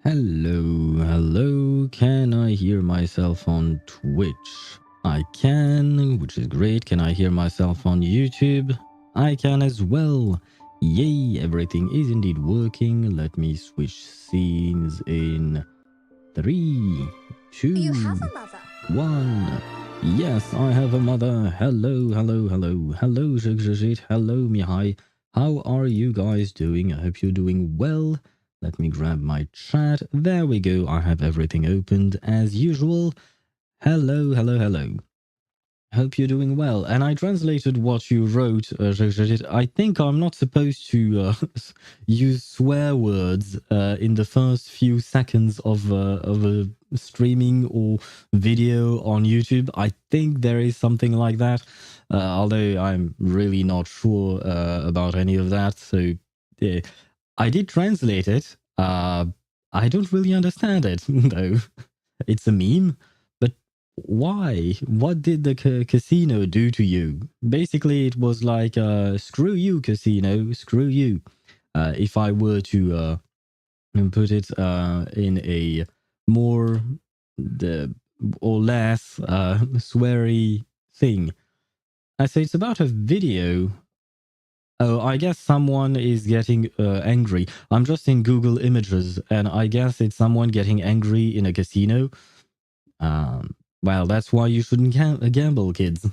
Hello, hello. Can I hear myself on Twitch? I can, which is great. Can I hear myself on YouTube? I can as well. Yay, everything is indeed working. Let me switch scenes in 3, 2, You have a mother. 1. Yes, I have a mother. Hello, hello, hello. Hello, Jigjajit. Hello, Mihai. How are you guys doing? I hope you're doing well. Let me grab my chat. There we go. I have everything opened as usual. Hello, hello, hello. Hope you're doing well. And I translated what you wrote, I think I'm not supposed to use swear words in the first few seconds of a streaming or video on YouTube. I think there is something like that, although I'm really not sure about any of that. So yeah, I did translate it. I don't really understand it, though. It's a meme, but why? What did the casino do to you? Basically, it was like, screw you, casino, screw you. If I were to put it in a more or less sweary thing. So it's about a video Oh, I guess someone is getting angry. I'm just in Google Images, and I guess it's someone getting angry in a casino. Well, that's why you shouldn't gamble, kids.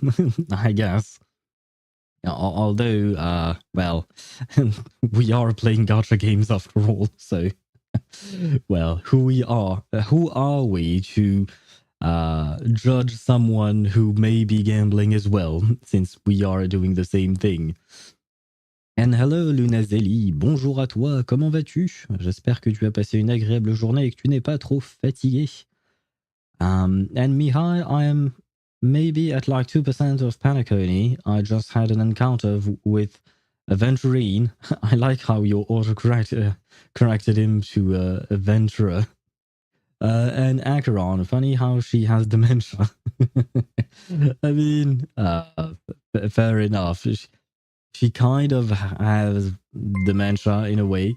I guess. Although, well, we are playing gacha games after all. So, well, who are we to judge someone who may be gambling as well, since we are doing the same thing? And hello Lunazeli, bonjour à toi, comment vas-tu? J'espère que tu as passé une agréable journée et que tu n'es pas trop fatigué. And Mihai, I am maybe at like 2% of Panaconi. I just had an encounter with Aventurine. I like how your corrected him to Adventurer. And Acheron, funny how she has dementia. I mean, fair enough. She kind of has dementia in a way.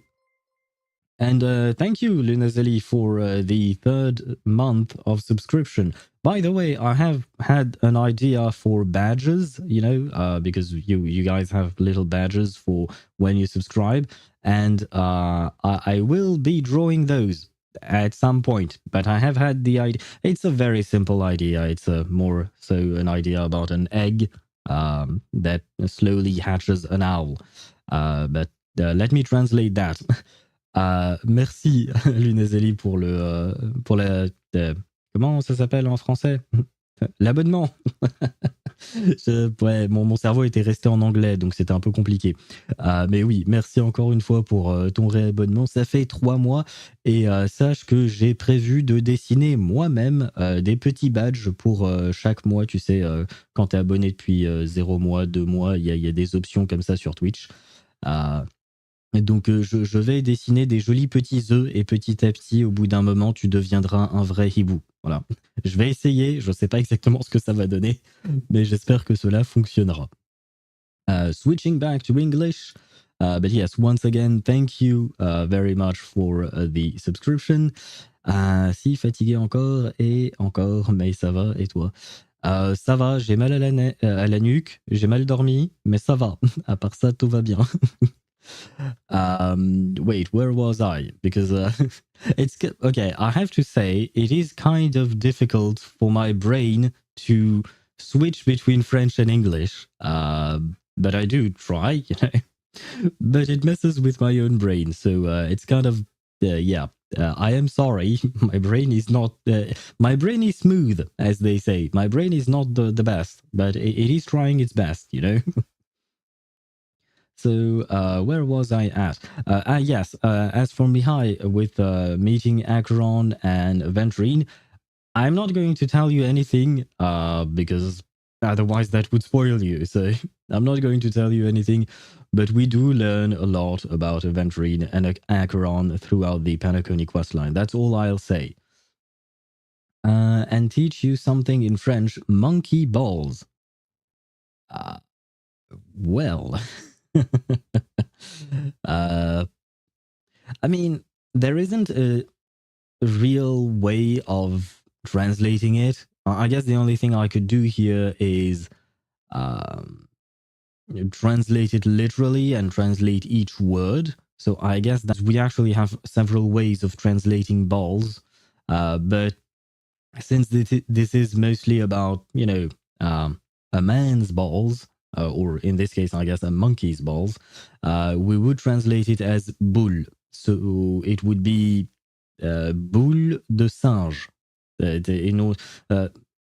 And thank you, Lunazeli, for the 3rd month of subscription. By the way, I have had an idea for badges, because you guys have little badges for when you subscribe. And I will be drawing those at some point. But I have had the idea. It's a very simple idea. It's more so an idea about an egg that slowly hatches an owl. But let me translate that. Merci Lunazeli pour comment ça s'appelle en français? L'abonnement. Ouais, mon cerveau était resté en anglais, donc c'était un peu compliqué. Mais oui, merci encore une fois pour ton réabonnement. Ça fait 3 mois et sache que j'ai prévu de dessiner moi-même des petits badges pour chaque mois. Tu sais, quand tu es abonné depuis 0 mois, 2 mois, il y a des options comme ça sur Twitch. Donc je vais dessiner des jolis petits œufs et petit à petit, au bout d'un moment, tu deviendras un vrai hibou. Voilà. Je vais essayer, je ne sais pas exactement ce que ça va donner, mais j'espère que cela fonctionnera. Switching back to English, but yes, once again, thank you very much for the subscription. Si, fatigué encore et encore, mais ça va, et toi? Ça va, j'ai mal à la nuque, j'ai mal dormi, mais ça va. À part ça, tout va bien. Wait, where was I? Because it's okay. I have to say it is kind of difficult for my brain to switch between French and English. But I do try, but it messes with my own brain. So it's kind of yeah. I am sorry. My brain is not. My brain is smooth, as they say. My brain is not the best, but it is trying its best. So where was I at? Yes, as for Mihai, with meeting Acheron and Ventrine, I'm not going to tell you anything because otherwise that would spoil you. So I'm not going to tell you anything, but we do learn a lot about Ventrine and Acheron throughout the Panaconi questline. That's all I'll say. And teach you something in French, monkey balls. Well... I mean, there isn't a real way of translating it. I guess the only thing I could do here is translate it literally and translate each word. So I guess that we actually have several ways of translating balls. But since this is mostly about, a man's balls, or in this case, I guess a monkey's balls, we would translate it as boule. So it would be boule de singe.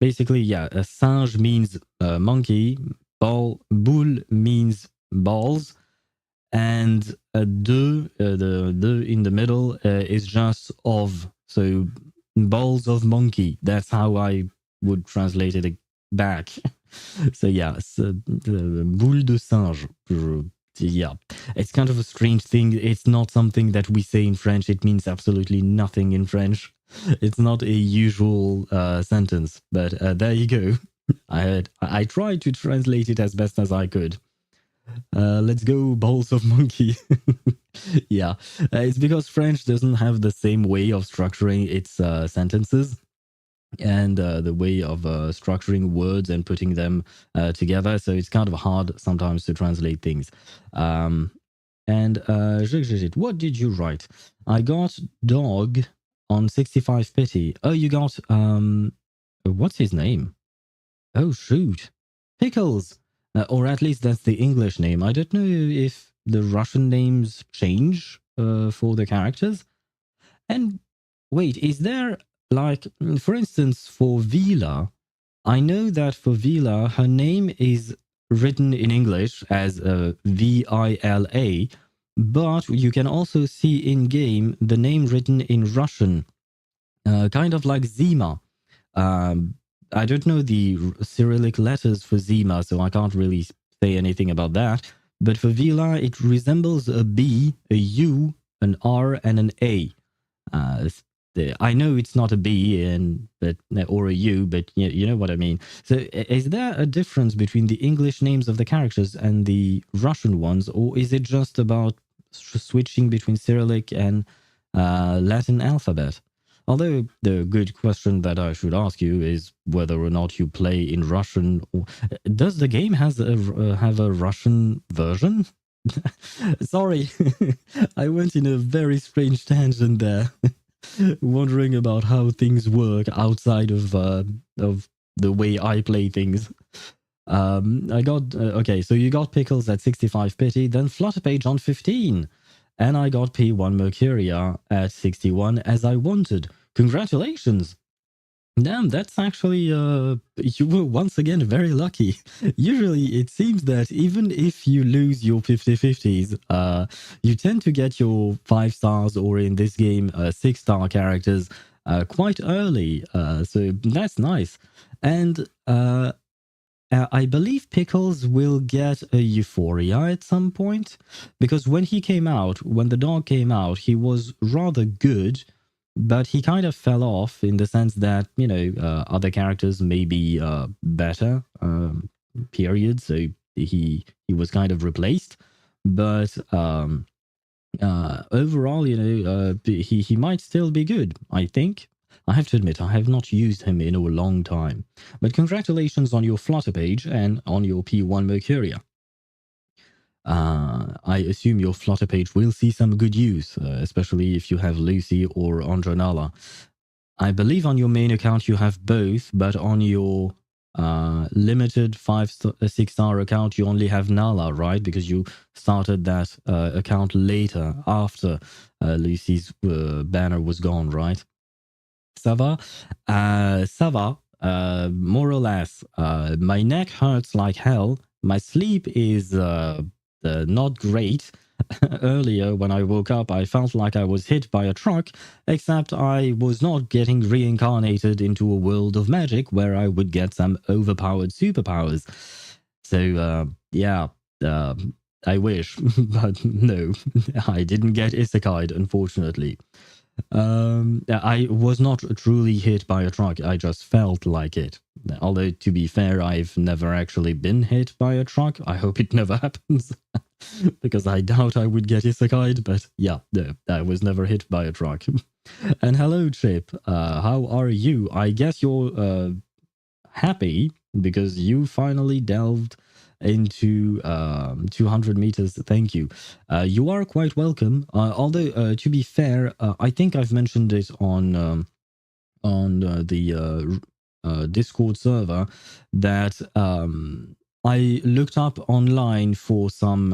Basically, yeah, a singe means monkey, boule means balls, and de, the in the middle is just of. So balls of monkey. That's how I would translate it back. So yeah, boule de singe. Yeah, it's kind of a strange thing. It's not something that we say in French. It means absolutely nothing in French. It's not a usual sentence, but there you go. I tried to translate it as best as I could. Let's go, balls of monkey. Yeah, it's because French doesn't have the same way of structuring its sentences. and the way of structuring words and putting them together. So it's kind of hard sometimes to translate things. And what did you write? I got dog on 65 pity. Oh, you got what's his name? Oh shoot, Pickles, or at least that's the English name. I don't know if the Russian names change for the characters. And wait, is there like, for instance, for Vila? I know that for Vila, her name is written in English as Vila, but you can also see in game the name written in Russian, kind of like Zima. Um, I don't know the Cyrillic letters for Zima, so I can't really say anything about that. But for Vila, it resembles a B, a U, an R, and an A. Uh, I know it's not a B or a U, but you know what I mean. So is there a difference between the English names of the characters and the Russian ones, or is it just about switching between Cyrillic and Latin alphabet? Although the good question that I should ask you is whether or not you play in Russian. Or, does the game have a Russian version? Sorry, I went in a very strange tangent there, wondering about how things work outside of the way I play things. I got okay. So you got Pickles at 65 pity, then Flutterpage on 15, and I got P1 Mercuria at 61 as I wanted. Congratulations! Damn, that's actually, you were once again very lucky. Usually, it seems that even if you lose your 50/50s, you tend to get your 5 stars, or in this game, 6-star characters quite early. So that's nice. And I believe Pickles will get a Euphoria at some point, because when he came out, when the dog came out, he was rather good, but he kind of fell off in the sense that, you know, other characters may be better, period. So he was kind of replaced. But overall, you know, he might still be good, I think. I have to admit, I have not used him in a long time. But congratulations on your Flutter page and on your P1 Mercuria. I assume your Flutter page will see some good use, especially if you have Lucy or Andronala. I believe on your main account you have both, but on your limited 6-star account you only have Nala, right? Because you started that account later after Lucy's banner was gone, right? Ça va? Ça va. More or less. My neck hurts like hell. My sleep is not great. Earlier, when I woke up, I felt like I was hit by a truck, except I was not getting reincarnated into a world of magic where I would get some overpowered superpowers. So, yeah, I wish, but no, I didn't get isekai'd, unfortunately. I was not truly hit by a truck. I just felt like it. Although, to be fair, I've never actually been hit by a truck. I hope it never happens. Because I doubt I would get isekai'd, but yeah, no, I was never hit by a truck. And hello, Chip. How are you? I guess you're happy because you finally delved into 200 meters. Thank you. You are quite welcome. Although, to be fair, I think I've mentioned it on the Discord server that I looked up online for some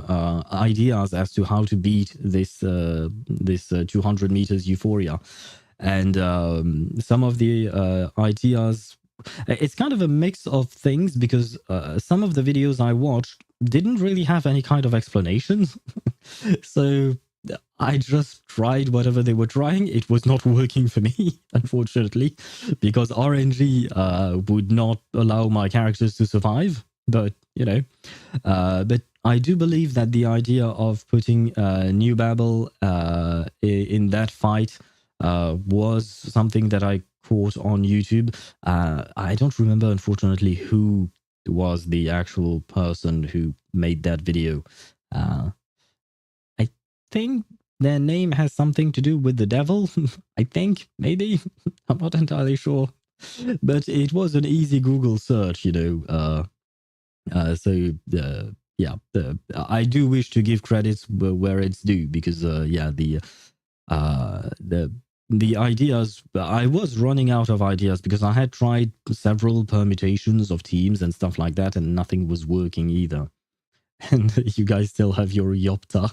ideas as to how to beat this 200 meters euphoria, and some of the ideas. It's kind of a mix of things because some of the videos I watched didn't really have any kind of explanations. So I just tried whatever they were trying. It was not working for me, unfortunately, because RNG would not allow my characters to survive. But, you know, but I do believe that the idea of putting New Babel in that fight was something that I caught on YouTube. I don't remember, unfortunately, who was the actual person who made that video. I think their name has something to do with the devil. I think, maybe. I'm not entirely sure. But it was an easy Google search, you know. Yeah, I do wish to give credits where it's due because yeah, the ideas, I was running out of ideas because I had tried several permutations of teams and stuff like that, and nothing was working either. And you guys still have your Yopta.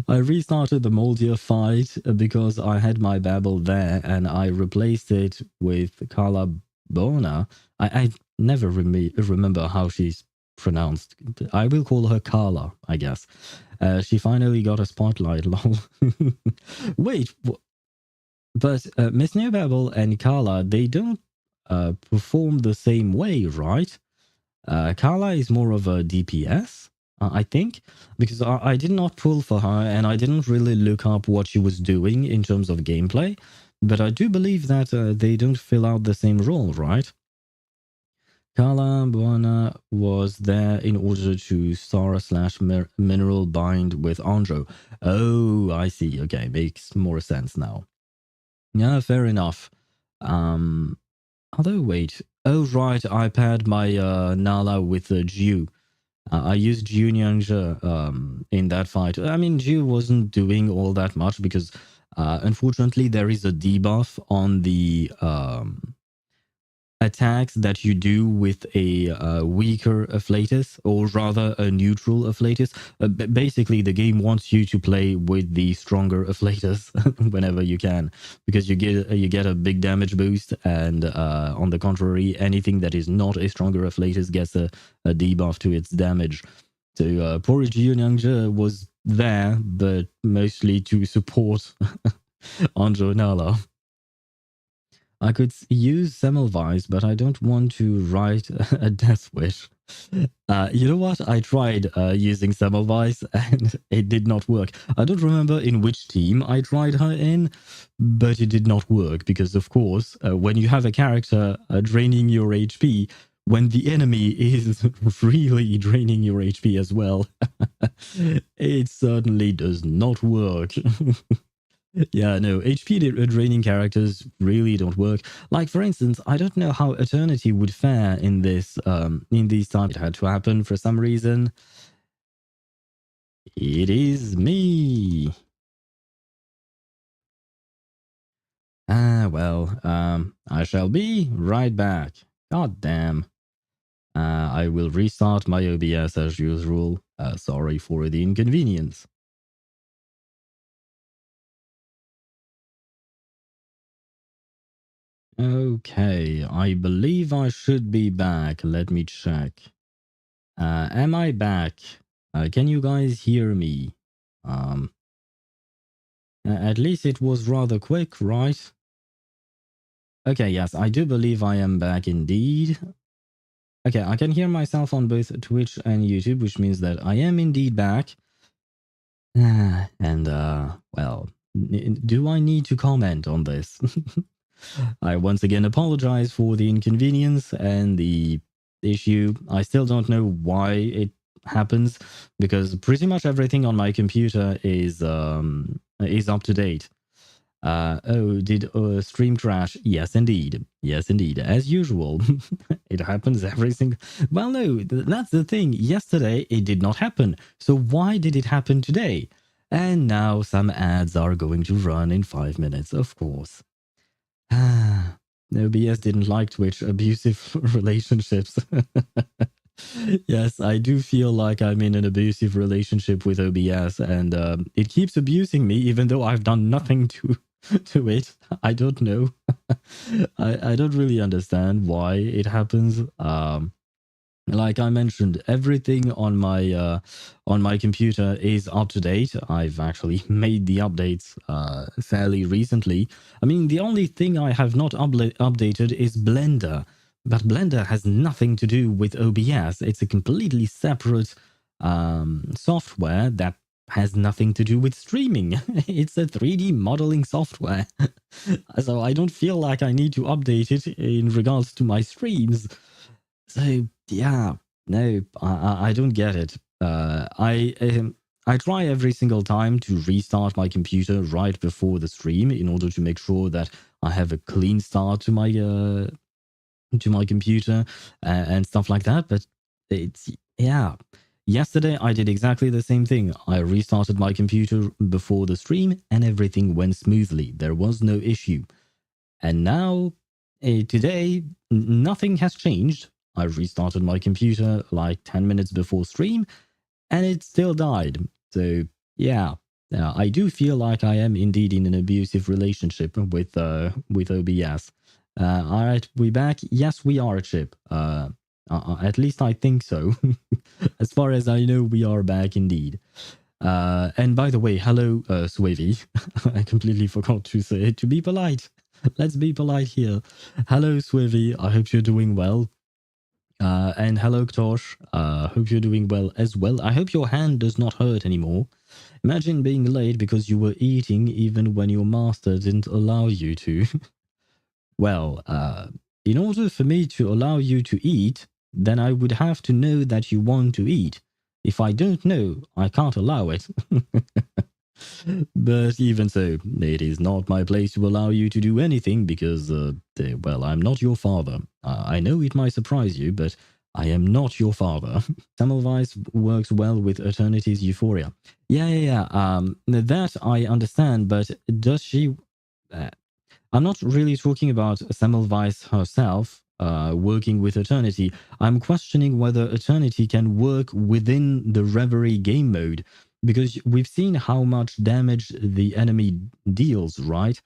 I restarted the Moldier fight because I had my Babel there and I replaced it with Carla Bona. I never remember how she's pronounced. I will call her Carla, I guess. She finally got a spotlight, lol. Wait, but Miss New Babel and Carla, they don't perform the same way, right? Carla is more of a DPS, I think, because I did not pull for her and I didn't really look up what she was doing in terms of gameplay, but I do believe that they don't fill out the same role, right? Carla Buana was there in order to star/mineral bind with Andro. Oh, I see. Okay, makes more sense now. Yeah, fair enough. Although, wait. Oh, right, I paired my Nala with Jiu. I used Jiu Nyangzhe in that fight. I mean, Jiu wasn't doing all that much because, unfortunately, there is a debuff on the attacks that you do with a weaker afflatus, or rather a neutral afflatus. Basically, the game wants you to play with the stronger afflatus whenever you can, because you get a big damage boost, and on the contrary, anything that is not a stronger afflatus gets a debuff to its damage. So poor Jiunyangzhe was there, but mostly to support Anjo Nala. I could use Semmelweis, but I don't want to write a death wish. You know what? I tried using Semmelweis and it did not work. I don't remember in which team I tried her in, but it did not work because, of course, when you have a character draining your HP, when the enemy is really draining your HP as well, it certainly does not work. Yeah, no, HP draining characters really don't work. Like, for instance, I don't know how Eternity would fare in this, in these times. It had to happen for some reason. It is me. Well, I shall be right back. God damn. I will restart my OBS as usual. Sorry for the inconvenience. Okay, I believe I should be back. Let me check. Am I back? Can you guys hear me? At least it was rather quick, right? Okay, yes, I do believe I am back indeed. Okay, I can hear myself on both Twitch and YouTube, which means that I am indeed back. And, well, do I need to comment on this? I once again apologize for the inconvenience and the issue. I still don't know why it happens because pretty much everything on my computer is up to date. Oh, did stream crash? Yes, indeed. Yes, indeed. As usual, it happens every single. Well, no, that's the thing. Yesterday it did not happen. So why did it happen today? And now some ads are going to run in 5 minutes, of course. OBS didn't like Twitch abusive relationships. Yes, I do feel like I'm in an abusive relationship with OBS, and it keeps abusing me even though I've done nothing to it. I don't know. I don't really understand why it happens. Like I mentioned, everything on my computer is up to date. I've actually made the updates fairly recently. I mean, the only thing I have not updated is Blender, but Blender has nothing to do with OBS. It's a completely separate software that has nothing to do with streaming. It's a 3D modeling software. So I don't feel like I need to update it in regards to my streams. So yeah, no, I don't get it. I try every single time to restart my computer right before the stream in order to make sure that I have a clean start to my computer and stuff like that. But it's, yeah. Yesterday, I did exactly the same thing. I restarted my computer before the stream and everything went smoothly. There was no issue. And now, today, nothing has changed. I restarted my computer like 10 minutes before stream and it still died. So, yeah. I do feel like I am indeed in an abusive relationship with OBS. All right, we back? Yes, we are, Chip. At least I think so. As far as I know, we are back indeed. And by the way, hello, Swavy. I completely forgot to say it to be polite. Let's be polite here. Hello, Swavy. I hope you're doing well. And hello, Ktosh. Hope you're doing well as well. I hope your hand does not hurt anymore. Imagine being late because you were eating even when your master didn't allow you to. Well, in order for me to allow you to eat, then I would have to know that you want to eat. If I don't know, I can't allow it. But even so, it is not my place to allow you to do anything because, well, I'm not your father. I know it might surprise you, but I am not your father. Semmelweis works well with Eternity's Euphoria. Yeah. That I understand, but does she... I'm not really talking about Semmelweis herself working with Eternity. I'm questioning whether Eternity can work within the Reverie game mode, because we've seen how much damage the enemy deals, right?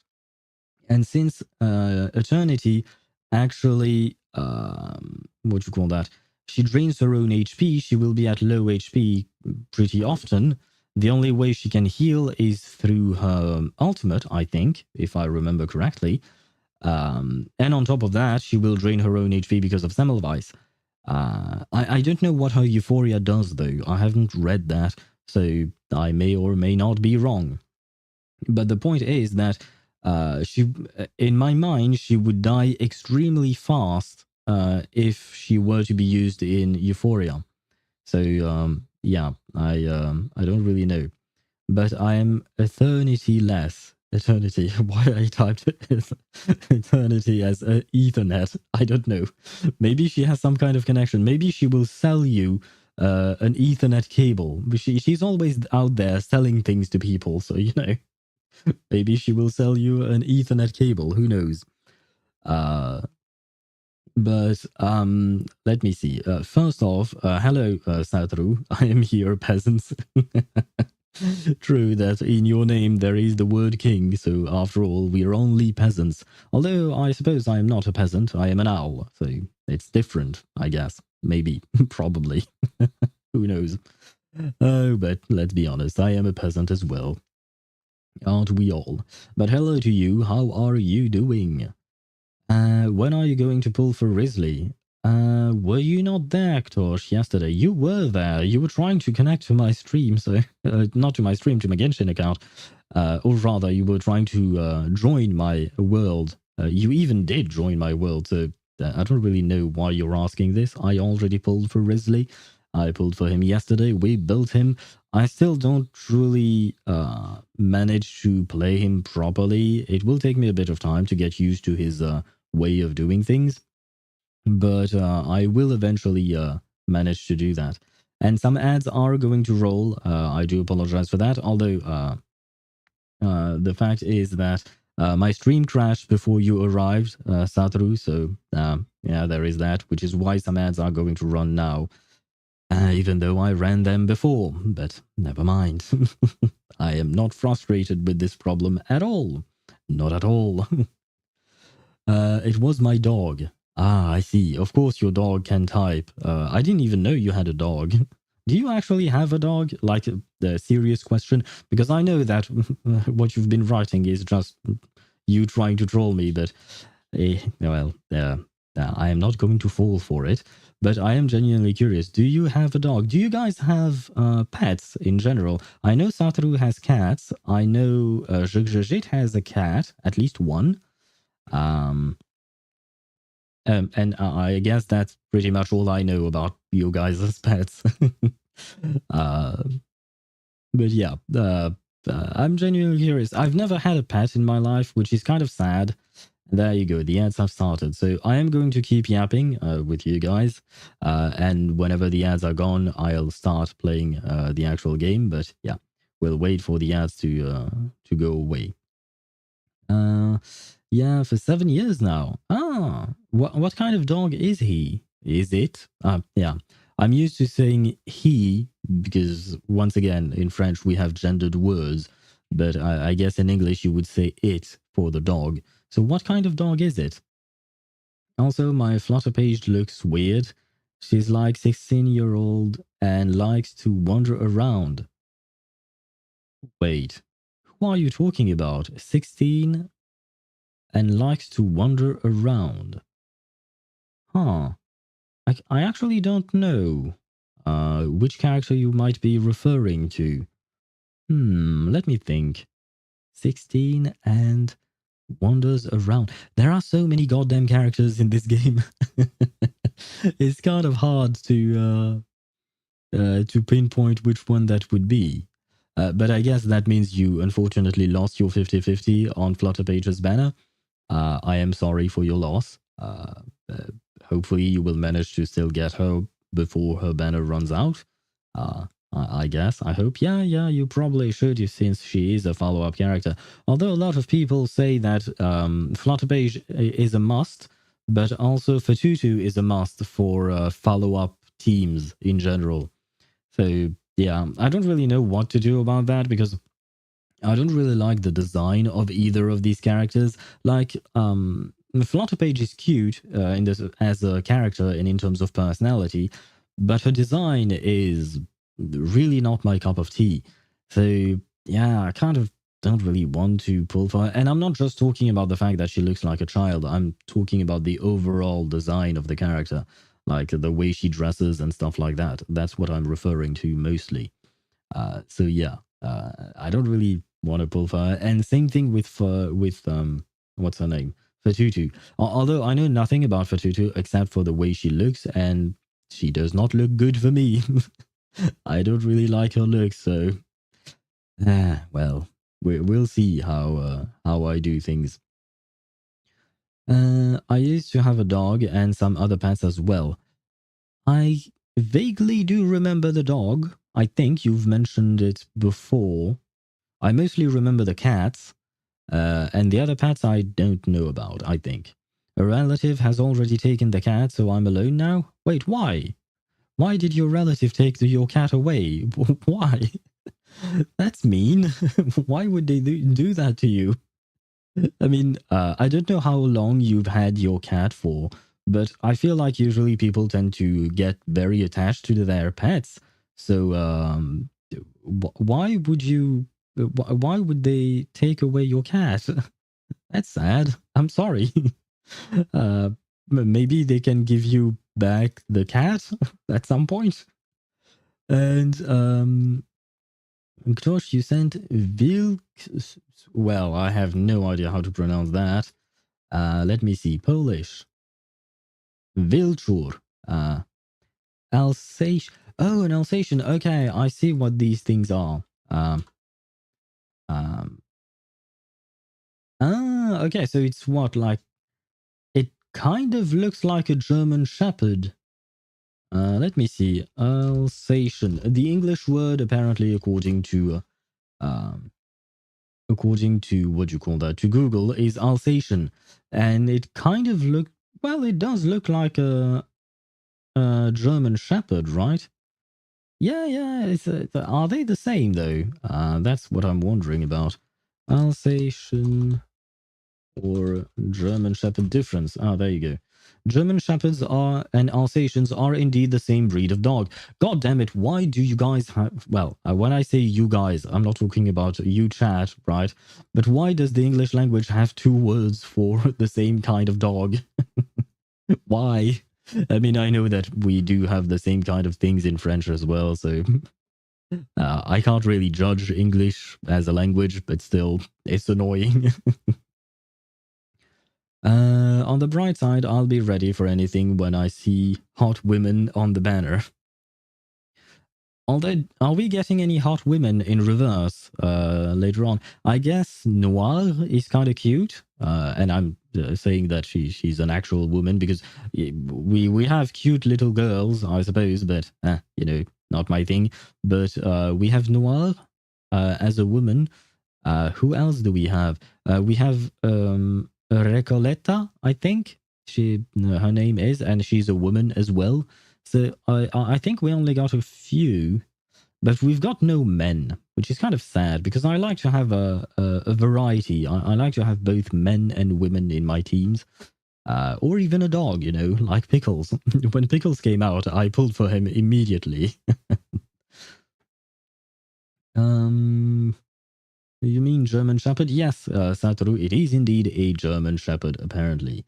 And since Eternity actually, what do you call that? She drains her own HP, she will be at low HP pretty often. The only way she can heal is through her ultimate, I think, if I remember correctly. And on top of that, she will drain her own HP because of Semmelweis. I don't know what her Euphoria does, though. I haven't read that, so I may or may not be wrong. But the point is that she, in my mind, she would die extremely fast if she were to be used in Euphoria. So yeah, I don't really know, but I am Eternity less. Eternity. Why I typed Eternity as Ethernet? I don't know. Maybe she has some kind of connection. Maybe she will sell you an Ethernet cable. She's always out there selling things to people, so you know. Maybe she will sell you an Ethernet cable. Who knows? But let me see. First off, hello, Satru. I am here, peasants. True that in your name there is the word king, so after all, we are only peasants. Although I suppose I am not a peasant, I am an owl, so it's different, I guess. Maybe. Probably. Who knows? Oh, but let's be honest, I am a peasant as well. Aren't we all? But hello to you, how are you doing? When are you going to pull for Risley? Were you not there, Ktosh, yesterday? You were there. You were trying to connect to my stream, so not to my stream, to my Genshin account. Or rather, you were trying to join my world. You even did join my world, so I don't really know why you're asking this. I already pulled for Risley. I pulled for him yesterday. We built him. I still don't truly manage to play him properly. It will take me a bit of time to get used to his way of doing things, but I will eventually manage to do that. And some ads are going to roll. I do apologize for that, although the fact is that my stream crashed before you arrived, Satru, so yeah, there is that, which is why some ads are going to run now. Even though I ran them before, but never mind. I am not frustrated with this problem at all. Not at all. It was my dog. Ah, I see. Of course your dog can type. I didn't even know you had a dog. Do you actually have a dog? Like the serious question? Because I know that what you've been writing is just you trying to troll me, but well, I am not going to fall for it. But I am genuinely curious. Do you have a dog? Do you guys have pets in general? I know Satoru has cats. I know Zhigzhigit has a cat, at least one. And I guess that's pretty much all I know about you guys as pets. But yeah, I'm genuinely curious. I've never had a pet in my life, which is kind of sad. There you go. The ads have started. So I am going to keep yapping with you guys. And whenever the ads are gone, I'll start playing the actual game. But yeah, we'll wait for the ads to go away. Yeah, for 7 years now. What kind of dog is he? Is it? Yeah. I'm used to saying he because once again in French we have gendered words, but I guess in English you would say it for the dog. So what kind of dog is it? Also, my Flutter page looks weird. She's like 16-year-old and likes to wander around. Wait, who are you talking about? 16 and likes to wander around. Huh. I actually don't know which character you might be referring to. Let me think. 16 and wanders around. There are so many goddamn characters in this game. It's kind of hard to pinpoint which one that would be. But I guess that means you unfortunately lost your 50-50 on Flutter Page's banner. I am sorry for your loss. Hopefully you will manage to still get her before her banner runs out. I guess. I hope. Yeah, you probably should, since she is a follow-up character. Although a lot of people say that Flutterpage is a must, but also Fatutu is a must for follow-up teams in general. So yeah, I don't really know what to do about that because I don't really like the design of either of these characters. Like, Flutterpage is cute in this as a character and in terms of personality, but her design is really not my cup of tea. So yeah, I kind of don't really want to pull for her. And I'm not just talking about the fact that she looks like a child. I'm talking about the overall design of the character, like the way she dresses and stuff like that. That's what I'm referring to mostly. So yeah, I don't really want to pull for her. And same thing with what's her name, Fatutu. Although I know nothing about Fatutu except for the way she looks, and she does not look good for me. I don't really like her looks, so well, we'll see how I do things. I used to have a dog and some other pets as well. I vaguely do remember the dog. I think you've mentioned it before. I mostly remember the cats, and the other pets I don't know about, I think. A relative has already taken the cat, so I'm alone now? Wait, why? Why did your relative take your cat away? Why? That's mean. Why would they do that to you? I mean, I don't know how long you've had your cat for, but I feel like usually people tend to get very attached to their pets. So, why would you? Why would they take away your cat? That's sad. I'm sorry. uh, maybe they can give you back the cat at some point. And Ktoś, you sent Vilk. Well, I have no idea how to pronounce that. Let me see. Polish. Wilczur. Alsatian. Oh, an Alsatian. Okay, I see what these things are. Um, okay, so it's what, like, it kind of looks like a German Shepherd. Let me see. Alsatian. The English word, apparently, according to what you call that, to Google, is Alsatian. And it kind of look, well, it does look like a German Shepherd, right? Yeah. Are they the same though? That's what I'm wondering about. Alsatian or German Shepherd difference. There you go. German Shepherds are and Alsatians are indeed the same breed of dog. God damn it! Why do you guys have? Well, when I say you guys, I'm not talking about you chat, right? But why does the English language have two words for the same kind of dog? Why? I mean, I know that we do have the same kind of things in French as well, so I can't really judge English as a language, but still, it's annoying. On the bright side, I'll be ready for anything when I see hot women on the banner. Are we getting any hot women in reverse later on? I guess Noir is kind of cute, and I'm saying that she's an actual woman because we have cute little girls, I suppose, but not my thing. But we have Noir as a woman. Who else do we have? We have Recoleta, I think her name is, and she's a woman as well. So I think we only got a few, but we've got no men, which is kind of sad because I like to have a variety. I like to have both men and women in my teams, or even a dog, like Pickles. When Pickles came out, I pulled for him immediately. You mean German Shepherd? Yes, Satoru, it is indeed a German Shepherd, apparently.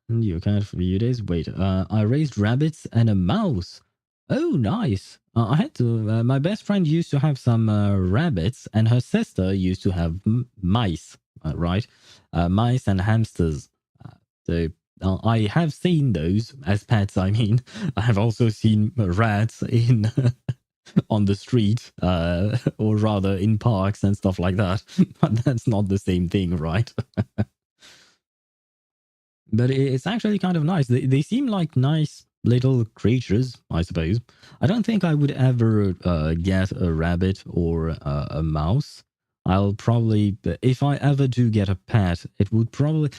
You can't for a few days. Wait, I raised rabbits and a mouse. Oh, nice. I had to. My best friend used to have some rabbits, and her sister used to have mice. Right, mice and hamsters. So I have seen those as pets. I mean, I have also seen rats in on the street, or rather in parks and stuff like that. But that's not the same thing, right? But it's actually kind of nice. They seem like nice little creatures, I suppose. I don't think I would ever get a rabbit or a mouse. I'll probably, if I ever do get a pet, it would probably,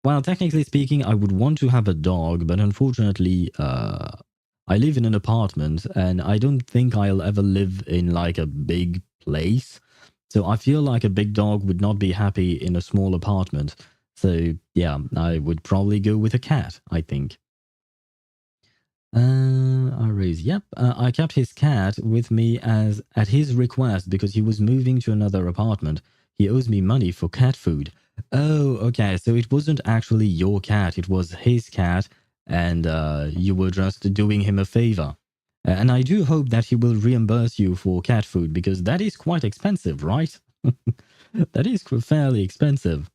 well, technically speaking, I would want to have a dog, but unfortunately, I live in an apartment and I don't think I'll ever live in like a big place. So I feel like a big dog would not be happy in a small apartment. So yeah, I would probably go with a cat, I think. Yep. I kept his cat with me as at his request because he was moving to another apartment. He owes me money for cat food. Oh, okay. So it wasn't actually your cat; it was his cat, and you were just doing him a favor. And I do hope that he will reimburse you for cat food because that is quite expensive, right? That is fairly expensive.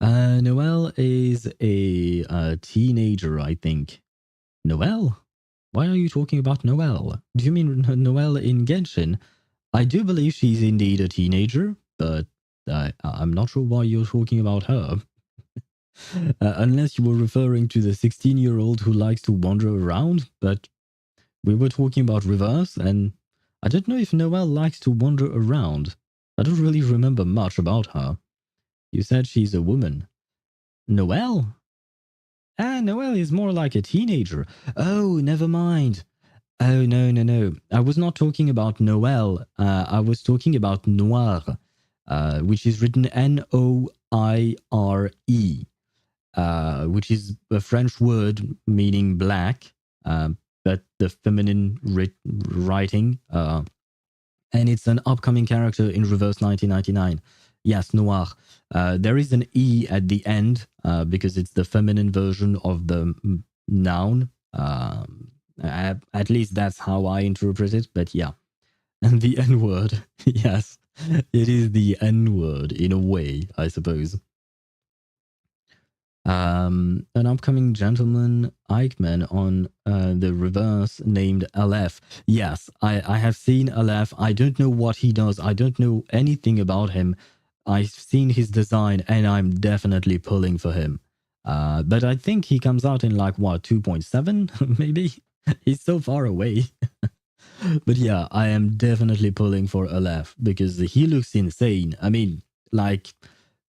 Noelle is a teenager, I think. Noelle? Why are you talking about Noelle? Do you mean Noelle in Genshin? I do believe she's indeed a teenager, but I'm not sure why you're talking about her. Unless you were referring to the 16-year-old who likes to wander around, but we were talking about Reverse, and I don't know if Noelle likes to wander around. I don't really remember much about her. You said she's a woman. Noelle? Noelle is more like a teenager. Oh, never mind. Oh, no, no, no. I was not talking about Noelle. I was talking about Noir, which is written Noire, which is a French word meaning black, but the feminine writing. And it's an upcoming character in Reverse 1999. Yes, Noir. There is an E at the end because it's the feminine version of the noun. At least that's how I interpret it, but yeah. And the N word. Yes, it is the N word in a way, I suppose. An upcoming gentleman Eichmann on the reverse named Aleph. Yes, I have seen Aleph. I don't know what he does. I don't know anything about him. I've seen his design and I'm definitely pulling for him. But I think he comes out in like, what, 2.7 maybe? He's so far away. But yeah, I am definitely pulling for Aleph because he looks insane. I mean, like,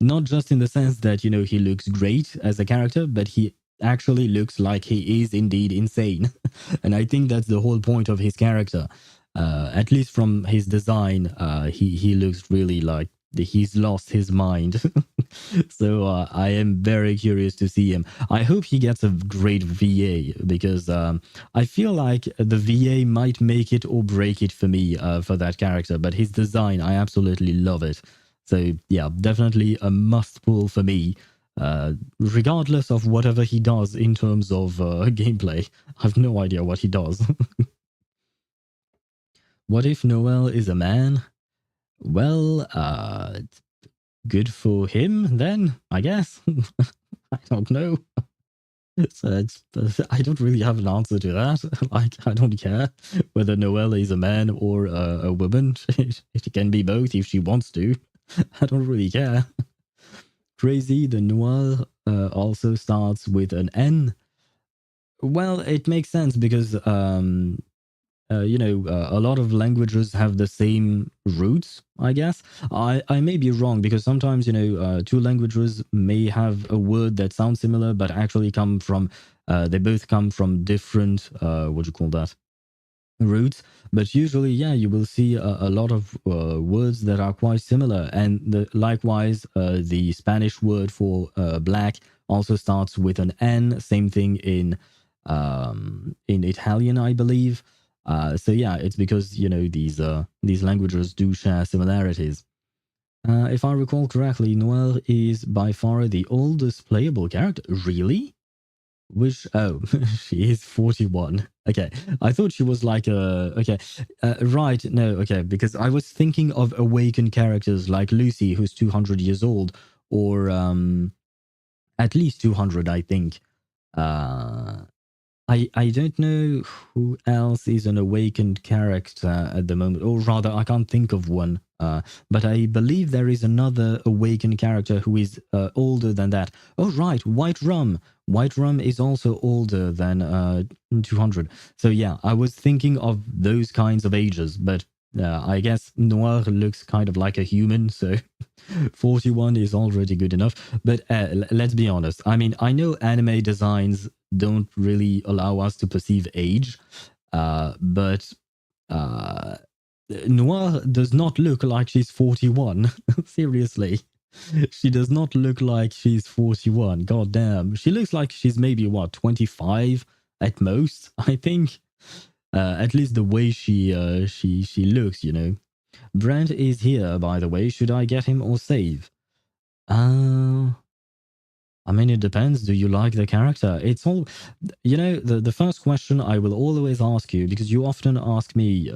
not just in the sense that, he looks great as a character, but he actually looks like he is indeed insane. And I think that's the whole point of his character. At least from his design, he looks really like he's lost his mind. So I am very curious to see him. I hope he gets a great VA because I feel like the VA might make it or break it for me for that character. But his design, I absolutely love it. So yeah, definitely a must pull for me. Regardless of whatever he does in terms of gameplay, I have no idea what he does. What if Noel is a man? Well, good for him then, I guess. I don't know. So I don't really have an answer to that. Like, I don't care whether Noelle is a man or a woman. It can be both if she wants to. I don't really care. Crazy, the noir also starts with an N. Well, it makes sense because a lot of languages have the same roots, I guess. I may be wrong because sometimes, two languages may have a word that sounds similar, but actually they both come from different, what do you call that? Roots. But usually, yeah, you will see a lot of words that are quite similar. And likewise, the Spanish word for black also starts with an N. Same thing in Italian, I believe. So yeah, it's because these languages do share similarities. If I recall correctly, Noelle is by far the oldest playable character. Really? Which, oh, she is 41. Okay, I thought she was like okay, right, no, okay, because I was thinking of awakened characters like Lucy, who's 200 years old, or at least 200, I think. Uh, I don't know who else is an awakened character at the moment, or rather, I can't think of one. But I believe there is another awakened character who is older than that. Oh, right, White Rum. White Rum is also older than 200. So yeah, I was thinking of those kinds of ages, but I guess Noir looks kind of like a human, so 41 is already good enough. But let's be honest. I mean, I know anime designs don't really allow us to perceive age, but uh, Noir does not look like she's 41. Seriously. She does not look like she's 41. God damn. She looks like she's maybe, what, 25 at most, I think. At least the way she looks, Brent is here, by the way. Should I get him or save? Uh, I mean, it depends. Do you like the character? It's all, the first question I will always ask you, because you often ask me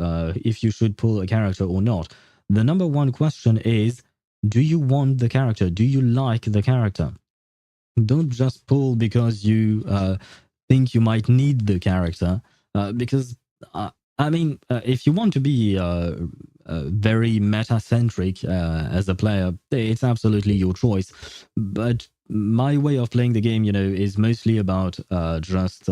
if you should pull a character or not. The number one question is, do you want the character? Do you like the character? Don't just pull because you think you might need the character. Because, I mean, if you want to be very meta-centric as a player, it's absolutely your choice. But my way of playing the game, is mostly about just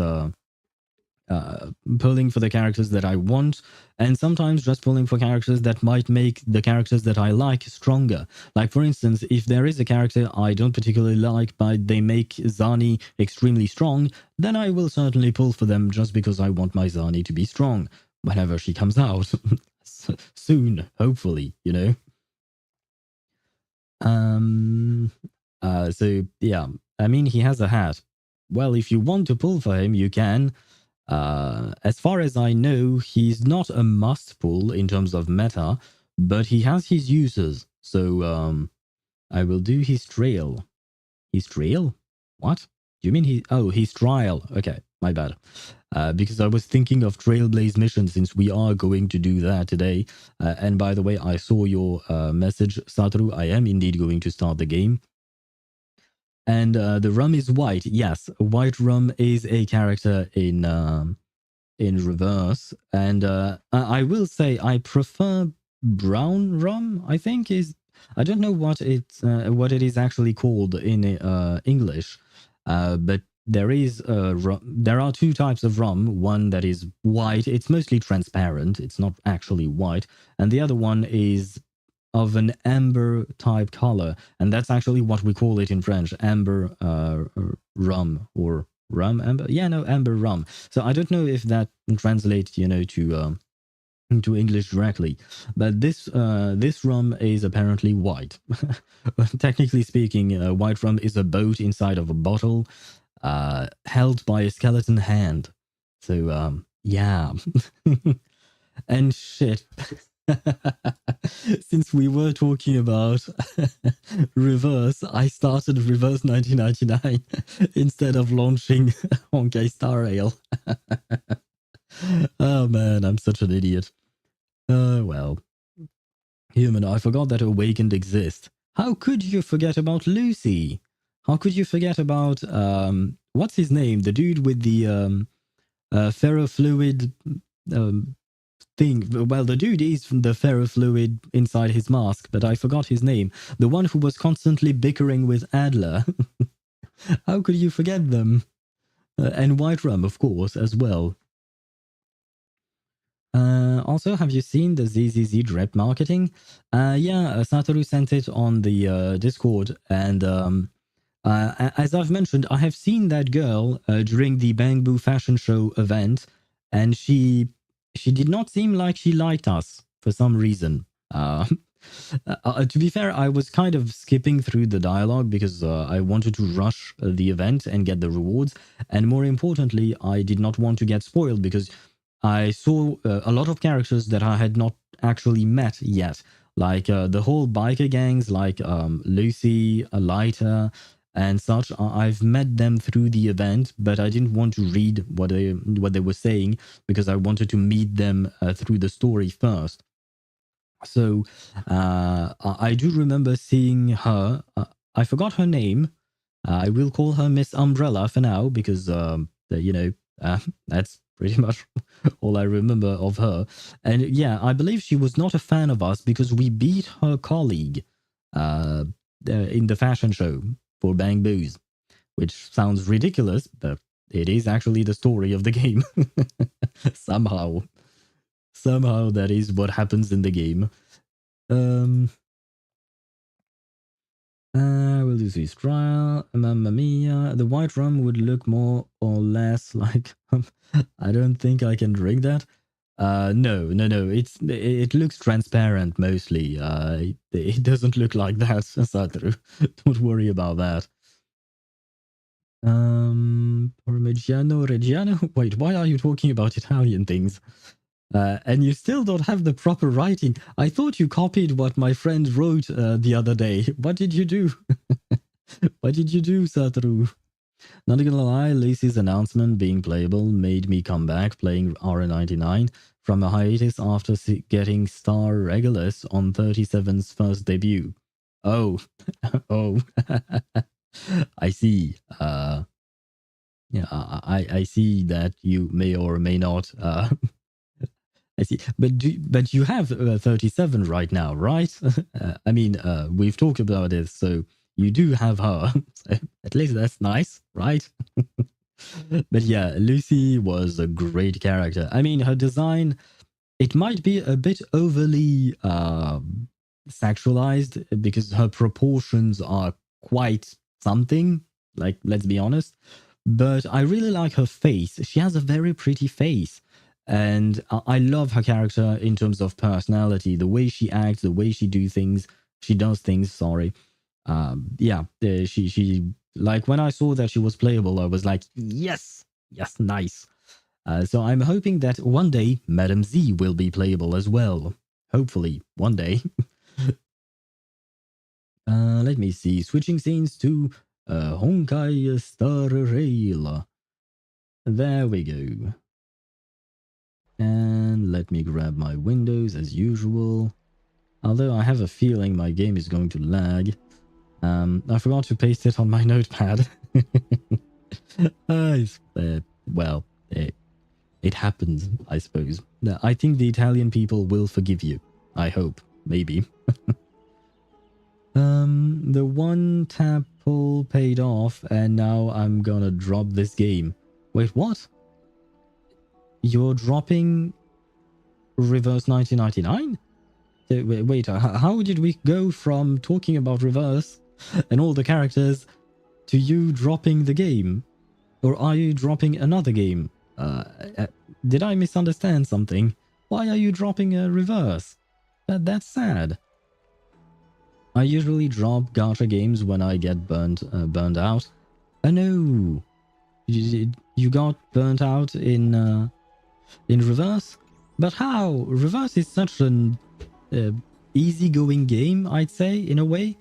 pulling for the characters that I want, and sometimes just pulling for characters that might make the characters that I like stronger. Like, for instance, if there is a character I don't particularly like, but they make Zani extremely strong, then I will certainly pull for them just because I want my Zani to be strong whenever she comes out. Soon, hopefully, So yeah, I mean, he has a hat. Well, if you want to pull for him, you can. As far as I know, he's not a must pull in terms of meta, but he has his uses. So I will do his trail. His trail? What? Do you mean his trial? Okay, my bad. Because I was thinking of Trailblaze Mission since we are going to do that today. And by the way, I saw your message, Satoru. I am indeed going to start the game. And the rum is white. Yes, white rum is a character in reverse. And I will say I prefer brown rum. I think is I don't know what it is actually called in English, but there are two types of rum. One that is white. It's mostly transparent. It's not actually white, and the other one is of an amber type color, and that's actually what we call it in French, amber rum or rum amber. Yeah, no, amber rum. So I don't know if that translates, to English directly, but this rum is apparently white. Technically speaking, white rum is a boat inside of a bottle, held by a skeleton hand. So yeah, and shit. Since we were talking about reverse, I started reverse 1999 instead of launching Honkai Star Rail. Oh man, I'm such an idiot. Well. Human, I forgot that Awakened exists. How could you forget about Lucy? how could you forget about what's his name? The dude with the ferrofluid thing. Well, the dude is the ferrofluid inside his mask, but I forgot his name. The one who was constantly bickering with Adler. How could you forget them? And White Rum, of course, as well. Also, have you seen the ZZZ drip marketing? Yeah, Satoru sent it on the Discord, and as I've mentioned, I have seen that girl during the Bang Boo fashion show event, and she did not seem like she liked us for some reason. To be fair, I was kind of skipping through the dialogue because I wanted to rush the event and get the rewards, and more importantly, I did not want to get spoiled because I saw a lot of characters that I had not actually met yet, like the whole biker gangs, like Lucy, Alita, and such. I've met them through the event, but I didn't want to read what they were saying because I wanted to meet them through the story first. So I do remember seeing her. I forgot her name. I will call her Miss Umbrella for now because that's pretty much all I remember of her. And yeah, I believe she was not a fan of us because we beat her colleague in the fashion show for Bang Boos, which sounds ridiculous, but it is actually the story of the game. Somehow that is what happens in the game. We'll do this trial. Mamma mia. The White Rum would look more or less like... I don't think I can drink that. No. It looks transparent mostly. It doesn't look like that, Satoru. Don't worry about that. Parmigiano Reggiano? Wait, why are you talking about Italian things? And you still don't have the proper writing. I thought you copied what my friend wrote the other day. What did you do? What did you do, Satoru? Not gonna lie, Lucy's announcement being playable made me come back playing RA99 from a hiatus after getting Star Regulus on 37's first debut. Oh, oh, I see. Yeah, I see that you may or may not. I see, but you have 37 right now, right? I mean, we've talked about it, so you do have her. So at least that's nice, right? But yeah, Lucy was a great character. I mean, her design, it might be a bit overly sexualized because her proportions are quite something. Like, let's be honest. But I really like her face. She has a very pretty face. And I love her character in terms of personality, the way she acts, the way she does things. Sorry. Yeah, she like when I saw that she was playable, I was like, yes, nice. So I'm hoping that one day Madam Z will be playable as well. Hopefully, one day. Let me see. Switching scenes to Honkai Star Rail. There we go. And let me grab my windows as usual. Although I have a feeling my game is going to lag. I forgot to paste it on my notepad. Well, it happens, I suppose. I think the Italian people will forgive you. I hope. Maybe. The one tap pull paid off, and now I'm gonna drop this game. Wait, what? You're dropping Reverse 1999? Wait, how did we go from talking about Reverse and all the characters to you dropping the game? Or are you dropping another game? Did I misunderstand something? Why are you dropping a Reverse? That's sad. I usually drop gacha games when I get burned out. Oh no! You got burnt out in Reverse? But how? Reverse is such an easygoing game, I'd say, in a way.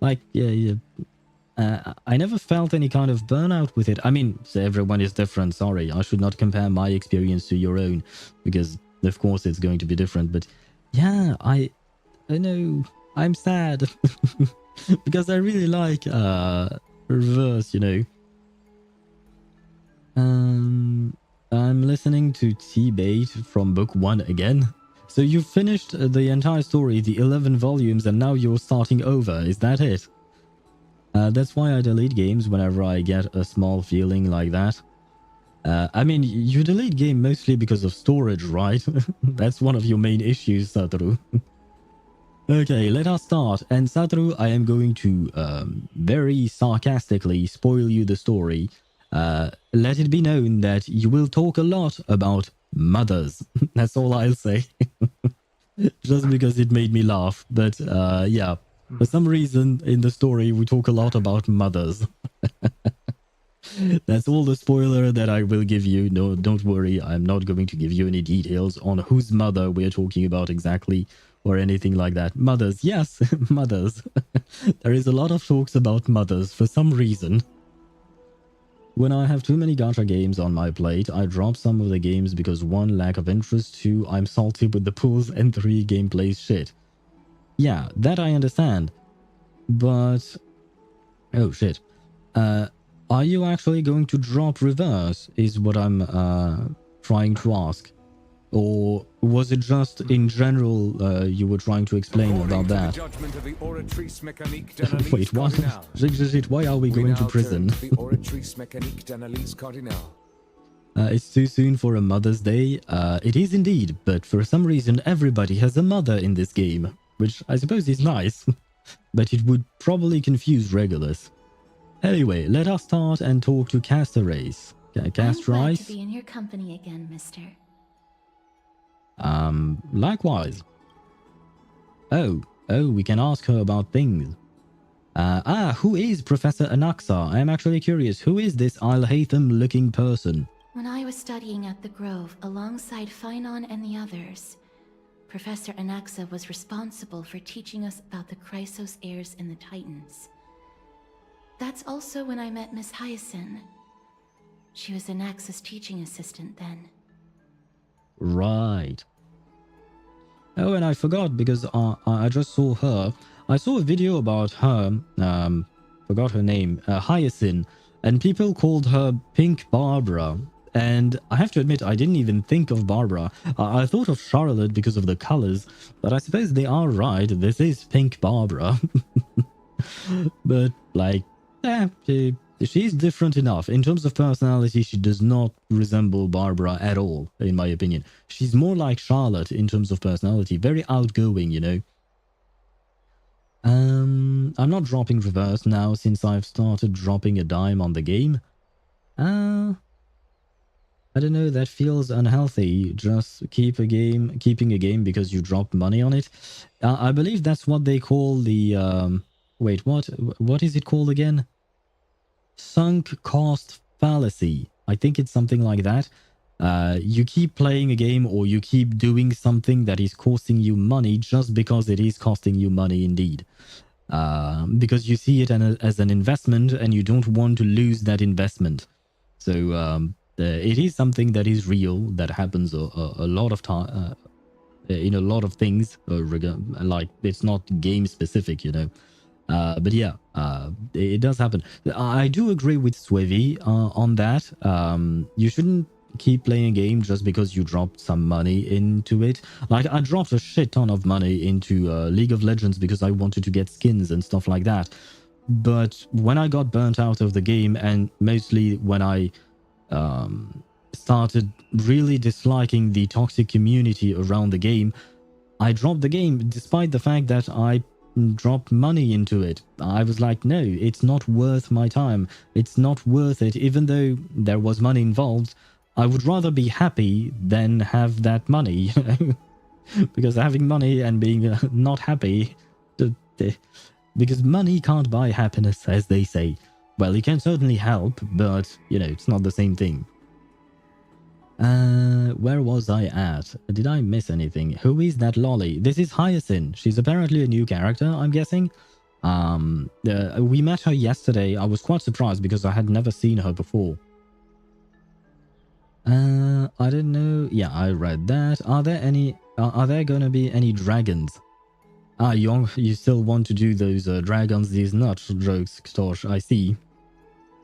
Like, I never felt any kind of burnout with it. I mean, everyone is different, sorry. I should not compare my experience to your own, because of course it's going to be different. But yeah, I know, I'm sad. Because I really like reverse, you know. I'm listening to T-Bait from book 1 again. So you finished the entire story, the 11 volumes, and now you're starting over. Is that it? That's why I delete games whenever I get a small feeling like that. I mean, you delete game mostly because of storage, right? That's one of your main issues, Satoru. Okay, let us start. And Satoru, I am going to very sarcastically spoil you the story. Let it be known that you will talk a lot about mothers. That's all I'll say. Just because it made me laugh. But yeah, for some reason in the story we talk a lot about mothers. That's all the spoiler that I will give you. No, don't worry. I'm not going to give you any details on whose mother we're talking about exactly or anything like that. Mothers, yes, mothers. There is a lot of talks about mothers for some reason. When I have too many gacha games on my plate, I drop some of the games because 1, lack of interest, 2, I'm salty with the pools, and 3, gameplay shit. Yeah, that I understand. But... oh shit. Are you actually going to drop reverse, is what I'm trying to ask. Or was it just in general you were trying to explain about that? Wait, what? Why are we going to prison? It's too soon for a Mother's Day. It is indeed, but for some reason everybody has a mother in this game, which I suppose is nice, but it would probably confuse regulars. Anyway, let us start and talk to Caster Race. Caster Race? I'm glad to be in your company again, mister. Likewise. Oh, we can ask her about things. Who is Professor Anaxa? I am actually curious. Who is this Al-Haytham-looking person? When I was studying at the Grove alongside Phynon and the others, Professor Anaxa was responsible for teaching us about the Chrysos heirs and the Titans. That's also when I met Miss Hyacinth. She was Anaxa's teaching assistant then. Right. Oh, and I forgot because I just saw her. I saw a video about her, forgot her name, Hyacinth, and people called her Pink Barbara. And I have to admit, I didn't even think of Barbara. I thought of Charlotte because of the colors, but I suppose they are right. This is Pink Barbara. But, like, she's different enough. In terms of personality, she does not resemble Barbara at all, in my opinion. She's more like Charlotte in terms of personality. Very outgoing, you know. I'm not dropping reverse now since I've started dropping a dime on the game. I don't know, that feels unhealthy. Just keeping a game because you dropped money on it. I believe that's what they call the... wait, what is it called again? Sunk cost fallacy. I think it's something like that. You keep playing a game or you keep doing something that is costing you money just because it is costing you money indeed. Because you see it as an investment and you don't want to lose that investment. So it is something that is real, that happens a lot of time in a lot of things. Like, it's not game specific, you know. But yeah, it does happen. I do agree with Swevy on that. You shouldn't keep playing a game just because you dropped some money into it. Like, I dropped a shit ton of money into League of Legends because I wanted to get skins and stuff like that. But when I got burnt out of the game, and mostly when I started really disliking the toxic community around the game, I dropped the game despite the fact that I dropped money into it. I was like, no, it's not worth my time. It's not worth it. Even though there was money involved, I would rather be happy than have that money, you know? Because having money and being not happy, because money can't buy happiness, as they say. Well, it can certainly help, but, you know, it's not the same thing. Where was I at? Did I miss anything? Who is that lolly? This is Hyacinth. She's apparently a new character, I'm guessing. We met her yesterday. I was quite surprised because I had never seen her before. I don't know. Yeah, I read that. Are there gonna be any dragons? You still want to do those dragons, these nuts jokes, Ktosh, I see.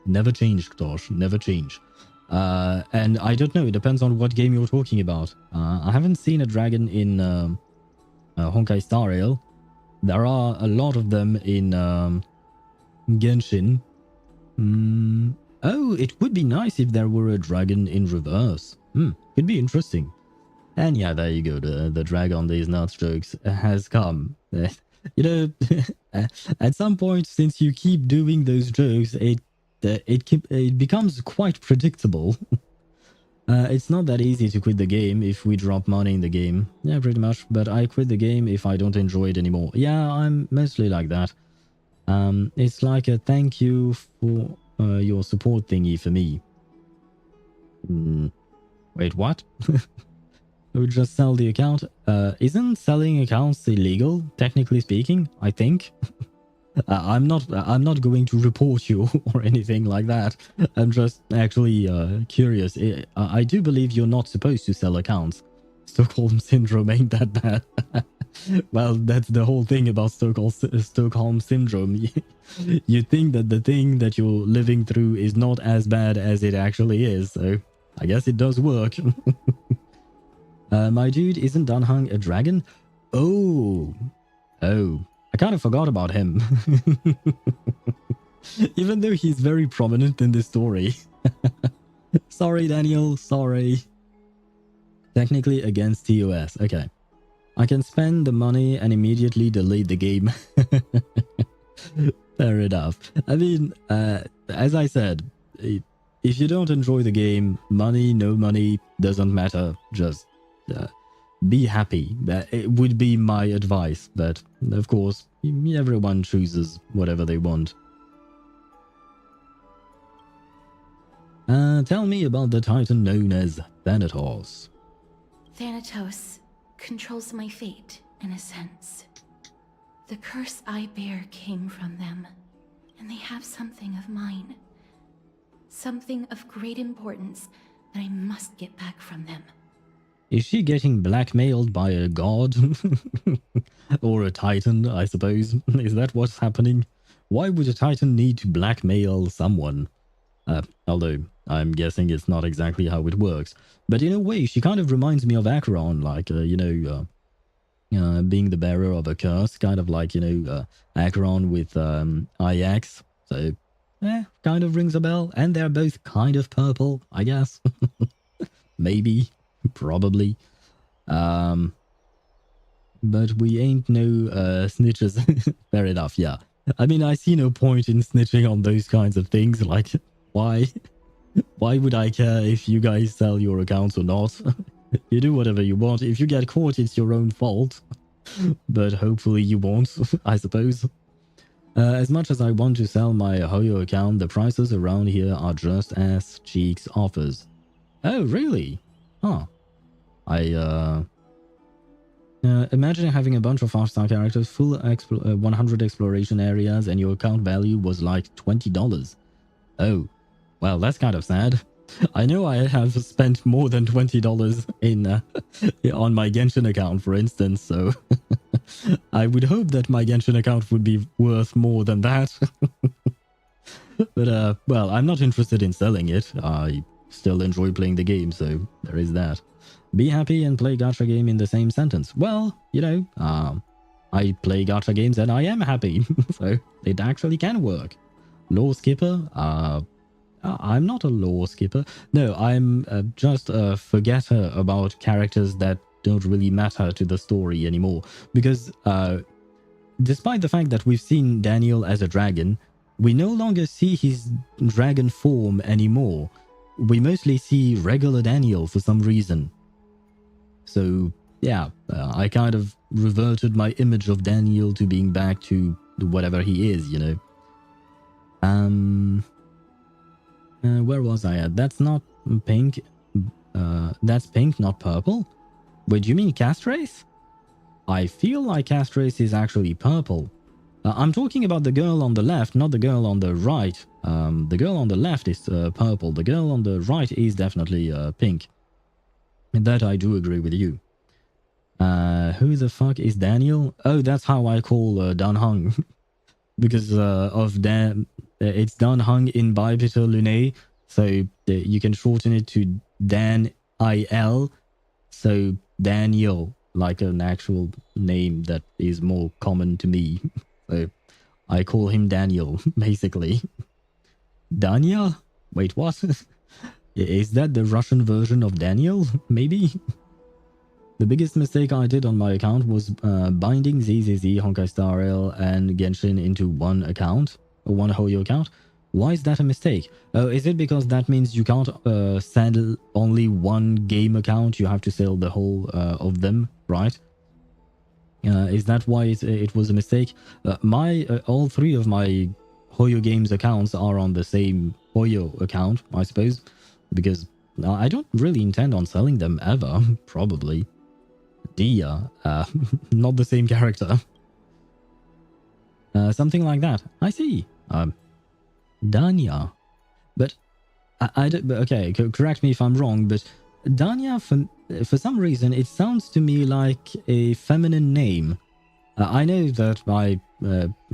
Never change, Tosh. Never change. And I don't know. It depends on what game you're talking about. I haven't seen a dragon in Honkai Star Rail. There are a lot of them in Genshin. Oh, it would be nice if there were a dragon in reverse. Could be interesting. And yeah, there you go. The drag on these nuts jokes has come. You know, at some point, since you keep doing those jokes, it becomes quite predictable. It's not that easy to quit the game if we drop money in the game. Yeah, pretty much. But I quit the game if I don't enjoy it anymore. Yeah, I'm mostly like that. It's like a thank you for your support thingy for me. Wait, what? We just sell the account. Isn't selling accounts illegal, technically speaking? I think. I'm not going to report you or anything like that. I'm just actually curious. I do believe you're not supposed to sell accounts. Stockholm Syndrome ain't that bad. Well, that's the whole thing about Stockholm Syndrome. You think that the thing that you're living through is not as bad as it actually is, so I guess it does work. My dude, isn't Dunhung a dragon? Oh, I kind of forgot about him. Even though he's very prominent in this story. Sorry, Daniel, sorry. Technically against TOS, okay. I can spend the money and immediately delete the game. Fair enough. I mean, as I said, if you don't enjoy the game, money, no money, doesn't matter. Just be happy. It would be my advice, but of course, everyone chooses whatever they want. Tell me about the titan known as Thanatos. Thanatos controls my fate, in a sense. The curse I bear came from them, and they have something of mine. Something of great importance that I must get back from them. Is she getting blackmailed by a god? Or a titan, I suppose? Is that what's happening? Why would a titan need to blackmail someone? Although, I'm guessing it's not exactly how it works. But in a way, she kind of reminds me of Acheron, like, being the bearer of a curse, kind of like, Acheron with Ajax. So, kind of rings a bell. And they're both kind of purple, I guess. Maybe. Probably. But we ain't no snitches. Fair enough, yeah. I mean, I see no point in snitching on those kinds of things. Like, why? Why would I care if you guys sell your accounts or not? You do whatever you want. If you get caught, it's your own fault. But hopefully you won't, I suppose. As much as I want to sell my Hoyo account, the prices around here are just as Cheeks offers. Oh, really? Huh. Imagine having a bunch of 5-star characters, full 100 exploration areas, and your account value was like $20. Oh, well, that's kind of sad. I know I have spent more than $20 in on my Genshin account, for instance, so I would hope that my Genshin account would be worth more than that. But, well, I'm not interested in selling it. I still enjoy playing the game, so there is that. Be happy and play gacha game in the same sentence. Well, I play gacha games and I am happy, so it actually can work. Lore skipper? I'm not a lore skipper. No, I'm just a forgetter about characters that don't really matter to the story anymore. Because despite the fact that we've seen Daniel as a dragon, we no longer see his dragon form anymore. We mostly see regular Daniel for some reason. So, yeah, I kind of reverted my image of Daniel to being back to whatever he is, Where was I at? That's not pink. That's pink, not purple? Wait, do you mean Castrace? I feel like Castrace is actually purple. I'm talking about the girl on the left, not the girl on the right. The girl on the left is purple. The girl on the right is definitely pink. That I do agree with you. Who the fuck is Daniel? Oh, that's how I call Danhung. Because of Dan... it's done hung in Bipital Lunae, so you can shorten it to Dan Il. So Daniel, like an actual name that is more common to me. So I call him Daniel, basically. Daniel? Wait, what? Is that the Russian version of Daniel? Maybe? The biggest mistake I did on my account was binding ZZZ, Honkai Star Rail, and Genshin into one account, or one HoYo account. Why is that a mistake? Is it because that means you can't sell only one game account? You have to sell the whole of them, right? Is that why it was a mistake? All three of my HoYo Games accounts are on the same HoYo account, I suppose, because I don't really intend on selling them ever, probably. Dia, not the same character. Something like that. I see. Danya. But I don't, okay, correct me if I'm wrong, but Danya, for some reason, it sounds to me like a feminine name. I know that I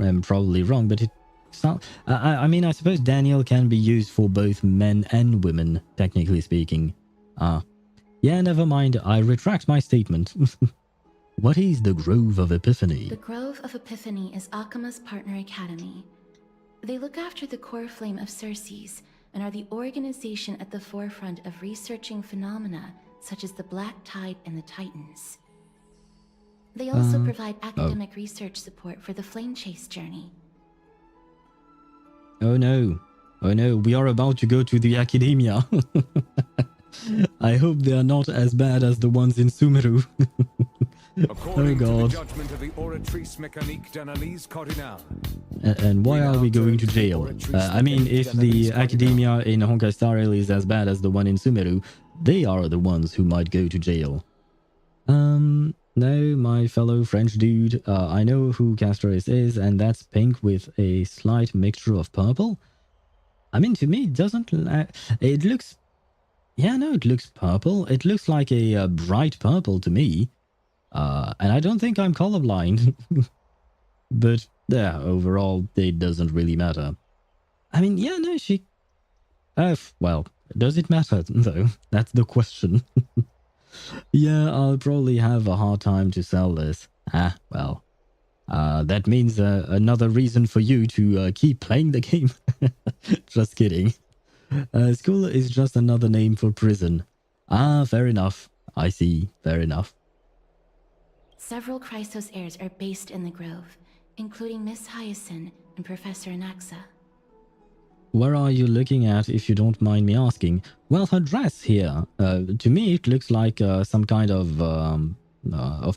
am probably wrong, but it sounds... I mean, I suppose Daniel can be used for both men and women, technically speaking. Yeah, never mind. I retract my statement. What is the Grove of Epiphany? The Grove of Epiphany is Akima's partner academy. They look after the core flame of Circes and are the organization at the forefront of researching phenomena such as the Black Tide and the Titans. They also provide academic research support for the Flame Chase journey. Oh no. Oh no, we are about to go to the academia. I hope they are not as bad as the ones in Sumeru. Oh god. And why are we going to jail? I mean, if the academia in Honkai Star Rail is as bad as the one in Sumeru, they are the ones who might go to jail. No, my fellow French dude, I know who Castorus is, and that's pink with a slight mixture of purple. I mean, to me, it doesn't... it looks... Yeah, no, it looks purple. It looks like a bright purple to me. And I don't think I'm colorblind. But, yeah, overall, it doesn't really matter. I mean, yeah, no, she... well, does it matter, though? That's the question. Yeah, I'll probably have a hard time to sell this. Well. That means another reason for you to keep playing the game. Just kidding. School is just another name for prison. Fair enough. I see. Fair enough. Several Chrysos heirs are based in the Grove, including Miss Hyacinth and Professor Anaxa. Where are you looking at, if you don't mind me asking? Well, her dress here, to me it looks like some kind of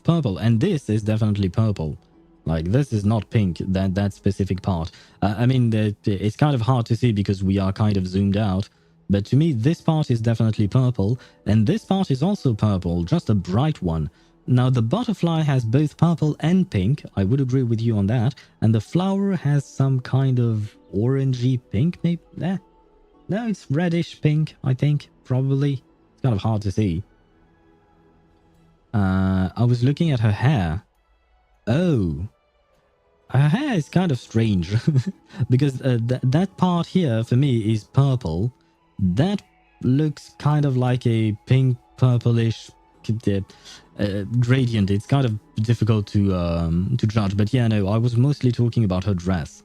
purple, and this is definitely purple. Like, this is not pink, that specific part. I mean, it's kind of hard to see because we are kind of zoomed out, but to me this part is definitely purple, and this part is also purple, just a bright one. Now, the butterfly has both purple and pink, I would agree with you on that, and the flower has some kind of orangey pink, maybe? No, it's reddish pink, I think, probably. It's kind of hard to see. I was looking at her hair. Oh. Her hair is kind of strange, because that part here, for me, is purple. That looks kind of like a pink, purplish gradient. It's kind of difficult to judge, but yeah, no, I was mostly talking about her dress.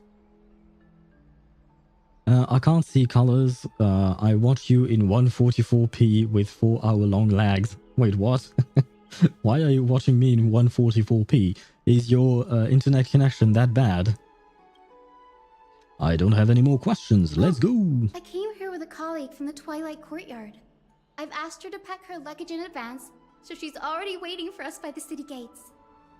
I can't see colors. I watch you in 144p with 4-hour-long lags. Wait, what? Why are you watching me in 144p? Is your internet connection that bad? I don't have any more questions. Let's go! I came here with a colleague from the Twilight Courtyard. I've asked her to pack her luggage in advance, so she's already waiting for us by the city gates.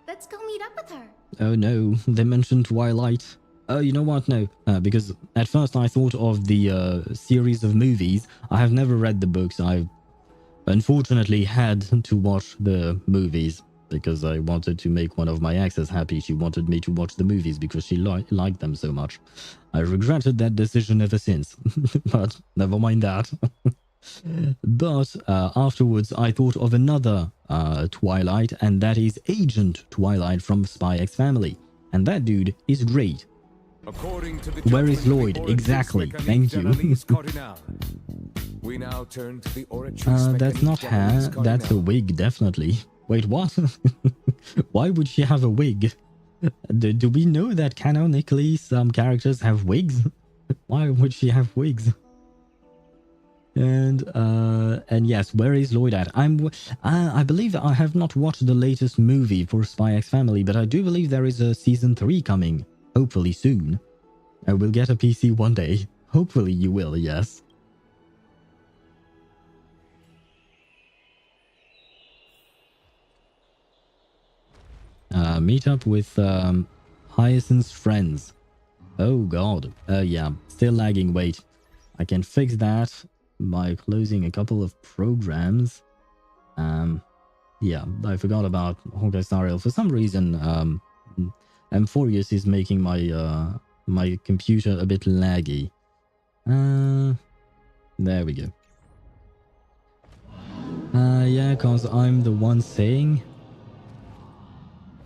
Let's go meet up with her. Oh no, they mentioned Twilight. Oh, you know what? No, because at first I thought of the series of movies. I have never read the books. I unfortunately had to watch the movies because I wanted to make one of my exes happy. She wanted me to watch the movies because she liked them so much. I regretted that decision ever since, but never mind that. But afterwards I thought of another Twilight, and that is Agent Twilight from Spy X Family. And that dude is great. According to the Where is judgment of Lloyd? the Exactly. Oratrice Thank you. Mechanique Cardinal. We now turn to the Oratrice That's not Mechanique hair. Cardinal. That's a wig, definitely. Wait, what? Why would she have a wig? Do we know that canonically some characters have wigs? Why would she have wigs? And yes, where is Lloyd at? I believe I have not watched the latest movie for Spy X Family, but I do believe there is a season 3 coming, hopefully soon. I will get a PC one day. Hopefully you will, yes. Meet up with Hyacinth's friends. Oh god. Yeah, still lagging. Wait, I can fix that by closing a couple of programs. Yeah, I forgot about Honkai Star Rail. For some reason, AMPHOREUS is making my my computer a bit laggy. There we go. Yeah, cause I'm the one saying.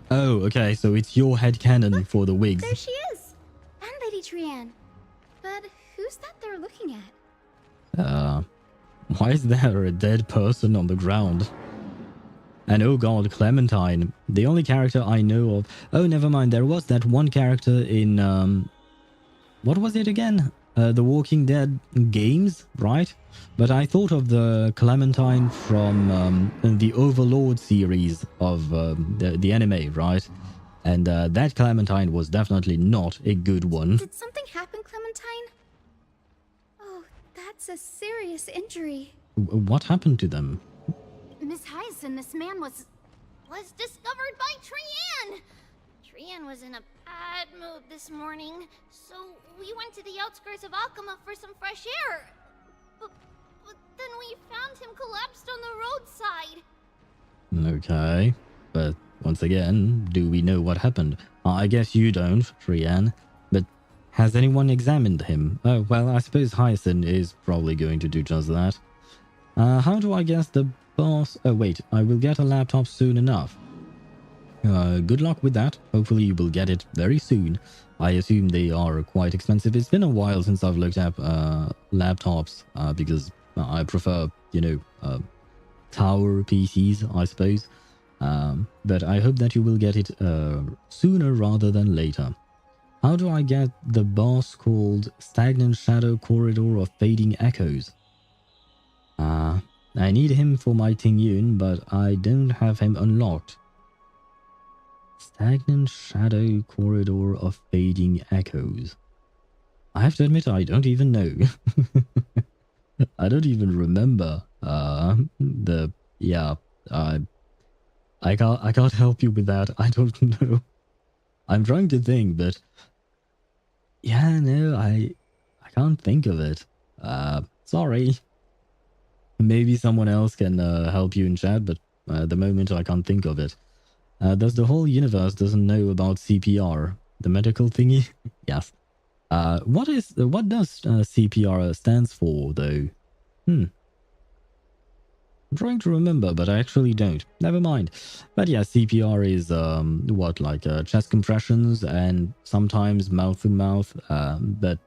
Oh, okay, so it's your headcanon for the wigs. There she is! And Lady Trianne. But who's that they're looking at? Why is there a dead person on the ground? And oh god, Clementine. The only character I know of... Oh, never mind, there was that one character in... what was it again? The Walking Dead games, right? But I thought of the Clementine from the Overlord series of the anime, right? And that Clementine was definitely not a good one. Did something happen, Clementine? Oh, that's a serious injury. What happened to them? Miss Hyacinth, this man was discovered by Trianne! Trianne was in a bad mood this morning, so we went to the outskirts of Akama for some fresh air. But then we found him collapsed on the roadside. Okay, but once again, do we know what happened? I guess you don't, Trianne, but has anyone examined him? Oh, well, I suppose Hyacinth is probably going to do just that. How do I guess the boss... Oh, wait, I will get a laptop soon enough. Good luck with that. Hopefully you will get it very soon. I assume they are quite expensive. It's been a while since I've looked at laptops because I prefer, you know, tower PCs, I suppose. But I hope that you will get it sooner rather than later. How do I get the boss called Stagnant Shadow Corridor of Fading Echoes? I need him for my Tingyun, but I don't have him unlocked. Stagnant Shadow Corridor of Fading Echoes. I have to admit, I don't even know. I don't even remember I can't help you with that. I don't know. I'm trying to think, but yeah, no, I can't think of it. Sorry. Maybe someone else can help you in chat, but at the moment I can't think of it. Does the whole universe doesn't know about CPR, the medical thingy? Yes. What does CPR stands for though? I'm trying to remember, but I actually don't. Never mind. But yeah, CPR is what, like chest compressions and sometimes mouth to mouth. But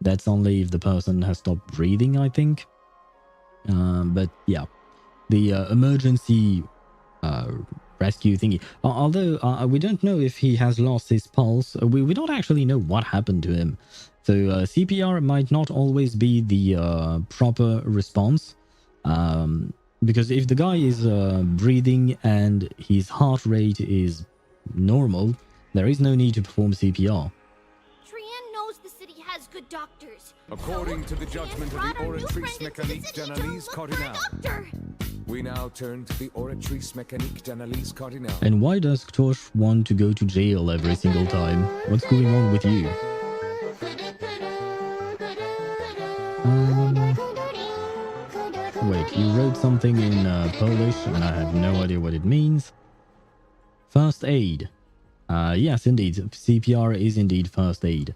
that's only if the person has stopped breathing, I think. But yeah, the emergency rescue thingy. Although we don't know if he has lost his pulse. We don't actually know what happened to him. So CPR might not always be the proper response. Because if the guy is breathing and his heart rate is normal, there is no need to perform CPR. Trianne knows the city has good doctors. According to the judgment of the Oratrice Mechanique d'Analyse Cardinal. We now turn to the Oratrice Mechanique d'Analyse Cardinal. And why does Ktosh want to go to jail every single time? What's going on with you? Wait, you wrote something in Polish and I have no idea what it means. First aid. Yes, indeed. CPR is indeed first aid.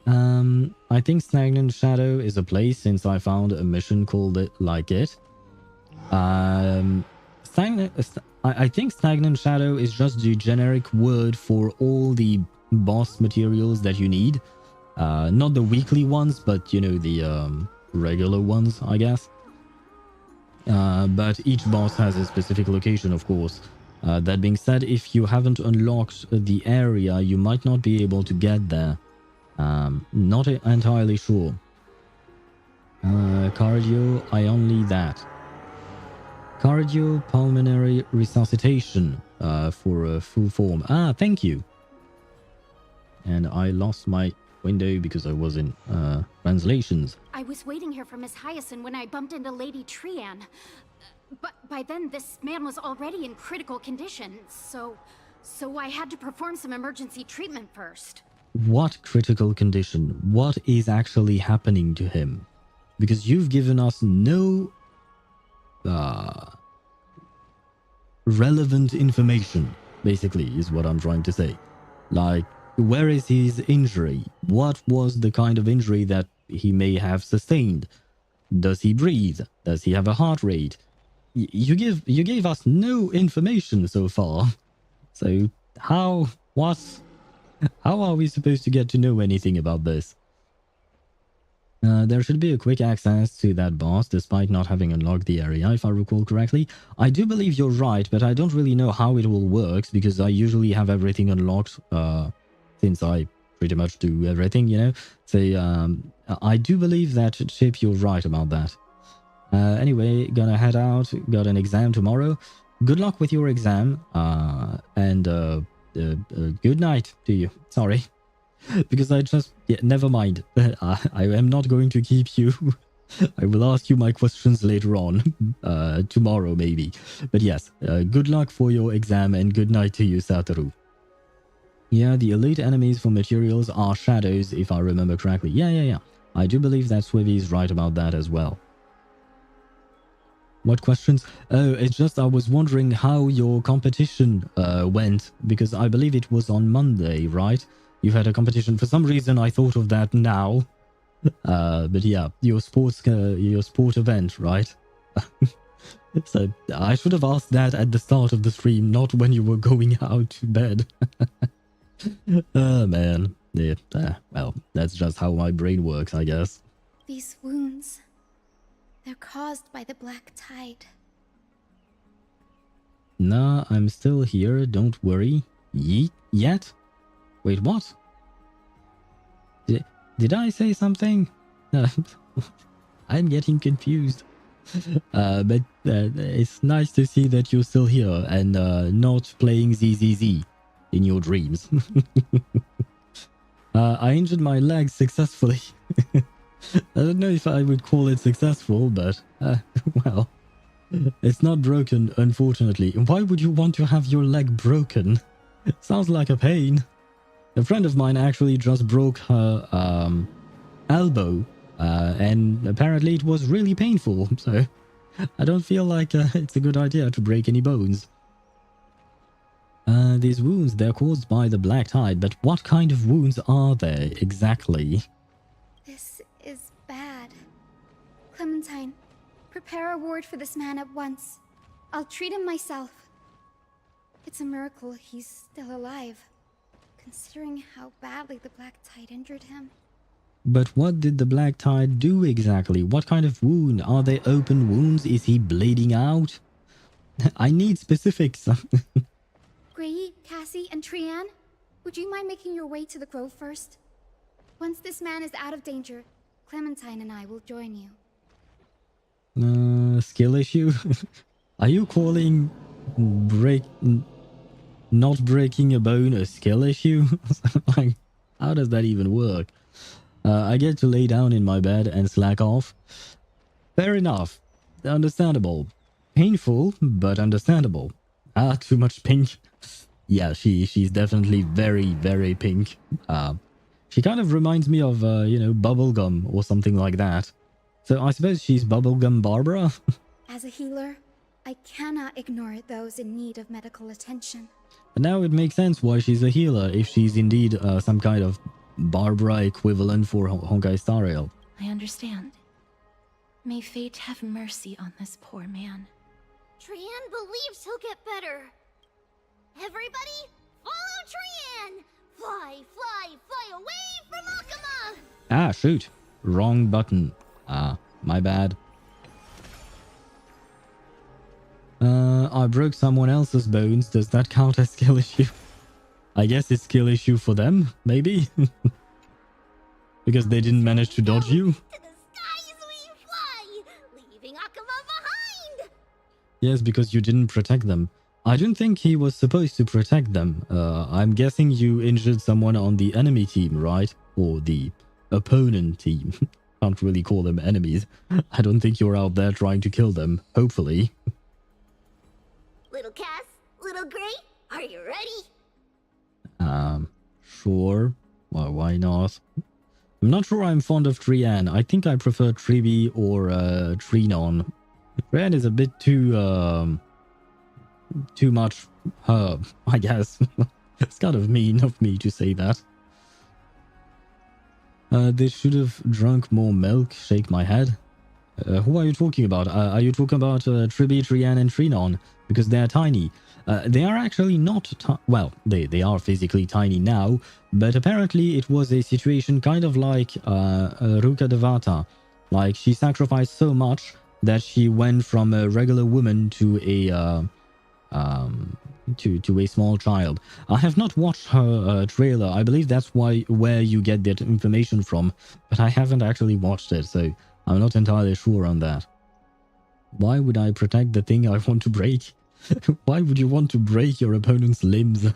I think Stagnant Shadow is a place since I found a mission called it like it. I think Stagnant Shadow is just the generic word for all the boss materials that you need. Not the weekly ones, but you know, the regular ones, I guess. But each boss has a specific location, of course. That being said, if you haven't unlocked the area, you might not be able to get there. Not entirely sure. Cardio, I only that. Cardiopulmonary resuscitation for a full form. Ah, thank you. And I lost my window because I was in translations. I was waiting here for Miss Hyacinth when I bumped into Lady Trian. But by then, this man was already in critical condition, so I had to perform some emergency treatment first. What critical condition? What is actually happening to him? Because you've given us no relevant information, basically, is what I'm trying to say. Like, where is his injury? What was the kind of injury that he may have sustained? Does he breathe? Does he have a heart rate? You gave us no information so far. So how are we supposed to get to know anything about this? There should be a quick access to that boss despite not having unlocked the area, if I recall correctly. I do believe you're right, but I don't really know how it all works because I usually have everything unlocked since I pretty much do everything, you know. So I do believe that, Chip, you're right about that. Anyway, gonna head out. Got an exam tomorrow. Good luck with your exam. And good night to you. Sorry. Because I just... Yeah, never mind. I am not going to keep you. I will ask you my questions later on. Tomorrow, maybe. But yes, good luck for your exam and good night to you, Satoru. Yeah, the elite enemies for materials are shadows, if I remember correctly. Yeah. I do believe that Swivy is right about that as well. What questions? Oh, it's just I was wondering how your competition went, because I believe it was on Monday, right? You had a competition. For some reason, I thought of that now. But yeah, your sport event, right? So I should have asked that at the start of the stream, not when you were going out to bed. Oh, man. Yeah, well, that's just how my brain works, I guess. These wounds, they're caused by the black tide. Nah, I'm still here, don't worry. Yet? Wait, what? Did I say something? I'm getting confused. But it's nice to see that you're still here and not playing ZZZ in your dreams. I injured my leg successfully. I don't know if I would call it successful, but well, it's not broken, unfortunately. Why would you want to have your leg broken? Sounds like a pain. A friend of mine actually just broke her elbow, and apparently it was really painful, so I don't feel like it's a good idea to break any bones. These wounds, they're caused by the black tide, but what kind of wounds are they exactly? This is bad. Clementine, prepare a ward for this man at once. I'll treat him myself. It's a miracle he's still alive, considering how badly the black tide injured him. But what did the black tide do exactly? What kind of wound? Are they open wounds? Is he bleeding out? I need specifics. Gray, Cassie, and Trian, would you mind making your way to the grove first? Once this man is out of danger, Clementine and I will join you. Skill issue? Are you calling not breaking a bone a skill issue? Like, how does that even work? I get to lay down in my bed and slack off. Fair enough. Understandable. Painful, but understandable. Ah, too much pink. Yeah, she's definitely very, very pink. She kind of reminds me of, Bubblegum or something like that. So I suppose she's Bubblegum Barbara? As a healer, I cannot ignore those in need of medical attention. And now it makes sense why she's a healer, if she's indeed some kind of Barbara equivalent for Honkai Star Rail. I understand. May fate have mercy on this poor man. Trian believes he'll get better. Everybody, follow Trian! Fly, Ah, shoot. Wrong button. Ah, my bad. I broke someone else's bones. Does that count as skill issue? I guess it's skill issue for them, maybe? Because they didn't manage to dodge you? To the skies we fly, leaving Akuma behind! Yes, because you didn't protect them. I don't think he was supposed to protect them. I'm guessing you injured someone on the enemy team, right? Or the opponent team. Can't really call them enemies. I don't think you're out there trying to kill them, hopefully. Little Cass, little Gray, are you ready? Sure. Well, why not? I'm not sure I'm fond of Trian. I think I prefer Tribi or Trinon. Trian is a bit too much her, I guess. It's kind of mean of me to say that. They should have drunk more milk. Shake my head. Who are you talking about? Are you talking about Tribi, Trian, and Trinon? Because they are tiny. They are actually not... Well, they are physically tiny now, but apparently it was a situation kind of like Ruka Devata. Like, she sacrificed so much that she went from a regular woman to a... to a small child. I have not watched her trailer. I believe that's where you get that information from, but I haven't actually watched it, so I'm not entirely sure on that. Why would I protect the thing I want to break? Why would you want to break your opponent's limbs? I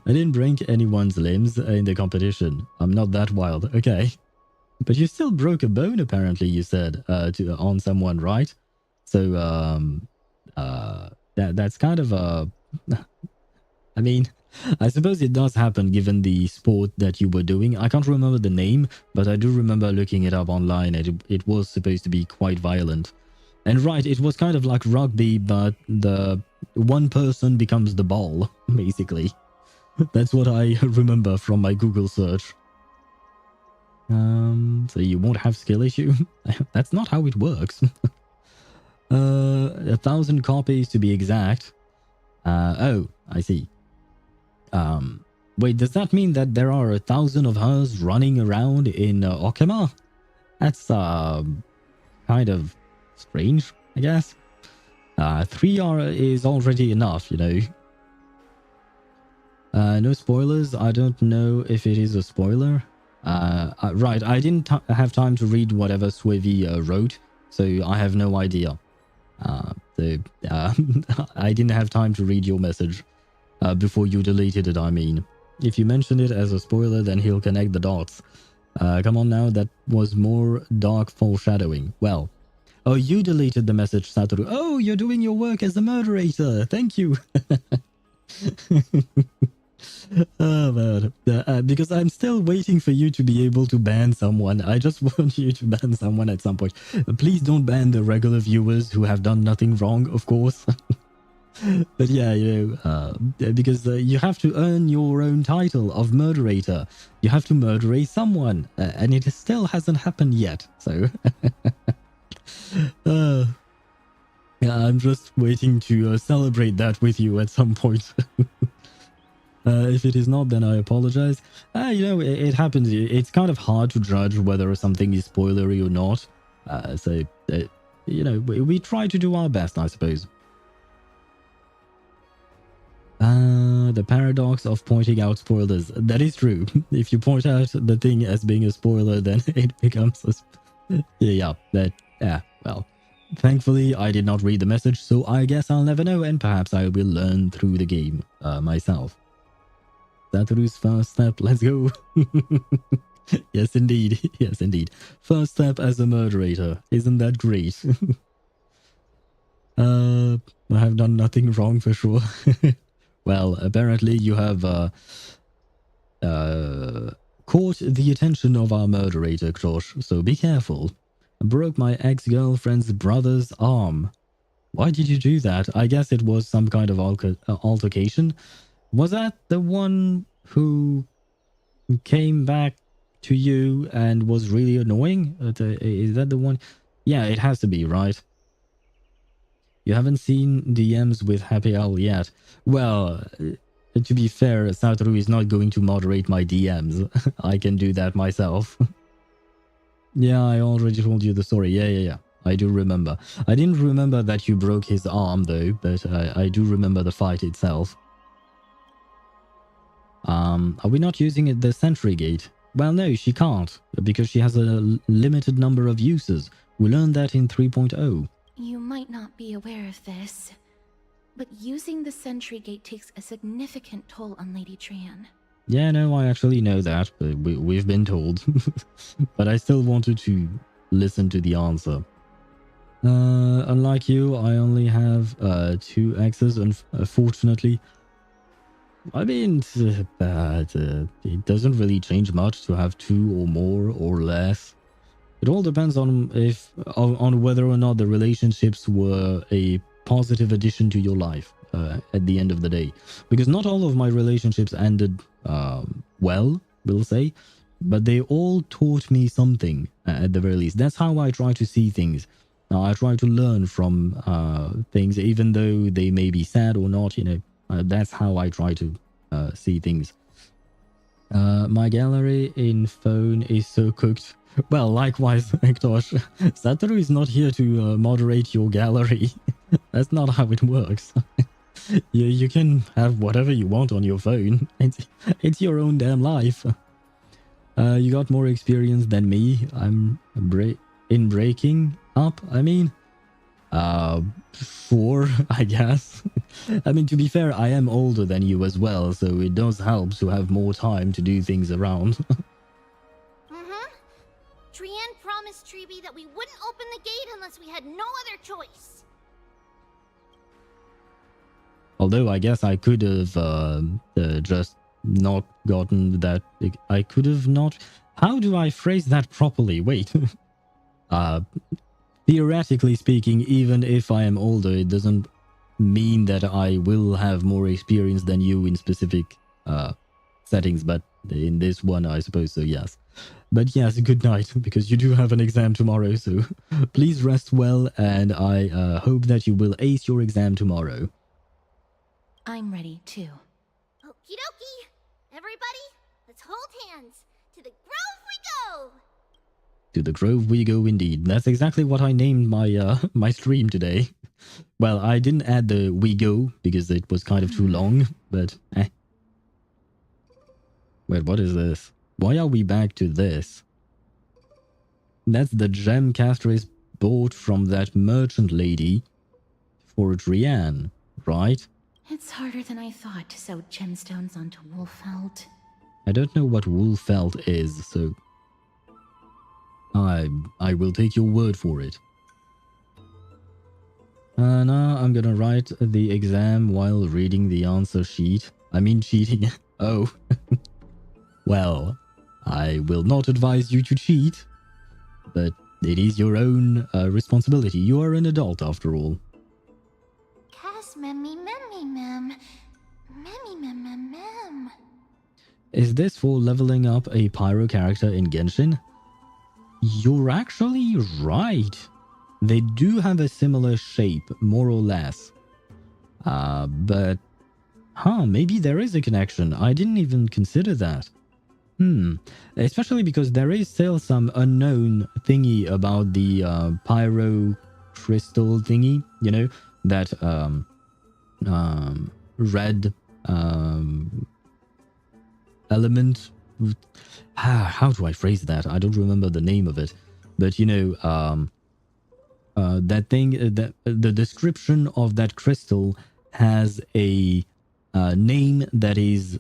didn't break anyone's limbs in the competition. I'm not that wild, okay. But you still broke a bone, apparently, you said, on someone, right? So, that's kind of a... I mean, I suppose it does happen given the sport that you were doing. I can't remember the name, but I do remember looking it up online. It was supposed to be quite violent. And right, it was kind of like rugby, but the one person becomes the ball, basically. That's what I remember from my Google search. So you won't have skill issue? That's not how it works. 1,000 copies to be exact. Oh, I see. Wait, does that mean that there are 1,000 of hers running around in Okima? That's kind of strange, I guess. 3 is already enough, you know. No spoilers. I don't know if it is a spoiler. Right, I didn't have time to read whatever Swivy wrote, so I have no idea. I didn't have time to read your message before you deleted it, I mean. If you mention it as a spoiler, then he'll connect the dots. Come on now, that was more dark foreshadowing. Well, oh, you deleted the message, Satoru. Oh, you're doing your work as a moderator. Thank you. Oh, man. Because I'm still waiting for you to be able to ban someone. I just want you to ban someone at some point. Please don't ban the regular viewers who have done nothing wrong, of course. But yeah, you know, because you have to earn your own title of moderator. You have to moderate someone, and it still hasn't happened yet. So, yeah, I'm just waiting to celebrate that with you at some point. If it is not, then I apologize. You know, it happens. It's kind of hard to judge whether something is spoilery or not. So, you know, we try to do our best, I suppose. The paradox of pointing out spoilers. That is true. If you point out the thing as being a spoiler, then it becomes a... Yeah, well. Thankfully, I did not read the message, so I guess I'll never know, and perhaps I will learn through the game myself. Satoru's first step, let's go. Yes, indeed. Yes, indeed. First step as a moderator. Isn't that great? I have done nothing wrong for sure. Well, apparently you have caught the attention of our moderator, Krosh, so be careful. I broke my ex-girlfriend's brother's arm. Why did you do that? I guess it was some kind of altercation. Was that the one who came back to you and was really annoying? Is that the one? Yeah, it has to be, right? You haven't seen DMs with Happy Owl yet. Well, to be fair, Satoru is not going to moderate my DMs. I can do that myself. Yeah, I already told you the story. Yeah. I do remember. I didn't remember that you broke his arm, though, but I do remember the fight itself. Are we not using the sentry gate? Well, no, she can't, because she has a limited number of uses. We learned that in 3.0. You might not be aware of this, but using the sentry gate takes a significant toll on Lady Trian. Yeah, no, I actually know that, but we've been told. But I still wanted to listen to the answer. Unlike you, I only have 2 X's, unfortunately. I mean, it doesn't really change much to have 2 or more or less. It all depends on whether or not the relationships were a positive addition to your life at the end of the day. Because not all of my relationships ended well, we'll say, but they all taught me something at the very least. That's how I try to see things. I try to learn from things, even though they may be sad or not, you know. That's how I try to see things. My gallery in phone is so cooked. Well, likewise, Ektosh. Satoru is not here to moderate your gallery. That's not how it works. You can have whatever you want on your phone. It's your own damn life. You got more experience than me. I'm in breaking up, I mean. Sure, I guess. I mean, to be fair, I am older than you as well, so it does help to have more time to do things around. Trian promised Treeby that we wouldn't open the gate unless we had no other choice. Although I guess I could have just not gotten that. I could have not. How do I phrase that properly? Wait. Theoretically speaking, even if I am older, it doesn't mean that I will have more experience than you in specific settings, but in this one, I suppose so, yes. But yes, good night, because you do have an exam tomorrow, so please rest well, and I hope that you will ace your exam tomorrow. I'm ready, too. Okie dokie. Everybody, let's hold hands. To the grove we go! To the grove we go, indeed. That's exactly what I named my my stream today. Well, I didn't add the we go, because it was kind of too long, but eh. Wait, what is this? Why are we back to this? That's the gem Castris bought from that merchant lady for Trian, right? It's harder than I thought to sew gemstones onto Wolfeld. I don't know what Wolfeld is, so I will take your word for it. Now I'm gonna write the exam while reading the answer sheet. I mean cheating. Oh. Well, I will not advise you to cheat, but it is your own responsibility. You are an adult after all. Cas memmy memmy mem. Memmy mem mem mem. Is this for leveling up a pyro character in Genshin? You're actually right. They do have a similar shape, more or less. But maybe there is a connection. I didn't even consider that. Especially because there is still some unknown thingy about the pyro crystal thingy, you know, that red element. How do I phrase that? I don't remember the name of it, but you know, that thing, that the description of that crystal has a name that is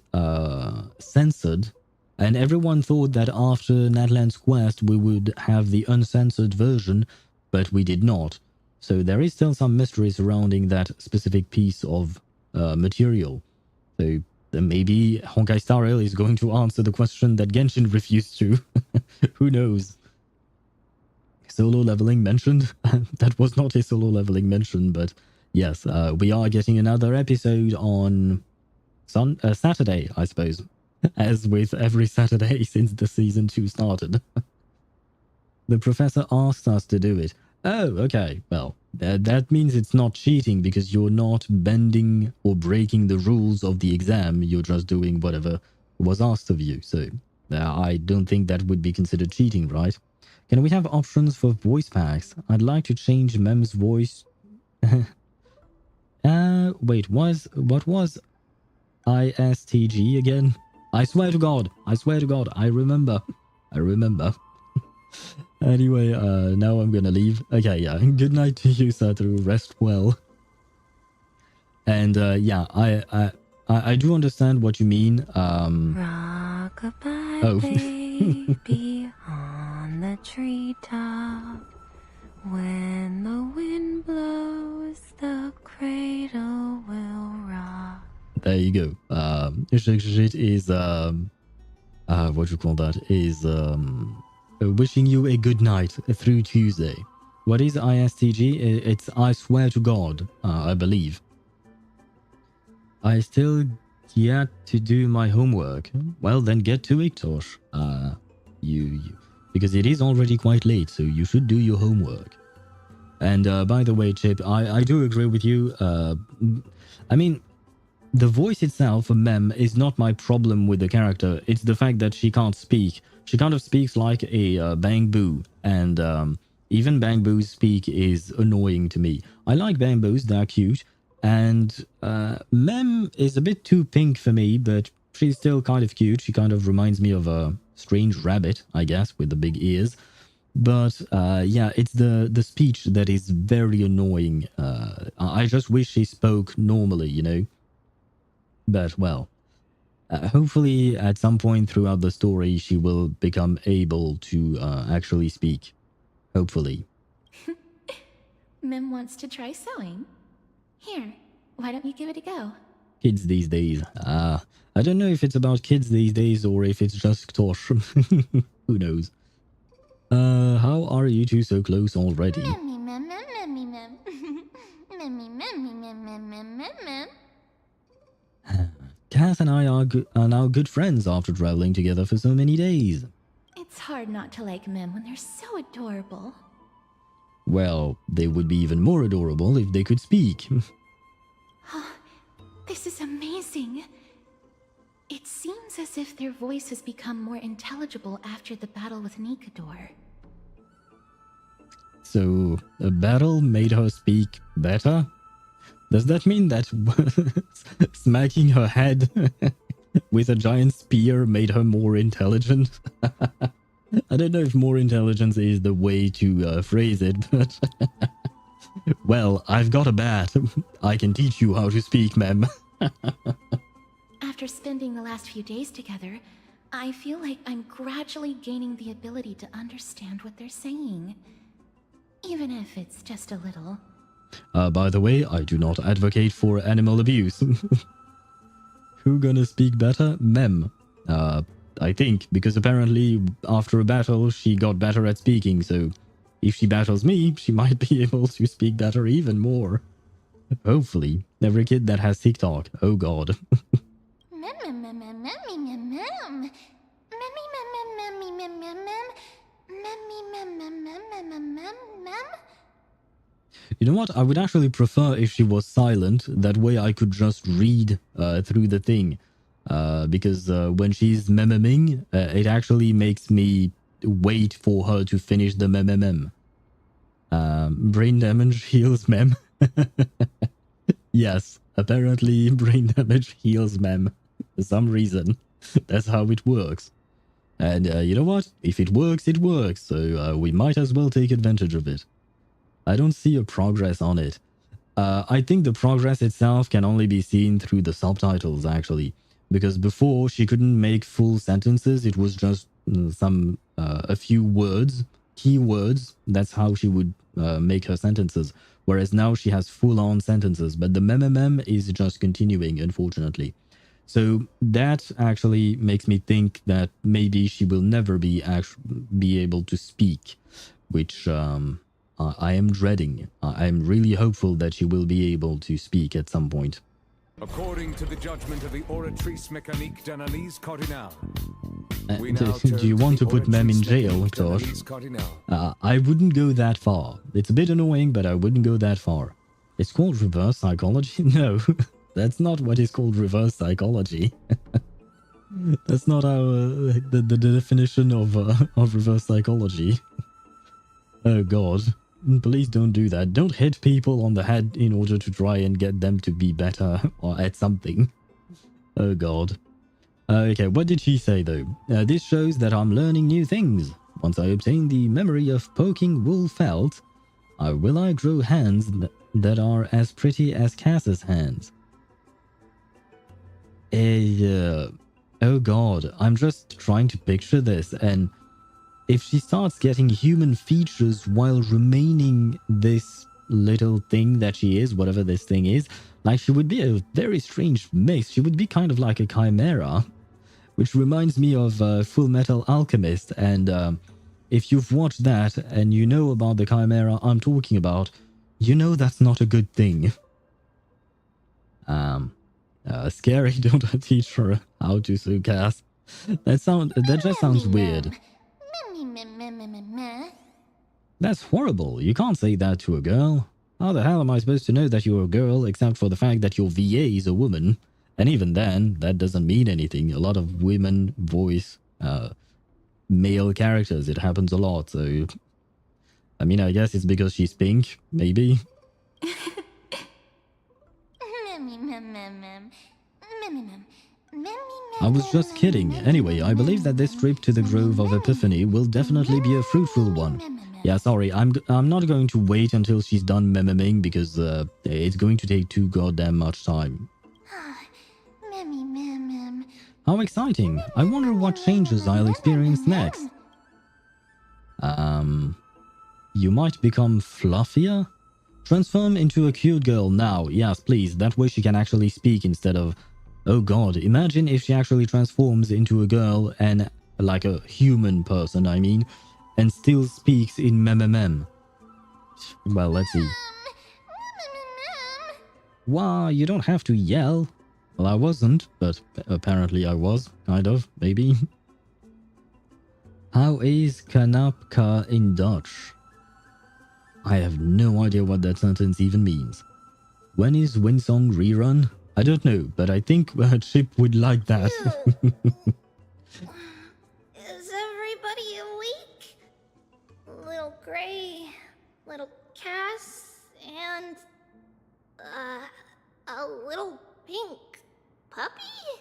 censored. And everyone thought that after Natlan's quest we would have the uncensored version, but we did not. So there is still some mystery surrounding that specific piece of material. So maybe Honkai Star Rail is going to answer the question that Genshin refused to. Who knows? Solo leveling mentioned? That was not a solo leveling mention, but yes, we are getting another episode on Saturday, I suppose. As with every Saturday since the Season 2 started. The professor asked us to do it. Oh, okay. Well, that means it's not cheating because you're not bending or breaking the rules of the exam. You're just doing whatever was asked of you. So I don't think that would be considered cheating, right? Can we have options for voice packs? I'd like to change Mem's voice. Wait, what was ISTG again? I swear to God, I remember. Anyway, now I'm gonna leave. Okay, yeah, good night to you, Satoru, rest well. And yeah, I do understand what you mean. Rock-a-bye, baby, on the treetop. When the wind blows, the cradle will rock. There you go. Shit is what you call that is wishing you a good night through Tuesday. What is ISTG? It's I swear to God, I believe. I still yet to do my homework. Well, then get to it, Tosh. You because it is already quite late, so you should do your homework. And by the way, Chip, I do agree with you. I mean, the voice itself, Mem, is not my problem with the character. It's the fact that she can't speak. She kind of speaks like a Bang Boo, and even Bang Boo's speak is annoying to me. I like Bang Boos, they're cute, and Mem is a bit too pink for me, but she's still kind of cute. She kind of reminds me of a strange rabbit, I guess, with the big ears. But yeah, it's the speech that is very annoying. I just wish she spoke normally, you know? But, well, hopefully at some point throughout the story, she will become able to actually speak. Hopefully. Mim wants to try sewing. Here, why don't you give it a go? Kids these days. I don't know if it's about kids these days or if it's just Tosh. Who knows? How are you two so close already? Kath and I are now good friends after traveling together for so many days. It's hard not to like Mim when they're so adorable. Well, they would be even more adorable if they could speak. This is amazing. It seems as if their voice has become more intelligible after the battle with Nikador. So, a battle made her speak better? Does that mean that smacking her head with a giant spear made her more intelligent? I don't know if more intelligence is the way to phrase it, but... Well, I've got a bat. I can teach you how to speak, ma'am. After spending the last few days together, I feel like I'm gradually gaining the ability to understand what they're saying. Even if it's just a little. By the way, I do not advocate for animal abuse. Who gonna speak better? Mem. I think, because apparently after a battle she got better at speaking, so if she battles me, she might be able to speak better even more. Hopefully. Every kid that has TikTok. Oh god. You know what? I would actually prefer if she was silent. That way I could just read through the thing. Because when she's meming, it actually makes me wait for her to finish the mem. Brain damage heals mem. Yes, apparently brain damage heals mem. For some reason. That's how it works. And you know what? If it works, it works. So we might as well take advantage of it. I don't see a progress on it. I think the progress itself can only be seen through the subtitles, actually. Because before, she couldn't make full sentences. It was just a few words, keywords. That's how she would make her sentences. Whereas now she has full-on sentences. But the mem is just continuing, unfortunately. So that actually makes me think that maybe she will never be able to speak, which I am dreading. I'm really hopeful that she will be able to speak at some point. According to the judgment of the Oratrice Mécanique d'Analyse Cardinal. Do you want to put Mem in jail, Josh? I wouldn't go that far. It's a bit annoying, but I wouldn't go that far. It's called reverse psychology? No, that's not what is called reverse psychology. That's not our the definition of reverse psychology. Oh god. Please don't do that. Don't hit people on the head in order to try and get them to be better or at something. Oh god. Okay, what did she say though? This shows that I'm learning new things. Once I obtain the memory of poking wool felt, will I grow hands that are as pretty as Cass's hands? Oh god, I'm just trying to picture this, and if she starts getting human features while remaining this little thing that she is, whatever this thing is, like she would be a very strange mix. She would be kind of like a chimera, which reminds me of Full Metal Alchemist. And if you've watched that and you know about the chimera I'm talking about, you know that's not a good thing. Scary. Don't teach her how to sew Cass. That just sounds weird. That's horrible. You can't say that to a girl. How the hell am I supposed to know that you're a girl except for the fact that your VA is a woman? And even then, that doesn't mean anything. A lot of women voice male characters. It happens a lot, so... I mean, I guess it's because she's pink, maybe? I was just kidding. Anyway, I believe that this trip to the Grove of Epiphany will definitely be a fruitful one. Yeah, sorry, I'm not going to wait until she's done memming because it's going to take too goddamn much time. How exciting! I wonder what changes I'll experience next. You might become fluffier? Transform into a cute girl now. Yes, please. That way she can actually speak instead of... Oh god, imagine if she actually transforms into a girl and... like a human person, I mean, and still speaks in mem. Well, let's see. Wow, you don't have to yell. Well, I wasn't, but apparently I was, kind of, maybe. How is kanapka in Dutch? I have no idea what that sentence even means. When is Winsong rerun? I don't know, but I think Chip would like that. Is everybody awake? Little Gray, little Cass, and a little pink puppy?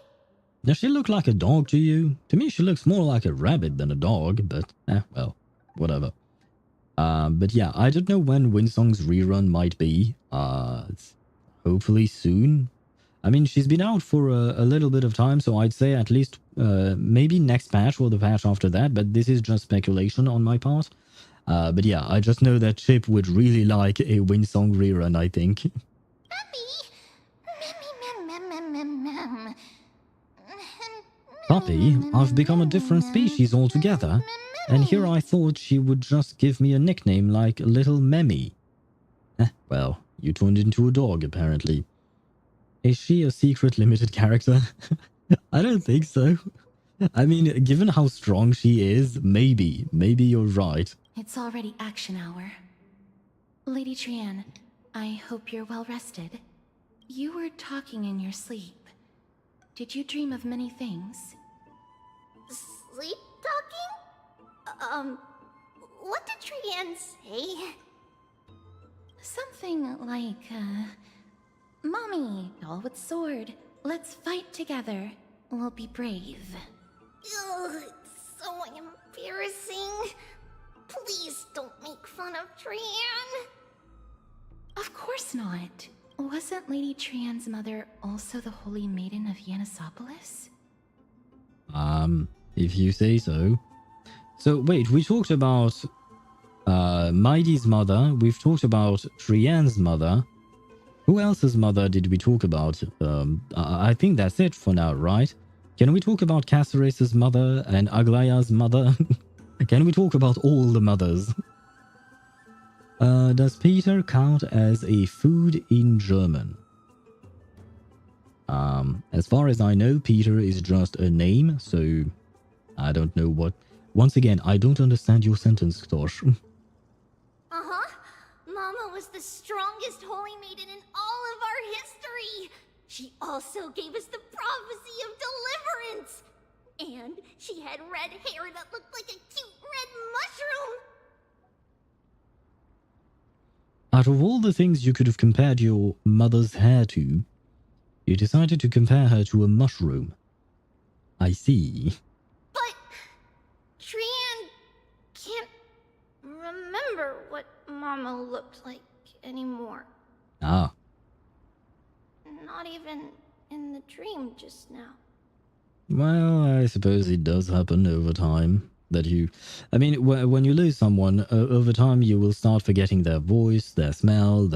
Does she look like a dog to you? To me, she looks more like a rabbit than a dog, but well, whatever. But yeah, I don't know when Winsong's rerun might be. Hopefully soon. I mean, she's been out for a little bit of time, so I'd say at least maybe next patch or the patch after that, but this is just speculation on my part. But yeah, I just know that Chip would really like a Winsong rerun, I think. Puppy, I've become a different species altogether, and here I thought she would just give me a nickname like Little Memmy. Well, you turned into a dog, apparently. Is she a secret limited character? I don't think so. I mean, given how strong she is, maybe you're right. It's already action hour. Lady Trian, I hope you're well rested. You were talking in your sleep. Did you dream of many things? Sleep talking? What did Trian say? Something like, Mommy, doll with sword, let's fight together. We'll be brave. Ugh, it's so embarrassing. Please don't make fun of Trian. Of course not. Wasn't Lady Trian's mother also the Holy Maiden of Yanisopolis? If you say so. So, wait, we talked about Mighty's mother, we've talked about Trian's mother. Who else's mother did we talk about? I think that's it for now, right? Can we talk about Caceres' mother and Aglaya's mother? Can we talk about all the mothers? Does Peter count as a food in German? As far as I know, Peter is just a name, so I don't know what... Once again, I don't understand your sentence, Tosh. Mama was the strongest Holy Maiden in all of our history. She also gave us the prophecy of deliverance. And she had red hair that looked like a cute red mushroom. Out of all the things you could have compared your mother's hair to, you decided to compare her to a mushroom. I see. But Trian can't remember what Mama looked like anymore. Ah. Not even in the dream just now. Well, I suppose it does happen over time. That you... I mean, when you lose someone, over time you will start forgetting their voice, their smell,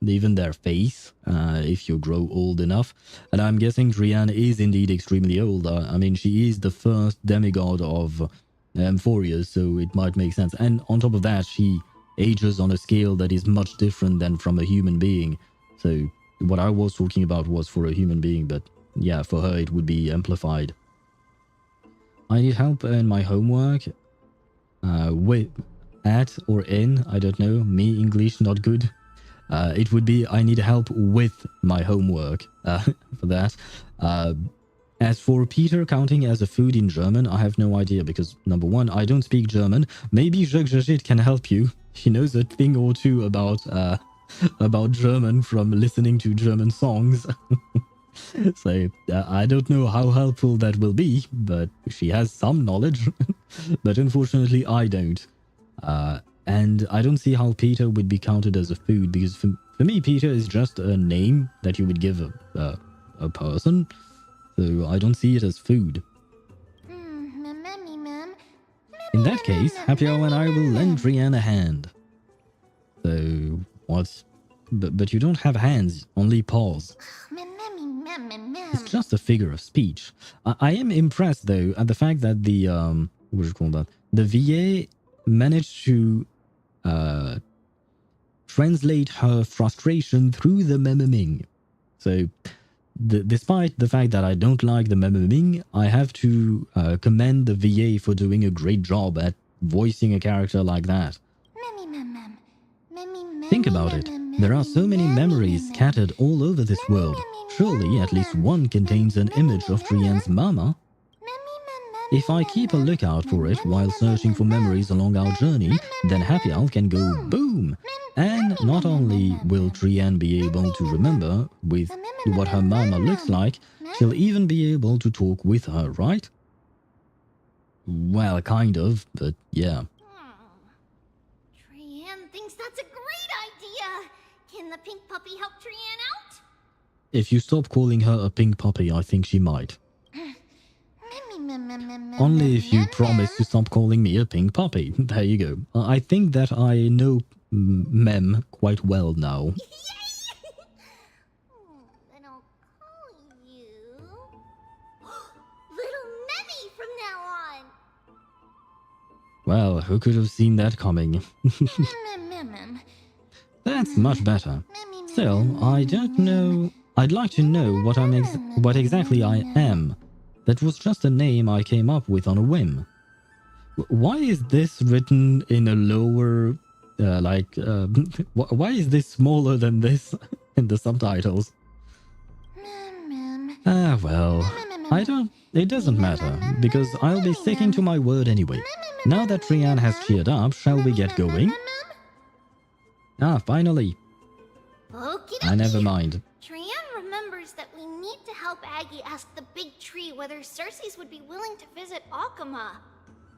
even their face, if you grow old enough. And I'm guessing Trian is indeed extremely old. I mean, she is the first demigod of AMPHOREUS, so it might make sense. And on top of that, she ages on a scale that is much different than from a human being. So what I was talking about was for a human being, but yeah, for her it would be amplified. I need help in my homework. At or in, I don't know. Me, English, not good. It would be, I need help with my homework for that. As for Peter counting as a food in German, I have no idea because, number one, I don't speak German. Maybe Jagjajit can help you. She knows a thing or two about German from listening to German songs. So I don't know how helpful that will be, but she has some knowledge. But unfortunately, I don't. And I don't see how Peter would be counted as a food, because for me, Peter is just a name that you would give a person. So I don't see it as food. In that case, Happy Hour and I will lend Trian a hand. So, what? But you don't have hands, only paws. It's just a figure of speech. I am impressed, though, at the fact that the, what do you call that? The VA managed to translate her frustration through the memming. So, despite the fact that I don't like the memming, I have to commend the VA for doing a great job at voicing a character like that. Think about it. There are so many memories scattered all over this world. Surely at least one contains an image of Trian's mama. If I keep a lookout for it while searching for memories along our journey, then Happy Hour can go boom! And not only will Trian be able to remember with what her mama looks like, she'll even be able to talk with her, right? Well, kind of, but yeah. Trian thinks that's a great idea! Can the pink puppy help Trian out? If you stop calling her a pink puppy, I think she might. Only if you promise to stop calling me a pink puppy. There you go. I think that I know Mem quite well now. Then I'll call you Little Memmy from now on. Well, who could have seen that coming? That's much better. Still, I don't know. I'd like to know what exactly I am. That was just a name I came up with on a whim. Why is this written in a lower, why is this smaller than this in the subtitles? Ah, well, it doesn't matter, because I'll be sticking to my word anyway. Now that Trian has cheered up, shall we get going? Ah, finally. Never mind. Trian remembers that we need to help Aggie ask the big tree whether Circes would be willing to visit Akama.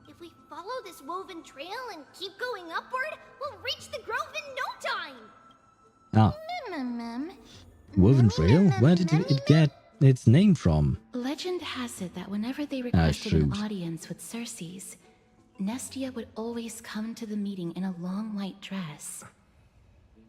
If we follow this woven trail and keep going upward, we'll reach the grove in no time! Ah. Woven trail? Where did it get its name from? Legend has it that whenever they requested an audience with Circes, Nestia would always come to the meeting in a long white dress.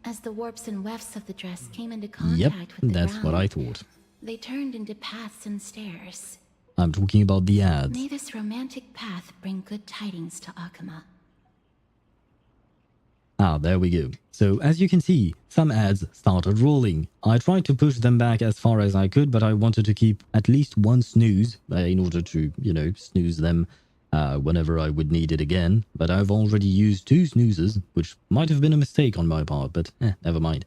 As the warps and wefts of the dress came into contact with the that's ground, what I thought. they turned into paths and stairs. I'm talking about the ads. May this romantic path bring good tidings to Akama. Ah, there we go. So, as you can see, some ads started rolling. I tried to push them back as far as I could, but I wanted to keep at least one snooze in order to, snooze them whenever I would need it again. But I've already used 2 snoozes, which might have been a mistake on my part, but never mind.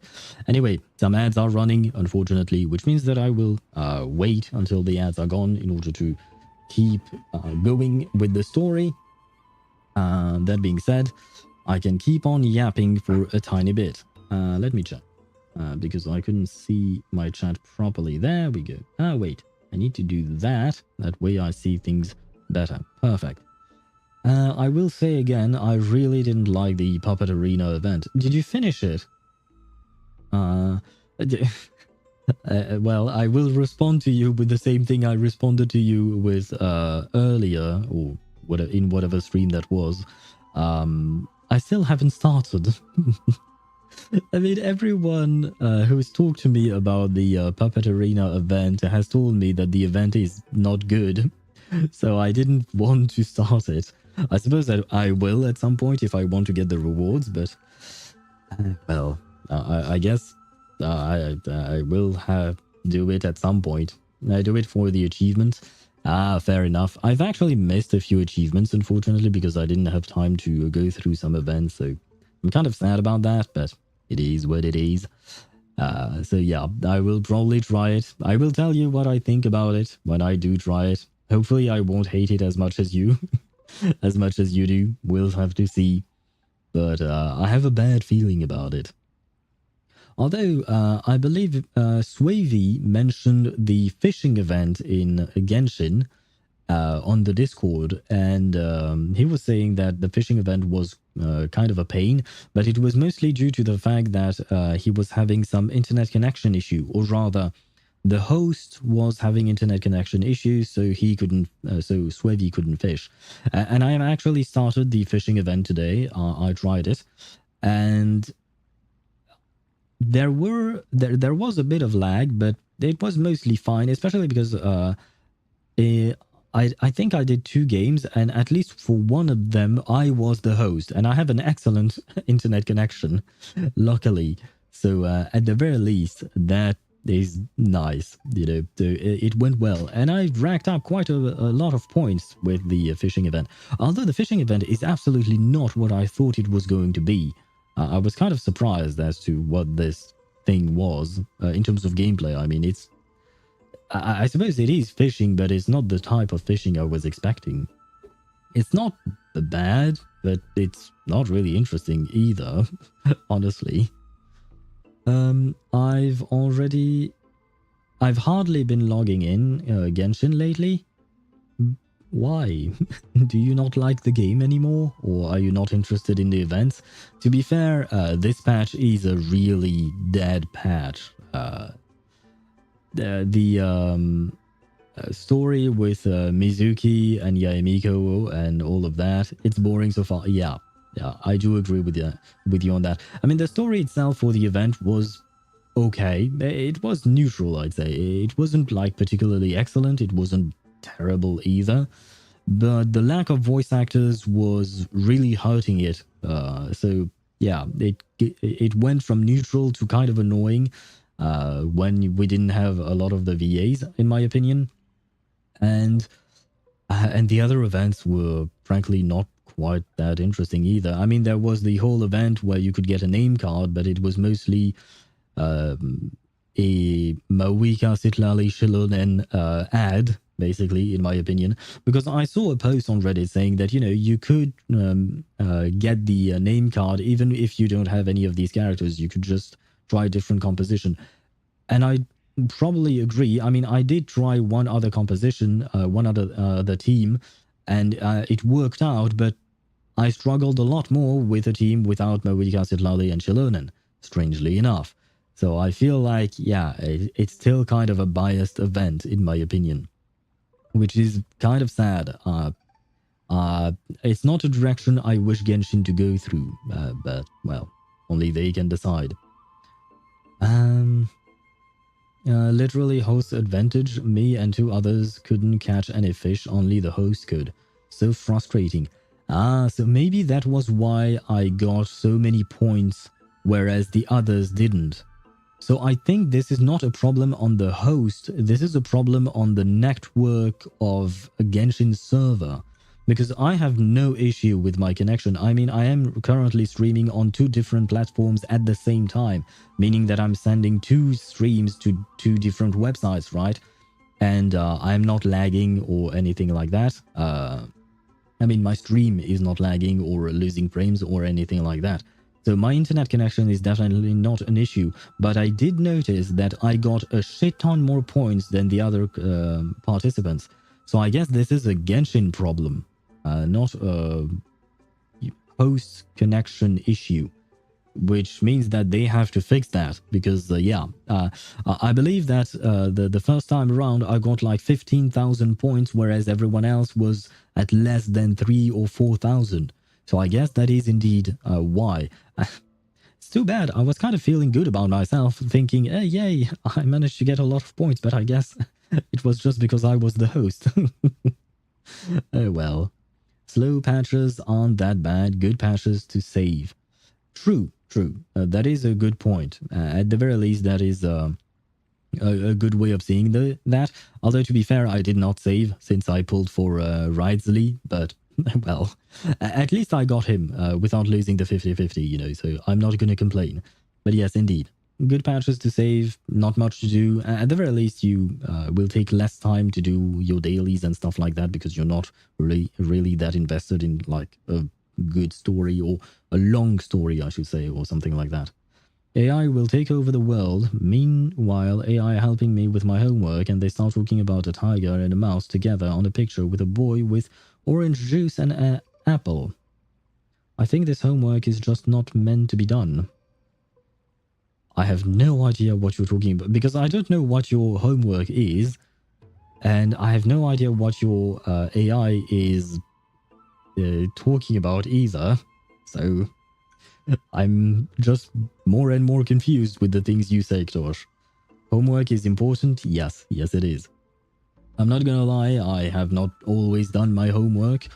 Anyway, some ads are running, unfortunately, which means that I will wait until the ads are gone in order to keep going with the story. That being said, I can keep on yapping for a tiny bit. Let me check. Because I couldn't see my chat properly. There we go. Wait. I need to do that. That way I see things better. Perfect. I will say again, I really didn't like the Puppet Arena event. Did you finish it? Well, I will respond to you with the same thing I responded to you with earlier, or in whatever stream that was. I still haven't started. I mean, everyone who has talked to me about the Puppet Arena event has told me that the event is not good. So I didn't want to start it. I suppose that I will at some point if I want to get the rewards, but well, I guess I will do it at some point. I do it for the achievement. Fair enough. I've actually missed a few achievements, unfortunately, because I didn't have time to go through some events, so I'm kind of sad about that, but it is what it is. So yeah, I will probably try it. I will tell you what I think about it when I do try it. Hopefully I won't hate it as much as you, as much as you do. We'll have to see. But I have a bad feeling about it. Although I believe Swavey mentioned the fishing event in Genshin on the Discord, and he was saying that the fishing event was kind of a pain, but it was mostly due to the fact that he was having some internet connection issue, or rather, the host was having internet connection issues, so he couldn't, so Swavey couldn't fish. And I actually started the fishing event today. I tried it, and there was a bit of lag, but it was mostly fine, especially because I think I did 2 games, and at least for one of them, I was the host, and I have an excellent internet connection, luckily. So at the very least, that is nice, you know. It went well, and I racked up quite a lot of points with the fishing event. Although the fishing event is absolutely not what I thought it was going to be. I was kind of surprised as to what this thing was in terms of gameplay. I mean, I suppose it is fishing, but it's not the type of fishing I was expecting. It's not bad, but it's not really interesting either, honestly. I've hardly been logging in Genshin lately. Why? Do you not like the game anymore? Or are you not interested in the events? To be fair, this patch is a really dead patch. The story with Mizuki and Yaemiko and all of that, it's boring so far. Yeah, I do agree with you on that. I mean, the story itself for the event was okay. It was neutral, I'd say. It wasn't like particularly excellent. It wasn't terrible either. But the lack of voice actors was really hurting it. So yeah, it went from neutral to kind of annoying when we didn't have a lot of the VAs, in my opinion. And the other events were frankly not quite that interesting either. I mean, there was the whole event where you could get a name card, but it was mostly a Mawika Sitlali Shilonen ad, basically, in my opinion, because I saw a post on Reddit saying that, you know, you could get the name card even if you don't have any of these characters. You could just try a different composition. And I probably agree. I mean, I did try one other composition, one other team, and it worked out, but I struggled a lot more with a team without Mawika Sitlali and Shilonen, strangely enough. So I feel like, yeah, it's still kind of a biased event, in my opinion, which is kind of sad. It's not a direction I wish Genshin to go through, but, well, only they can decide. Literally host advantage. Me and 2 others couldn't catch any fish, only the host could. So frustrating. So maybe that was why I got so many points, whereas the others didn't. So I think this is not a problem on the host, this is a problem on the network of a Genshin server. Because I have no issue with my connection. I mean, I am currently streaming on 2 different platforms at the same time, meaning that I'm sending 2 streams to 2 different websites, right? And I'm not lagging or anything like that. I mean, my stream is not lagging or losing frames or anything like that. So my internet connection is definitely not an issue, but I did notice that I got a shit ton more points than the other participants. So I guess this is a Genshin problem, not a host connection issue, which means that they have to fix that because, I believe that the first time around I got like 15,000 points, whereas everyone else was at less than 3,000 or 4,000. So I guess that is indeed why. It's too bad. I was kind of feeling good about myself, thinking, hey, yay, I managed to get a lot of points, but I guess it was just because I was the host. Oh well. Slow patches aren't that bad. Good patches to save. True. That is a good point. At the very least, that is a good way of seeing that. Although, to be fair, I did not save since I pulled for Ridesley, but well, at least I got him without losing the 50-50, so I'm not going to complain. But yes, indeed. Good patches to save, not much to do. At the very least, you will take less time to do your dailies and stuff like that because you're not really that invested in like a good story or a long story, I should say, or something like that. AI will take over the world. Meanwhile, AI helping me with my homework, and they start talking about a tiger and a mouse together on a picture with a boy with orange juice and an apple. I think this homework is just not meant to be done. I have no idea what you're talking about because I don't know what your homework is, and I have no idea what your AI is talking about either. So I'm just more and more confused with the things you say, Ktosh. Homework is important? Yes, it is. I'm not gonna lie, I have not always done my homework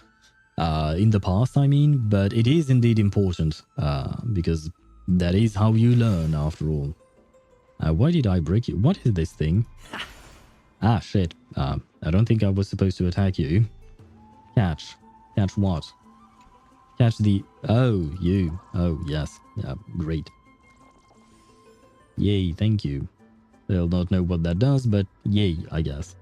in the past, I mean, but it is indeed important because that is how you learn after all. Why did I break you? What is this thing? Ah, shit. I don't think I was supposed to attack you. Catch. Catch what? Catch the... Oh, you. Oh, yes. Yeah, great. Yay, thank you. They'll not know what that does, but yay, I guess.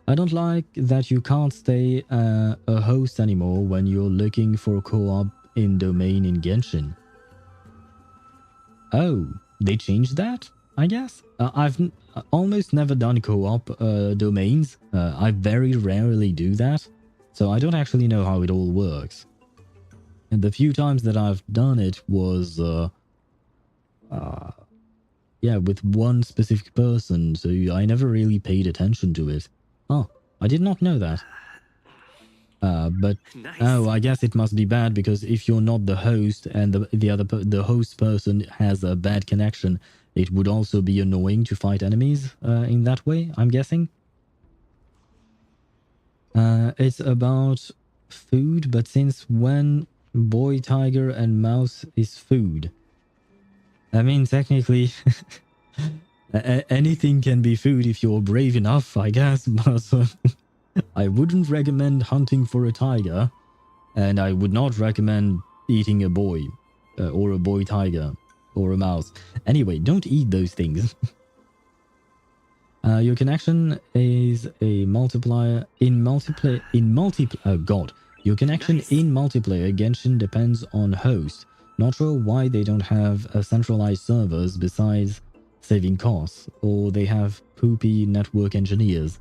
I don't like that you can't stay a host anymore when you're looking for co-op in domain in Genshin. Oh, they changed that, I guess? I've almost never done co-op domains. I very rarely do that, so I don't actually know how it all works. And the few times that I've done it was, with one specific person, so I never really paid attention to it. Oh, I did not know that. But nice. Oh, I guess it must be bad because if you're not the host and the host person has a bad connection, it would also be annoying to fight enemies in that way, I'm guessing. It's about food, but since when boy tiger and mouse is food? I mean, technically, anything can be food if you're brave enough, I guess, but I wouldn't recommend hunting for a tiger, and I would not recommend eating a boy, or a boy tiger, or a mouse. Anyway, don't eat those things. Your connection is a multiplier in multiplayer. Oh god, your connection nice. In multiplayer Genshin depends on host. Not sure why they don't have centralized servers besides saving costs, or they have poopy network engineers.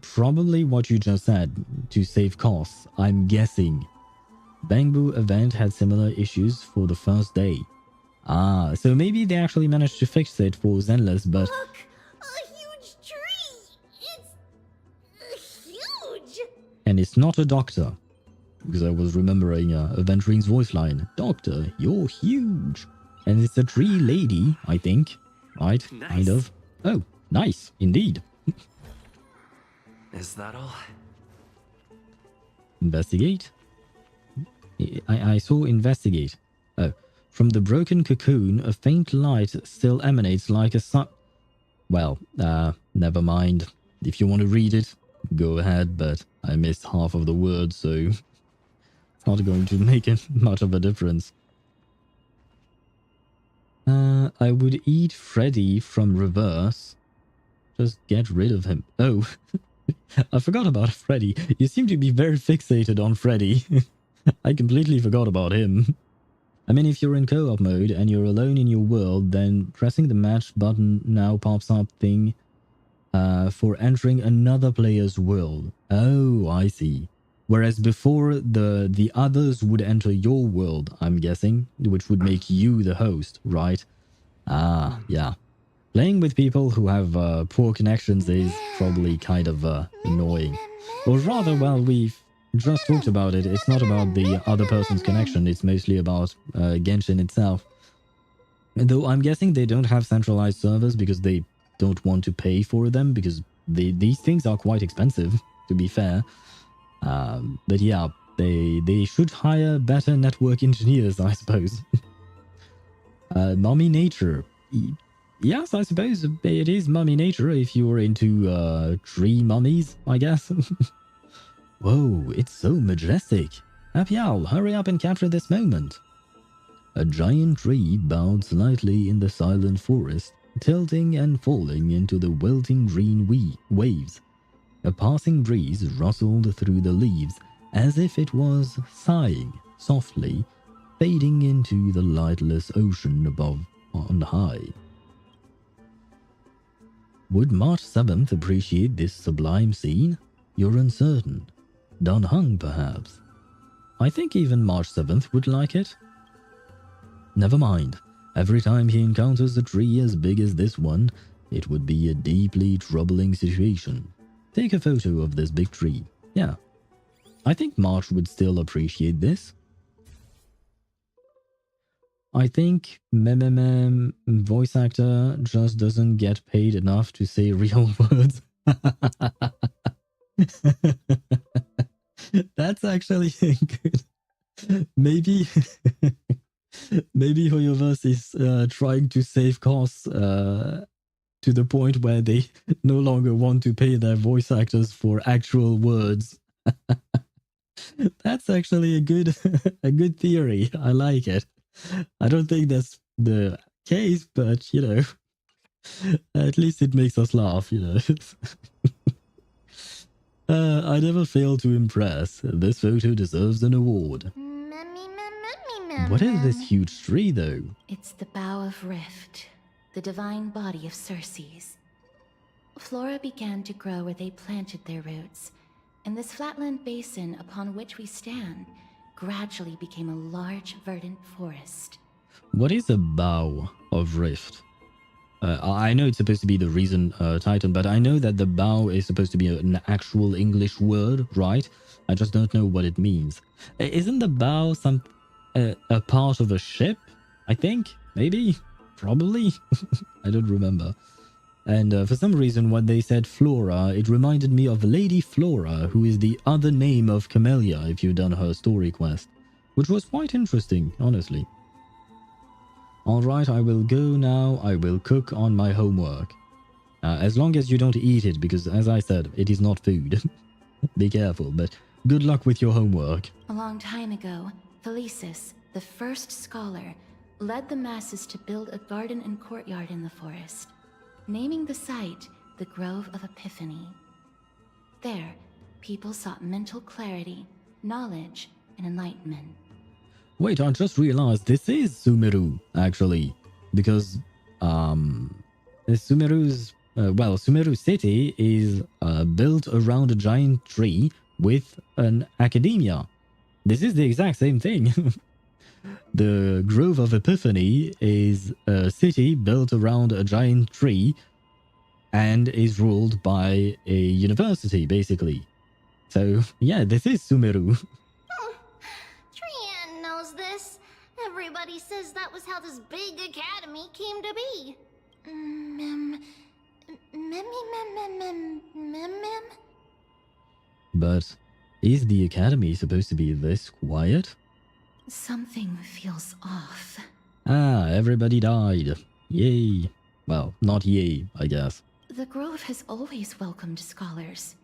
Probably what you just said, to save costs, I'm guessing. Bangbu event had similar issues for the first day. Ah, so maybe they actually managed to fix it for Zenless, but... Look! A huge tree! It's... huge! And it's not a doctor. Because I was remembering Aventurine's voice line. Doctor, you're huge! And it's a tree lady, I think. Right? Nice. Kind of. Oh, nice, indeed. Is that all? Investigate? I saw investigate. Oh. From the broken cocoon, a faint light still emanates like a sun... Well, never mind. If you want to read it, go ahead, but I missed half of the words, so... it's not going to make much of a difference. I would eat Freddy from reverse. Just get rid of him. Oh, I forgot about Freddy. You seem to be very fixated on Freddy. I completely forgot about him. I mean, if you're in co-op mode and you're alone in your world, then pressing the match button now pops up thing for entering another player's world. Oh, I see. Whereas before, the others would enter your world, I'm guessing, which would make you the host, right? Ah, yeah. Playing with people who have poor connections is probably kind of annoying. Or rather, well, we've just talked about it. It's not about the other person's connection. It's mostly about Genshin itself. Though I'm guessing they don't have centralized servers because they don't want to pay for them, because these things are quite expensive, to be fair. But yeah, they should hire better network engineers, I suppose. Mommy nature. Yes, I suppose it is mummy nature if you're into tree mummies, I guess. Whoa, it's so majestic. Happy Owl, hurry up and capture this moment. A giant tree bowed slightly in the silent forest, tilting and falling into the welting green waves. A passing breeze rustled through the leaves as if it was sighing softly, fading into the lightless ocean above on high. Would March 7th appreciate this sublime scene? You're uncertain. Dan Heng, perhaps? I think even March 7th would like it. Never mind. Every time he encounters a tree as big as this one, it would be a deeply troubling situation. Take a photo of this big tree. Yeah. I think March would still appreciate this. I think Mememem voice actor just doesn't get paid enough to say real words. That's actually good. Maybe maybe HoYoverse is trying to save costs to the point where they no longer want to pay their voice actors for actual words. That's actually a good theory. I like it. I don't think that's the case, but, you know, at least it makes us laugh, you know. I never fail to impress. This photo deserves an award. What is this huge tree, though? It's the Bough of Rift, the divine body of Circes. Flora began to grow where they planted their roots, and this flatland basin upon which we stand gradually became a large, verdant forest. What is a Bough of Rift? I know it's supposed to be the reason titan, but I know that the bow is supposed to be an actual English word, right? I just don't know what it means. Isn't the bow a part of a ship? I think? Maybe? Probably? I don't remember. And for some reason, when they said Flora, it reminded me of Lady Flora, who is the other name of Camellia if you've done her story quest, which was quite interesting, honestly. Alright, I will go now. I will cook on my homework. As long as you don't eat it, because as I said, it is not food. Be careful, but good luck with your homework. A long time ago, Felicis, the first scholar, led the masses to build a garden and courtyard in the forest, naming the site the Grove of Epiphany. There, people sought mental clarity, knowledge, and enlightenment. Wait, I just realized this is Sumeru, actually, because Sumeru City is built around a giant tree with an academia. This is the exact same thing. The Grove of Epiphany is a city built around a giant tree and is ruled by a university, basically. So, yeah, this is Sumeru. Trian knows this. Everybody says that was how this big academy came to be. But is the academy supposed to be this quiet? Something feels off. Ah, everybody died. Yay. Well, not yay, I guess. The Grove has always welcomed scholars.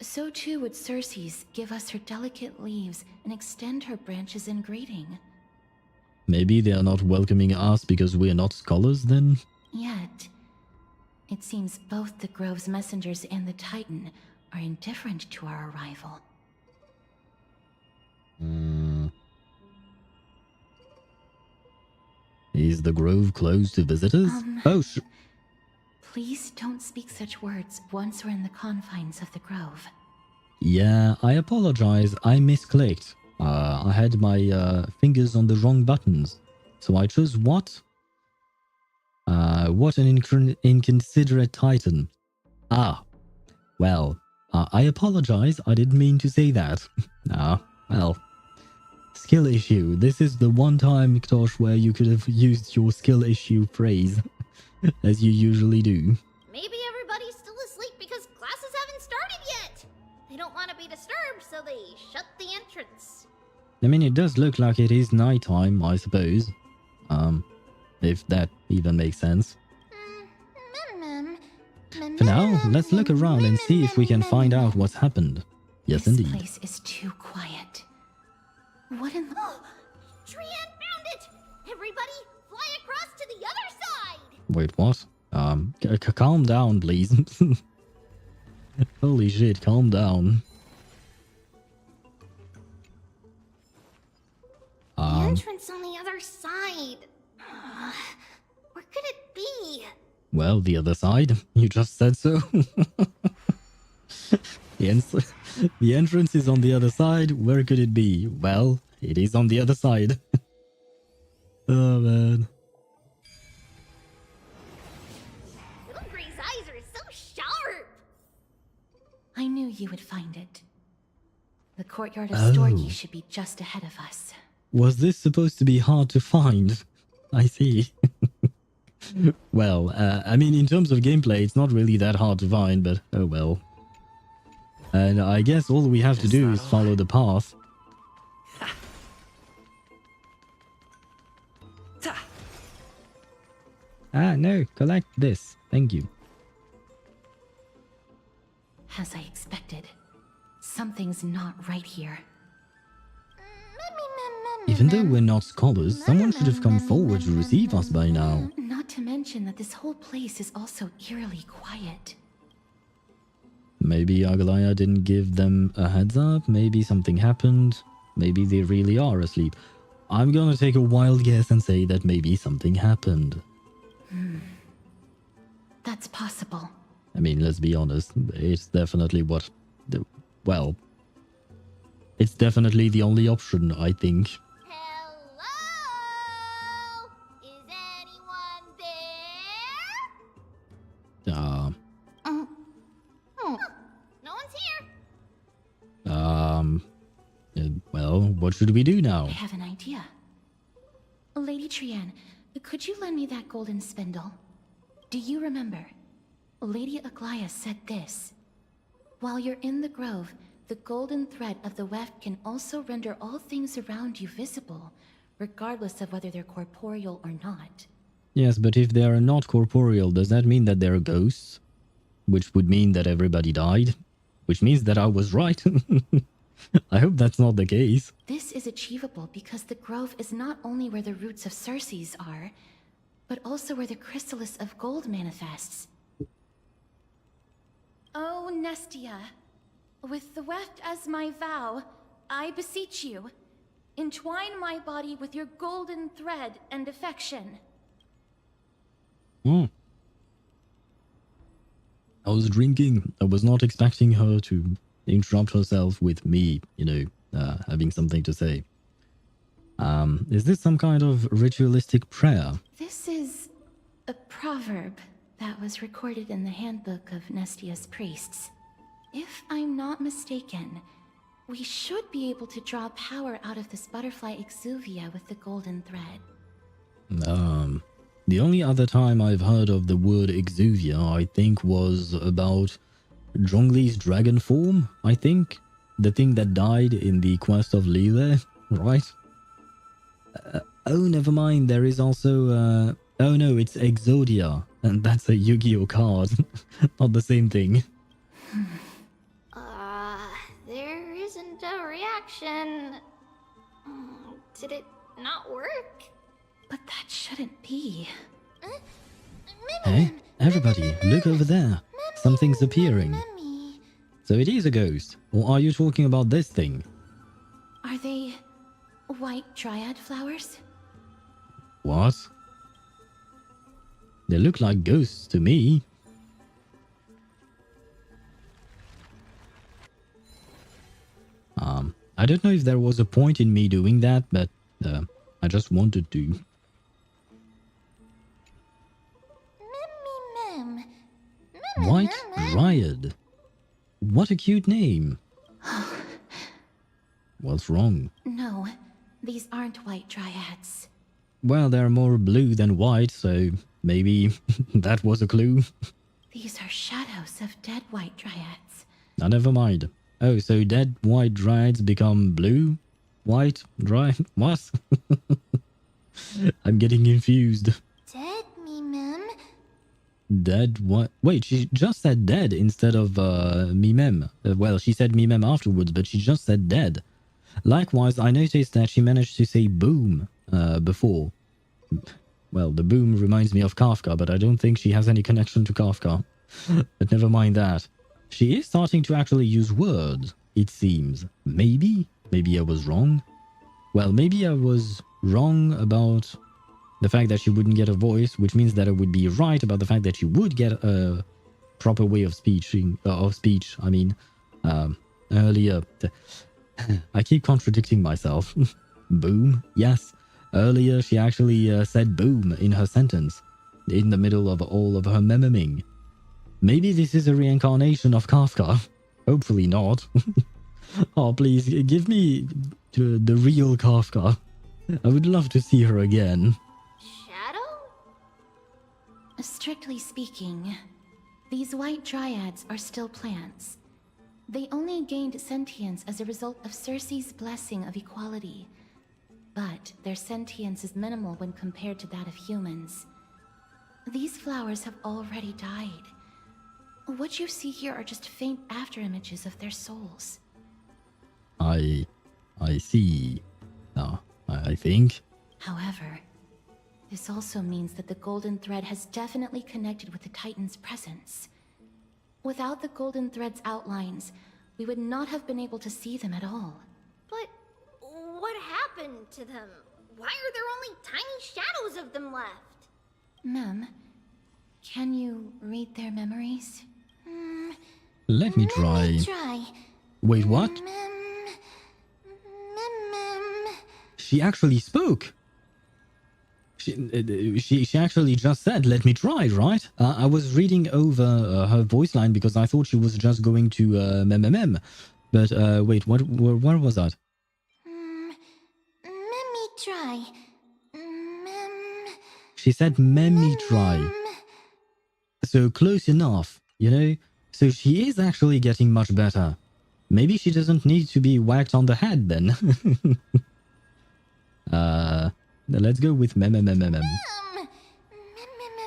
So too would Circes give us her delicate leaves and extend her branches in greeting. Maybe they are not welcoming us because we're not scholars then? Yet, it seems both the Grove's messengers and the Titan are indifferent to our arrival. the grove closed to visitors? Oh, Please don't speak such words once we're in the confines of the grove. yeah, I apologize. I misclicked. I had my fingers on the wrong buttons. So I chose what? What an inconsiderate titan. Ah, well, I apologize. I didn't mean to say that. Well, skill issue. This is the one time, Ktosh, where you could have used your skill issue phrase, as you usually do. Maybe everybody's still asleep because classes haven't started yet. They don't want to be disturbed, so they shut the entrance. I mean, it does look like it is nighttime, I suppose. If that even makes sense. For now, let's look around and see if we can find out what's happened. Yes, indeed. This place is too quiet. What in the... Trian found it! Everybody, fly across to the other side! Wait, what? Calm down, please. Holy shit, calm down. The entrance on the other side. Where could it be? Well, the other side. You just said so. The entrance is on the other side. Where could it be? Well, it is on the other side. Oh, man. Little Gray's eyes are so sharp! I knew you would find it. The courtyard of Storky should be just ahead of us. Was this supposed to be hard to find? I see. Well, I mean, in terms of gameplay, it's not really that hard to find, but oh well. And I guess all we have to do is follow the path. No, collect this. Thank you. As I expected, something's not right here. Even though we're not scholars, someone should have come forward to receive us by now. Not to mention that this whole place is also eerily quiet. Maybe Agalaya didn't give them a heads up, maybe something happened, maybe they really are asleep. I'm gonna take a wild guess and say that maybe something happened. That's possible. I mean, let's be honest, it's definitely well, it's definitely the only option, I think. Hello? Is anyone there? No one's here. Well, what should we do now? I have an idea. Lady Trian, could you lend me that golden spindle? Do you remember? Lady Aglaya said this. While you're in the grove, the golden thread of the weft can also render all things around you visible, regardless of whether they're corporeal or not. Yes, but if they are not corporeal, does that mean that they're ghosts? Which would mean that everybody died? Which means that I was right. I hope that's not the case. This is achievable because the grove is not only where the roots of Circes are, but also where the chrysalis of gold manifests. Oh, Nestia, with the weft as my vow, I beseech you, entwine my body with your golden thread and affection. I was drinking. I was not expecting her to interrupt herself with me, having something to say. Is this some kind of ritualistic prayer? This is a proverb that was recorded in the handbook of Nestia's priests. If I'm not mistaken, we should be able to draw power out of this butterfly exuvia with the golden thread. The only other time I've heard of the word exuvia, I think, was about Zhongli's dragon form, I think. The thing that died in the quest of Lile, right? Oh, never mind, there is also, oh no, it's Exodia, and that's a Yu-Gi-Oh card. Not the same thing. There isn't a reaction. Did it not work? But that shouldn't be. Hey, everybody, look over there. Something's appearing. So it is a ghost, or are you talking about this thing? Are they white dryad flowers? What? They look like ghosts to me. I don't know if there was a point in me doing that, but I just wanted to. White Dryad. What a cute name. What's wrong? No, these aren't white dryads. Well, they're more blue than white, so maybe that was a clue. These are shadows of dead white dryads. Now, never mind. Oh, so dead white dryads become blue? White? Dry? What? I'm getting confused. Dead me, mem. Dead what? Wait, she just said dead instead of mimem. Well, she said mimem afterwards, but she just said dead. Likewise, I noticed that she managed to say boom before. Well, the boom reminds me of Kafka, but I don't think she has any connection to Kafka. But never mind that. She is starting to actually use words, it seems. Maybe? Maybe I was wrong? Well, maybe I was wrong about the fact that she wouldn't get a voice, which means that I would be right about the fact that she would get a proper way of speech. I mean, earlier. I keep contradicting myself. Boom, yes. Earlier, she actually said boom in her sentence, in the middle of all of her memming. Maybe this is a reincarnation of Kafka. Hopefully not. Oh, please, give me the real Kafka. I would love to see her again. Shadow? Strictly speaking, these white dryads are still plants. They only gained sentience as a result of Circe's blessing of equality. But their sentience is minimal when compared to that of humans. These flowers have already died. What you see here are just faint afterimages of their souls. I see. I think. However, this also means that the golden thread has definitely connected with the Titan's presence. Without the golden thread's outlines, we would not have been able to see them at all. But what happened to them? Why are there only tiny shadows of them left? Mem, can you read their memories? Let me try. Wait, what? She actually spoke. She actually just said, "Let me try," right? I was reading over her voice line because I thought she was just going to mem. But wait, what? Where was that? Memi try. She said, "Memi try." So close enough, you know. So she is actually getting much better. Maybe she doesn't need to be whacked on the head then. Let's go with mem.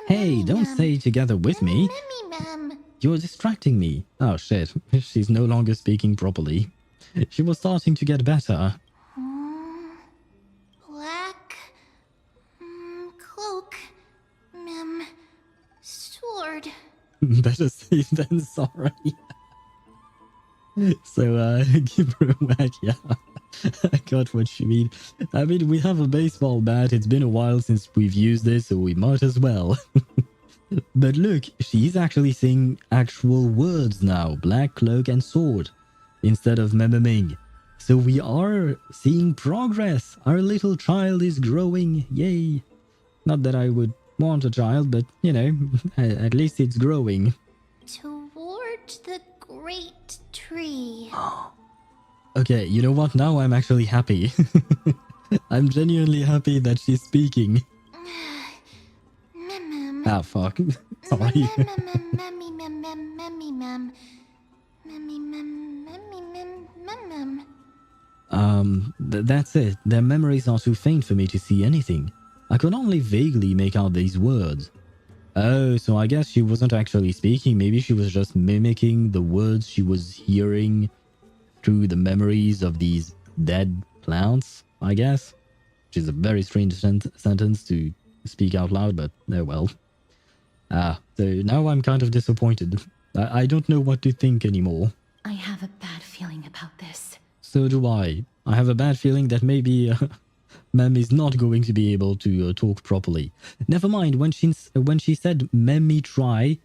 Hey, don't say together with me. You're distracting me. Oh shit, she's no longer speaking properly. She was starting to get better. Black cloak, mem, sword. Better safe than sorry. So, give her a whack, yeah. I got what you mean. I mean, we have a baseball bat. It's been a while since we've used this, so we might as well. But look, she's actually saying actual words now. Black cloak and sword. Instead of memming. So we are seeing progress. Our little child is growing. Yay. Not that I would want a child, but, you know, at least it's growing. Toward the great tree. Okay, you know what? Now I'm actually happy. I'm genuinely happy that she's speaking. Ah, fuck. Sorry. That's it. Their memories are too faint for me to see anything. I could only vaguely make out these words. Oh, so I guess she wasn't actually speaking. Maybe she was just mimicking the words she was hearing through the memories of these dead plants, I guess. Which is a very strange sentence to speak out loud, but oh well. So now I'm kind of disappointed. I don't know what to think anymore. I have a bad feeling about this. So do I. I have a bad feeling that maybe Mem is not going to be able to talk properly. Never mind, when she said "Mem try,"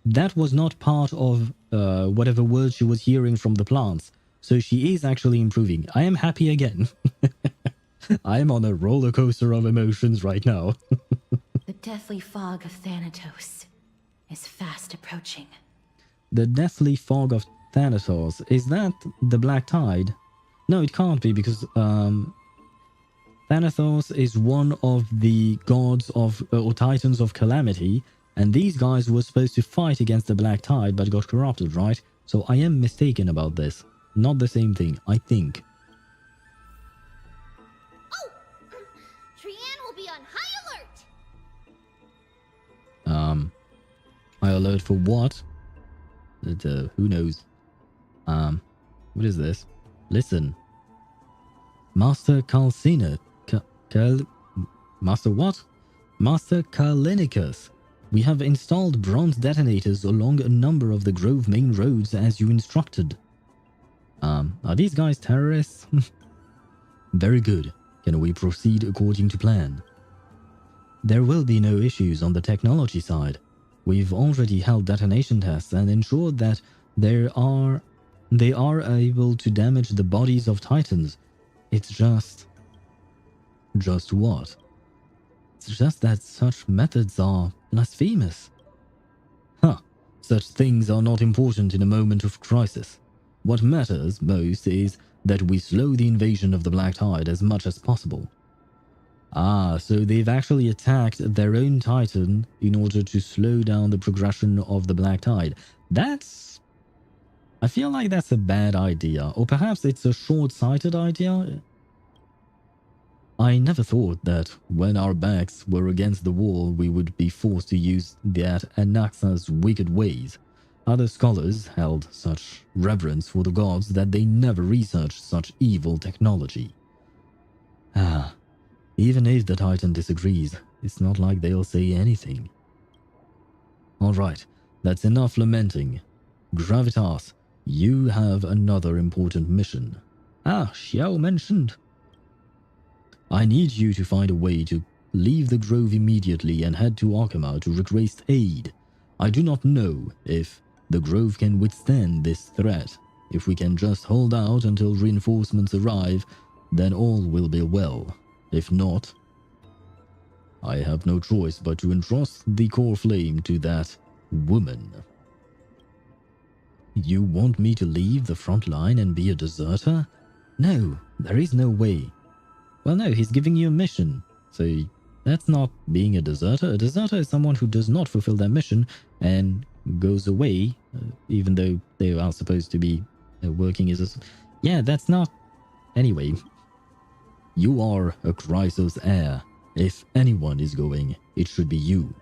that was not part of whatever words she was hearing from the plants. So she is actually improving. I am happy again. I am on a roller coaster of emotions right now. The deathly fog of Thanatos is fast approaching. The deathly fog of Thanatos, is that the Black Tide? No, it can't be, because Thanatos is one of the gods of, or titans of calamity, and these guys were supposed to fight against the Black Tide but got corrupted, right? So I am mistaken about this. Not the same thing, I think. Oh! Trian will be on high alert! High alert for what? Who knows? What is this? Listen. Master Calcina... Master what? Master Callinicus. We have installed bronze detonators along a number of the Grove main roads as you instructed. Are these guys terrorists? Very good. Can we proceed according to plan? There will be no issues on the technology side. We've already held detonation tests and ensured that they are able to damage the bodies of Titans. It's just... Just what? It's just that such methods are blasphemous. Huh. Such things are not important in a moment of crisis. What matters most is that we slow the invasion of the Black Tide as much as possible. Ah, so they've actually attacked their own Titan in order to slow down the progression of the Black Tide. That's... I feel like that's a bad idea, or perhaps it's a short-sighted idea. I never thought that when our backs were against the wall we would be forced to use that Anaxa's wicked ways. Other scholars held such reverence for the gods that they never researched such evil technology. Ah, even if the Titan disagrees, it's not like they'll say anything. Alright, that's enough lamenting. Gravitas, you have another important mission. Ah, Xiao mentioned. I need you to find a way to leave the Grove immediately and head to Arkema to request aid. I do not know if the Grove can withstand this threat. If we can just hold out until reinforcements arrive, then all will be well. If not, I have no choice but to entrust the core flame to that woman. You want me to leave the front line and be a deserter? No, there is no way. Well, no, he's giving you a mission, so that's not being a deserter. A deserter is someone who does not fulfill their mission and goes away, even though they are supposed to be working as a... Yeah, that's not... Anyway, you are a Chrysos heir. If anyone is going, it should be you.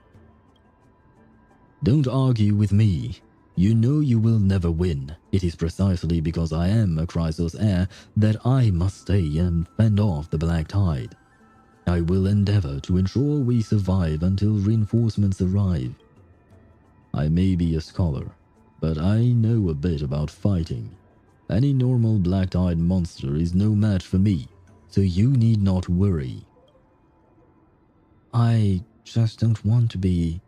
Don't argue with me. You know you will never win. It is precisely because I am a Chrysos heir that I must stay and fend off the Black Tide. I will endeavor to ensure we survive until reinforcements arrive. I may be a scholar, but I know a bit about fighting. Any normal Black Tide monster is no match for me, so you need not worry. I just don't want to be...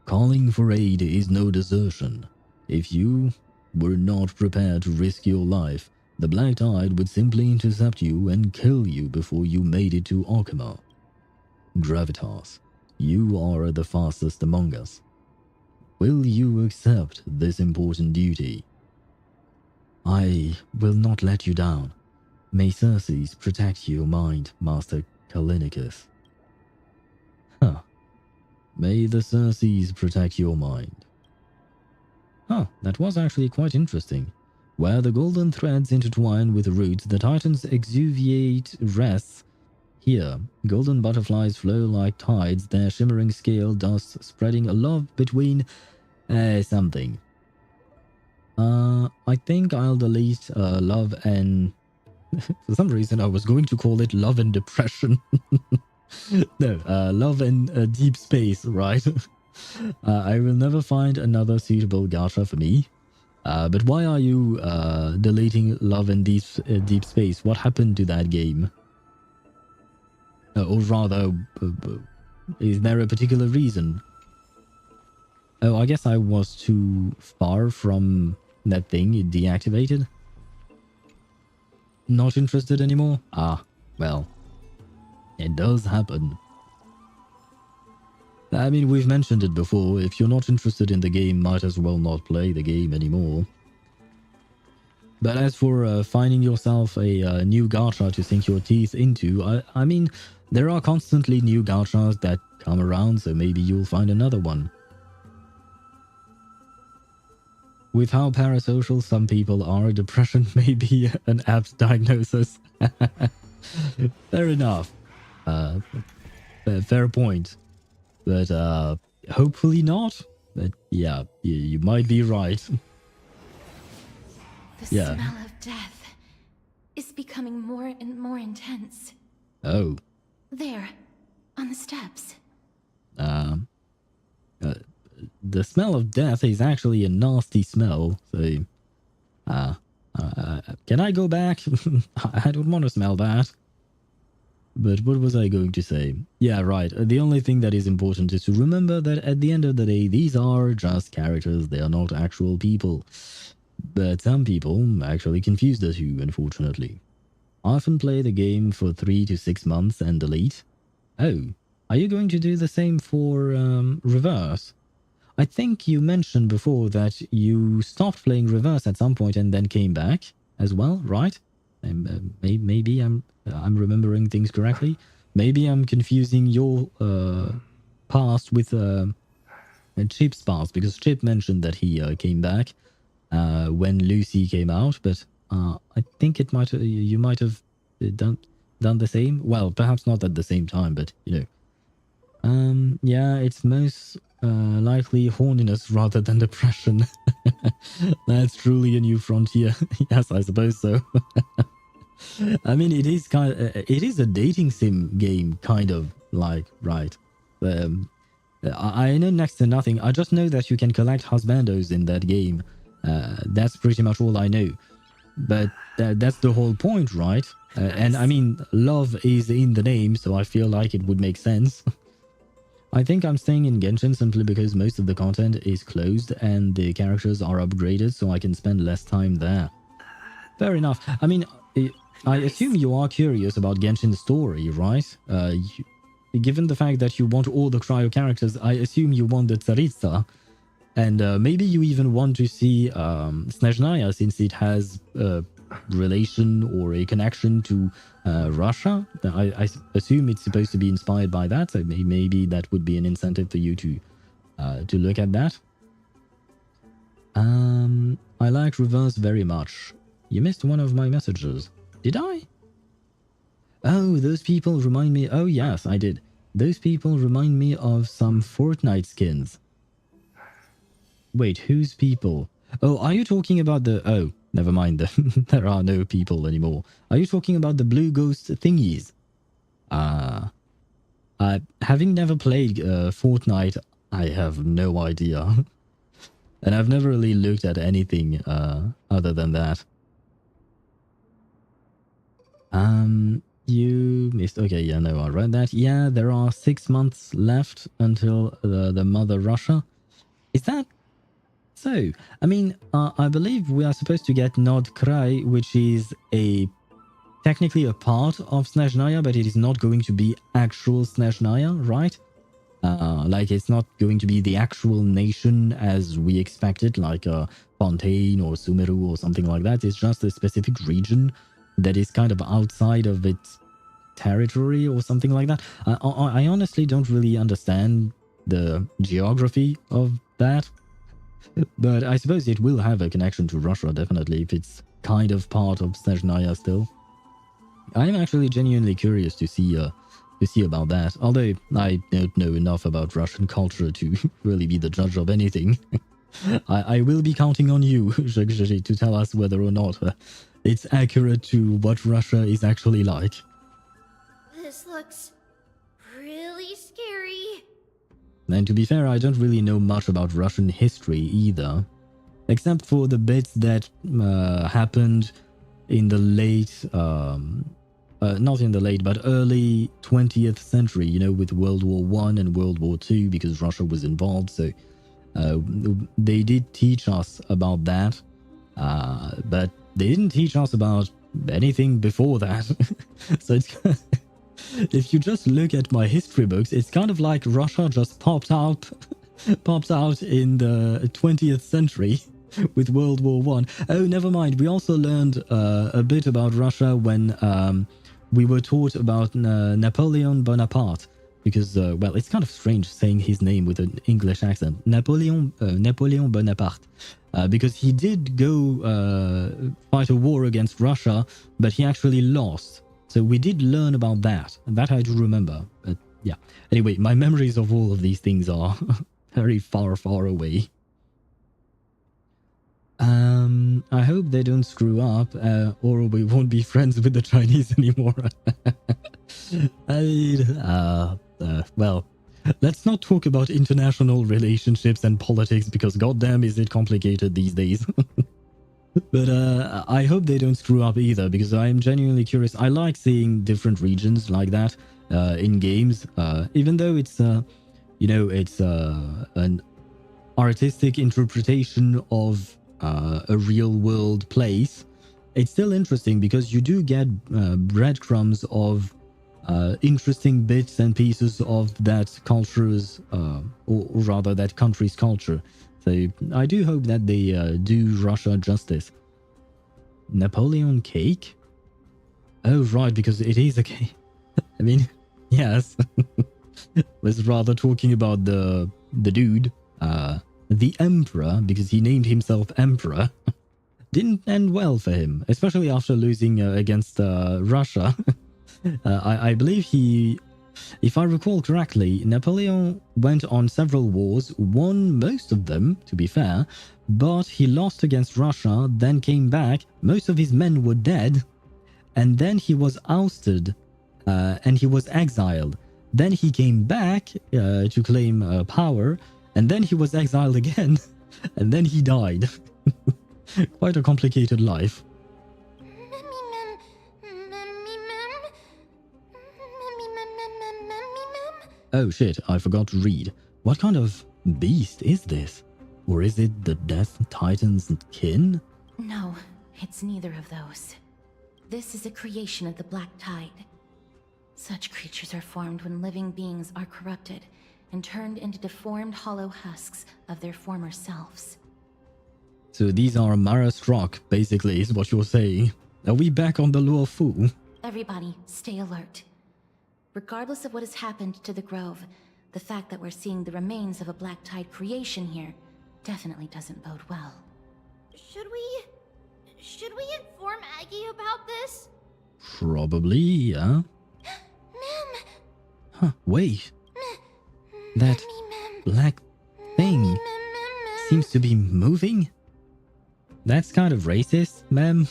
Calling for aid is no desertion. If you were not prepared to risk your life, the Black Tide would simply intercept you and kill you before you made it to Arkema. Gravitas, you are the fastest among us. Will you accept this important duty? I will not let you down. May Circes protect your mind, Master Callinicus. Huh. May the Circes protect your mind. Huh, that was actually quite interesting. Where the golden threads intertwine with the roots, the Titans exuviate rests. Here, golden butterflies flow like tides, their shimmering scale dust spreading a love between... something. I think I'll delete love and... For some reason I was going to call it love and depression. No, love and deep space, right? I will never find another suitable gacha for me. But why are you deleting love and deep space? What happened to that game? Or rather, is there a particular reason? Oh, I guess I was too far from that thing it deactivated. Not interested anymore? Ah, well, it does happen. I mean, we've mentioned it before. If you're not interested in the game, might as well not play the game anymore. But as for finding yourself a new gacha to sink your teeth into, I mean, there are constantly new gachas that come around, so maybe you'll find another one. With how parasocial some people are, depression may be an apt diagnosis. Fair enough. Fair point. But hopefully not. But yeah, you might be right. The smell of death is becoming more and more intense. Oh. There, on the steps. The smell of death is actually a nasty smell, so... can I go back? I don't want to smell that. But what was I going to say? Yeah, right. The only thing that is important is to remember that at the end of the day, these are just characters. They are not actual people. But some people actually confuse the two, unfortunately. I often play the game for 3 to 6 months and delete. Oh, are you going to do the same for Reverse? I think you mentioned before that you stopped playing Reverse at some point and then came back as well, right? Maybe I'm remembering things correctly. Maybe I'm confusing your past with Chip's past, because Chip mentioned that he came back when Lucy came out, but I think you might have done the same. Well, perhaps not at the same time, but you know. Yeah, it's most likely horniness rather than depression. That's truly a new frontier. Yes, I suppose so. I mean, it is a dating sim game, kind of, like, right. I know next to nothing. I just know that you can collect husbandos in that game. That's pretty much all I know. But that's the whole point, right? And I mean, love is in the name, so I feel like it would make sense. I think I'm staying in Genshin simply because most of the content is closed and the characters are upgraded, so I can spend less time there. Fair enough. I mean, I assume you are curious about Genshin's story, right? Given the fact that you want all the cryo characters, I assume you want the Tsaritsa. And maybe you even want to see Snezhnaya, since it has a relation or a connection to Russia. I assume it's supposed to be inspired by that, so maybe that would be an incentive for you to look at that. I like Reverse very much. You missed one of my messages. Did I? Oh, those people remind me... Oh, yes, I did. Those people remind me of some Fortnite skins. Wait, whose people? Oh, are you talking about the... Oh, never mind. There are no people anymore. Are you talking about the blue ghost thingies? Having never played Fortnite, I have no idea. And I've never really looked at anything other than that. You missed... Okay, yeah, no, I read that. Yeah, there are 6 months left until the Mother Russia. Is that... So, I mean, I believe we are supposed to get Nod Krai, which is technically a part of Snezhnaya, but it is not going to be actual Snezhnaya, right? Like, it's not going to be the actual nation as we expected, like Fontaine or Sumeru or something like that. It's just a specific region that is kind of outside of its territory or something like that. I honestly don't really understand the geography of that. But I suppose it will have a connection to Russia, definitely, if it's kind of part of Snezhnaya still. I'm actually genuinely curious to see about that, although I don't know enough about Russian culture to really be the judge of anything. I will be counting on you, Zhegzhi, to tell us whether or not it's accurate to what Russia is actually like. This looks really scary. And to be fair, I don't really know much about Russian history either, except for the bits that happened in the late not in the late, but early 20th century, you know, with World War I and World War II, because Russia was involved. So they did teach us about that, but they didn't teach us about anything before that. So it's if you just look at my history books, it's kind of like Russia just popped out in the 20th century with World War One. Oh, never mind. We also learned a bit about Russia when we were taught about Napoleon Bonaparte, because well, it's kind of strange saying his name with an English accent. Napoleon Bonaparte, because he did go fight a war against Russia, but he actually lost. So we did learn about that. That I do remember. But yeah. Anyway, my memories of all of these things are very far, far away. I hope they don't screw up, or we won't be friends with the Chinese anymore. Well, let's not talk about international relationships and politics, because goddamn is it complicated these days. But I hope they don't screw up either, because I am genuinely curious. I like seeing different regions like that in games, even though it's, you know, it's an artistic interpretation of a real world place. It's still interesting because you do get breadcrumbs of interesting bits and pieces of that culture's, or rather that country's culture. So I do hope that they do Russia justice. Napoleon cake? Oh right, because it is a cake. I mean, yes. Was rather talking about the dude, the emperor, because he named himself emperor. Didn't end well for him, especially after losing against Russia. I believe he, if I recall correctly, Napoleon went on several wars, won most of them, to be fair, but he lost against Russia, then came back, most of his men were dead, and then he was ousted, and he was exiled. Then he came back to claim power, and then he was exiled again, and then he died. Quite a complicated life. Oh shit, I forgot to read. What kind of beast is this? Or is it the Death Titan's kin? No, it's neither of those. This is a creation of the Black Tide. Such creatures are formed when living beings are corrupted and turned into deformed hollow husks of their former selves. So these are Mara Struck, basically, is what you're saying. Are we back on the Luo Fu? Everybody, stay alert. Regardless of what has happened to the Grove, the fact that we're seeing the remains of a Black Tide creation here definitely doesn't bode well. Should we inform Aggie about this? Probably, yeah. Ma'am. Huh, wait. That black thing seems to be moving? That's kind of racist, ma'am.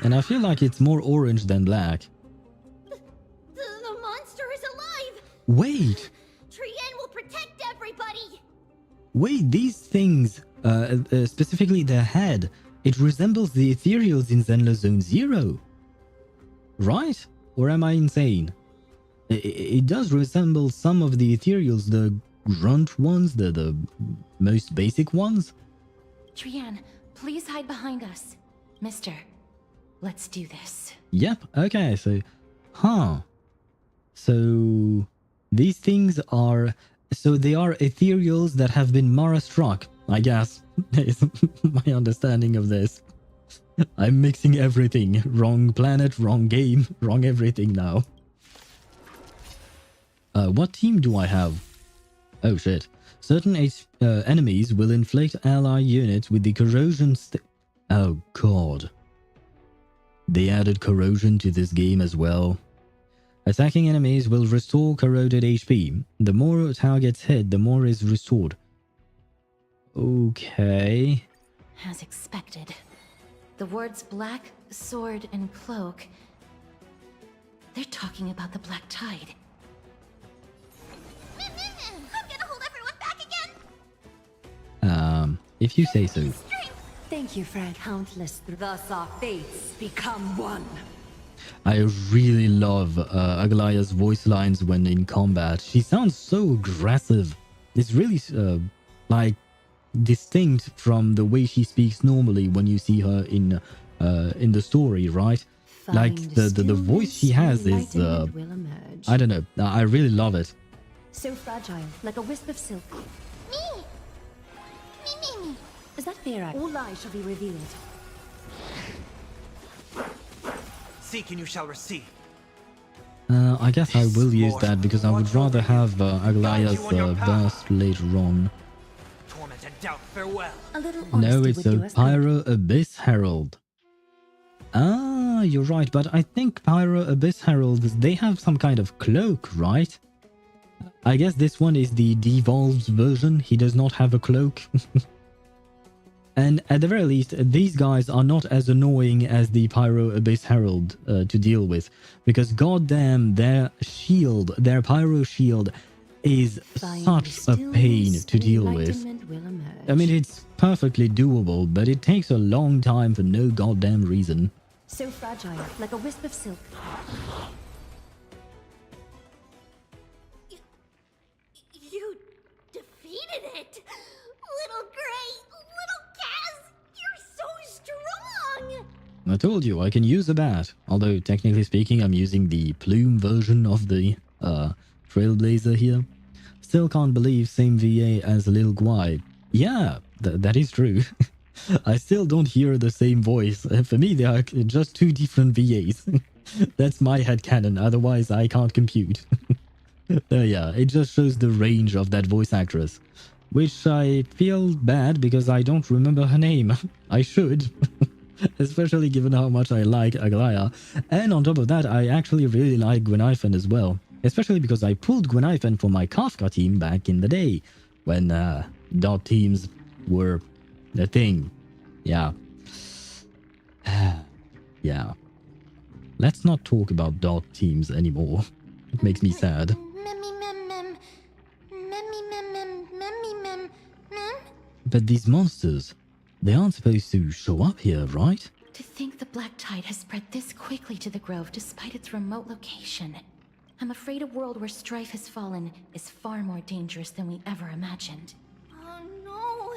And I feel like it's more orange than black. The monster is alive! Wait! Trien will protect everybody! Wait, these things, specifically their head, it resembles the ethereals in Zenless Zone Zero. Right? Or am I insane? It does resemble some of the ethereals, the grunt ones, the most basic ones. Trien, please hide behind us. Mister, let's do this. Yep, okay, so... Huh. So... These things are... So they are ethereals that have been Mara struck, I guess. Is my understanding of this. I'm mixing everything. Wrong planet, wrong game, wrong everything now. What team do I have? Oh shit. Certain enemies will inflict ally units with the corrosion Oh god. They added corrosion to this game as well. Attacking enemies will restore corroded HP. The more targets hit, the more is restored. Okay. As expected. The words black, sword, and cloak. They're talking about the Black Tide. I'm gonna hold everyone back again! If you say so. Thank you for countless. Thus our fates become one. I really love Aglaya's voice lines when in combat. She sounds so aggressive. It's really like distinct from the way she speaks normally when you see her in the story, right? Like the voice she has is I don't know. I really love it. So fragile, like a wisp of silk. Me! Me. Is that fair? All lies shall be revealed. Seek and you shall receive. I guess I will use that because I would rather have Aglaya's verse later on. Torment and doubt, farewell. A little No, honesty it's would a do us Pyro Abyss Herald. Ah, you're right, but I think Pyro Abyss Heralds, they have some kind of cloak, right? I guess this one is the devolved version. He does not have a cloak. And at the very least, these guys are not as annoying as the Pyro Abyss Herald to deal with. Because goddamn, their shield, their Pyro shield, is such a pain to deal with. I mean, it's perfectly doable, but it takes a long time for no goddamn reason. So fragile, like a wisp of silk. You defeated it! Little Gray, little Kaz, you're so strong! I told you, I can use a bat. Although, technically speaking, I'm using the plume version of the Trailblazer here. Still can't believe same VA as Lil Guai. Yeah, that is true. I still don't hear the same voice. For me, they are just two different VAs. That's my headcanon, otherwise I can't compute. Yeah, it just shows the range of that voice actress. Which I feel bad because I don't remember her name. I should. Especially given how much I like Aglaya. And on top of that, I actually really like Gwenhyfen as well. Especially because I pulled Gwenhyfen for my Kafka team back in the day. When dot teams were a thing. Yeah. Yeah. Let's not talk about dot teams anymore. It makes me sad. But these monsters, they aren't supposed to show up here, right? To think the black tide has spread this quickly to the grove despite its remote location. I'm afraid a world where strife has fallen is far more dangerous than we ever imagined. Oh no!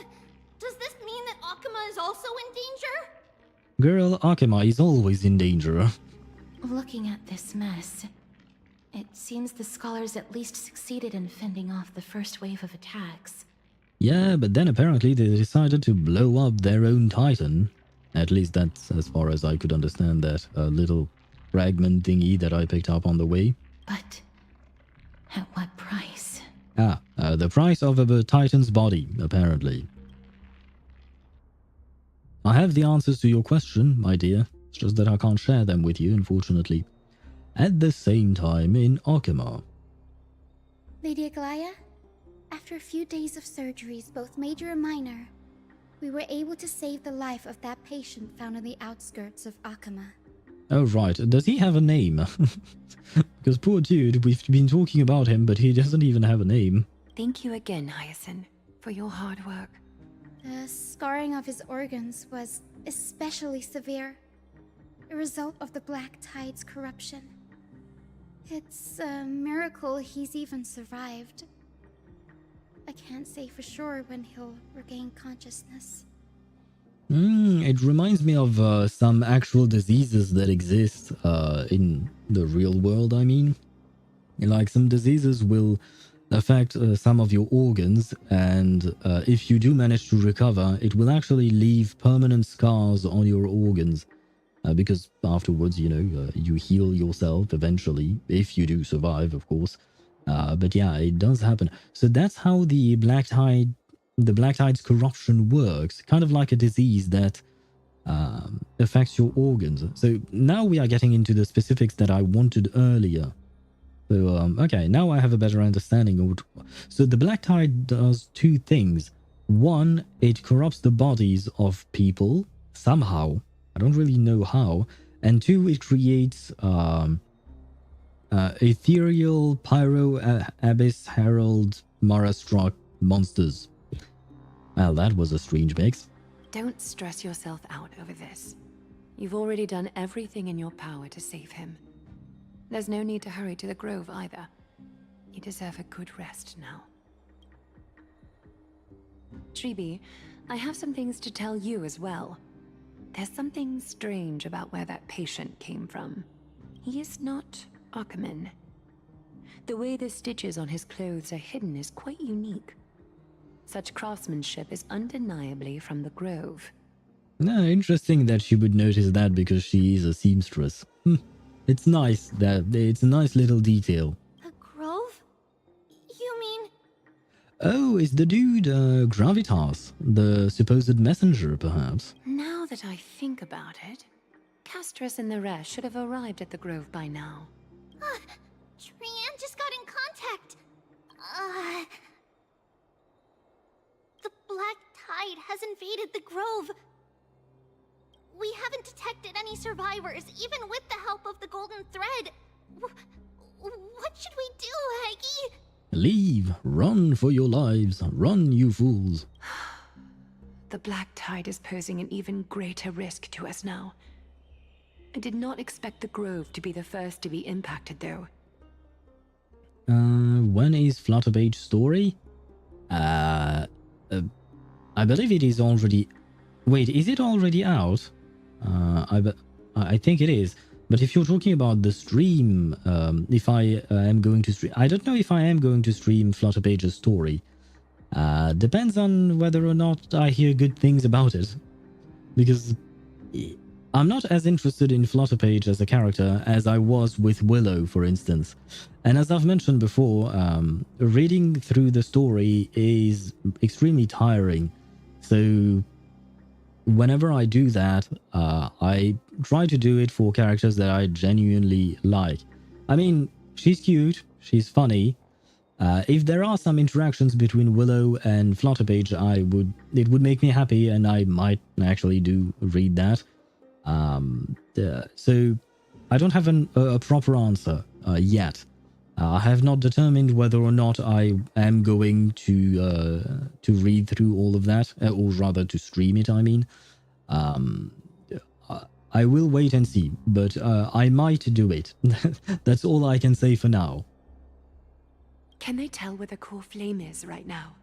Does this mean that Akuma is also in danger? Girl, Akuma is always in danger. Looking at this mess, it seems the scholars at least succeeded in fending off the first wave of attacks. Yeah, but then apparently they decided to blow up their own titan. At least that's as far as I could understand that little fragment thingy that I picked up on the way. But at what price? The price of a titan's body, apparently. I have the answers to your question, my dear. It's just that I can't share them with you, unfortunately. At the same time in Akuma. Lady Aglaya, after a few days of surgeries, both major and minor, we were able to save the life of that patient found on the outskirts of Akuma. Oh, right. Does he have a name? Because poor dude, we've been talking about him, but he doesn't even have a name. Thank you again, Hyacinth, for your hard work. The scarring of his organs was especially severe, a result of the Black Tide's corruption. It's a miracle he's even survived. I can't say for sure when he'll regain consciousness. It reminds me of some actual diseases that exist in the real world, I mean. Like, some diseases will affect some of your organs, and if you do manage to recover, it will actually leave permanent scars on your organs. Because afterwards, you know, you heal yourself eventually, if you do survive, of course. But yeah, it does happen. So that's how the Black Tide's corruption works, kind of like a disease that affects your organs. So now we are getting into the specifics that I wanted earlier. So, okay, now I have a better understanding of what... So the Black Tide does two things. One, it corrupts the bodies of people, somehow. I don't really know how. And two, it creates ethereal Pyro Abyss Herald Mara-struck monsters. Well, that was a strange mix. Don't stress yourself out over this. You've already done everything in your power to save him. There's no need to hurry to the Grove either. You deserve a good rest now. Tribi, I have some things to tell you as well. There's something strange about where that patient came from. He is not Ackerman. The way the stitches on his clothes are hidden is quite unique. Such craftsmanship is undeniably from the Grove. No, interesting that she would notice that because she is a seamstress. It's nice that it's a nice little detail. The Grove? You mean? Oh, is the dude Gravitas, the supposed messenger, perhaps? Now that I think about it, Castris and the rest should have arrived at the Grove by now. Trian just got in contact. The Black Tide has invaded the Grove. We haven't detected any survivors, even with the help of the Golden Thread. What should we do, Aggie? Leave! Run for your lives! Run, you fools! The Black Tide is posing an even greater risk to us now. I did not expect the Grove to be the first to be impacted, though. When is Flutterpage's story? I believe it is already... Wait, is it already out? I think it is. But if you're talking about the stream, if I am going to stream... I don't know if I am going to stream Flutterpage's story. Depends on whether or not I hear good things about it. Because I'm not as interested in Flutterpage as a character as I was with Willow, for instance. And as I've mentioned before, reading through the story is extremely tiring. So whenever I do that, I try to do it for characters that I genuinely like. I mean, she's cute, she's funny. If there are some interactions between Willow and Flutterpage, it would make me happy, and I might actually do read that. So I don't have a proper answer yet. I have not determined whether or not I am going to read through all of that, or rather to stream it, I mean. I will wait and see, but I might do it. That's all I can say for now. Can they tell where the core flame is right now?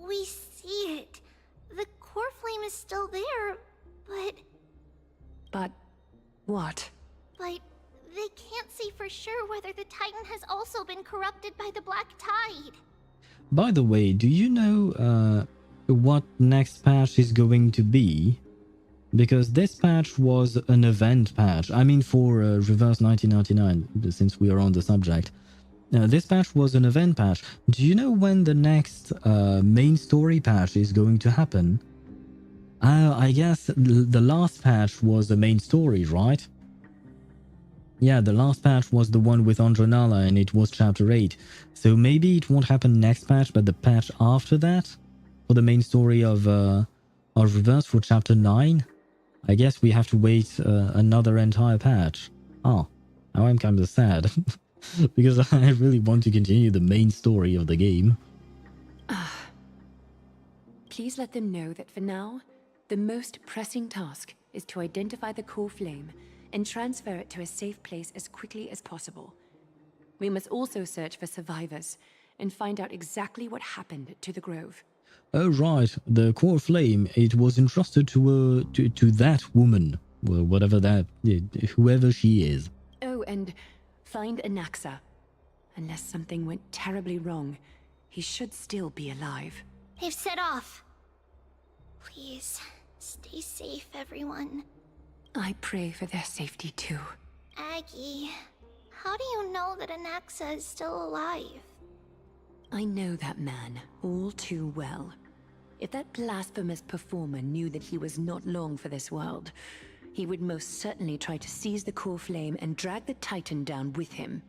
We see it. The core flame is still there, but... But what? But they can't see for sure whether the Titan has also been corrupted by the Black Tide. By the way, do you know what next patch is going to be? Because this patch was an event patch. I mean, for Reverse 1999, since we are on the subject. This patch was an event patch. Do you know when the next main story patch is going to happen? I guess the last patch was the main story, right? Yeah, the last patch was the one with Andronala, and it was Chapter 8. So maybe it won't happen next patch, but the patch after that? For the main story of Reverse for Chapter 9? I guess we have to wait another entire patch. Oh, now I'm kind of sad. Because I really want to continue the main story of the game. Please let them know that for now, the most pressing task is to identify the core flame and transfer it to a safe place as quickly as possible. We must also search for survivors and find out exactly what happened to the Grove. Oh right, the core flame, it was entrusted to that woman, well, whatever that, whoever she is. Oh, and find Anaxa. Unless something went terribly wrong, he should still be alive. They've set off. Please, stay safe, everyone. I pray for their safety too. Aggie, how do you know that Anaxa is still alive? I know that man all too well. If that blasphemous performer knew that he was not long for this world, he would most certainly try to seize the core flame and drag the Titan down with him.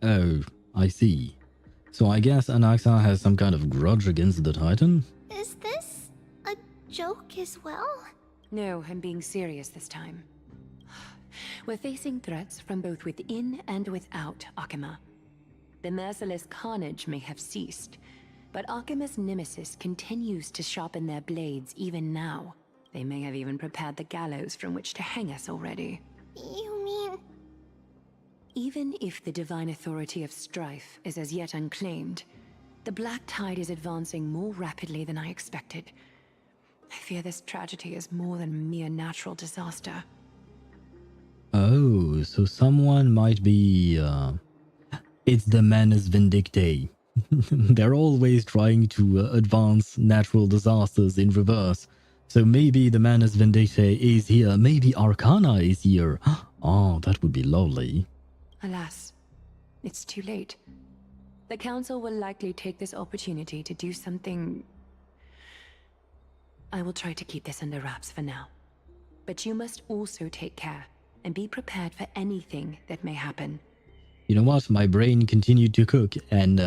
Oh, I see. So I guess Anaxa has some kind of grudge against the Titan? Is this a joke as well? No, I'm being serious this time. We're facing threats from both within and without Akima. The merciless carnage may have ceased, But Archime's nemesis continues to sharpen their blades even now. They may have even prepared the gallows from which to hang us already. You mean... Even if the divine authority of strife is as yet unclaimed, the Black Tide is advancing more rapidly than I expected. I fear this tragedy is more than a mere natural disaster. Oh, so someone might be... It's the Manus Vindictae. They're always trying to advance natural disasters in reverse. So maybe the Manus Vindictae is here. Maybe Arcana is here. Oh, that would be lovely. Alas, it's too late. The Council will likely take this opportunity to do something... I will try to keep this under wraps for now. But you must also take care and be prepared for anything that may happen. You know what? My brain continued to cook, and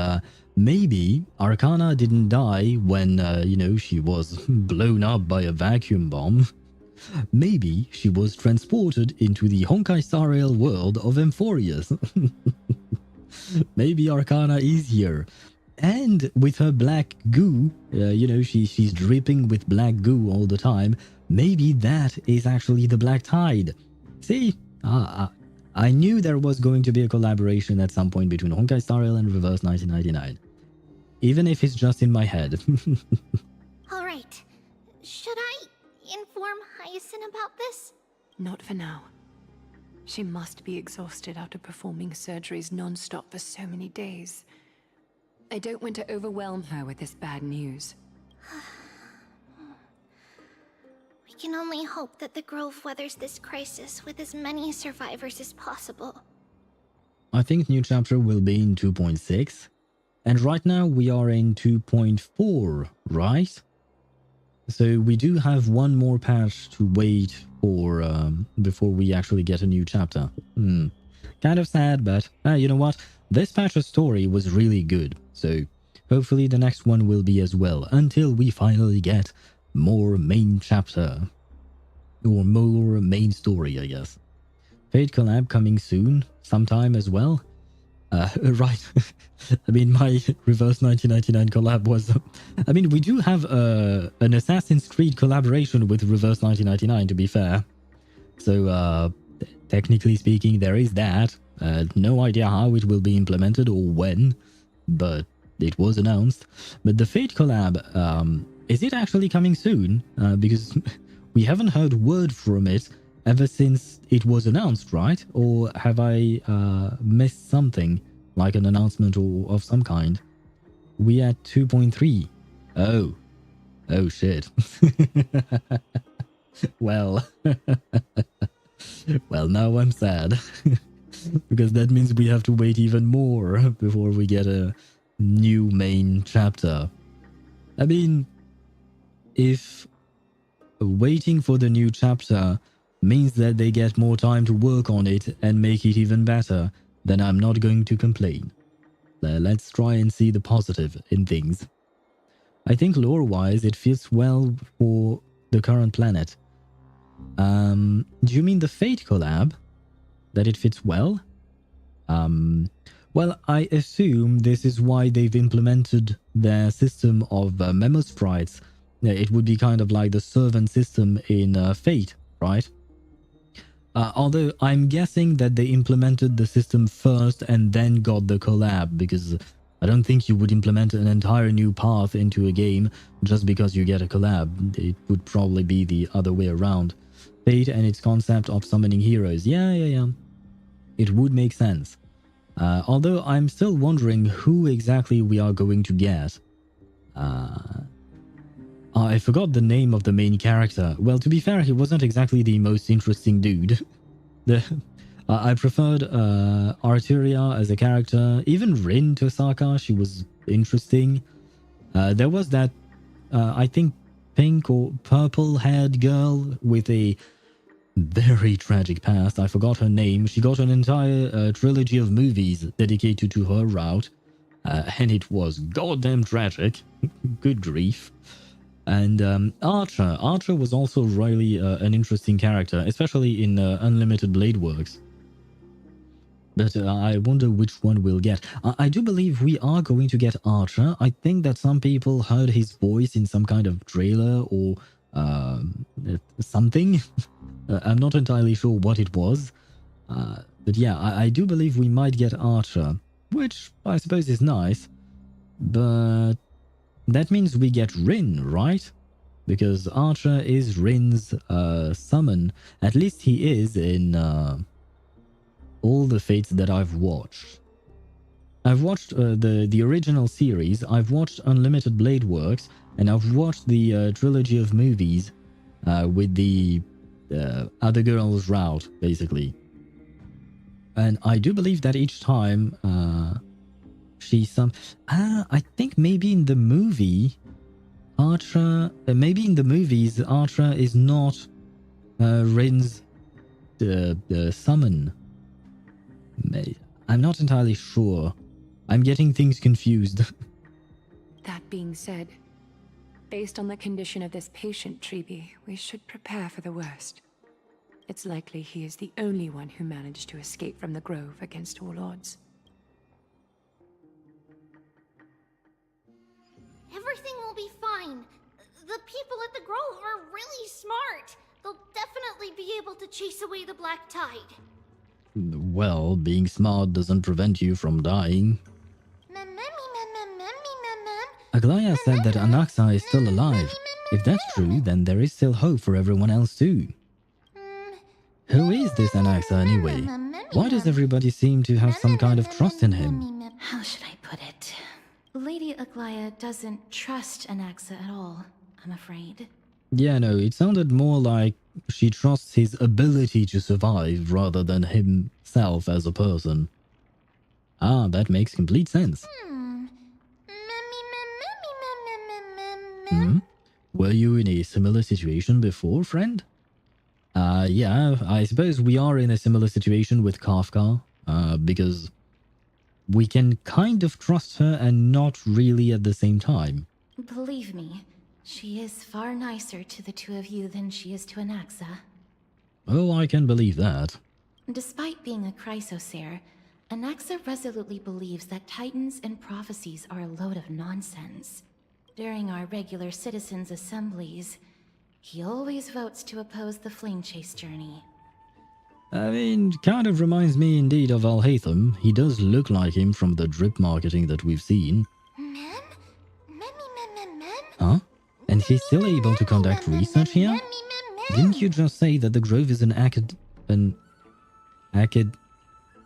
maybe Arcana didn't die when, you know, she was blown up by a vacuum bomb. Maybe she was transported into the Honkai Star Rail world of AMPHOREUS. Maybe Arcana is here. And with her black goo, you know, she's dripping with black goo all the time. Maybe that is actually the Black Tide. See? I knew there was going to be a collaboration at some point between Honkai Star Rail and Reverse 1999. Even if it's just in my head. Alright. Should I inform Hyacinth about this? Not for now. She must be exhausted after performing surgeries non-stop for so many days. I don't want to overwhelm her with this bad news. We can only hope that the Grove weathers this crisis with as many survivors as possible. I think new chapter will be in 2.6. And right now we are in 2.4, right? So we do have one more patch to wait for before we actually get a new chapter. Kind of sad, but you know what? This patch's story was really good. So hopefully the next one will be as well, until we finally get more main chapter. Or more main story, I guess. Fate collab coming soon, sometime as well. Right. I mean, my Reverse 1999 collab was... I mean, we do have an Assassin's Creed collaboration with Reverse 1999, to be fair. So, technically speaking, there is that. No idea how it will be implemented or when, but it was announced. But the Fate collab, is it actually coming soon? Because we haven't heard word from it ever since it was announced, right? Or have I missed something, like an announcement or of some kind? We at 2.3. Oh shit. Well, well, now I'm sad. Because that means we have to wait even more before we get a new main chapter. I mean, if waiting for the new chapter means that they get more time to work on it and make it even better, then I'm not going to complain. Let's try and see the positive in things. I think lore-wise it fits well for the current planet. Do you mean the Fate collab? That it fits well? Well, I assume this is why they've implemented their system of memo sprites. It would be kind of like the servant system in Fate, right? Although I'm guessing that they implemented the system first and then got the collab, because I don't think you would implement an entire new path into a game just because you get a collab. It would probably be the other way around. Fate and its concept of summoning heroes. Yeah. It would make sense. Although I'm still wondering who exactly we are going to get. I forgot the name of the main character. Well, to be fair, he wasn't exactly the most interesting dude. I preferred Arteria as a character. Even Rin to Saka, she was interesting. There was that, I think, pink or purple-haired girl with a very tragic past. I forgot her name. She got an entire trilogy of movies dedicated to her route. And it was goddamn tragic. Good grief. And Archer. Archer was also really an interesting character, especially in Unlimited Blade Works. But I wonder which one we'll get. I do believe we are going to get Archer. I think that some people heard his voice in some kind of trailer or something. I'm not entirely sure what it was. But yeah, I do believe we might get Archer, which I suppose is nice. But that means we get Rin, right? Because Archer is Rin's summon. At least he is in all the Fates that I've watched. I've watched the original series, I've watched Unlimited Blade Works, and I've watched the trilogy of movies with the other girls route, basically. And I do believe that each time she's some... I think maybe in the movie, Archer... maybe in the movies, Archer is not Rin's summon. I'm not entirely sure. I'm getting things confused. That being said, based on the condition of this patient, Treeby, we should prepare for the worst. It's likely he is the only one who managed to escape from the Grove against all odds. Everything will be fine. The people at the Grove are really smart. They'll definitely be able to chase away the Black Tide. Well, being smart doesn't prevent you from dying. Aglaya said that Anaxa is still alive. If that's true, then there is still hope for everyone else too. Who is this Anaxa anyway? Why does everybody seem to have some kind of trust in him? How should I put it? Lady Aglaya doesn't trust Anaxa at all, I'm afraid. Yeah, no, it sounded more like she trusts his ability to survive rather than himself as a person. Ah, that makes complete sense. Were you in a similar situation before, friend? Yeah, I suppose we are in a similar situation with Kafka, because we can kind of trust her and not really at the same time. Believe me, she is far nicer to the two of you than she is to Anaxa. Oh, I can believe that. Despite being a Chrysosaur, Anaxa resolutely believes that Titans and prophecies are a load of nonsense. During our regular citizens' assemblies, he always votes to oppose the Flame Chase journey. I mean, kind of reminds me indeed of Alhaitham. He does look like him from the drip marketing that we've seen. Huh? And he's still able to conduct research here? Didn't you just say that the Grove is an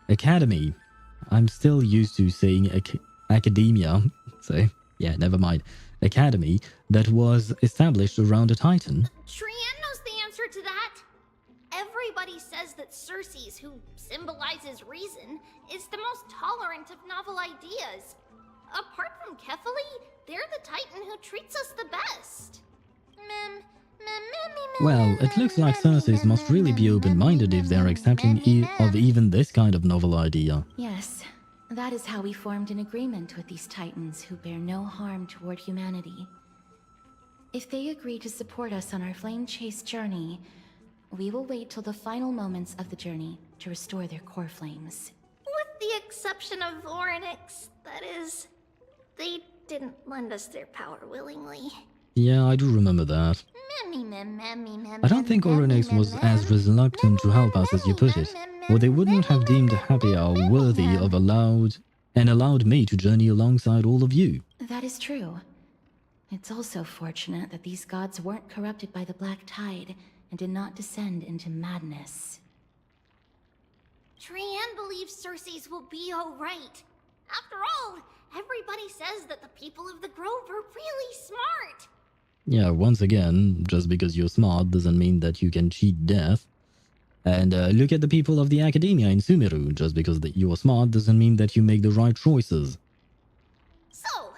academy? I'm still used to saying academia, so yeah, never mind. Academy that was established around a Titan. Trian knows the answer to that. Everybody says that Circes, who symbolizes reason, is the most tolerant of novel ideas. Apart from Kefali, they're the Titan who treats us the best. Well, it looks like Circes must really be open-minded if they're accepting of even this kind of novel idea. Yes, that is how we formed an agreement with these Titans who bear no harm toward humanity. If they agree to support us on our Flame Chase journey, we will wait till the final moments of the journey to restore their core flames. With the exception of Orynyx, that is. They didn't lend us their power willingly. Yeah, I do remember that. I don't think Orynyx was as reluctant to help us as you put it, or they wouldn't have deemed a happy hour worthy of allowed me to journey alongside all of you. That is true. It's also fortunate that these gods weren't corrupted by the Black Tide and did not descend into madness. Trian believes Circes will be alright. After all, everybody says that the people of the Grove are really smart. Yeah, once again, just because you're smart doesn't mean that you can cheat death. And look at the people of the Academia in Sumeru. Just because you're smart doesn't mean that you make the right choices. So,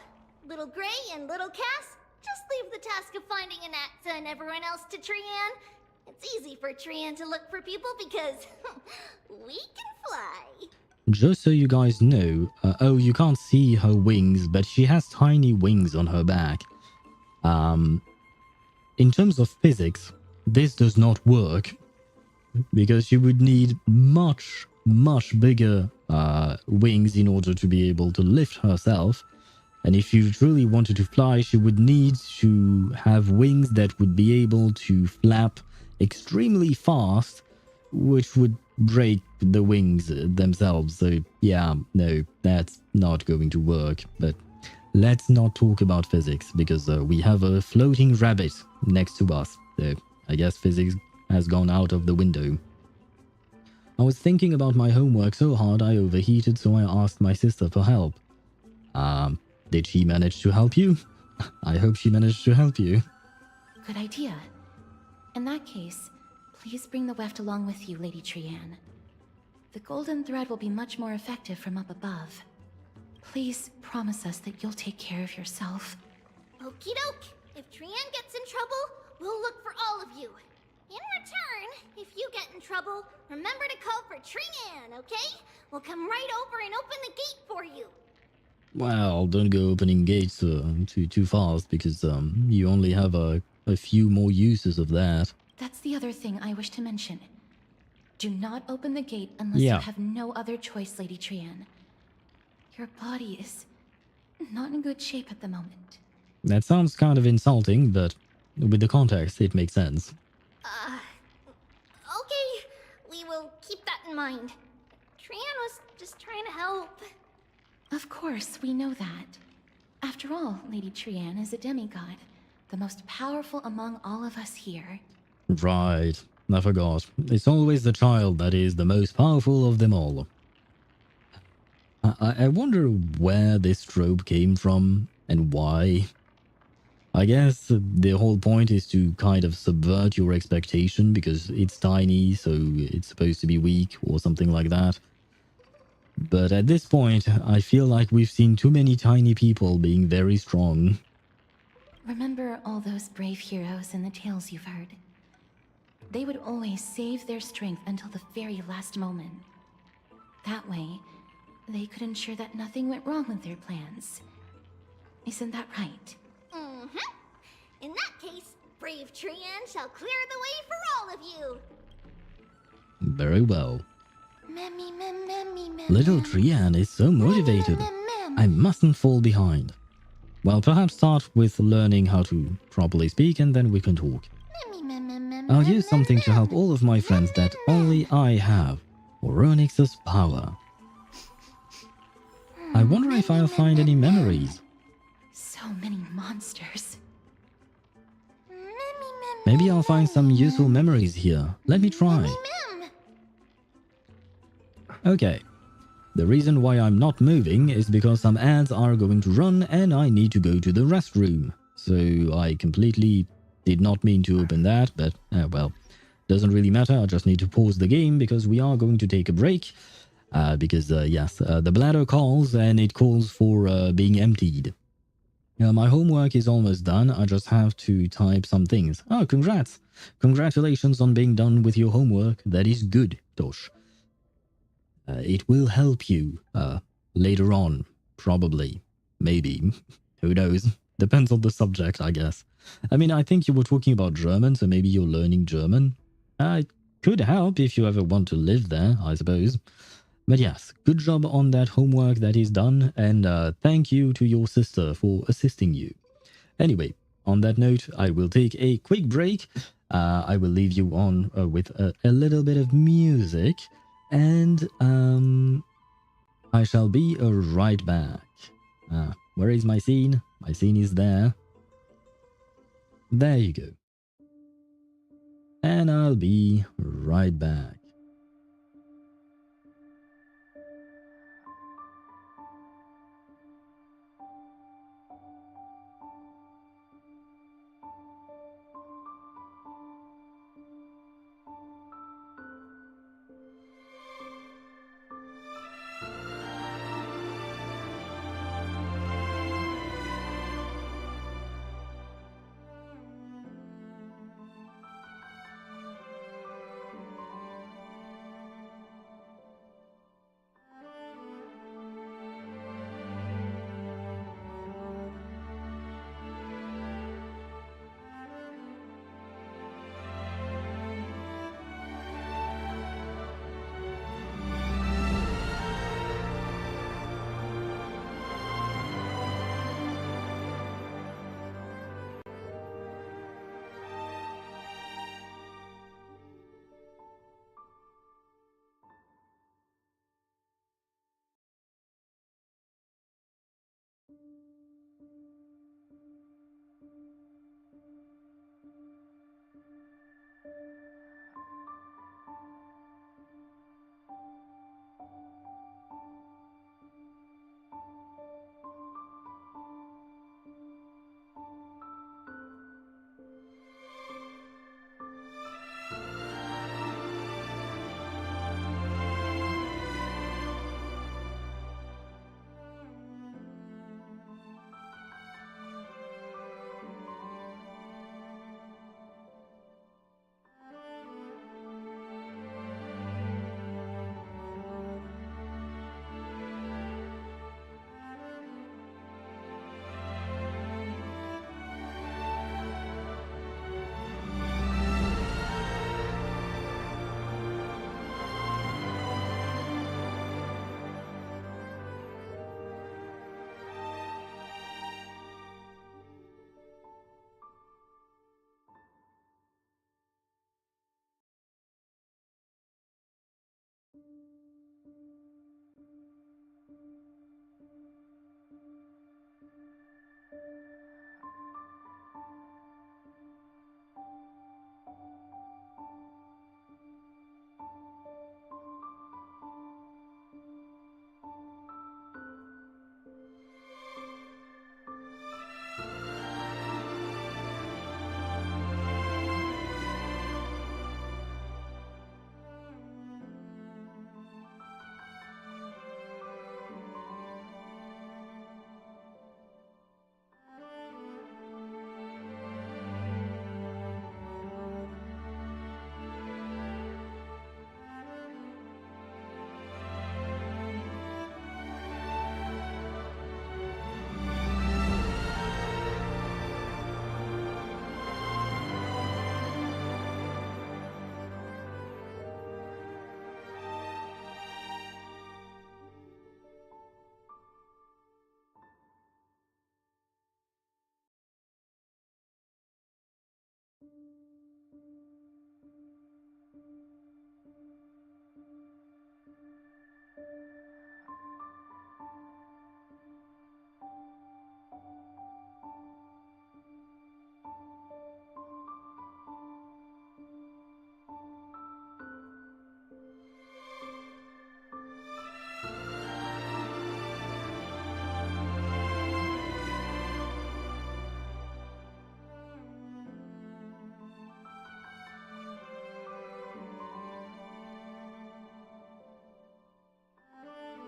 Little Gray and Little Cass, just leave the task of finding Anaxa and everyone else to Trian. It's easy for Trian to look for people because we can fly. Just so you guys know, oh, you can't see her wings, but she has tiny wings on her back. In terms of physics, this does not work because you would need much bigger wings in order to be able to lift herself. And if she truly wanted to fly, she would need to have wings that would be able to flap extremely fast, which would break the wings themselves. So yeah, no, that's not going to work. But let's not talk about physics, because we have a floating rabbit next to us. So I guess physics has gone out of the window. I was thinking about my homework so hard I overheated, so I asked my sister for help. Did she manage to help you? I hope she managed to help you. Good idea. In that case, please bring the weft along with you, Lady Trianne. The golden thread will be much more effective from up above. Please promise us that you'll take care of yourself. Okie doke. If Trianne gets in trouble, we'll look for all of you. In return, if you get in trouble, remember to call for Trianne, okay? We'll come right over and open the gate for you. Well, don't go opening gates too fast, because you only have a few more uses of that. That's the other thing I wish to mention. Do not open the gate unless you have no other choice, Lady Trianne. Your body is not in good shape at the moment. That sounds kind of insulting, but with the context, it makes sense. Okay. We will keep that in mind. Trianne was just trying to help. Of course, we know that. After all, Lady Trianne is a demigod, the most powerful among all of us here. Right, I forgot. It's always the child that is the most powerful of them all. I wonder where this trope came from and why. I guess the whole point is to kind of subvert your expectation because it's tiny, so it's supposed to be weak or something like that. But at this point, I feel like we've seen too many tiny people being very strong. Remember all those brave heroes in the tales you've heard? They would always save their strength until the very last moment. That way, they could ensure that nothing went wrong with their plans. Isn't that right? Mm-hmm. In that case, brave Trianne shall clear the way for all of you. Very well. Little Trianne is so motivated. I mustn't fall behind. Well, perhaps start with learning how to properly speak and then we can talk. I'll use something to help all of my friends that only I have. Oronix's power. I wonder if I'll find any memories. So many monsters. Maybe I'll find some useful memories here. Let me try. Okay. The reason why I'm not moving is because some ads are going to run and I need to go to the restroom. So I completely did not mean to open that, but well, doesn't really matter. I just need to pause the game because we are going to take a break. Because yes, the bladder calls and it calls for being emptied. My homework is almost done. I just have to type some things. Oh, congrats. Congratulations on being done with your homework. That is good, Tosh. It will help you later on, probably. Maybe. Who knows? Depends on the subject, I guess. I mean, I think you were talking about German, so maybe you're learning German. It could help if you ever want to live there, I suppose. But yes, good job on that homework that is done, and thank you to your sister for assisting you. Anyway, on that note, I will take a quick break. I will leave you on with a little bit of music, and I shall be right back. Where is my scene? My scene is there. There you go. And I'll be right back.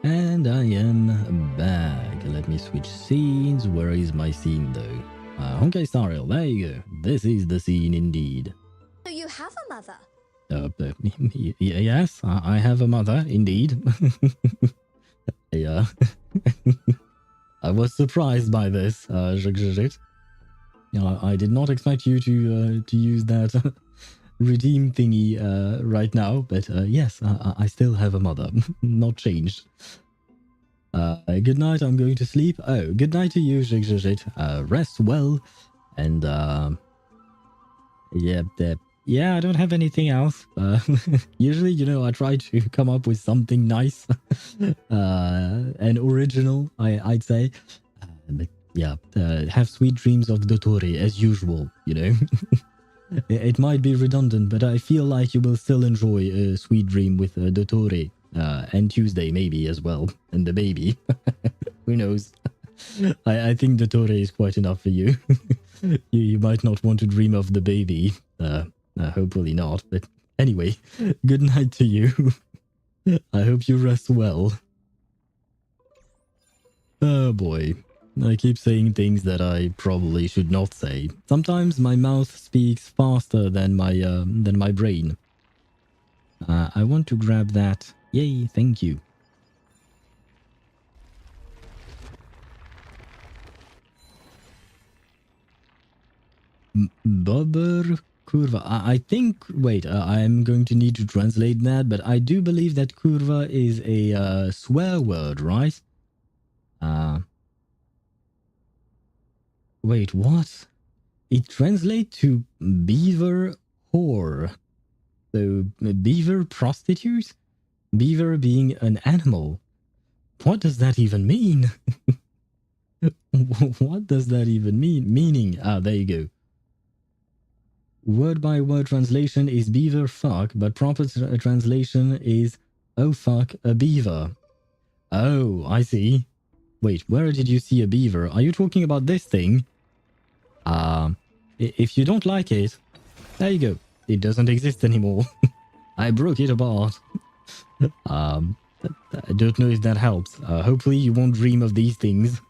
And I am back. Let me switch scenes. Where is my scene though? Honkai Star Rail. There you go. This is the scene indeed. So you have a mother? Yes, I have a mother indeed. Yeah. I was surprised by this. I did not expect you to use that redeem thingy right now, but yes, I still have a mother. Not changed. Good night, I'm going to sleep. Oh, good night to you, rest well, and yeah, I don't have anything else. Usually, I try to come up with something nice and original, I'd say. But yeah, have sweet dreams of Dottore as usual, It might be redundant, but I feel like you will still enjoy a sweet dream with Dottore. And Tuesday maybe as well, and the baby. Who knows? I think Dottore is quite enough for you. You might not want to dream of the baby. Hopefully not, but anyway, good night to you. I hope you rest well. Oh boy. I keep saying things that I probably should not say. Sometimes my mouth speaks faster than my brain. I want to grab that. Yay, thank you. Bobber Kurva. I think, wait, I'm going to need to translate that, but I do believe that Kurva is a swear word, right? Wait, what? It translates to beaver whore. So, beaver prostitute? Beaver being an animal. What does that even mean? What does that even mean? Meaning? Ah, there you go. Word by word translation is beaver fuck, but proper translation is oh fuck a beaver. Oh, I see. Wait, where did you see a beaver? Are you talking about this thing? If you don't like it, there you go. It doesn't exist anymore. I broke it apart. I don't know if that helps. Hopefully you won't dream of these things.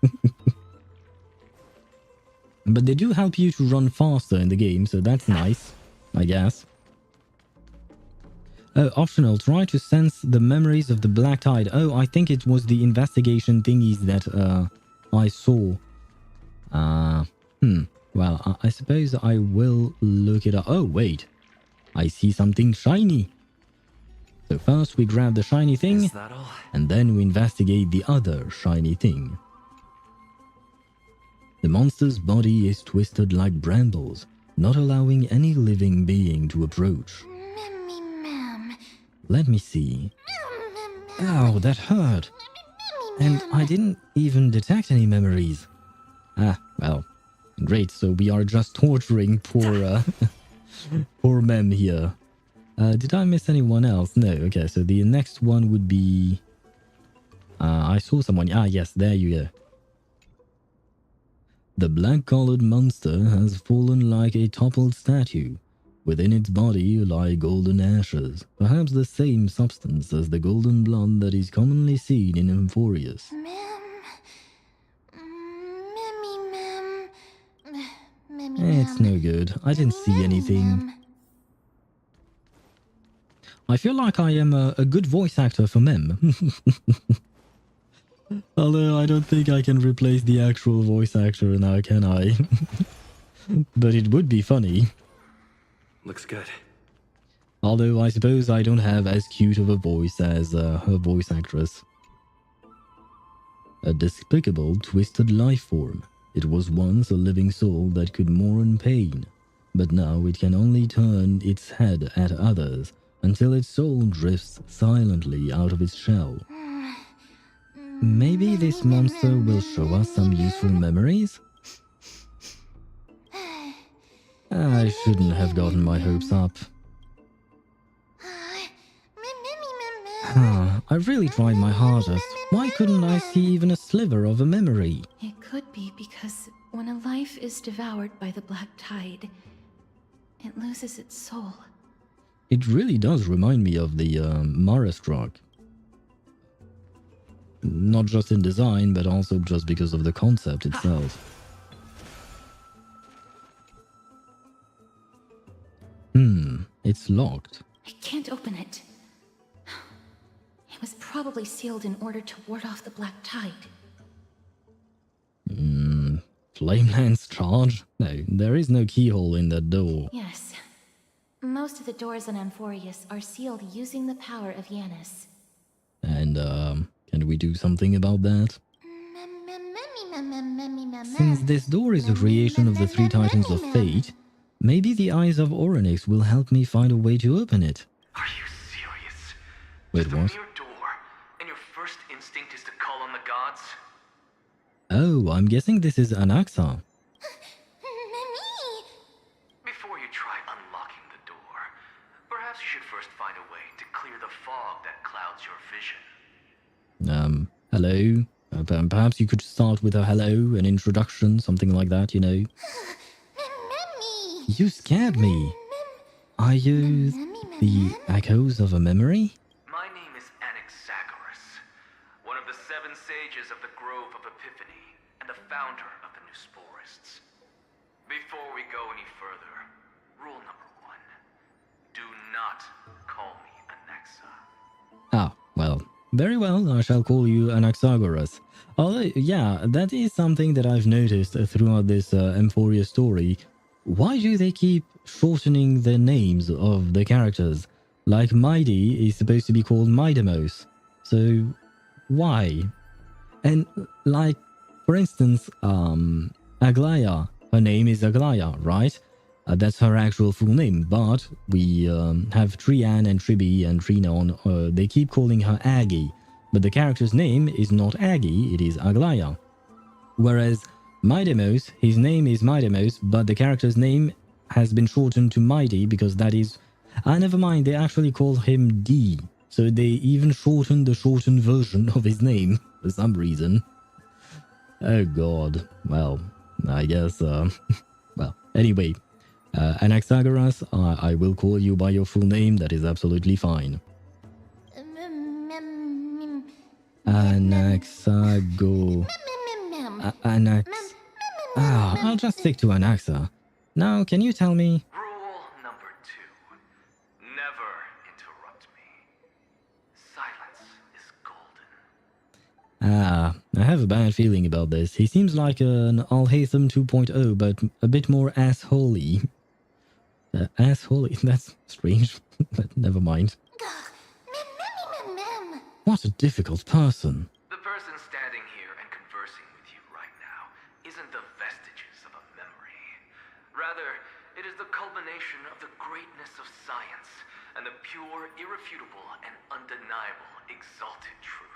But they do help you to run faster in the game, so that's nice, I guess. Oh, optional. Try to sense the memories of the Black Tide. Oh, I think it was the investigation thingies that I saw. Well, I suppose I will look it up. Oh, wait. I see something shiny. So first we grab the shiny thing, and then we investigate the other shiny thing. The monster's body is twisted like brambles, not allowing any living being to approach. Let me see. Ow, that hurt. And I didn't even detect any memories. Ah, well, great. So we are just torturing poor, poor Mem here. Did I miss anyone else? No. Okay, so the next one would be... I saw someone. Ah, yes, there you go. The black-collared monster has fallen like a toppled statue. Within its body lie golden ashes, perhaps the same substance as the golden blood that is commonly seen in AMPHOREUS. It's no good. I didn't see anything. I feel like I am a good voice actor for Mem. Although I don't think I can replace the actual voice actor now, can I? But it would be funny. Looks good. Although I suppose I don't have as cute of a voice as her voice actress. A despicable, twisted life form. It was once a living soul that could mourn pain, but now it can only turn its head at others until its soul drifts silently out of its shell. Maybe this monster will show us some useful memories? I shouldn't have gotten my hopes up. I really tried my hardest. Why couldn't I see even a sliver of a memory? It could be because when a life is devoured by the Black Tide, it loses its soul. It really does remind me of the Marastruck. Not just in design, but also just because of the concept itself. It's locked. I can't open it. It was probably sealed in order to ward off the Black Tide. Flameland's charge? No, there is no keyhole in that door. Yes. Most of the doors on AMPHOREUS are sealed using the power of Yanis. And, can we do something about that? Since this door is a creation of the three titans of fate, maybe the eyes of Orynyx will help me find a way to open it. Are you serious? Wait, just what? A mere door, and your first instinct is to call on the gods? Oh, I'm guessing this is Anaxa. Before you try unlocking the door, perhaps you should first find a way to clear the fog that clouds your vision. Hello? Perhaps you could start with a hello, an introduction, something like that, you know? You scared me. Are you the echoes of a memory? My name is Anaxagoras, one of the 7 sages of the Grove of Epiphany, and the founder of the Newsporists. Before we go any further, rule number 1. Do not call me Anaxa. Ah, well, very well, I shall call you Anaxagoras. Although, yeah, that is something that I've noticed throughout this AMPHOREUS story. Why do they keep shortening the names of the characters? Like Mighty is supposed to be called Midamos. So, why? And, like, for instance, Aglaya. Her name is Aglaya, right? That's her actual full name, but we have Trian and Tribi and Trinon. They keep calling her Aggie, but the character's name is not Aggie, it is Aglaya. Whereas Midemos, his name is Midemos, but the character's name has been shortened to Mighty because that is... never mind, they actually call him D. So they even shortened the shortened version of his name for some reason. Oh god. Well, I guess... well, anyway. Anaxagoras, I will call you by your full name, that is absolutely fine. Anaxago... I'll just stick to Anaxa. Now, can you tell me... Rule number 2. Never interrupt me. Silence is golden. I have a bad feeling about this. He seems like an Alhaitham 2.0, but a bit more assholey. Assholey? That's strange. But never mind. What a difficult person. The person standing here and conversing with you right now isn't the vestiges of a memory. Rather, it is the culmination of the greatness of science and the pure, irrefutable, and undeniable exalted truth.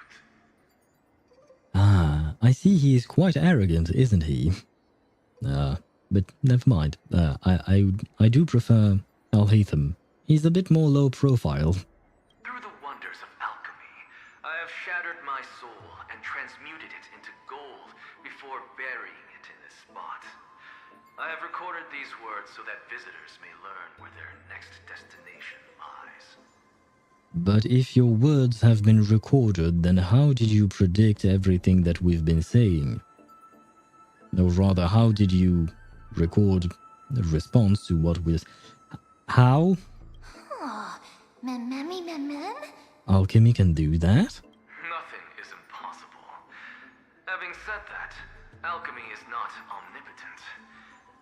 I see he is quite arrogant, isn't he? But never mind. I do prefer Alhaitham. He's a bit more low profile. Through the wonders of alchemy, I have shattered my soul and transmuted it into gold before burying it in this spot. I have recorded these words so that visitors may learn where their next destination lies. But if your words have been recorded, then how did you predict everything that we've been saying? Or rather, how did you record the response to what was... How? Alchemy can do that? Nothing is impossible. Having said that, alchemy is not omnipotent.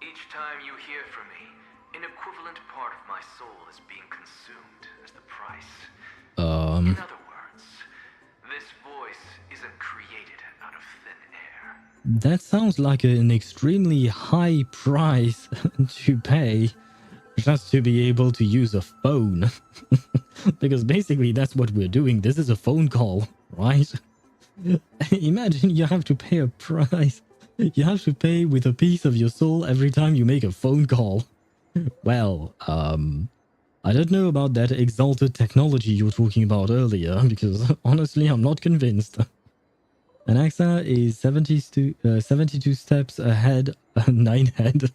Each time you hear from me, an equivalent part of my soul is being consumed as the price. In other words, this voice isn't created out of thin air. That sounds like an extremely high price to pay just to be able to use a phone. Because basically that's what we're doing. This is a phone call, right? Imagine you have to pay a price. You have to pay with a piece of your soul every time you make a phone call. Well, I don't know about that exalted technology you were talking about earlier, because honestly, I'm not convinced. Anaxa is 72 steps ahead, 9 head.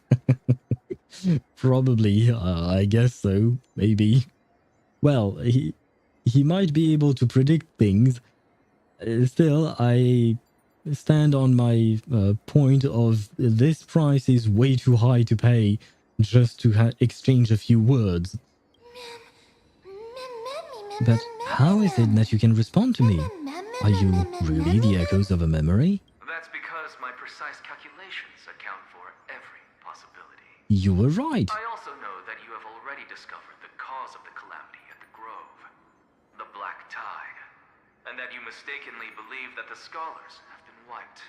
Probably, I guess so, maybe. Well, he might be able to predict things. Still, I stand on my point of this price is way too high to pay just to exchange a few words. But how is it that you can respond to me? Are you really the echoes of a memory? That's because my precise calculations account for every possibility. You were right. I also know that you have already discovered the cause of the calamity at the Grove, the Black Tide, and that you mistakenly believe that the scholars have been wiped.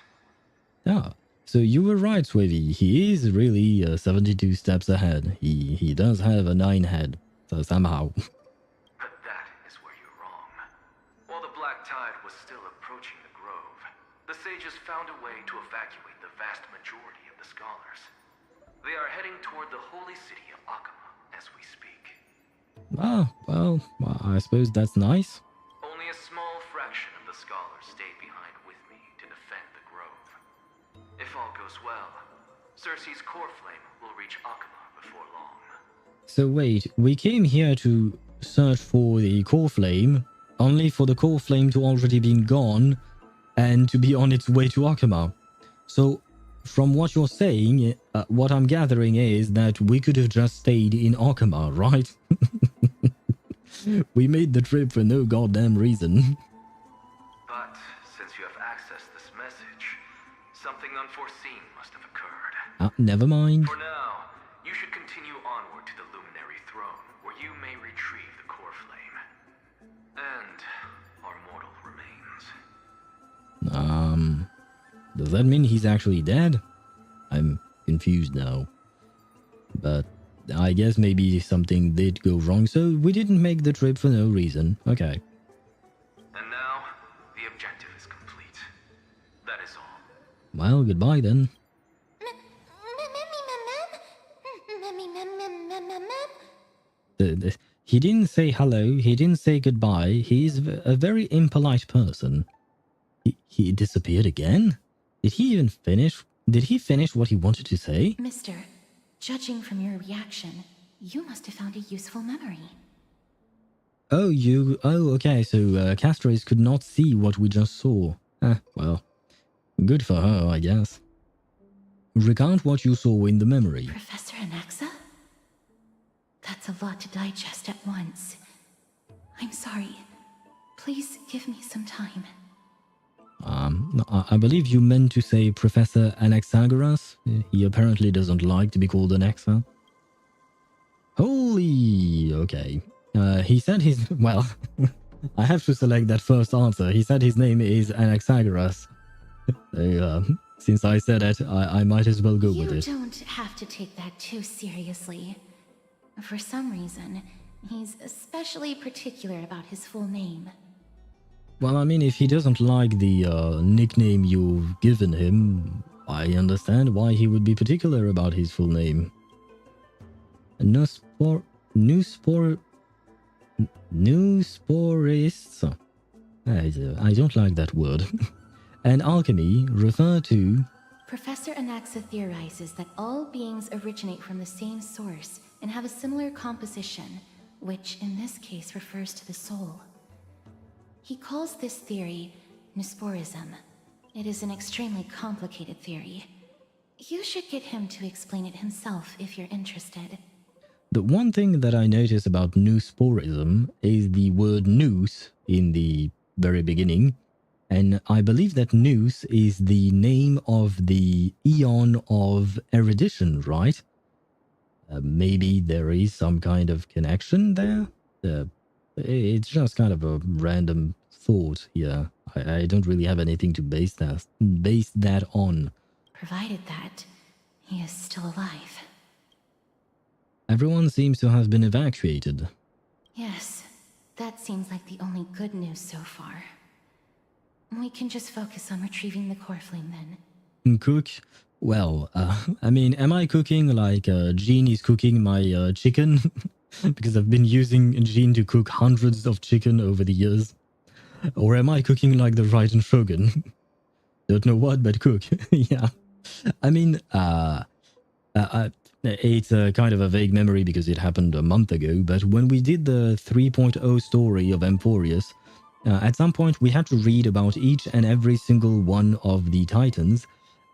So you were right, Swavy. He is really 72 steps ahead. He does have a 9 head, so somehow. But that is where you're wrong. While the Black Tide was still approaching the Grove, the sages found a way to evacuate the vast majority of the scholars. They are heading toward the holy city of Akama as we speak. Well, I suppose that's nice. Only a small fraction of the scholars stayed behind with me to defend the Grove. If all goes well, Circe's core flame will reach Akama before long. So wait, we came here to search for the core flame, only for the core flame to already been gone and to be on its way to Akama. So from what you're saying, what I'm gathering is that we could have just stayed in Akama, right? We made the trip for no goddamn reason. But since you have accessed this message, something unforeseen must have occurred. Never mind. For now, you should continue onward to the Luminary Throne, where you may retrieve the core flame. And our mortal remains. Does that mean he's actually dead? I'm confused now. But I guess maybe something did go wrong, so we didn't make the trip for no reason. Okay. And now, the objective is complete. That is all. Well, goodbye then. He didn't say hello, he didn't say goodbye, he's a very impolite person. He disappeared again? Did he even finish? Did he finish what he wanted to say? Mister, judging from your reaction, you must have found a useful memory. Oh, okay, so Castries could not see what we just saw. Well, good for her, I guess. Recount what you saw in the memory. Professor Anaxa? That's a lot to digest at once. I'm sorry. Please give me some time. I believe you meant to say Professor Anaxagoras. He apparently doesn't like to be called Anaxa. Holy... okay. He said his... well, I have to select that first answer. He said his name is Anaxagoras. Since I said it, I might as well go with it. You don't have to take that too seriously. For some reason, he's especially particular about his full name. Well, I mean, if he doesn't like the nickname you've given him, I understand why he would be particular about his full name. Newsporists. I don't like that word. And alchemy refer to... Professor Anaxa theorizes that all beings originate from the same source and have a similar composition, which in this case refers to the soul. He calls this theory Newsporism. It is an extremely complicated theory. You should get him to explain it himself if you're interested. The one thing that I notice about Newsporism is the word noose in the very beginning. And I believe that Nous is the name of the Eon of Erudition, right? Maybe there is some kind of connection there? It's just kind of a random thought here. I don't really have anything to base that on. Provided that he is still alive. Everyone seems to have been evacuated. Yes, that seems like the only good news so far. We can just focus on retrieving the core flame then. Cook? Well, I mean, am I cooking like Jean is cooking my chicken? Because I've been using Jean to cook hundreds of chicken over the years. Or am I cooking like the Raiden Shogun? Don't know what, but cook. Yeah. I mean, it's kind of a vague memory because it happened a month ago, but when we did the 3.0 story of AMPHOREUS, at some point we had to read about each and every single one of the titans,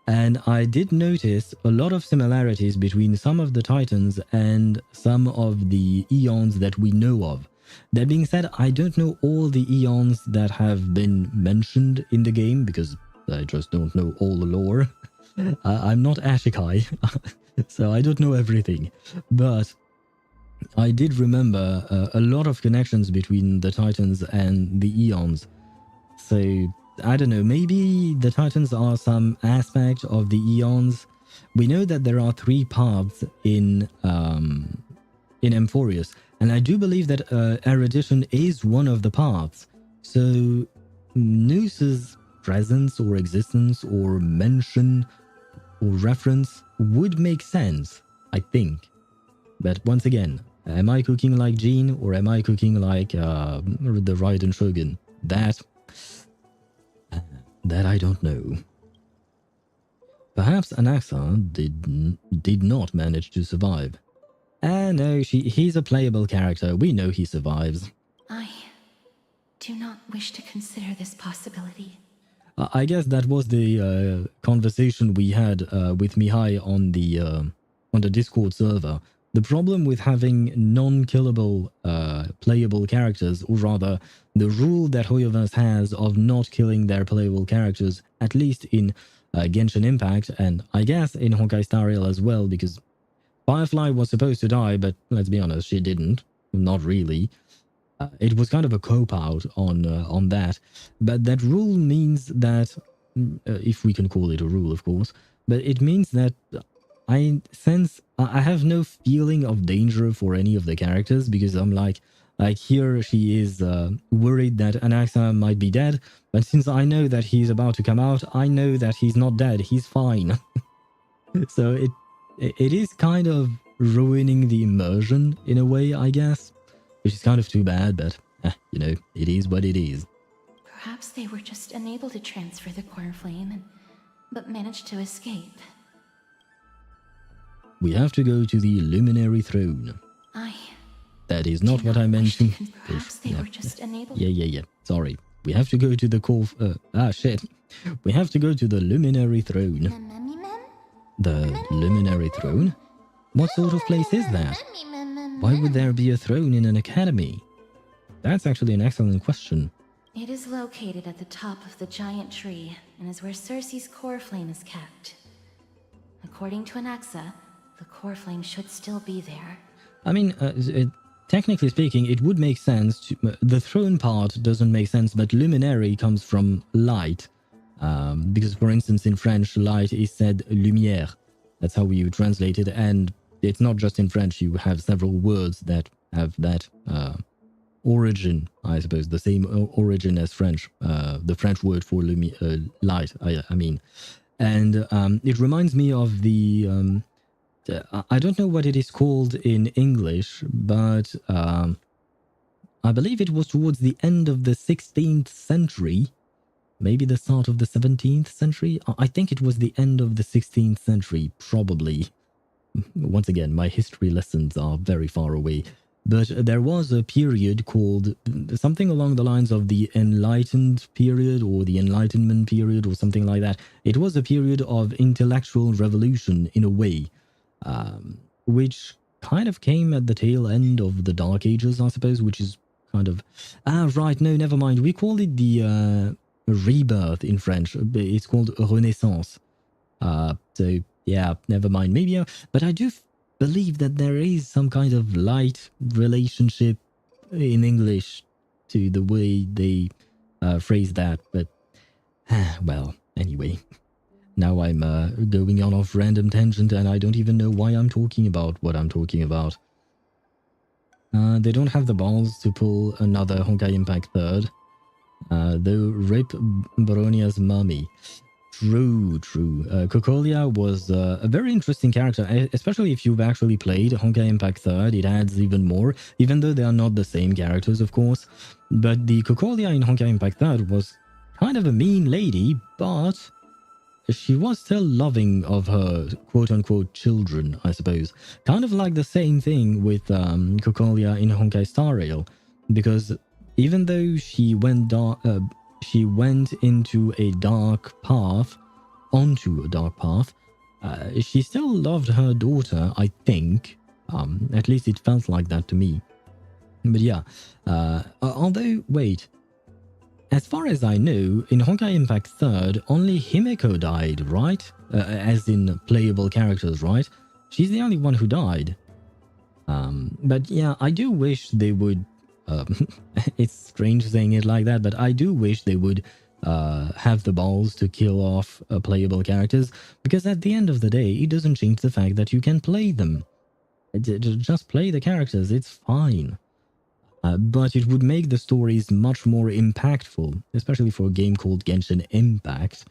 and I did notice a lot of similarities between some of the titans and some of the eons that we know of. That being said, I don't know all the eons that have been mentioned in the game because I just don't know all the lore. I'm not Ashikai, so I don't know everything, but I did remember a lot of connections between the Titans and the Eons. So, I don't know, maybe the Titans are some aspect of the Eons. We know that there are 3 paths in AMPHOREUS, and I do believe that erudition is one of the paths. So, Noos's presence or existence or mention or reference would make sense, I think. But once again, am I cooking like Jean or am I cooking like the Raiden Shogun? That I don't know. Perhaps Anaxa did not manage to survive. No, he's a playable character. We know he survives. I do not wish to consider this possibility. I guess that was the conversation we had with Mihai on the Discord server. The problem with having non-killable playable characters, or rather, the rule that HoYoverse has of not killing their playable characters, at least in Genshin Impact, and I guess in Honkai Star Rail as well, because Firefly was supposed to die, but let's be honest, she didn't. Not really. It was kind of a cop-out on that. But that rule means that, if we can call it a rule, of course, but it means that I have no feeling of danger for any of the characters because I'm like, Like here, she is worried that Anaxa might be dead, but since I know that he's about to come out, I know that he's not dead. He's fine. So it is kind of ruining the immersion in a way, I guess, which is kind of too bad. But you know, it is what it is. Perhaps they were just unable to transfer the core flame, but managed to escape. We have to go to the Luminary Throne. That is not what I mentioned. Perhaps they were just unable. Yeah. Sorry. We have to go to the core. Shit. We have to go to the Luminary Throne. The Luminary Throne? What sort of place is that? Why would there be a throne in an academy? That's actually an excellent question. It is located at the top of the giant tree and is where Circe's core flame is kept. According to Anaxa, the core flame should still be there. I mean, technically speaking, it would make sense. The throne part doesn't make sense, but luminary comes from light. Because, for instance, in French, light is said lumière. That's how you translate it. And it's not just in French. You have several words that have that origin, I suppose, the same origin as French. The French word for light, I mean. And it reminds me of the... I don't know what it is called in English, but I believe it was towards the end of the 16th century, maybe the start of the 17th century. I think it was the end of the 16th century, probably. Once again, my history lessons are very far away. But there was a period called something along the lines of the Enlightened period or the Enlightenment period or something like that. It was a period of intellectual revolution in a way. Which kind of came at the tail end of the Dark Ages, I suppose, which is kind of... right, no, never mind. We call it the rebirth in French. It's called Renaissance. So, yeah, never mind. Maybe, but I do believe that there is some kind of light relationship in English to the way they phrase that, but, well, anyway... Now I'm going on off random tangent and I don't even know why I'm talking about what I'm talking about. They don't have the balls to pull another Honkai Impact 3rd. Though rip Baronia's mummy. True. Cocolia was a very interesting character, especially if you've actually played Honkai Impact 3rd. It adds even more, even though they are not the same characters, of course. But the Cocolia in Honkai Impact 3rd was kind of a mean lady, but... she was still loving of her quote-unquote children, I suppose. Kind of like the same thing with Cocolia in Honkai Star Rail. Because even though she went into a dark path, onto a dark path, she still loved her daughter, I think. At least it felt like that to me. But yeah, although, wait... As far as I know, in Honkai Impact 3rd, only Himeko died, right? As in playable characters, right? She's the only one who died. But yeah, I do wish they would... it's strange saying it like that, but I do wish they would have the balls to kill off playable characters, because at the end of the day, it doesn't change the fact that you can play them. Just play the characters, it's fine. But it would make the stories much more impactful, especially for a game called Genshin Impact.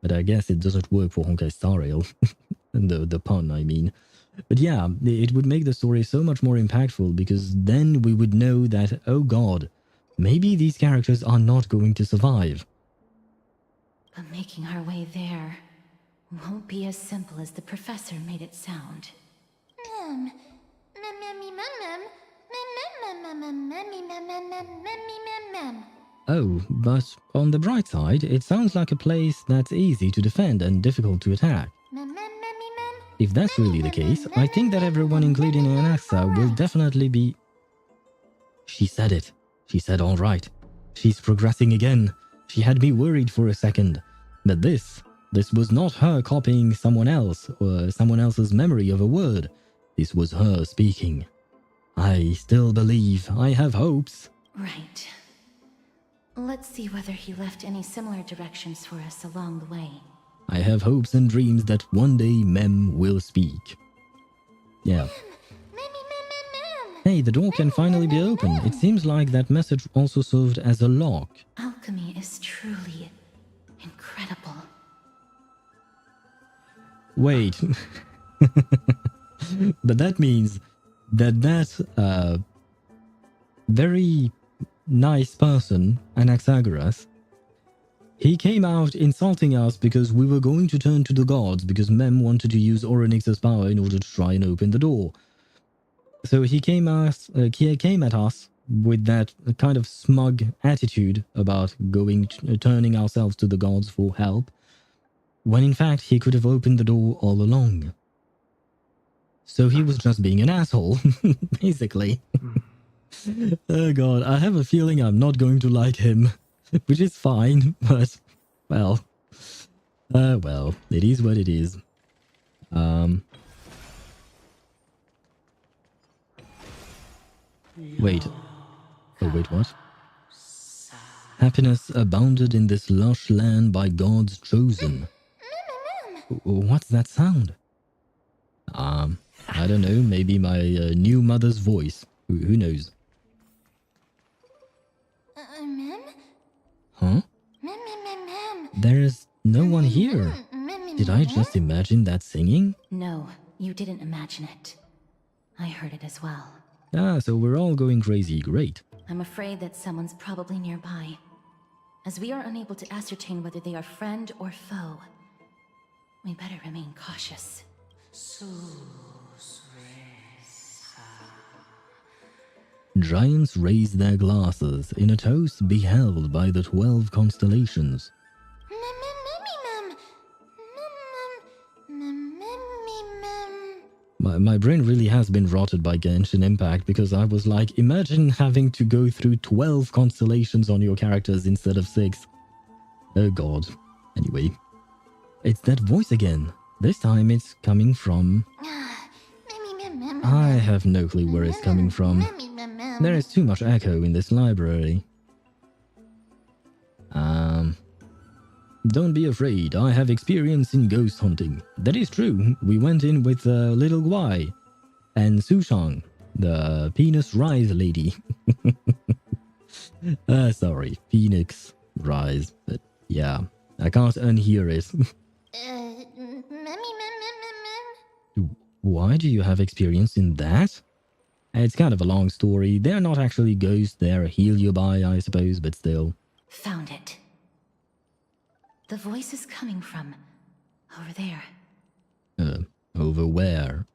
But I guess it doesn't work for Honkai Star Rail. the pun, I mean. But yeah, it would make the story so much more impactful, because then we would know that, oh god, maybe these characters are not going to survive. But making our way there won't be as simple as the professor made it sound. Oh, but on the bright side, it sounds like a place that's easy to defend and difficult to attack. If that's really the case, I think that everyone, including Anaxa, will definitely be... She said it. She said all right. She's progressing again. She had me worried for a second. But this was not her copying someone else or someone else's memory of a word. This was her speaking. I still believe. I have hopes. Right. Let's see whether he left any similar directions for us along the way. I have hopes and dreams that one day Mem will speak. Yeah. Hey, the door can finally be open. It seems like that message also served as a lock. Alchemy is truly incredible. Wait. But that means that very nice person, Anaxagoras, he came out insulting us because we were going to turn to the gods because Mem wanted to use Oronix's power in order to try and open the door. So he came at us with that kind of smug attitude about turning ourselves to the gods for help, when in fact he could have opened the door all along. So he was just being an asshole, basically. Oh god, I have a feeling I'm not going to like him, which is fine, but, well, it is what it is. Wait. Oh, wait, what? Happiness abounded in this lush land by gods chosen. What's that sound? I don't know, maybe my new mother's voice. Who knows? Mem? Huh? Mem. There's no one here. Did I just imagine that singing? No, you didn't imagine it. I heard it as well. Ah, so we're all going crazy. Great. I'm afraid that someone's probably nearby. As we are unable to ascertain whether they are friend or foe, we better remain cautious. Giants raised their glasses in a toast beheld by the 12 constellations. My brain really has been rotted by Genshin Impact because I was like, imagine having to go through 12 constellations on your characters instead of 6. Oh god. Anyway. It's that voice again. This time it's coming from... I have no clue where it's coming from. There is too much echo in this library. Don't be afraid, I have experience in ghost hunting. That is true, we went in with Little Guai and Sushang, the penis rise lady. Sorry, Phoenix Rise, but yeah, I can't unhear it. Why do you have experience in that? It's kind of a long story. They're not actually ghosts, they're Heliobi, I suppose, but still. Found it. The voice is coming from over there. Over where?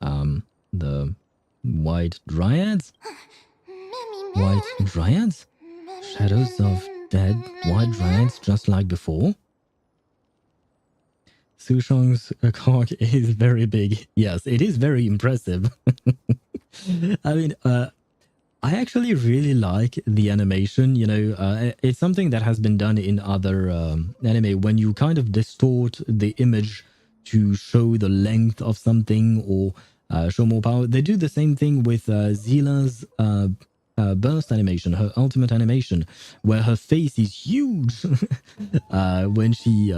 The White Dryads? White Dryads? Shadows of dead White Dryads just like before? Sushang's cock is very big. Yes, it is very impressive. I mean, I actually really like the animation, you know, it's something that has been done in other anime when you kind of distort the image to show the length of something or show more power. They do the same thing with Zila's burst animation, her ultimate animation, where her face is huge when she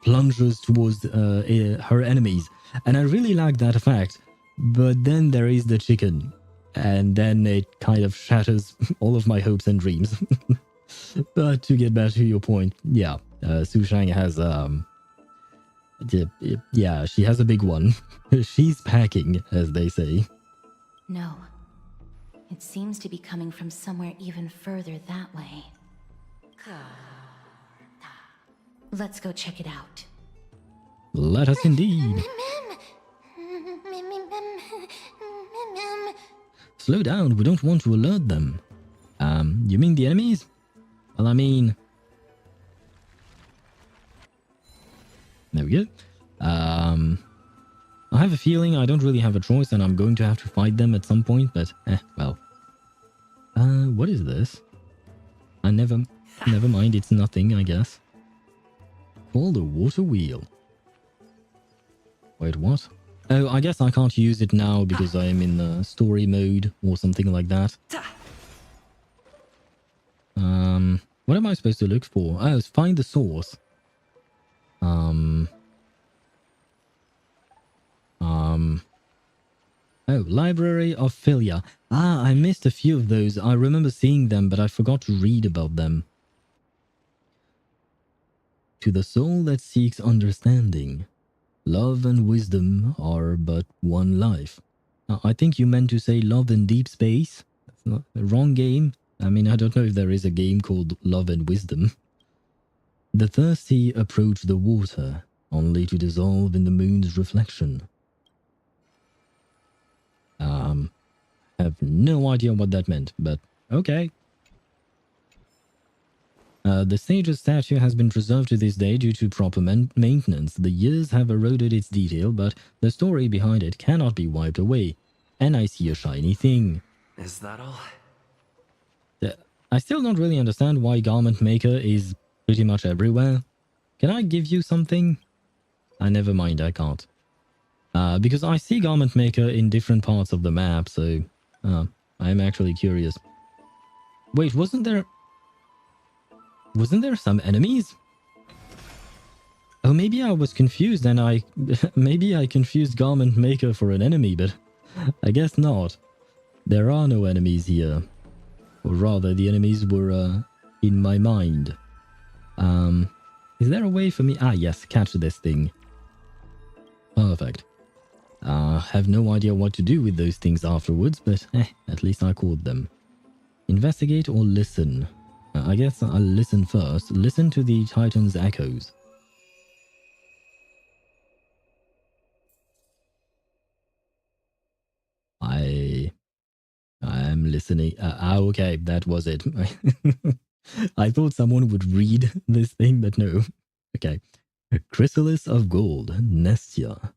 plunges towards her enemies. And I really like that effect. But then there is the chicken. And then it kind of shatters all of my hopes and dreams. But to get back to your point, yeah, Sushang has, yeah, she has a big one. She's packing, as they say. No. It seems to be coming from somewhere even further that way. Let's go check it out. Let us indeed. Slow down, we don't want to alert them. You mean the enemies? Well, I mean... There we go. I have a feeling I don't really have a choice and I'm going to have to fight them at some point, but, well. What is this? Never mind, it's nothing, I guess. Call the water wheel. Wait, what? Oh, I guess I can't use it now because I am in the story mode or something like that. What am I supposed to look for? Oh, find the source. Oh, Library of Philia. Ah, I missed a few of those. I remember seeing them, but I forgot to read about them. To the soul that seeks understanding, love and wisdom are but one life. I think you meant to say love in deep space. That's not the wrong game. I mean, I don't know if there is a game called Love and Wisdom. The thirsty approach the water, only to dissolve in the moon's reflection. Have no idea what that meant, but okay. The sage's statue has been preserved to this day due to proper maintenance. The years have eroded its detail, but the story behind it cannot be wiped away. And I see a shiny thing. Is that all? I still don't really understand why Garment Maker is pretty much everywhere. Can I give you something? Never mind, I can't. Because I see Garment Maker in different parts of the map, so I'm actually curious. Wait, wasn't there some enemies? Oh, maybe I was confused and maybe I confused Garment Maker for an enemy, but I guess not. There are no enemies here. Or rather, the enemies were in my mind. Is there a way for me? Ah, yes, catch this thing. Perfect. Have no idea what to do with those things afterwards, but at least I caught them. Investigate or listen? I guess I'll listen first. Listen to the Titan's echoes. I'm listening. Okay, that was it. I thought someone would read this thing, but no. Okay. Chrysalis of gold, Nestia.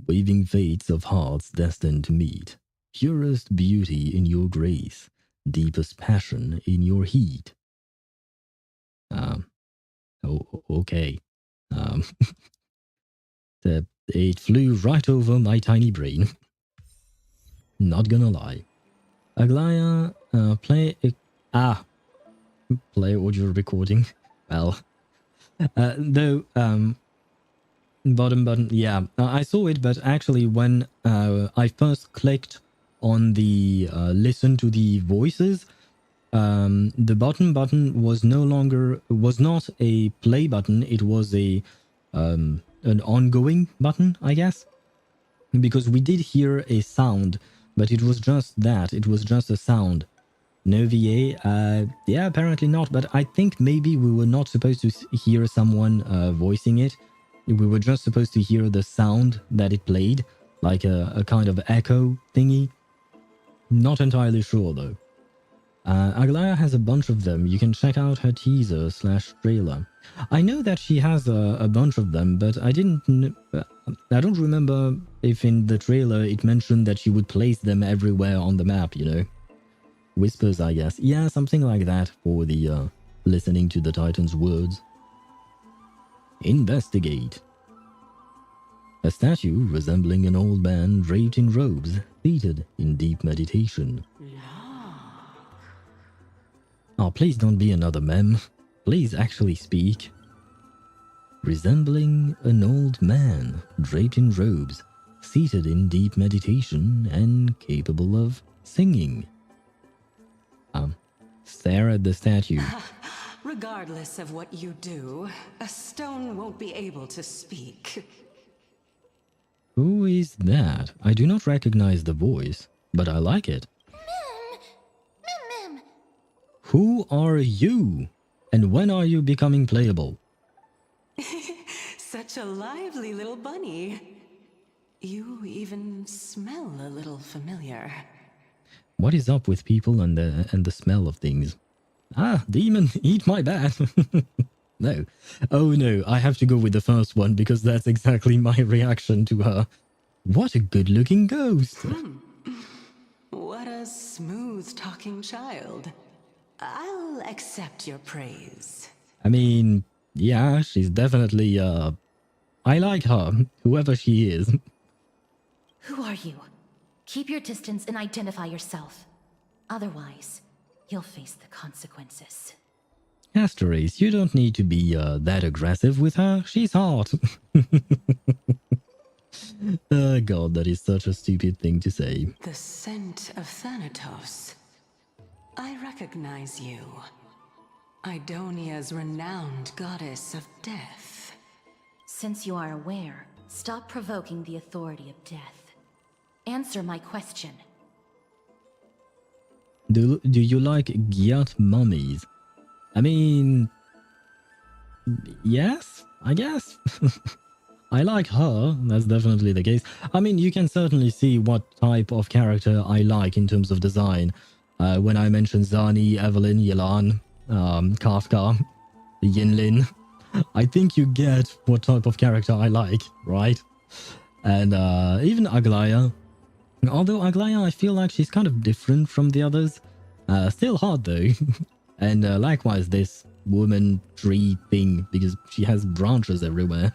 Waving fates of hearts destined to meet. Purest beauty in your grace. Deepest passion in your heat. Okay. It flew right over my tiny brain. Not gonna lie. Aglaya, play audio recording. Well, though, bottom button, yeah, I saw it, but actually when I first clicked on the listen to the voices, the bottom button was not a play button, it was a an ongoing button, I guess, because we did hear a sound, but it was just that, it was just a sound. No VA? Yeah, apparently not, but I think maybe we were not supposed to hear someone voicing it. We were just supposed to hear the sound that it played, like a kind of echo thingy. Not entirely sure though. Aglaya has a bunch of them. You can check out her teaser/trailer. I know that she has a bunch of them, but I don't remember if in the trailer it mentioned that she would place them everywhere on the map, you know? Whispers, I guess. Yeah, something like that for the listening to the Titan's words. Investigate. A statue resembling an old man draped in robes, seated in deep meditation. Oh, please don't be another mem. Please actually speak. Resembling an old man draped in robes, seated in deep meditation and capable of singing. Stare at the statue. Regardless of what you do, a stone won't be able to speak. Who is that? I do not recognize the voice, but I like it. Mem. Who are you? And when are you becoming playable? Such a lively little bunny. You even smell a little familiar. What is up with people and the smell of things? Ah, demon, eat my bat. No. Oh no, I have to go with the first one because that's exactly my reaction to her. What a good-looking ghost. What a smooth-talking child. I'll accept your praise. I mean, yeah, she's definitely, I like her, whoever she is. Who are you? Keep your distance and identify yourself. Otherwise, you'll face the consequences. Asteris, you don't need to be that aggressive with her. She's hot. Oh god, that is such a stupid thing to say. The scent of Thanatos. I recognize you. Idonia's renowned goddess of death. Since you are aware, stop provoking the authority of death. Answer my question. Do you like Gyat mummies? I mean... yes, I guess. I like her, that's definitely the case. I mean, you can certainly see what type of character I like in terms of design. When I mentioned Zani, Evelyn, Yelan, Kafka, Yinlin, I think you get what type of character I like, right? And even Aglaya. Although Aglaya, I feel like she's kind of different from the others. Still hot though. And likewise this woman tree thing, because she has branches everywhere.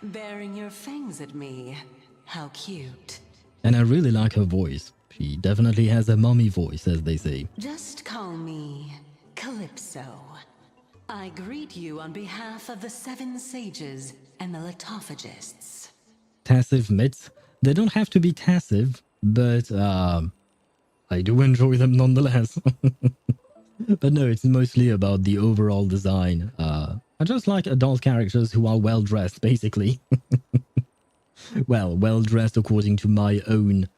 Baring your fangs at me. How cute. And I really like her voice. She definitely has a mummy voice, as they say. Just call me Calypso. I greet you on behalf of the 7 sages and the litophagists. Tassive myths. They don't have to be tassive, but I do enjoy them nonetheless. But no, it's mostly about the overall design. I just like adult characters who are well-dressed, basically. Well-dressed according to my own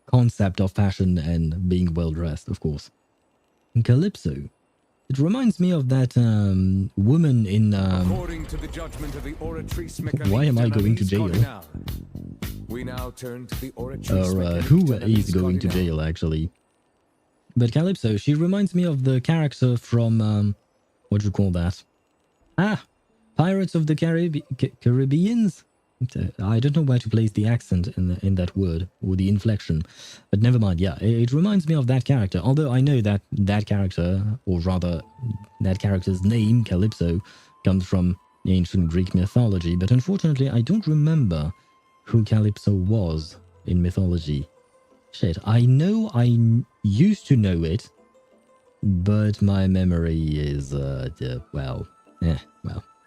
concept of fashion and being well-dressed, of course. Calypso. It reminds me of that woman in... According to the judgment of the Oratrice Mechanique, why am I going to jail? We now turn to the Oratrice Or who is going to jail, actually. But Calypso, she reminds me of the character from... what do you call that? Pirates of the Caribbeans? I don't know where to place the accent in that word, or the inflection. But never mind, yeah, it reminds me of that character. Although I know that that character, or rather, that character's name, Calypso, comes from ancient Greek mythology. But unfortunately, I don't remember who Calypso was in mythology. Shit, I know I used to know it, but my memory is, well,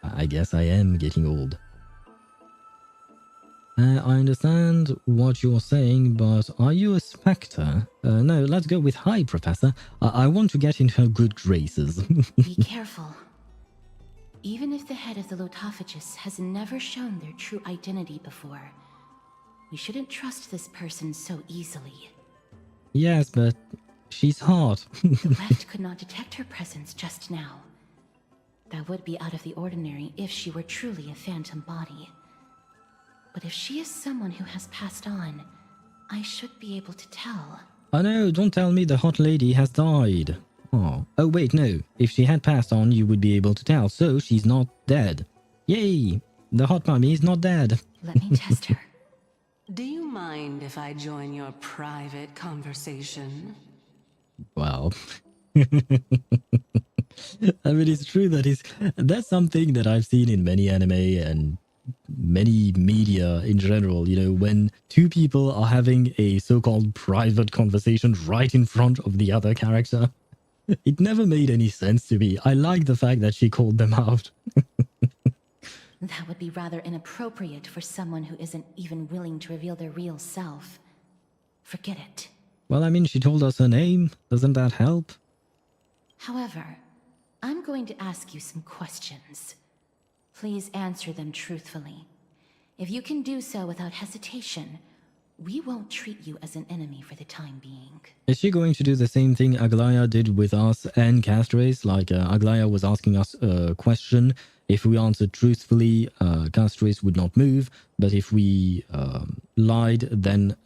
I guess I am getting old. I understand what you're saying, but are you a spectre? No, let's go with hi, Professor. I want to get into her good graces. Be careful. Even if the head of the Lotophagus has never shown their true identity before, we shouldn't trust this person so easily. Yes, but she's hot. The West could not detect her presence just now. That would be out of the ordinary if she were truly a phantom body. But if she is someone who has passed on, I should be able to tell. Oh no, don't tell me the hot lady has died. Oh wait, no. If she had passed on, you would be able to tell, so she's not dead. Yay! The hot mummy is not dead. Let me test her. Do you mind if I join your private conversation? Wow. I mean, it's true that that's something that I've seen in many anime and many media in general, you know, when two people are having a so-called private conversation right in front of the other character. It never made any sense to me. I like the fact that she called them out. That would be rather inappropriate for someone who isn't even willing to reveal their real self. Forget it. Well, I mean, she told us her name. Doesn't that help? However, I'm going to ask you some questions. Please answer them truthfully. If you can do so without hesitation, we won't treat you as an enemy for the time being. Is she going to do the same thing Aglaya did with us and Castrace? Like, Aglaya was asking us a question. If we answered truthfully, Castrace would not move. But if we lied, then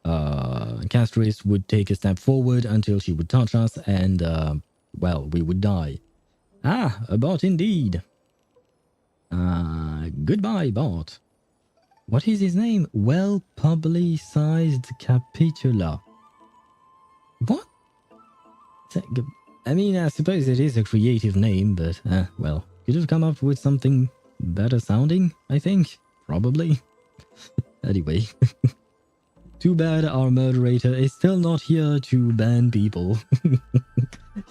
Castrace would take a step forward until she would touch us and, well, we would die. Ah, a bot indeed. Goodbye, bot. What is his name? Well-publicized Capitula. What? I mean, I suppose it is a creative name, but, well, could have come up with something better sounding, I think. Probably. Anyway. Too bad our moderator is still not here to ban people.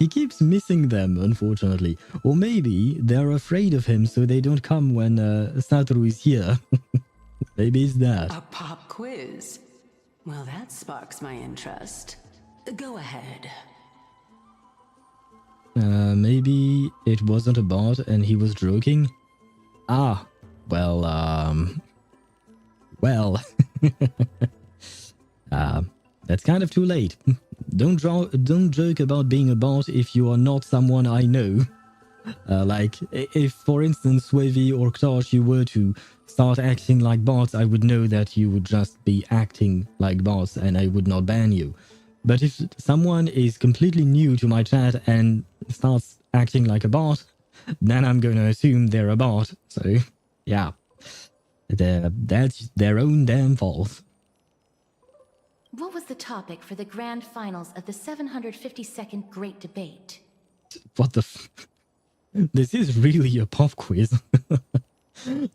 He keeps missing them, unfortunately. Or maybe they're afraid of him so they don't come when Satoru is here. Maybe it's that. A pop quiz? Well, that sparks my interest. Go ahead. Maybe it wasn't a bot and he was joking? Ah, well, that's kind of too late. Don't joke about being a bot if you are not someone I know. Like, if, for instance, Swavy or Ktosh, you were to start acting like bots, I would know that you would just be acting like bots and I would not ban you. But if someone is completely new to my chat and starts acting like a bot, then I'm going to assume they're a bot. So, yeah. That's their own damn fault. What was the topic for the grand finals of the 752nd Great Debate? What the This is really a pop quiz.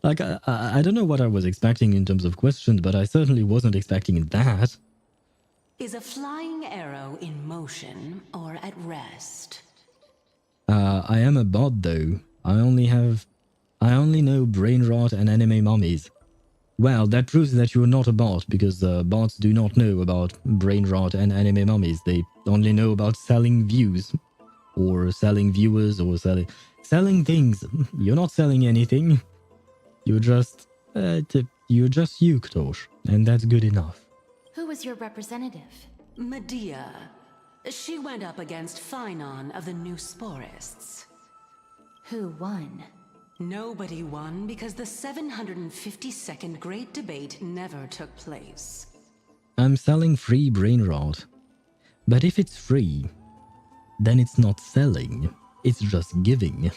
Like, I don't know what I was expecting in terms of questions, but I certainly wasn't expecting that. Is a flying arrow in motion or at rest? I am a bot though. I only know brain rot and anime mummies. Well, that proves that you're not a bot, because bots do not know about brain rot and anime mummies. They only know about selling views, or selling viewers, or selling things. You're not selling anything. You're just you, Ktosh, and that's good enough. Who was your representative? Medea. She went up against Phynon of the New Sporists. Who won? Nobody won because the 752nd Great Debate never took place. I'm selling free brain rot. But if it's free, then it's not selling. It's just giving.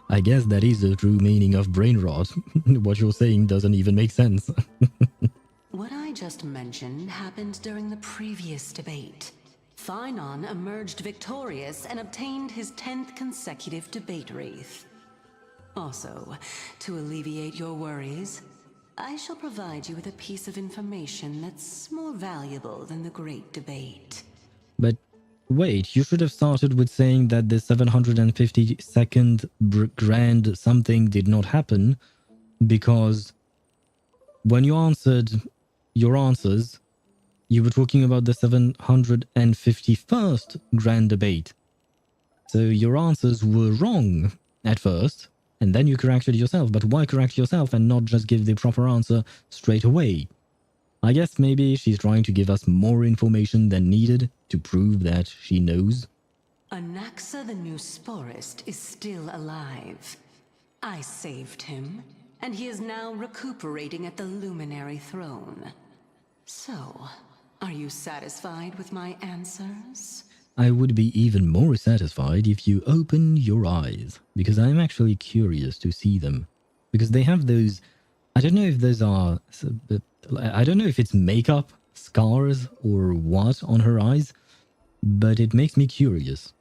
I guess that is the true meaning of brain rot. What you're saying doesn't even make sense. What I just mentioned happened during the previous debate. Phynon emerged victorious and obtained his 10th consecutive debate wreath. Also, to alleviate your worries, I shall provide you with a piece of information that's more valuable than the Great Debate. But wait, you should have started with saying that the 752nd grand something did not happen, because when you answered your answers, you were talking about the 751st grand debate. So your answers were wrong at first. And then you corrected yourself. But why correct yourself and not just give the proper answer straight away? I guess maybe she's trying to give us more information than needed to prove that she knows. Anaxa the New Sporist is still alive. I saved him, and he is now recuperating at the Luminary Throne. So, are you satisfied with my answers? I would be even more satisfied if you open your eyes, because I'm actually curious to see them. Because they have those, I don't know if those are, I don't know if it's makeup, scars, or what on her eyes, but it makes me curious.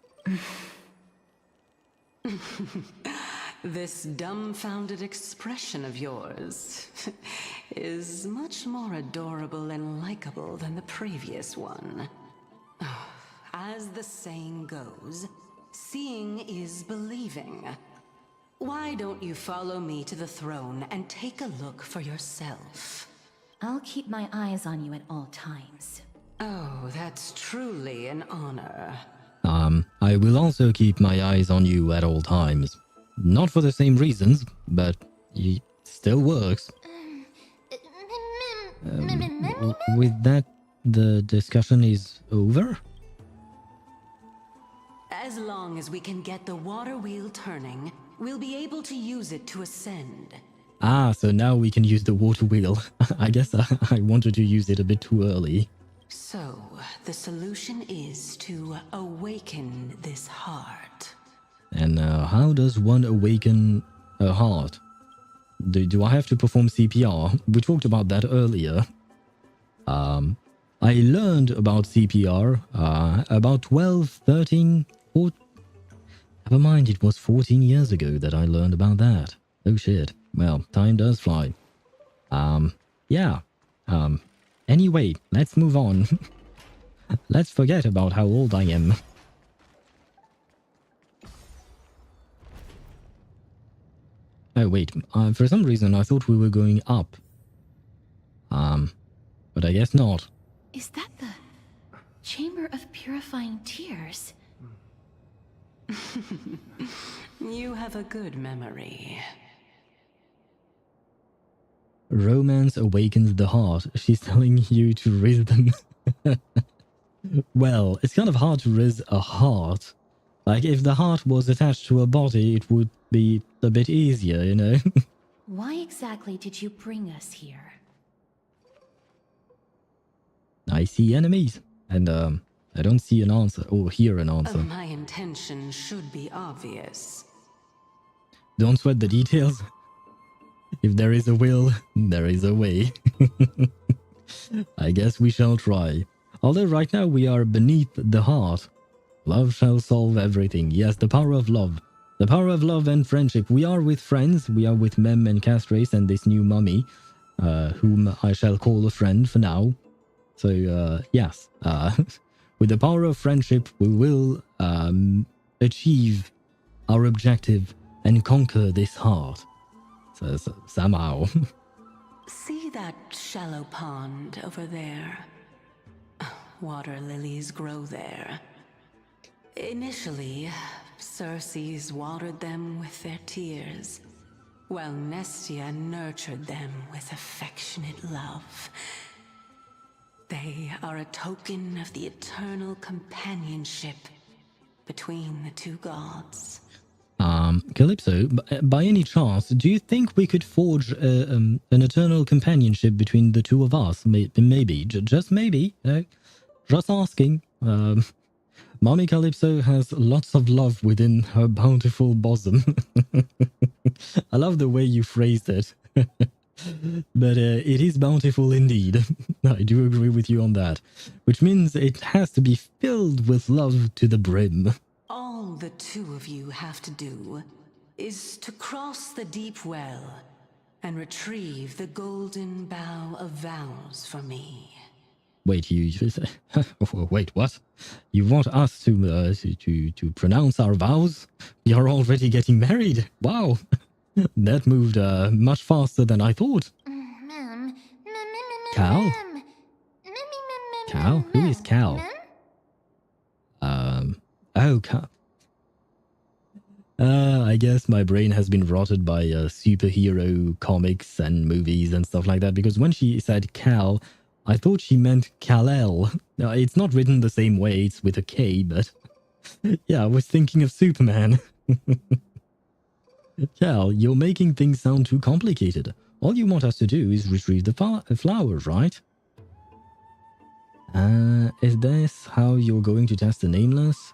This dumbfounded expression of yours is much more adorable and likable than the previous one. As the saying goes, seeing is believing. Why don't you follow me to the throne and take a look for yourself? I'll keep my eyes on you at all times. Oh, that's truly an honor. I will also keep my eyes on you at all times. Not for the same reasons, but it still works. With that, the discussion is over? As long as we can get the water wheel turning, we'll be able to use it to ascend. Ah, so now we can use the water wheel. I guess I wanted to use it a bit too early. So, the solution is to awaken this heart. And how does one awaken a heart? Do I have to perform CPR? We talked about that earlier. I learned about CPR about 12, 13, or... Never mind, it was 14 years ago that I learned about that. Oh shit. Well, time does fly. Yeah. Anyway, let's move on. Let's forget about how old I am. Oh wait, for some reason I thought we were going up. But I guess not. Is that the Chamber of Purifying Tears? You have a good memory. Romance awakens the heart. She's telling you to riz them. Well, it's kind of hard to riz a heart. Like, if the heart was attached to a body, it would be a bit easier, you know? Why exactly did you bring us here? I see enemies, and I don't see an answer, or hear an answer. My intention should be obvious. Don't sweat the details. If there is a will, there is a way. I guess we shall try. Although right now we are beneath the heart. Love shall solve everything. Yes, the power of love. The power of love and friendship. We are with friends. We are with Mem and Castrace and this new mummy, whom I shall call a friend for now. So, yes. With the power of friendship, we will achieve our objective and conquer this heart. So somehow. See that shallow pond over there? Water lilies grow there. Initially, Circes watered them with their tears, while Nestia nurtured them with affectionate love. They are a token of the eternal companionship between the two gods. Calypso, by any chance, do you think we could forge an eternal companionship between the two of us? Maybe, just maybe, you know? Just asking. Mommy Calypso has lots of love within her bountiful bosom. I love the way you phrased it. But it is bountiful indeed. I do agree with you on that. Which means it has to be filled with love to the brim. All the two of you have to do is to cross the deep well and retrieve the golden bough of vows for me. Wait, wait, what? You want us to pronounce our vows? We are already getting married. Wow, that moved much faster than I thought. Cal? Cal? Who is Cal? Oh, Cal. I guess my brain has been rotted by superhero comics and movies and stuff like that, because when she said Cal, I thought she meant Kal-El. It's not written the same way, it's with a K, but yeah, I was thinking of Superman. Cal, you're making things sound too complicated. All you want us to do is retrieve the flowers, right? Is this how you're going to test the nameless?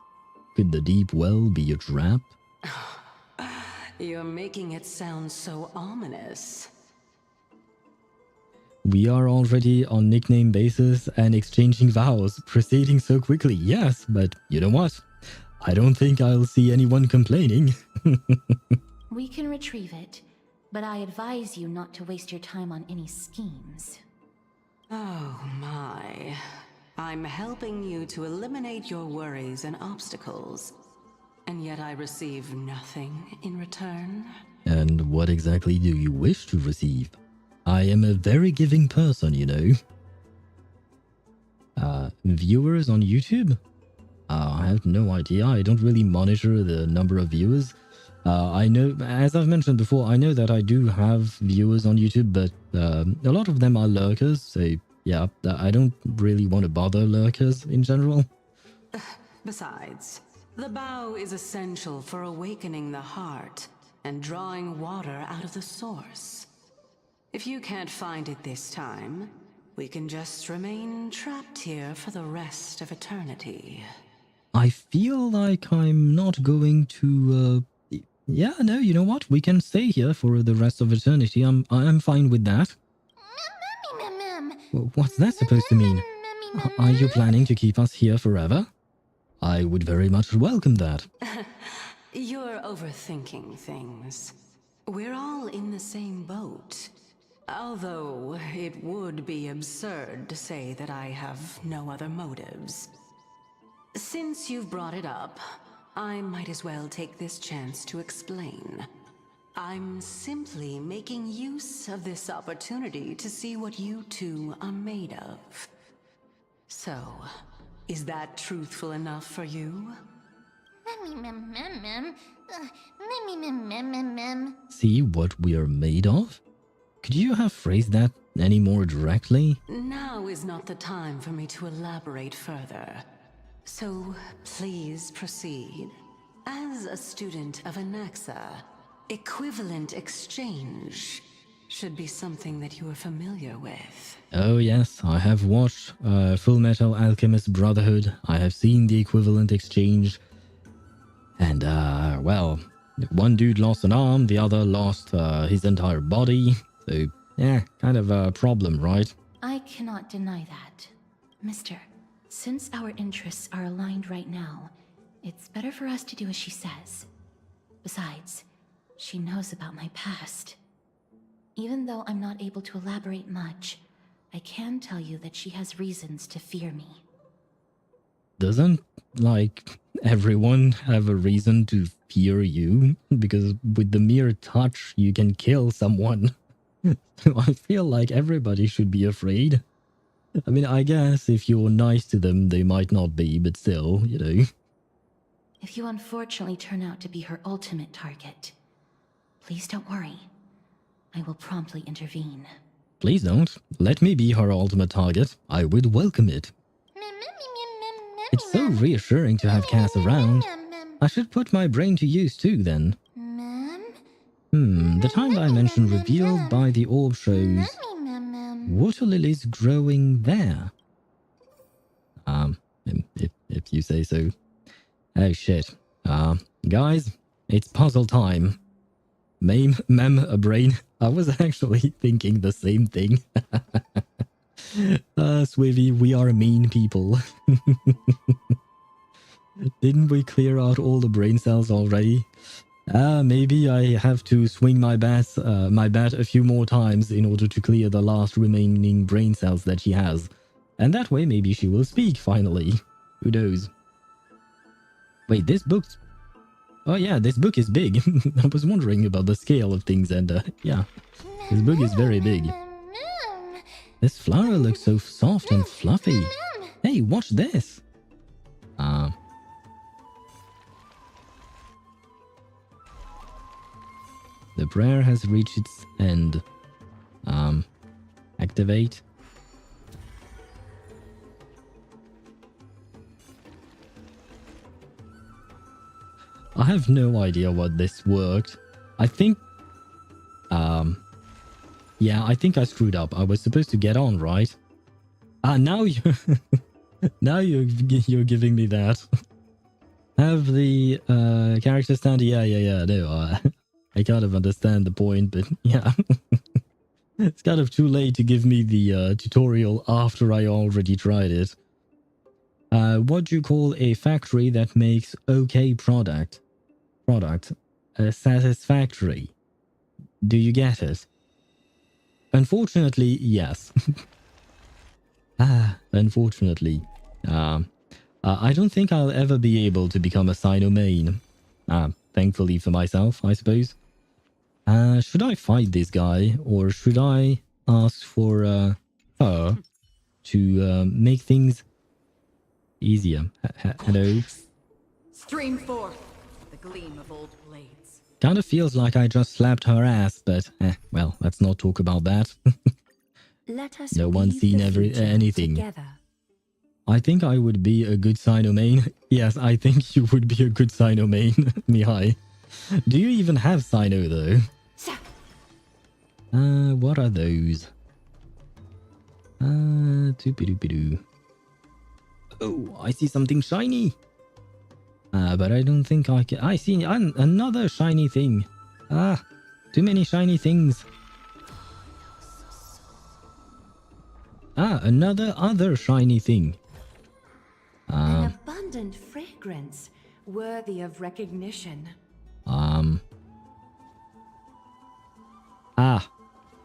Could the deep well be a trap? You're making it sound so ominous. We are already on nickname basis and exchanging vows, proceeding so quickly. Yes, but you know what? I don't think I'll see anyone complaining. We can retrieve it, but I advise you not to waste your time on any schemes. Oh my. I'm helping you to eliminate your worries and obstacles, and yet I receive nothing in return. And what exactly do you wish to receive? I am a very giving person, you know. Viewers on YouTube? I have no idea. I don't really monitor the number of viewers. I know, as I've mentioned before, I know that I do have viewers on YouTube, but a lot of them are lurkers, so yeah, I don't really want to bother lurkers in general. Besides, the bow is essential for awakening the heart and drawing water out of the source. If you can't find it this time, we can just remain trapped here for the rest of eternity. I feel like I'm not going to, yeah, no, you know what? We can stay here for the rest of eternity. I'm fine with that. What's that supposed to mean? Are you planning to keep us here forever? I would very much welcome that. You're overthinking things. We're all in the same boat. Although it would be absurd to say that I have no other motives. Since you've brought it up, I might as well take this chance to explain. I'm simply making use of this opportunity to see what you two are made of. So, is that truthful enough for you? See what we are made of? Could you have phrased that any more directly? Now is not the time for me to elaborate further. So, please proceed. As a student of Anaxa, equivalent exchange should be something that you are familiar with. Oh yes, I have watched Full Metal Alchemist Brotherhood. I have seen the equivalent exchange. And, well, one dude lost an arm, the other lost his entire body. So, yeah, kind of a problem, right? I cannot deny that. Mister, since our interests are aligned right now, it's better for us to do as she says. Besides, she knows about my past. Even though I'm not able to elaborate much, I can tell you that she has reasons to fear me. Doesn't, like, everyone have a reason to fear you? Because with the mere touch, you can kill someone. So I feel like everybody should be afraid. I mean, I guess if you're nice to them, they might not be, but still, you know. If you unfortunately turn out to be her ultimate target, please don't worry. I will promptly intervene. Please don't. Let me be her ultimate target. I would welcome it. It's so reassuring to have Cass around. I should put my brain to use too, then. The time dimension revealed by the orb shows water lilies growing there. If you say so. Oh shit. Guys, it's puzzle time. A brain. I was actually thinking the same thing. Swivy, we are mean people. Didn't we clear out all the brain cells already? Maybe I have to swing my bat a few more times in order to clear the last remaining brain cells that she has. And that way maybe she will speak finally. Who knows? Wait, this book's... Oh yeah, this book is big. I was wondering about the scale of things and yeah. This book is very big. This flower looks so soft and fluffy. Hey, watch this. The prayer has reached its end. Activate. I have no idea what this worked. I think... yeah, I think I screwed up. I was supposed to get on, right? Now you're... now you're giving me that. Have the character stand... Yeah, no, I kind of understand the point, but yeah. It's kind of too late to give me the tutorial after I already tried it. What do you call a factory that makes okay product? Satisfactory. Do you get it? Unfortunately, yes. Unfortunately. I don't think I'll ever be able to become a Sino-main. Thankfully for myself, I suppose. Should I fight this guy, or should I ask for her to make things easier? Hello? Stream forth the gleam of old blades. Kind of feels like I just slapped her ass, but well, let's not talk about that. Let us no one's seen anything. Together. I think I would be a good Sino-main. Yes, I think you would be a good Sino-main, Mihai. Do you even have Sino, though? What are those? Doopy-doopy-doo. Oh, I see something shiny. But I don't think I can... I see another shiny thing. Too many shiny things. Another other shiny thing. An abundant fragrance, worthy of recognition.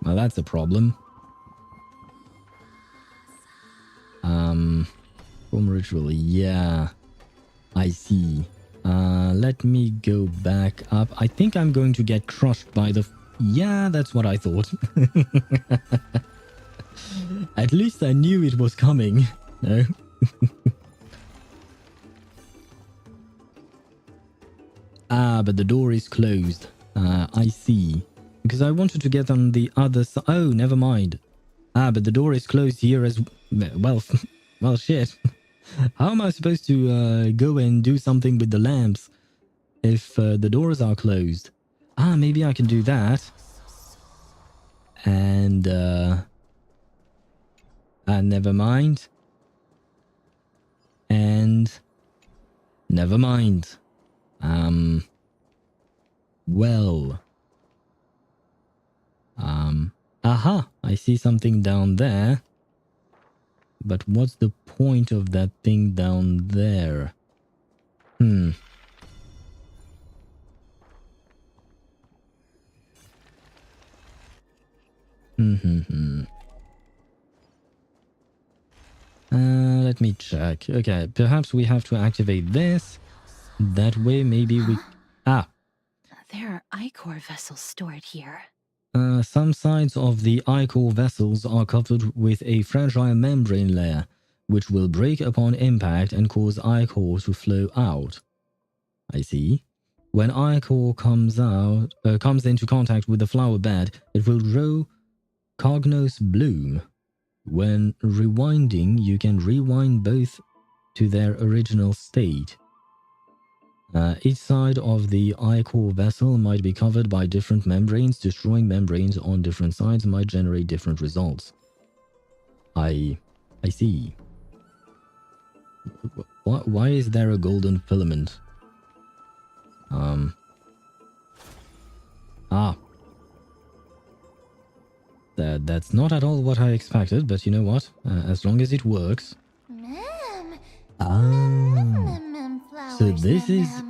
Well, that's a problem. Home ritual, yeah. I see. Let me go back up. I think I'm going to get crushed by the... Yeah, that's what I thought. At least I knew it was coming. No? But the door is closed. I see. Because I wanted to get on the other side. Oh, never mind. But the door is closed here as well. Well, shit. How am I supposed to go and do something with the lamps if the doors are closed? Maybe I can do that. And never mind. And never mind. Well. Aha! I see something down there. But what's the point of that thing down there? Let me check. Okay, perhaps we have to activate this. That way maybe we... There are ichor vessels stored here. Some sides of the ichor vessels are covered with a fragile membrane layer, which will break upon impact and cause ichor to flow out. I see. When ichor comes into contact with the flower bed, it will grow Cognos bloom. When rewinding, you can rewind both to their original state. Each side of the ichor vessel might be covered by different membranes. Destroying membranes on different sides might generate different results. I see. Why is there a golden filament? That's not at all what I expected, but you know what? As long as it works. So this is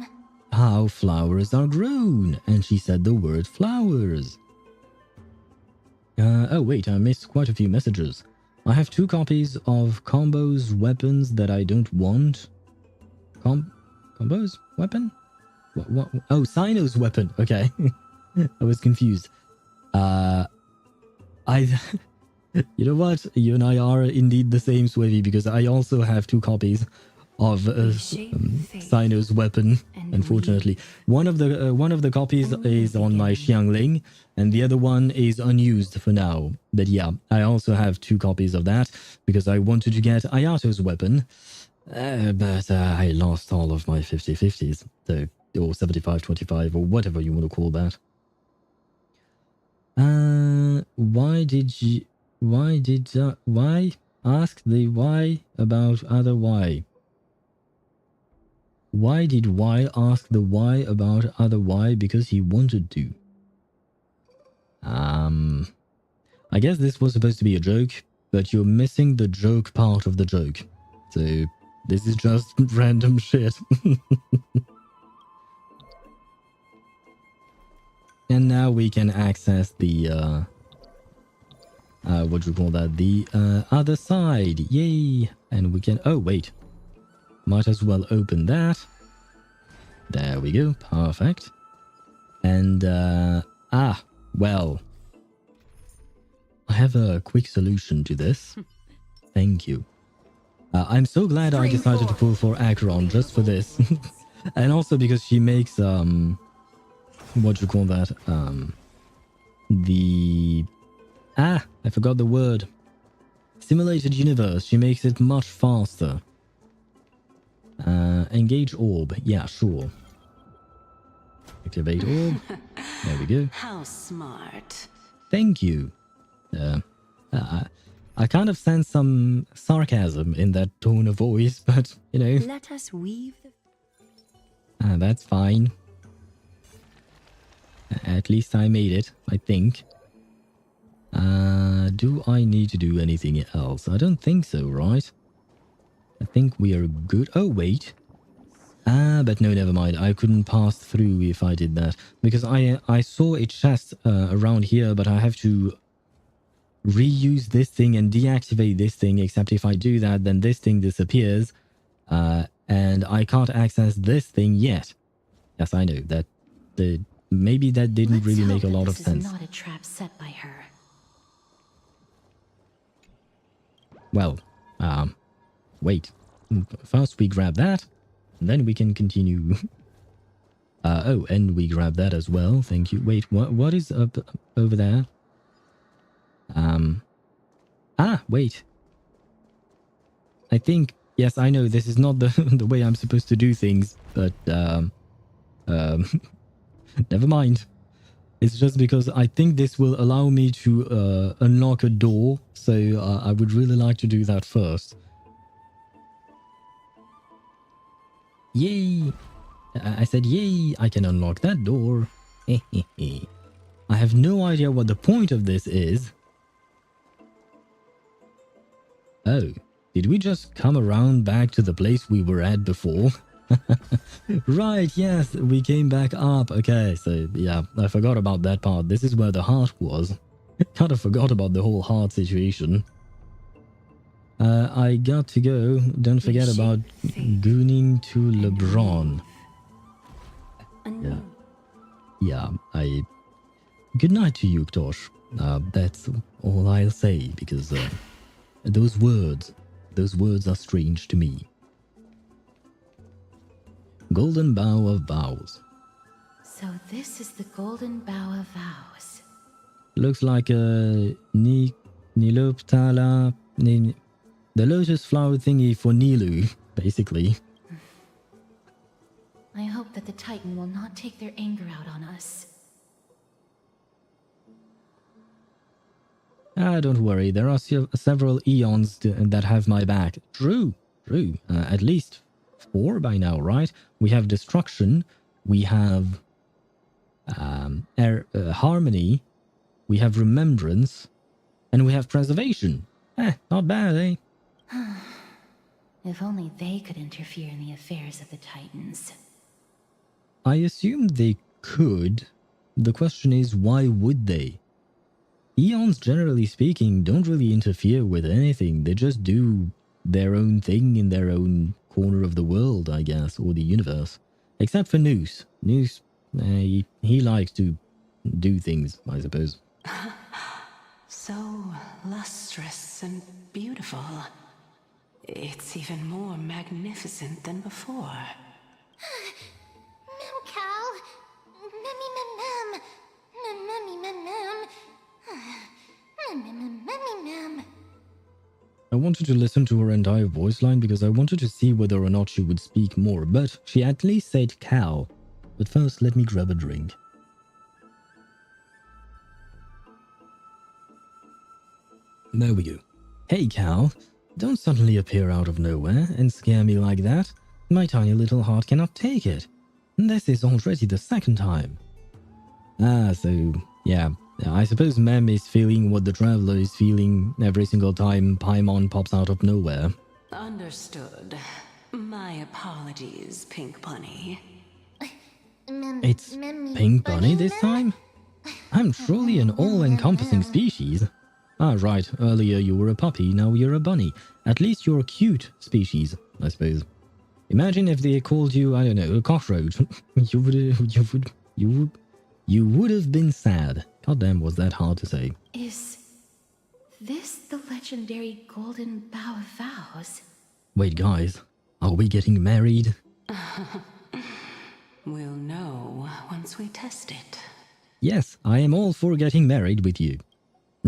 how flowers are grown. And she said the word flowers. Oh wait, I missed quite a few messages. I have 2 copies of Combo's weapons that I don't want. Combo's weapon? What? Oh, Sino's weapon. Okay. I was confused. You know what? You and I are indeed the same, Swivy, because I also have 2 copies of Sino's weapon. Unfortunately, one of the copies is on my Xiangling, and the other one is unused for now. But yeah, I also have 2 copies of that because I wanted to get Ayato's weapon, but I lost all of my 50/50s, so, or 75/25, or whatever you want to call that. Why ask the why about other why? Why did Y ask the Y about other Y? Because he wanted to. I guess this was supposed to be a joke, but you're missing the joke part of the joke. So this is just random shit. And now we can access the what do you call that? The other side. Yay! And we can... Oh, wait. Might as well open that. There we go. Perfect. And, well. I have a quick solution to this. Thank you. I'm so glad I decided to pull for Acheron just for this. And also because she makes, what do you call that? I forgot the word. Simulated universe. She makes it much faster. Engage orb. Yeah, sure. Activate orb. There we go. How smart. Thank you. I kind of sense some sarcasm in that tone of voice, but, you know. Let us weave the... that's fine. At least I made it, I think. Do I need to do anything else? I don't think so, right? I think we are good. Oh, wait. But no, never mind. I couldn't pass through if I did that. Because I saw a chest around here, but I have to reuse this thing and deactivate this thing, except if I do that, then this thing disappears. and I can't access this thing yet. Yes, I know that maybe that didn't Let's really hope make a that lot of this sense. is not a trap set by her. Well, wait. First we grab that, and then we can continue. Oh, and we grab that as well. Thank you. Wait, what is up over there? Wait. I think, yes, I know this is not the the way I'm supposed to do things, but never mind. It's just because I think this will allow me to unlock a door, so I would really like to do that first. Yay! I said yay, I can unlock that door. I have no idea what the point of this is. Oh, did we just come around back to the place we were at before? Right, yes, we came back up. Okay, so yeah, I forgot about that part. This is where the heart was. Kind of forgot about the whole heart situation. I got to go. Don't forget about gooning to LeBron. Yeah, good night to you, Tosh. That's all I'll say, because those words are strange to me. Golden Bough of Vows. So this is the Golden Bough of Vows. Looks like a Niluptala, the lotus flower thingy for Nilu, basically. I hope that the Titan will not take their anger out on us. Don't worry, there are several eons that have my back. True. At least 4 by now, right? We have destruction, we have harmony, we have remembrance, and we have preservation. Not bad, eh? If only they could interfere in the affairs of the Titans. I assume they could. The question is, why would they? Eons, generally speaking, don't really interfere with anything. They just do their own thing in their own corner of the world, I guess, or the universe. Except for Noose. Noose, he likes to do things, I suppose. So lustrous and beautiful. It's even more magnificent than before. Mem Cal. Memmy mem mem. Memmy mem mem. Memmy mem. I wanted to listen to her entire voice line because I wanted to see whether or not she would speak more, but she at least said cow. But first, let me grab a drink. There we go. Hey, cow. Don't suddenly appear out of nowhere and scare me like that. My tiny little heart cannot take it. This is already the 2nd time. So, yeah. I suppose Mem is feeling what the Traveler is feeling every single time Paimon pops out of nowhere. Understood. My apologies, Pink Bunny. It's Pink Bunny this time? I'm truly an all-encompassing species. Right, earlier you were a puppy, now you're a bunny. At least you're a cute species, I suppose. Imagine if they called you, I don't know, a cockroach. You would have been sad. Goddamn, was that hard to say. Is this the legendary Golden Bough of Vows? Wait, guys, are we getting married? We'll know once we test it. Yes, I am all for getting married with you.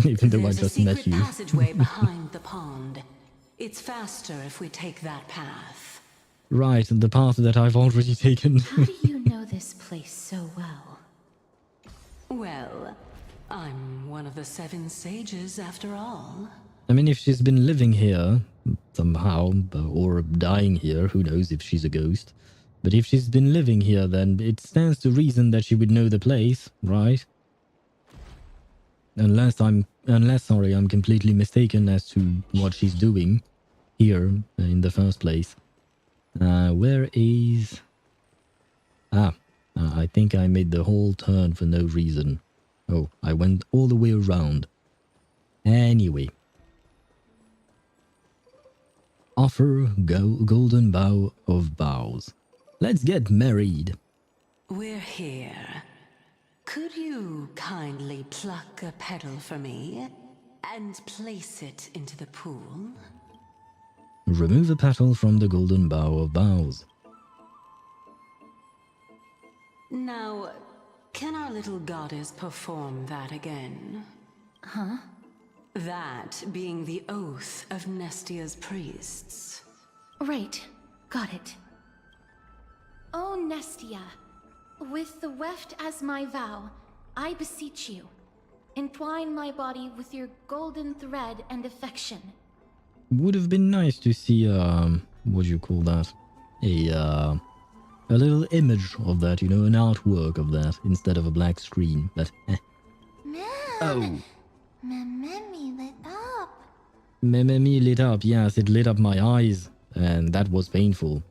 Even though I just met you. There's a secret passageway behind the pond. It's faster if we take that path. Right, the path that I've already taken. How do you know this place so well? Well, I'm one of the 7 sages after all. I mean, if she's been living here somehow, or dying here, who knows if she's a ghost. But if she's been living here, then it stands to reason that she would know the place, right? Unless I'm completely mistaken as to what she's doing here in the first place. Where is... I think I made the whole turn for no reason. Oh, I went all the way around. Anyway. offer golden bow of bows. Let's get married. We're here. Could you kindly pluck a petal for me and place it into the pool? Remove a petal from the golden bow of bows. Now, can our little goddess perform that again? Huh? That being the oath of Nestia's priests. Right. Got it. Oh, Nestia, with the weft as my vow, I beseech you, entwine my body with your golden thread and affection. Would have been nice to see, what do you call that? A little image of that, you know, an artwork of that, instead of a black screen, but Oh! Mememi lit up. Mememi lit up, yes, it lit up my eyes, and that was painful.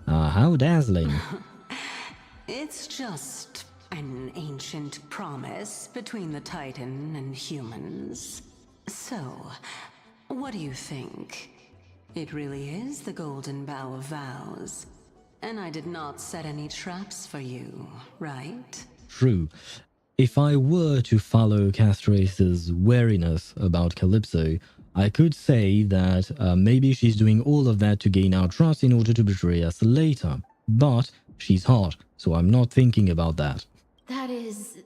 How dazzling. It's just an ancient promise between the Titan and humans. So, what do you think? It really is the Golden Bow of Vows. And I did not set any traps for you, right? True. If I were to follow Castrace's wariness about Calypso, I could say that maybe she's doing all of that to gain our trust in order to betray us later. But she's hot, so I'm not thinking about that. That is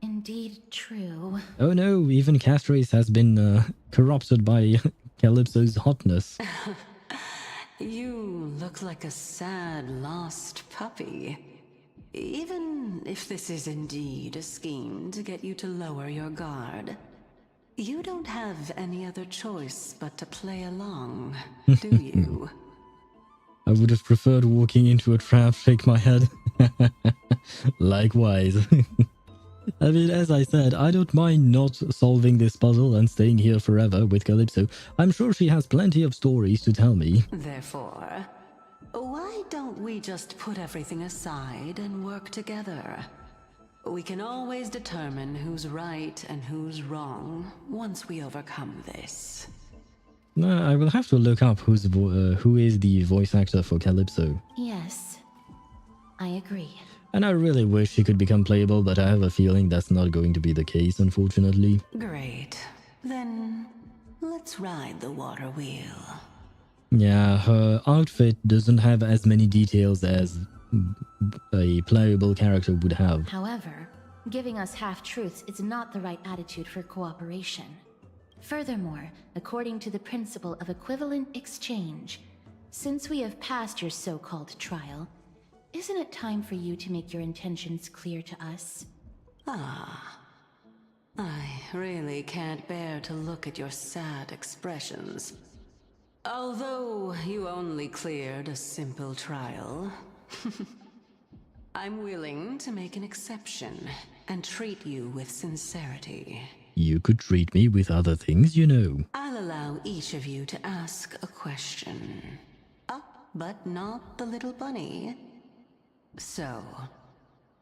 indeed true. Oh no, even Castrace has been corrupted by Calypso's hotness. You look like a sad, lost puppy. Even if this is indeed a scheme to get you to lower your guard, you don't have any other choice but to play along, do you? I would have preferred walking into a trap, shake my head. Likewise. I mean, as I said, I don't mind not solving this puzzle and staying here forever with Calypso. I'm sure she has plenty of stories to tell me. Therefore, why don't we just put everything aside and work together? We can always determine who's right and who's wrong once we overcome this. I will have to look up who is the voice actor for Calypso. Yes, I agree. And I really wish she could become playable, but I have a feeling that's not going to be the case, unfortunately. Great. Then, let's ride the water wheel. Yeah, her outfit doesn't have as many details as a playable character would have. However, giving us half-truths is not the right attitude for cooperation. Furthermore, according to the principle of equivalent exchange, since we have passed your so-called trial, isn't it time for you to make your intentions clear to us? Ah. I really can't bear to look at your sad expressions. Although you only cleared a simple trial, I'm willing to make an exception and treat you with sincerity. You could treat me with other things, you know. I'll allow each of you to ask a question. But not the little bunny. So,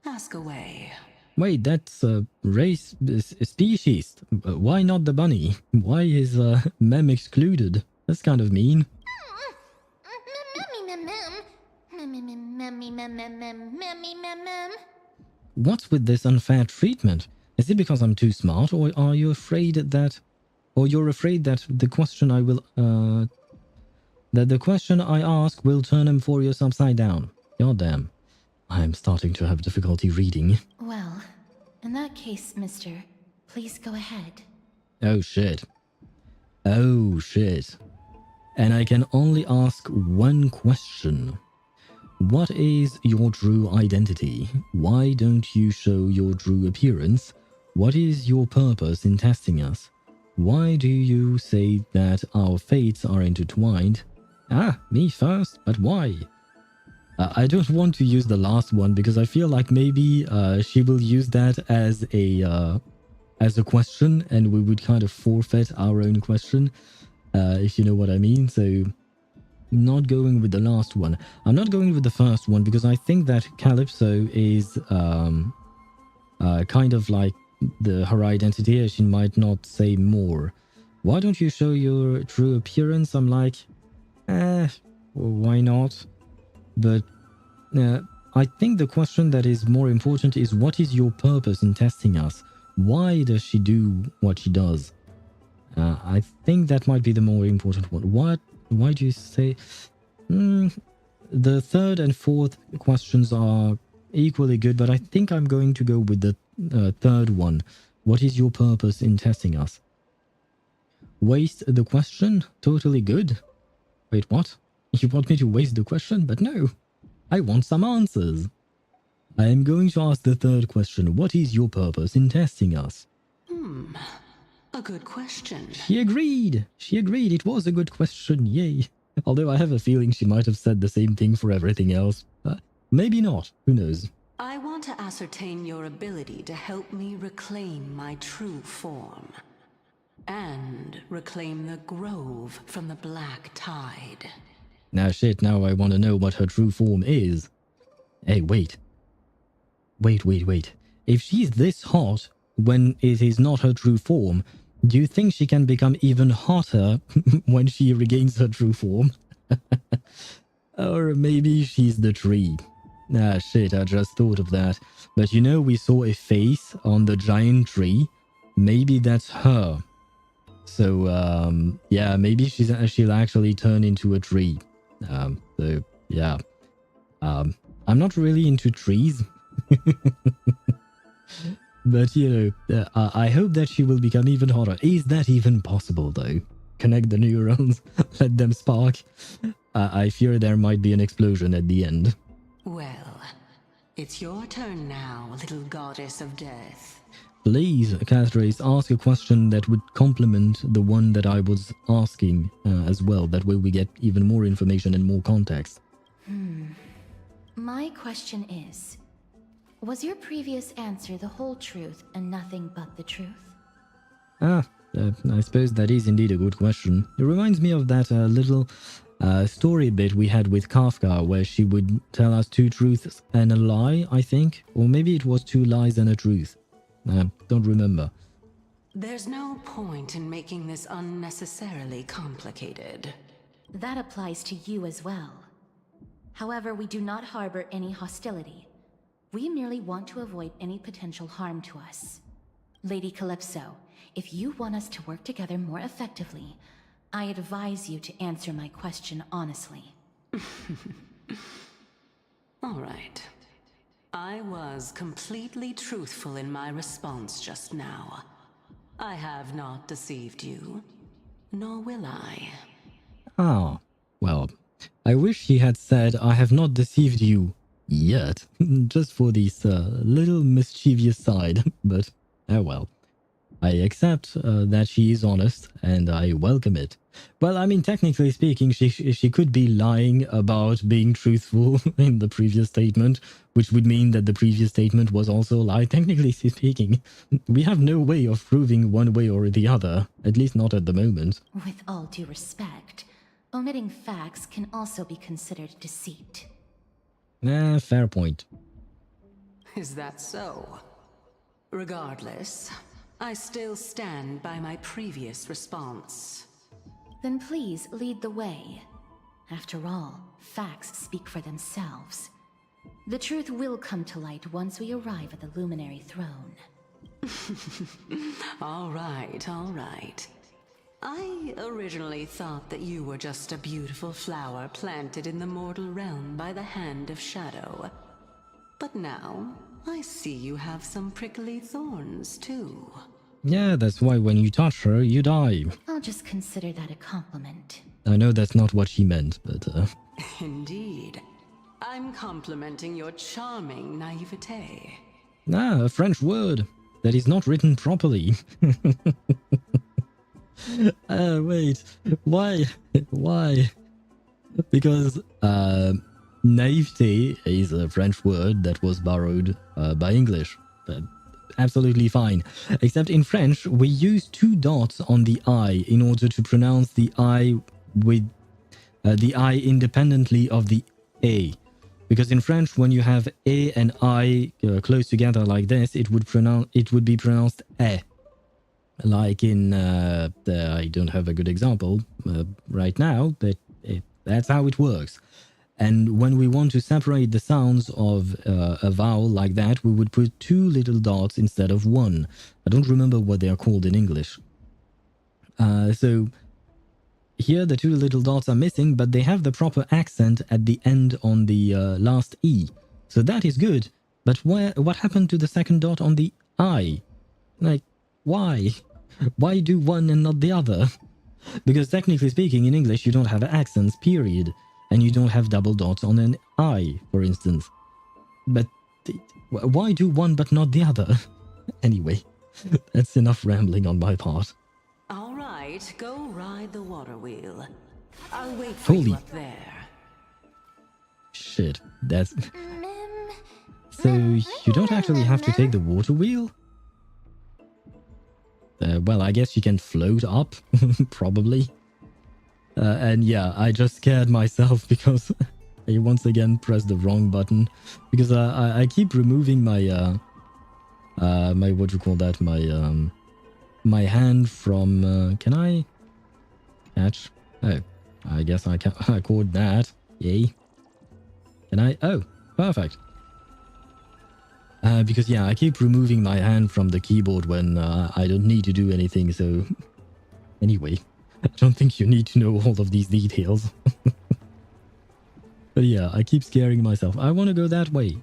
ask away. Wait, that's a race, species. Why not the bunny? Why is Mem excluded? That's kind of mean. What's with this unfair treatment? Is it because I'm too smart, or are you afraid that... Or you're afraid that the question I will... that the question I ask will turn Amphoreu's upside down? Goddamn. I'm starting to have difficulty reading. Well, in that case, mister, please go ahead. Oh shit. Oh shit. And I can only ask one question. What is your true identity? Why don't you show your true appearance? What is your purpose in testing us? Why do you say that our fates are intertwined? Ah, me first, but why? I don't want to use the last one because I feel like maybe she will use that as a question, and we would kind of forfeit our own question, if you know what I mean. So, not going with the last one. I'm not going with the first one because I think that Calypso is kind of like her identity. She might not say more why don't you show your true appearance? I'm like, well, why not? But I think the question that is more important is, what is your purpose in testing us? Why does she do what she does? I think that might be the more important one. Why do you say... the third and fourth questions are equally good, but I think I'm going to go with the third one. What is your purpose in testing us? Waste the question? Totally good. Wait, what? You want me to waste the question? But no. I want some answers. I am going to ask the third question. What is your purpose in testing us? A good question. She agreed. She agreed. It was a good question. Yay. Although I have a feeling she might have said the same thing for everything else. Maybe not. Who knows? I want to ascertain your ability to help me reclaim my true form. And reclaim the grove from the black tide. Now shit, now I want to know what her true form is. Hey, wait. Wait. If she's this hot when it is not her true form, do you think she can become even hotter when she regains her true form? Or maybe she's the tree. Ah shit, I just thought of that. But you know, we saw a face on the giant tree. Maybe that's her. So, yeah, maybe she'll actually turn into a tree. So, yeah. I'm not really into trees. But, you know, I hope that she will become even hotter. Is that even possible, though? Connect the neurons, let them spark. I fear there might be an explosion at the end. Well, it's your turn now, little goddess of death. Please, Cathrace, ask a question that would complement the one that I was asking as well. That way we get even more information and more context. My question is, was your previous answer the whole truth and nothing but the truth? I suppose that is indeed a good question. It reminds me of that little story bit we had with Kafka, where she would tell us 2 truths and a lie, I think. Or maybe it was 2 lies and a truth. Don't remember. There's no point in making this unnecessarily complicated. That applies to you as well. However, we do not harbor any hostility. We merely want to avoid any potential harm to us. Lady Calypso, if you want us to work together more effectively, I advise you to answer my question honestly. All right. I was completely truthful in my response just now. I have not deceived you, nor will I. Ah, well, I wish he had said, I have not deceived you yet, just for this little mischievous side, but oh well. I accept that she is honest, and I welcome it. Well, I mean, technically speaking, she could be lying about being truthful in the previous statement, which would mean that the previous statement was also a lie. Technically speaking, we have no way of proving one way or the other, at least not at the moment. With all due respect, omitting facts can also be considered deceit. Fair point. Is that so? Regardless, I still stand by my previous response. Then please lead the way. After all, facts speak for themselves. The truth will come to light once we arrive at the Luminary Throne. All right. I originally thought that you were just a beautiful flower planted in the mortal realm by the hand of shadow. But now, I see you have some prickly thorns, too. Yeah, that's why when you touch her, you die. I'll just consider that a compliment. I know that's not what she meant, but... Indeed. I'm complimenting your charming naivete. A French word that is not written properly. Wait. Why? Because naivete is a French word that was borrowed by English. Absolutely fine. Except in French, we use 2 dots on the I in order to pronounce the I with the I independently of the A. Because in French, when you have A and I close together like this, it would be pronounced eh. Like in, I don't have a good example right now, but that's how it works. And when we want to separate the sounds of a vowel like that, we would put 2 little dots instead of 1. I don't remember what they are called in English. So here the 2 little dots are missing, but they have the proper accent at the end on the last E. So that is good. But what happened to the second dot on the I? Like, why? Why do one and not the other? Because technically speaking, in English, you don't have accents, period. And you don't have double dots on an I, for instance. But why do one but not the other? Anyway, that's enough rambling on my part. All right, go ride the water wheel. I'll wait for you up there. Shit, that's... So you don't actually have to take the water wheel? Well, I guess you can float up, probably. And yeah, I just scared myself because I once again pressed the wrong button. Because I keep removing my, my, what do you call that? My hand from, can I catch? Oh, I guess I can I caught that. Yay. Can I? Oh, perfect. Because yeah, I keep removing my hand from the keyboard when I don't need to do anything, so... Anyway, I don't think you need to know all of these details. But yeah, I keep scaring myself. I want to go that way.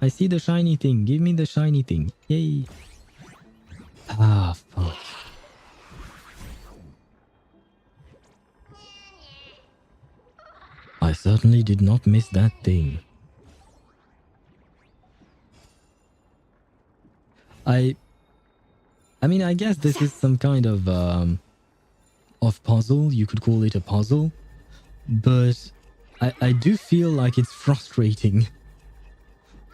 I see the shiny thing. Give me the shiny thing. Yay. Ah, fuck. I certainly did not miss that thing. I mean, I guess this is some kind of puzzle. You could call it a puzzle. But I do feel like it's frustrating.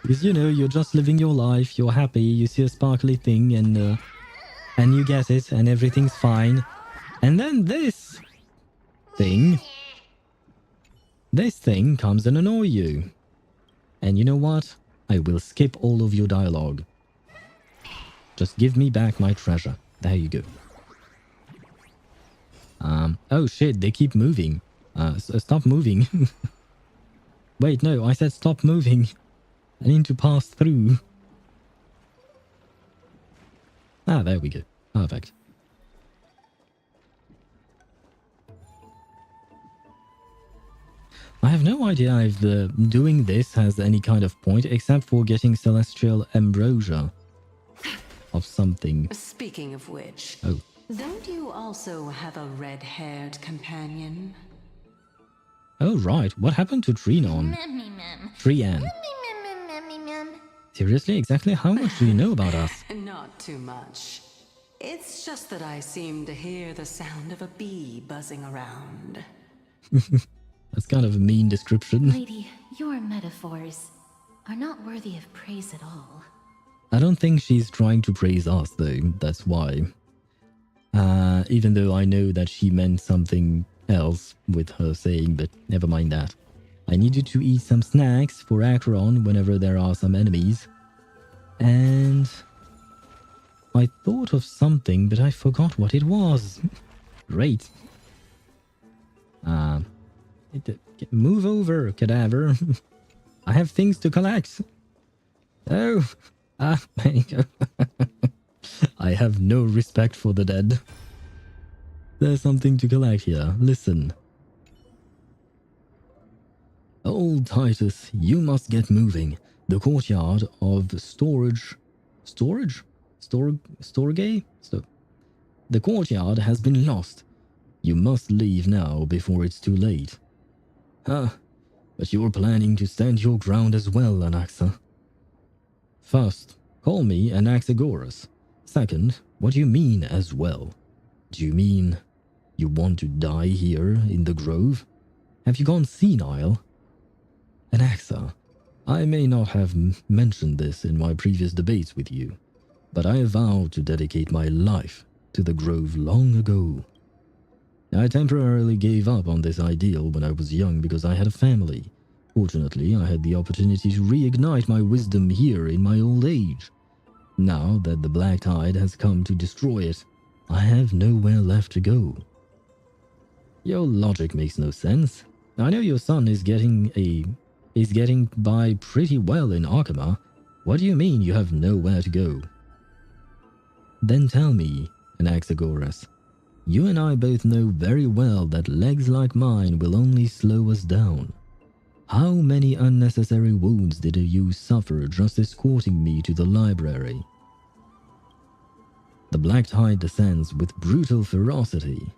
Because, you know, you're just living your life, you're happy, you see a sparkly thing and you get it and everything's fine. And then this thing comes and annoy you. And you know what? I will skip all of your dialogue. Just give me back my treasure. There you go. Oh shit, they keep moving. Stop moving. Wait, no, I said stop moving. I need to pass through. Ah, there we go. Perfect. I have no idea if doing this has any kind of point except for getting celestial ambrosia. Of something. Speaking of which, oh. Don't you also have a red-haired companion? Oh right, what happened to Trinon? Trian. Seriously, exactly how much do you know about us? Not too much. It's just that I seem to hear the sound of a bee buzzing around. That's kind of a mean description. Lady, your metaphors are not worthy of praise at all. I don't think she's trying to praise us, though. That's why. Even though I know that she meant something else with her saying, but never mind that. I needed to eat some snacks for Acheron whenever there are some enemies. And... I thought of something, but I forgot what it was. Great. Move over, cadaver. I have things to collect. Oh... there you go. I have no respect for the dead. There's something to collect here. Listen. Old Titus, you must get moving. The courtyard of storage... Storage? Storge? The courtyard has been lost. You must leave now before it's too late. Huh. But you're planning to stand your ground as well, Anaxa. First, call me Anaxagoras. Second, what do you mean as well? Do you mean you want to die here in the grove? Have you gone senile? Anaxa, I may not have mentioned this in my previous debates with you, but I vowed to dedicate my life to the grove long ago. I temporarily gave up on this ideal when I was young because I had a family. Fortunately, I had the opportunity to reignite my wisdom here in my old age. Now that the Black Tide has come to destroy it, I have nowhere left to go. Your logic makes no sense. I know your son is getting by pretty well in Arkema. What do you mean you have nowhere to go? Then tell me, Anaxagoras. You and I both know very well that legs like mine will only slow us down. How many unnecessary wounds did you suffer just escorting me to the library? The Black Tide descends with brutal ferocity.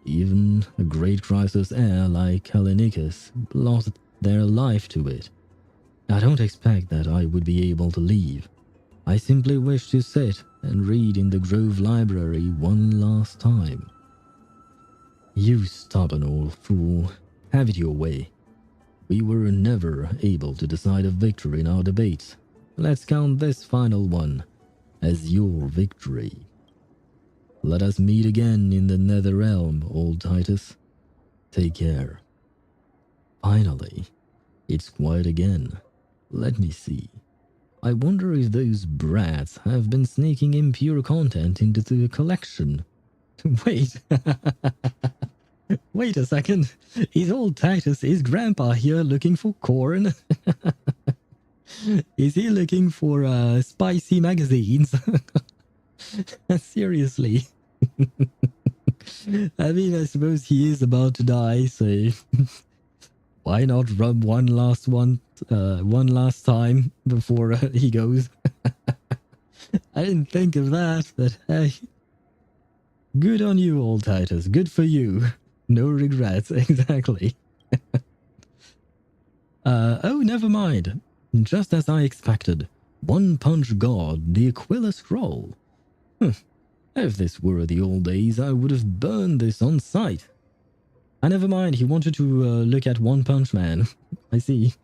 Even a great Chrysos heir like Kallinicus lost their life to it. I don't expect that I would be able to leave. I simply wish to sit and read in the Grove Library one last time. You stubborn old fool, have it your way. We were never able to decide a victory in our debates. Let's count this final one as your victory. Let us meet again in the Nether Realm, old Titus. Take care. Finally, it's quiet again. Let me see. I wonder if those brats have been sneaking impure content into the collection. Wait. Wait a second. Is old Titus, is Grandpa here looking for corn? Is he looking for spicy magazines? Seriously. I mean, I suppose he is about to die, so why not rub one last time before he goes? I didn't think of that, but hey. Good on you, old Titus. Good for you. No regrets, exactly. Oh, never mind. Just as I expected. One Punch God, the Aquila Scroll. If this were the old days, I would have burned this on sight. Never mind, he wanted to look at One Punch Man. I see.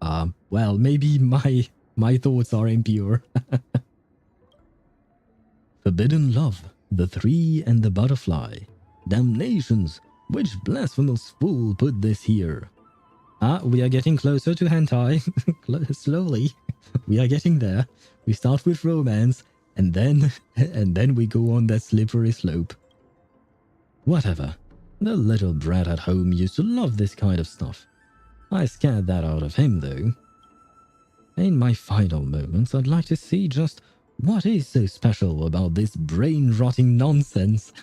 Well, maybe my thoughts are impure. Forbidden Love, The Three and the Butterfly. Damnations, which blasphemous fool put this here? We are getting closer to hentai. Slowly. We are getting there. We start with romance, and then we go on that slippery slope. Whatever. The little brat at home used to love this kind of stuff. I scared that out of him, though. In my final moments, I'd like to see just what is so special about this brain-rotting nonsense.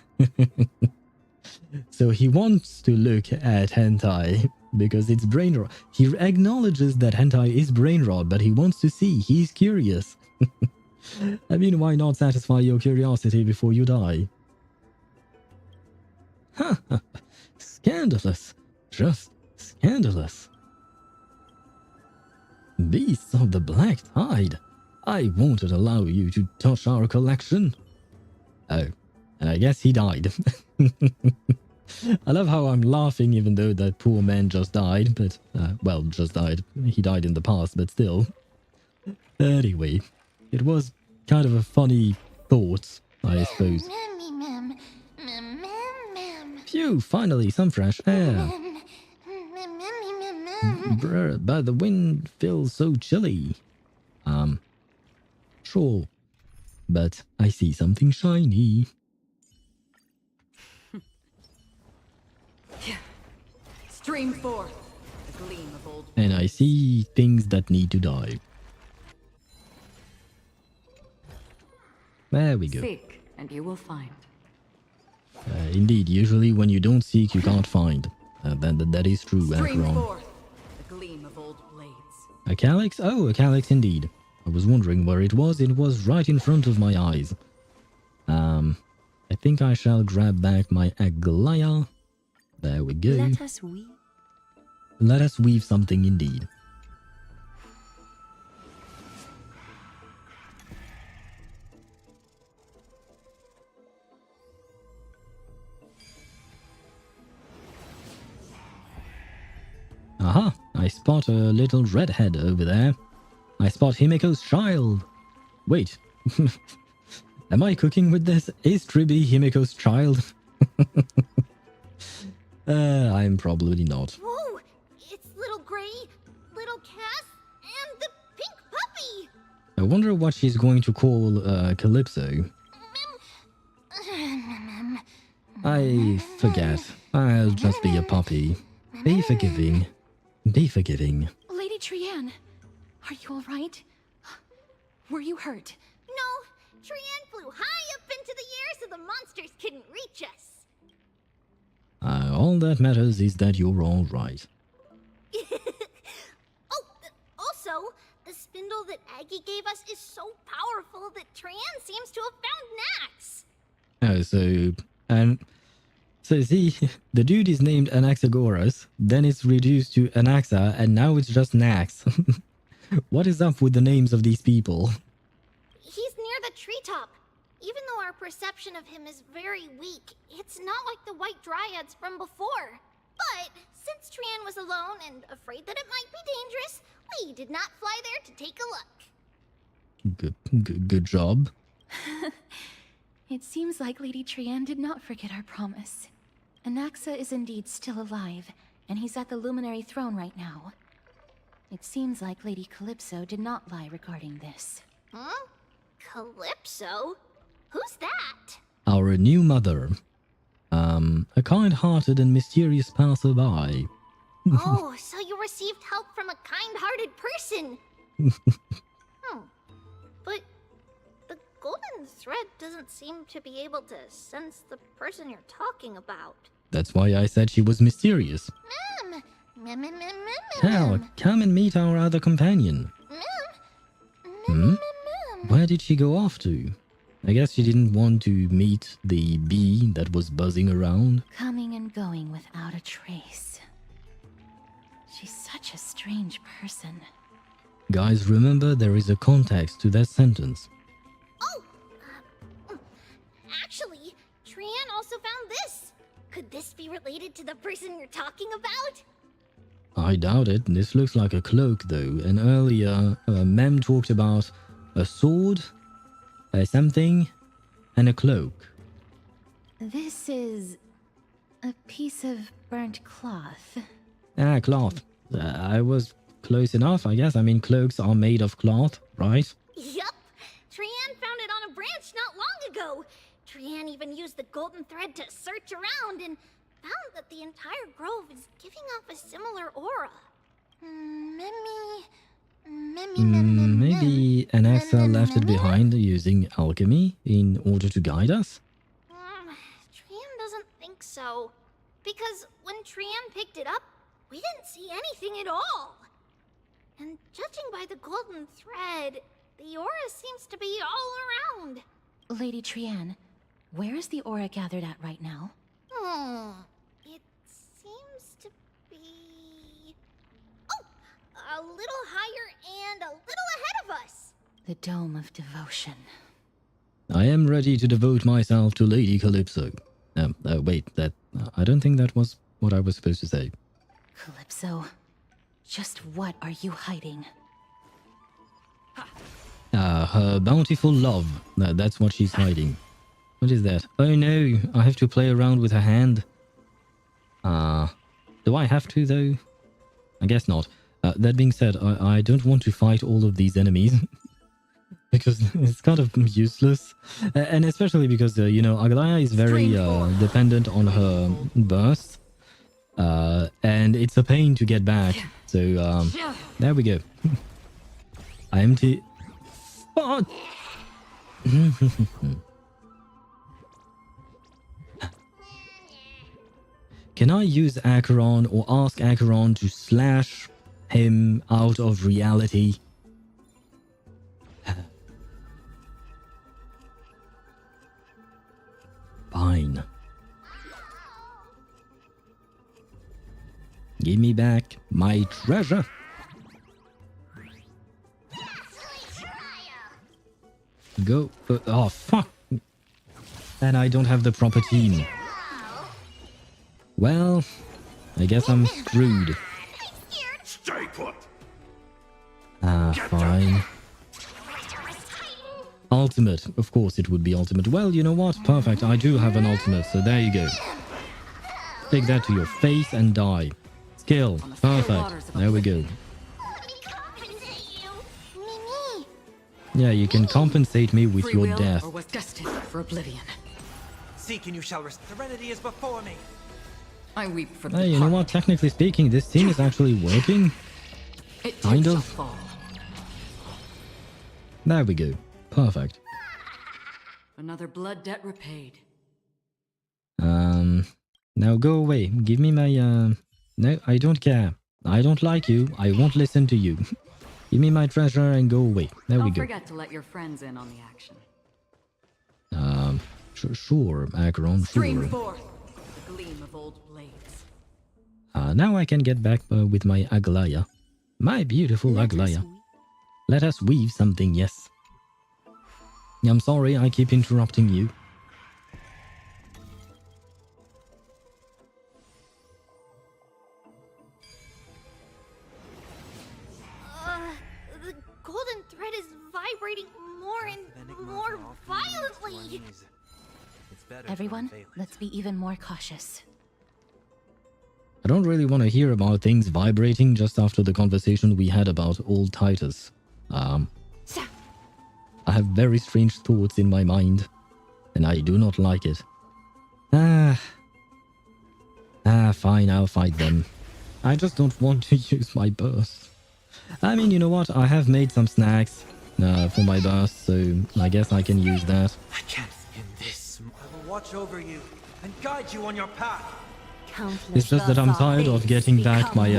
So he wants to look at hentai because it's brain rot. He acknowledges that hentai is brain rot, but he wants to see. He's curious. I mean, why not satisfy your curiosity before you die? Scandalous. Just scandalous. Beasts of the Black Tide. I won't allow you to touch our collection. Oh, and I guess he died. I love how I'm laughing even though that poor man just died, but, well, just died. He died in the past, but still. Anyway, it was kind of a funny thought, I suppose. Phew, finally, some fresh air. Brr, but the wind feels so chilly. Sure. But I see something shiny. Stream 4. The gleam of old. And I see things that need to die. There we go. Seek, and you will find. Indeed, usually when you don't seek, you can't find. That is true, after all. 4. The gleam of old blades. A calyx? Oh, a calyx indeed. I was wondering where it was. It was right in front of my eyes. I think I shall grab back my Aglaya. There we go. Let us weave. Let us weave something indeed. Aha! I spot a little redhead over there. I spot Himiko's child. Wait. Am I cooking with this? Is Tribi Himiko's child? I'm probably not. Whoa! It's little Gray, little Cass, and the pink puppy! wonder what she's going to call Calypso. I forget. I'll just be a puppy. Be forgiving. Be forgiving. Lady Trian, are you all right? Were you hurt? No, Trian flew high up into the air so the monsters couldn't reach us. All that matters is that you're all right. Also, the spindle that Aggie gave us is so powerful that Trian seems to have found Nax. So see, the dude is named Anaxagoras, then it's reduced to Anaxa, and now it's just Nax. What is up with the names of these people? He's near the treetop. Even though our perception of him is very weak, it's not like the White Dryads from before. But since Trian was alone and afraid that it might be dangerous, we did not fly there to take a look. Good job. It seems like Lady Trian did not forget our promise. Anaxa is indeed still alive, and he's at the Luminary Throne right now. It seems like Lady Calypso did not lie regarding this. Huh? Calypso? Who's that? Our new mother. A kind-hearted and mysterious passerby. Oh, so you received help from a kind-hearted person. But the golden thread doesn't seem to be able to sense the person you're talking about. That's why I said she was mysterious. Hell, come and meet our other companion. Where did she go off to? I guess she didn't want to meet the bee that was buzzing around. Coming and going without a trace. She's such a strange person. Guys, remember there is a context to that sentence. Oh! Actually, Trian also found this. Could this be related to the person you're talking about? I doubt it. This looks like a cloak though. And earlier, Mem talked about a sword, something, and a cloak. This is a piece of burnt cloth. Ah, cloth. I was close enough, I guess. I mean, cloaks are made of cloth, right? Yup. Trian found it on a branch not long ago. Trian even used the golden thread to search around and found that the entire grove is giving off a similar aura. Maybe Anaxa left it behind using alchemy in order to guide us? Trian doesn't think so. Because when Trian picked it up, we didn't see anything at all. And judging by the golden thread, the aura seems to be all around. Lady Trian, where is the aura gathered at right now? It seems to be... Oh! A little higher and a little ahead of us! The Dome of Devotion. I am ready to devote myself to Lady Calypso. Wait, I don't think that was what I was supposed to say. Calypso, just what are you hiding? Her bountiful love. That's what she's hiding. What is that? Oh no, I have to play around with her hand. Do I have to though? I guess not. That being said, I don't want to fight all of these enemies. Because it's kind of useless. And especially because, you know, Aglaya is very dependent on her burst. And it's a pain to get back. So, there we go. IMT... Oh! Can I use Acheron or ask Acheron to slash him out of reality? Fine. Give me back my treasure. Go. Oh, fuck. And I don't have the proper team. Well, I guess I'm screwed. Stay put. Fine. Ultimate. Of course it would be ultimate. Well, you know what? Perfect. I do have an ultimate, so there you go. Take that to your face and die. Skill. Perfect. There we go. Yeah, you can compensate me with Free your will death. or was destined for oblivion. Seek and you shall receive. Serenity is before me. I weep for the Hey, you know what? Technically speaking, this team is actually working. It Kind too of. shall fall. There we go. Perfect. Another blood debt repaid. Now go away. Give me my, No, I don't care. I don't like you. I won't listen to you. Give me my treasure and go away. There we Don't go. forget to let your friends in on the action. Sure, Acheron, Stream sure. forth the gleam of old blades. Now I can get back with my Aglaya. My beautiful Aglaya. Let us weave something, yes. I'm sorry, I keep interrupting you. The golden thread is vibrating more and more violently. Everyone, let's be even more cautious. I don't really want to hear about things vibrating just after the conversation we had about old Titus. I have very strange thoughts in my mind, and I do not like it. Fine, I'll fight them. I just don't want to use my burst. I mean, you know what? I have made some snacks for my burst, so I guess I can use that. I can't in this. I will watch over you and guide you on your path. It's just that I'm tired of getting back my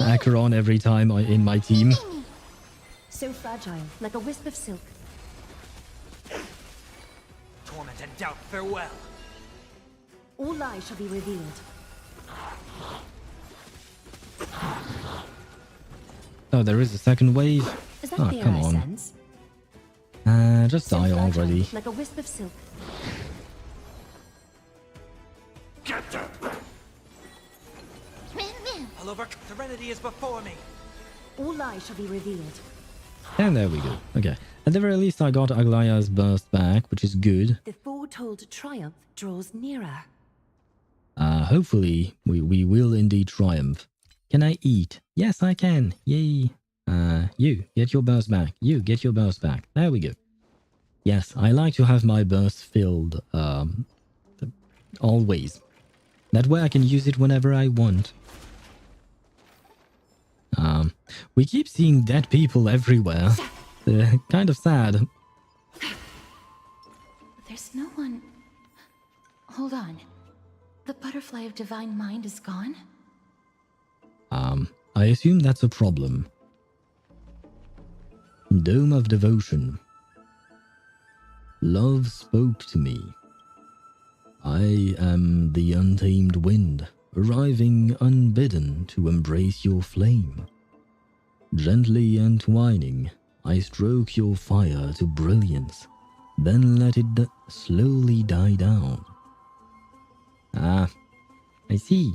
Acheron every time in my team. So fragile, like a wisp of silk. Torment and doubt, farewell. All lies shall be revealed. Oh, there is a second wave. Is that Oh, the come air I on. sense? Just So die fragile, already. like a wisp of silk. Get them. I'll overcome. Serenity is before me. All lies shall be revealed. And there we go. Okay. At the very least, I got Aglaya's burst back, which is good. The foretold triumph draws nearer. Hopefully, we will indeed triumph. Can I eat? Yes, I can. Yay. You, get your burst back. You, get your burst back. There we go. Yes, I like to have my burst filled, always. That way I can use it whenever I want. We keep seeing dead people everywhere. Kind of sad. There's no one... Hold on. The butterfly of divine mind is gone? I assume that's a problem. Dome of devotion. Love spoke to me. I am the untamed wind, arriving unbidden to embrace your flame. Gently entwining, I stroke your fire to brilliance, then let it slowly die down. Ah, I see.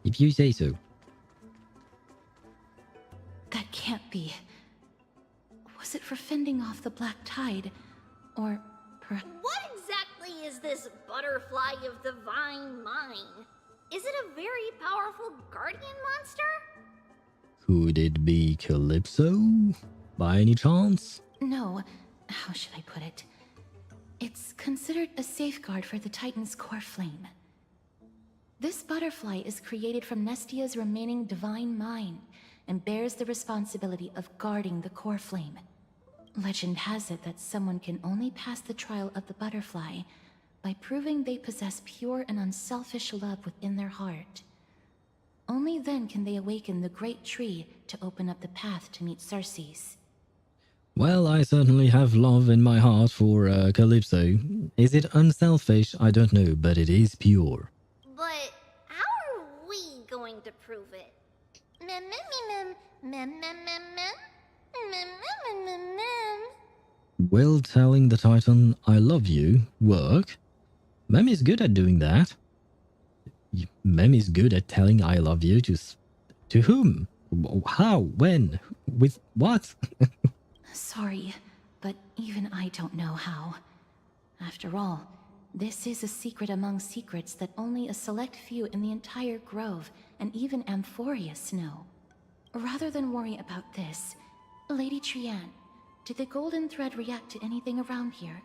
If you say so. That can't be. Was it for fending off the black tide? Or What exactly is this butterfly of divine mind? Is it a very powerful guardian monster? Could it be Calypso, by any chance? No, how should I put it? It's considered a safeguard for the Titan's core flame. This butterfly is created from Nestia's remaining divine mind and bears the responsibility of guarding the core flame. Legend has it that someone can only pass the trial of the butterfly by proving they possess pure and unselfish love within their heart. Only then can they awaken the great tree to open up the path to meet Circes. Well, I certainly have love in my heart for Calypso. Is it unselfish? I don't know, but it is pure. But how are we going to prove it? Mem mem mem mem mem mem mem mem mem mem mem. Will telling the Titan, I love you, work? Mem is good at doing that. Mem is good at telling I love you to whom? How? When? With what? Sorry, but even I don't know how. After all, this is a secret among secrets that only a select few in the entire grove and even AMPHOREUS know. Rather than worry about this, Lady Trian, Did the golden thread react to anything around here?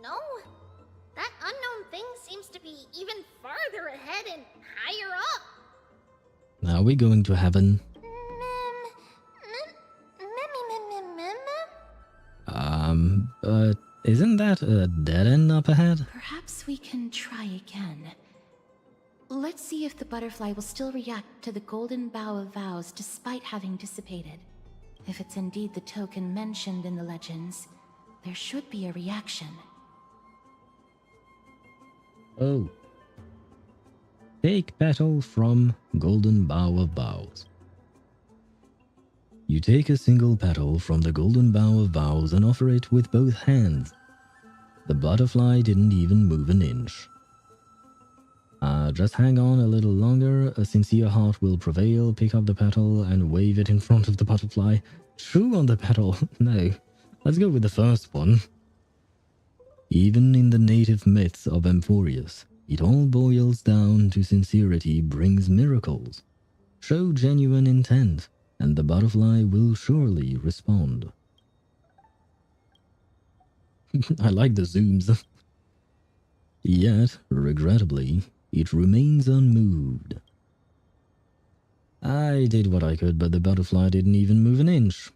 No. That unknown thing seems to be even farther ahead and higher up. Are we going to heaven? But isn't that a dead end up ahead? Perhaps we can try again. Let's see if the butterfly will still react to the golden bough of vows despite having dissipated. If it's indeed the token mentioned in the legends, there should be a reaction. Oh. Take petal from golden bough of vows. You take a single petal from the golden bough of vows and offer it with both hands. The butterfly didn't even move an inch. Just hang on a little longer, a sincere heart will prevail, pick up the petal and wave it in front of the butterfly. Chew on the petal? No, let's go with the first one. Even in the native myths of AMPHOREUS, it all boils down to sincerity brings miracles. Show genuine intent, and the butterfly will surely respond. I like the zooms. Yet, regrettably, it remains unmoved. I did what I could, but the butterfly didn't even move an inch.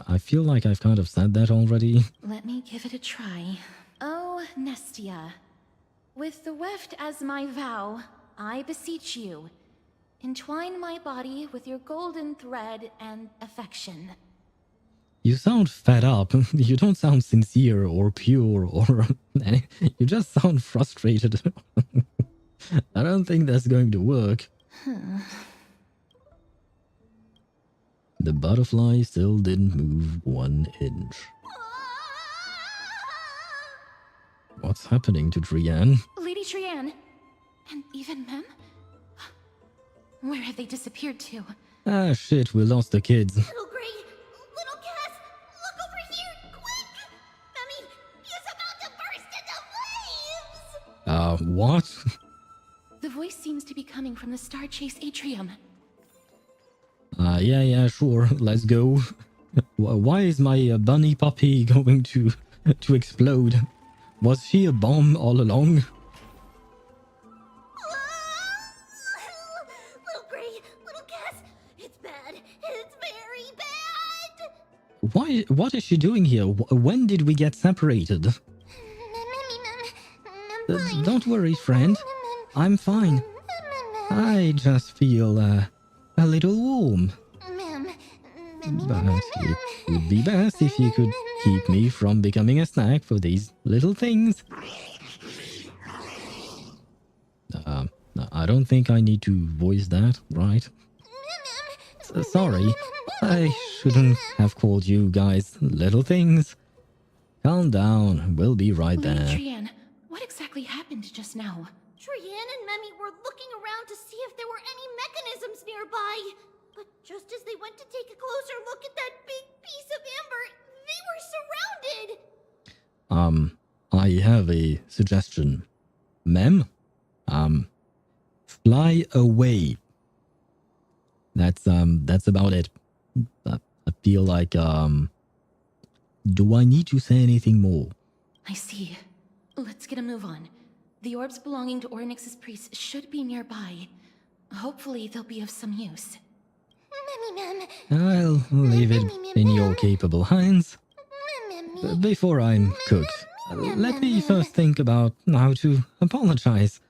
I feel like I've kind of said that already. Let me give it a try. Oh, Nestia. With the weft as my vow, I beseech you, entwine my body with your golden thread and affection. You sound fed up. You don't sound sincere or pure or... You just sound frustrated. I don't think that's going to work. The butterfly still didn't move 1 inch. What's happening to Trianne? Lady Trianne! And even Mem? Where have they disappeared to? Ah, shit, we lost the kids. Little Gray! Little Cass! Look over here! Quick! Memmy is about to burst into flames! What? The voice seems to be coming from the Star Chase atrium. Yeah, sure, let's go. Why is my bunny puppy going to explode? Was she a bomb all along? Little Gray, little Cass, it's bad. It's very bad. What is she doing here? When did we get separated? Don't worry, friend. I'm fine. I just feel a little warm. But it would be best if you could keep me from becoming a snack for these little things. I don't think I need to voice that, right? Sorry, I shouldn't have called you guys little things. Calm down, we'll be right there. Trianne, what exactly happened just now? Trianne and Memmy were looking around to see if there were any mechanisms nearby. But just as they went to take a closer look at that big piece of amber, they were surrounded. I have a suggestion. Mem? Fly away. That's about it. I feel like, do I need to say anything more? I see. Let's get a move on. The orbs belonging to Ornyx's priests should be nearby. Hopefully they'll be of some use. I'll leave it in your capable hands. Before I'm cooked, let me first think about how to apologize.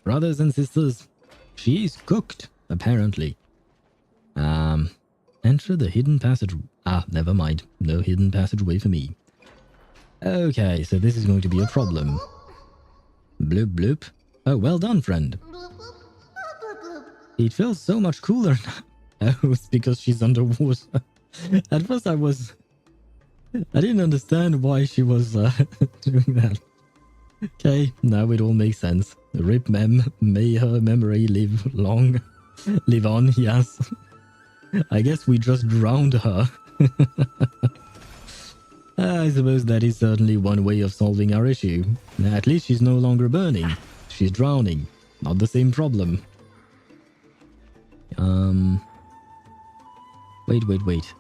Brothers and sisters, she's cooked, apparently. Enter the hidden passage... never mind. No hidden passageway for me. Okay, so this is going to be a problem. Bloop bloop. Oh, well done, friend. It feels so much cooler now. Oh, it's because she's underwater. At first I didn't understand why she was doing that. Okay, now it all makes sense. Rip Mem, may her memory live long. Live on, yes. I guess we just drowned her. I suppose that is certainly one way of solving our issue. At least she's no longer burning. She's drowning. Not the same problem. Wait.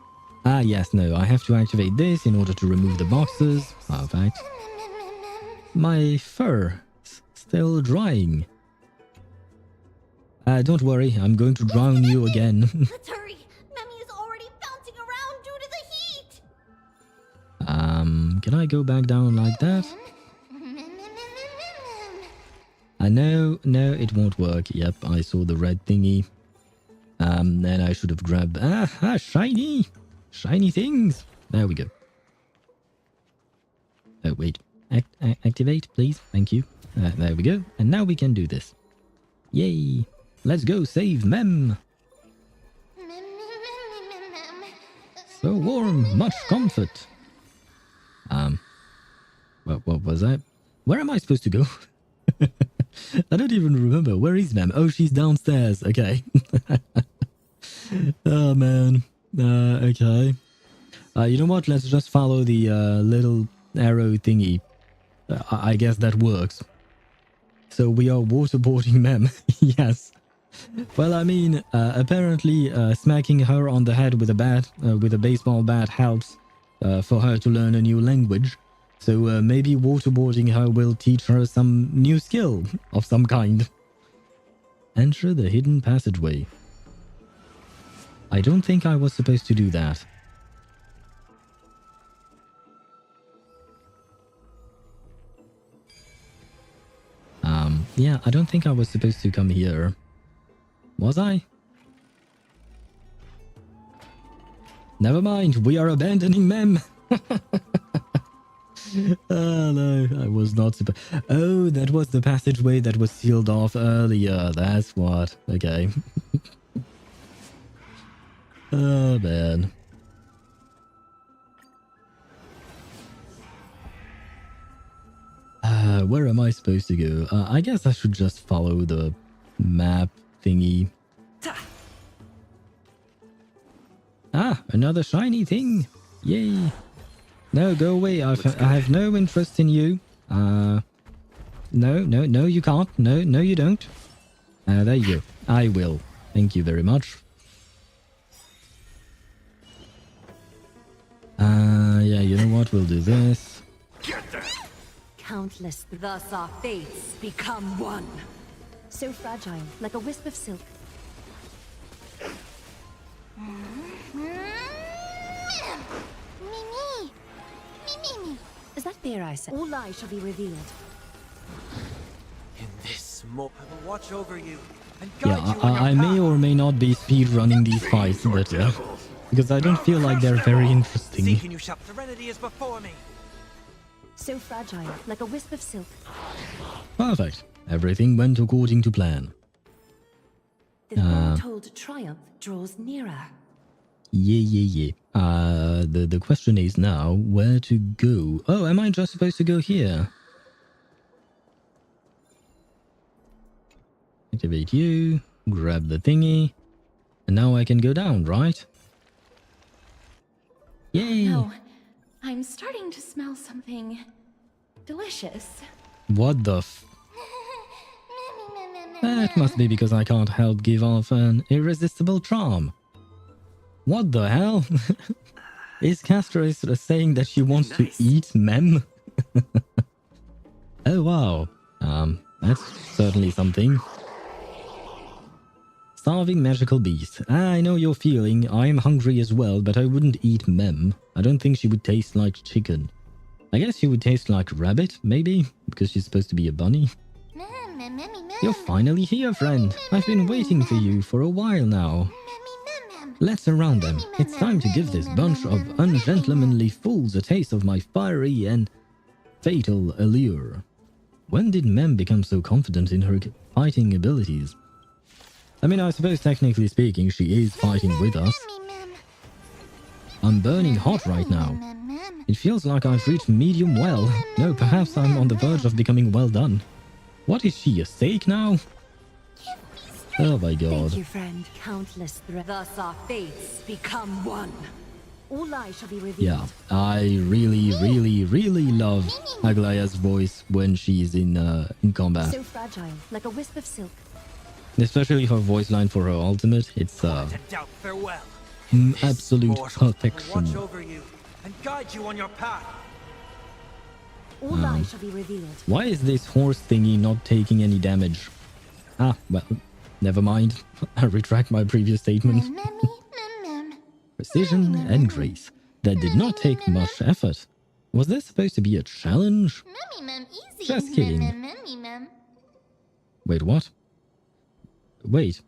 Ah, yes, no. I have to activate this in order to remove the boxes. Perfect. My fur still drying. Don't worry. I'm going to drown you again. Let's hurry. Memmy is already bouncing around due to the heat. Can I go back down like that? No, it won't work. Yep, I saw the red thingy. Then I should have grabbed... shiny! Shiny things! There we go. Oh, wait. Activate, please. Thank you. There we go. And now we can do this. Yay! Let's go save Mem! So warm, much comfort. What was that? Where am I supposed to go? I don't even remember. Where is Mem? Oh, she's downstairs. Okay. Oh, man. Okay. You know what? Let's just follow the little arrow thingy. I guess that works. So we are waterboarding Mem. Yes. Well, I mean, apparently smacking her on the head with a bat, with a baseball bat helps for her to learn a new language. So maybe waterboarding her will teach her some new skill of some kind. Enter the hidden passageway. I don't think I was supposed to do that. Yeah, I don't think I was supposed to come here. Was I? Never mind, we are abandoning Mem. Oh no, I was not supposed... Oh, that was the passageway that was sealed off earlier. That's what. Okay. Oh man. Where am I supposed to go? I guess I should just follow the map thingy. Ah, another shiny thing. Yay. No, go away. I have no interest in you. No, you can't. No, you don't. There you go. I will. Thank you very much. Yeah, you know what? We'll do this. Countless. Thus our fates become one. So fragile, like a wisp of silk. Mimi! Is that fair, I said? All lies shall be revealed. In this moment, I will watch over you and Yeah, guide you on your I may path. or may not be speedrunning these fights, but because I don't feel like they're very interesting. Seeking you shall. Serenity is before me. So fragile, like a wisp of silk. Perfect. Everything went according to plan. The foretold triumph draws nearer. Yeah. The question is now where to go. Oh, am I just supposed to go here? Activate you, grab the thingy, and now I can go down, right? Yay! No, I'm starting to smell something delicious. What the f... That must be because I can't help give off an irresistible charm. What the hell? Is Castra saying that she wants to eat Mem? Oh wow. That's certainly something. Starving magical beast. I know your feeling. I'm hungry as well, but I wouldn't eat Mem. I don't think she would taste like chicken. I guess she would taste like rabbit, maybe? Because she's supposed to be a bunny. You're finally here, friend. I've been waiting for you for a while now. Let's surround them. It's time to give this bunch of ungentlemanly fools a taste of my fiery and fatal allure. When did Mem become so confident in her fighting abilities? I mean, I suppose technically speaking, she is fighting with us. I'm burning hot right now. It feels like I've reached medium well. No, perhaps I'm on the verge of becoming well done. What is she, a steak now? Oh my god. Thank you, friend. Countless threats. Thus our fates become one. All lies shall be revealed. Yeah, I really love Aglaya's voice when she's in combat. So fragile, like a wisp of silk. Especially her voice line for her ultimate. It's To doubt farewell. Absolute perfection. Watch over you and guide you on your path. All lies shall be revealed. Why is this horse thingy not taking any damage? Ah, well, never mind. I retract my previous statement. Precision and grace. That did not take much effort. Was this supposed to be a challenge? Just kidding. Wait, what? Wait.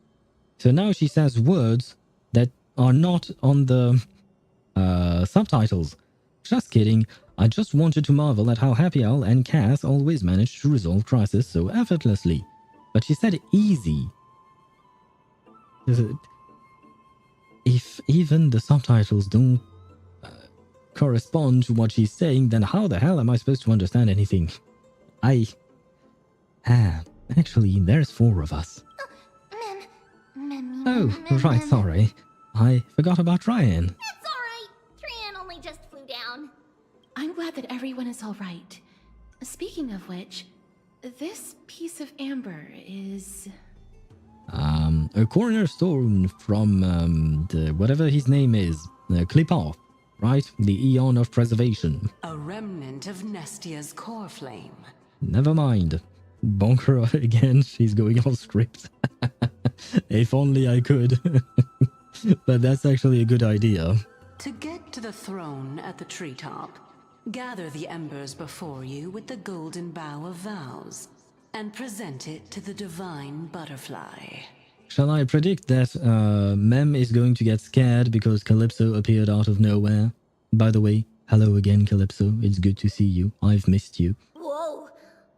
So now she says words that are not on the subtitles. Just kidding. I just wanted to marvel at how Happy Owl and Cass always managed to resolve crisis so effortlessly. But she said easy. If even the subtitles don't correspond to what she's saying, then how the hell am I supposed to understand anything? Actually, there's 4 of us. Oh, right, sorry. I forgot about Ryan. It's alright. Trian only just flew down. I'm glad that everyone is alright. Speaking of which, this piece of amber is... a cornerstone from, whatever his name is. Clip off, right? The Eon of Preservation. A remnant of Nestia's core flame. Never mind. Bonk her again, she's going off script. If only I could. But that's actually a good idea. To get to the throne at the treetop, gather the embers before you with the golden bough of vows, and present it to the divine butterfly. Shall I predict that Mem is going to get scared because Calypso appeared out of nowhere? By the way, hello again, Calypso. It's good to see you. I've missed you. Whoa,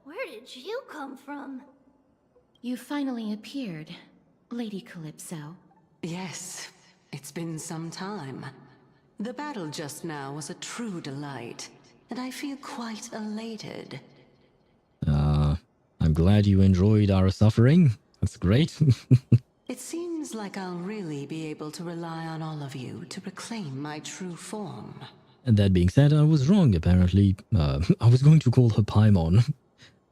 where did you come from? You finally appeared, Lady Calypso. Yes, it's been some time. The battle just now was a true delight, and I feel quite elated. I'm glad you enjoyed our suffering. That's great. It seems like I'll really be able to rely on all of you to reclaim my true form. And that being said, I was wrong, apparently. I was going to call her Paimon.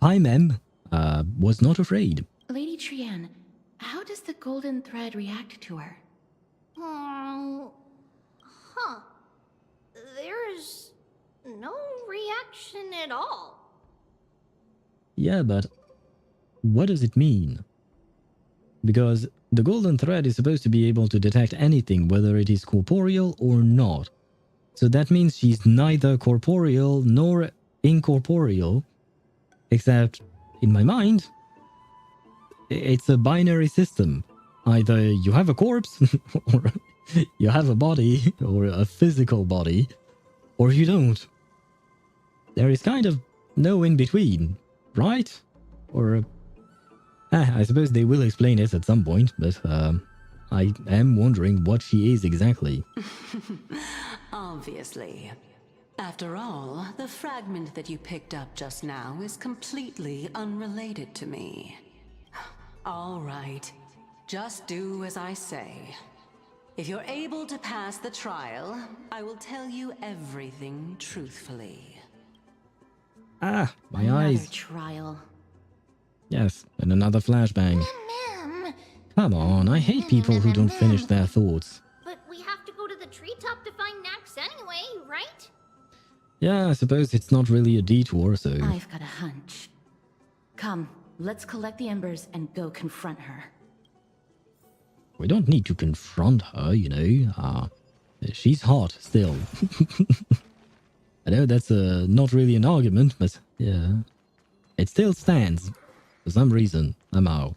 Paimon was not afraid. Lady Trian, how does the golden thread react to her? There's no reaction at all. Yeah, but what does it mean? Because the golden thread is supposed to be able to detect anything, whether it is corporeal or not. So that means she's neither corporeal nor incorporeal, except, in my mind, it's a binary system. Either you have a corpse, or you have a body, or a physical body, or you don't. There is kind of no in-between, right? Or... I suppose they will explain it at some point, but I am wondering what she is exactly. Obviously. After all, the fragment that you picked up just now is completely unrelated to me. All right, just do as I say. If you're able to pass the trial, I will tell you everything truthfully. Ah, my Another eyes. trial. Yes, and another flashbang. Come on, I hate people who don't finish their thoughts. But we have to go to the treetop to find Nax anyway, right? Yeah, I suppose it's not really a detour, so... I've got a hunch. Come, let's collect the embers and go confront her. We don't need to confront her, you know. She's hot, still. I know that's not really an argument, but yeah. It still stands. For some reason, somehow.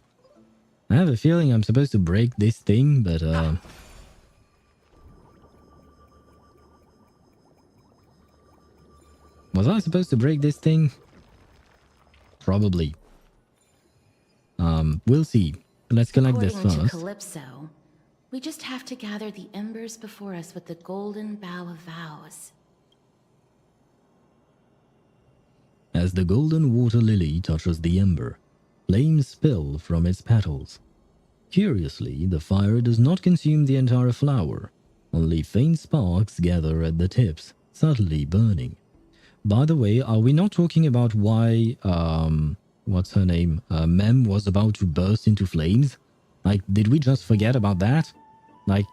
I have a feeling I'm supposed to break this thing, but was I supposed to break this thing? Probably. We'll see. Let's collect this According first. to Calypso, we just have to gather the embers before us with the golden bough of vows. As the golden water lily touches the ember, flames spill from its petals. Curiously, the fire does not consume the entire flower. Only faint sparks gather at the tips, subtly burning. By the way, are we not talking about why, what's her name? Mem was about to burst into flames? Like, did we just forget about that? Like,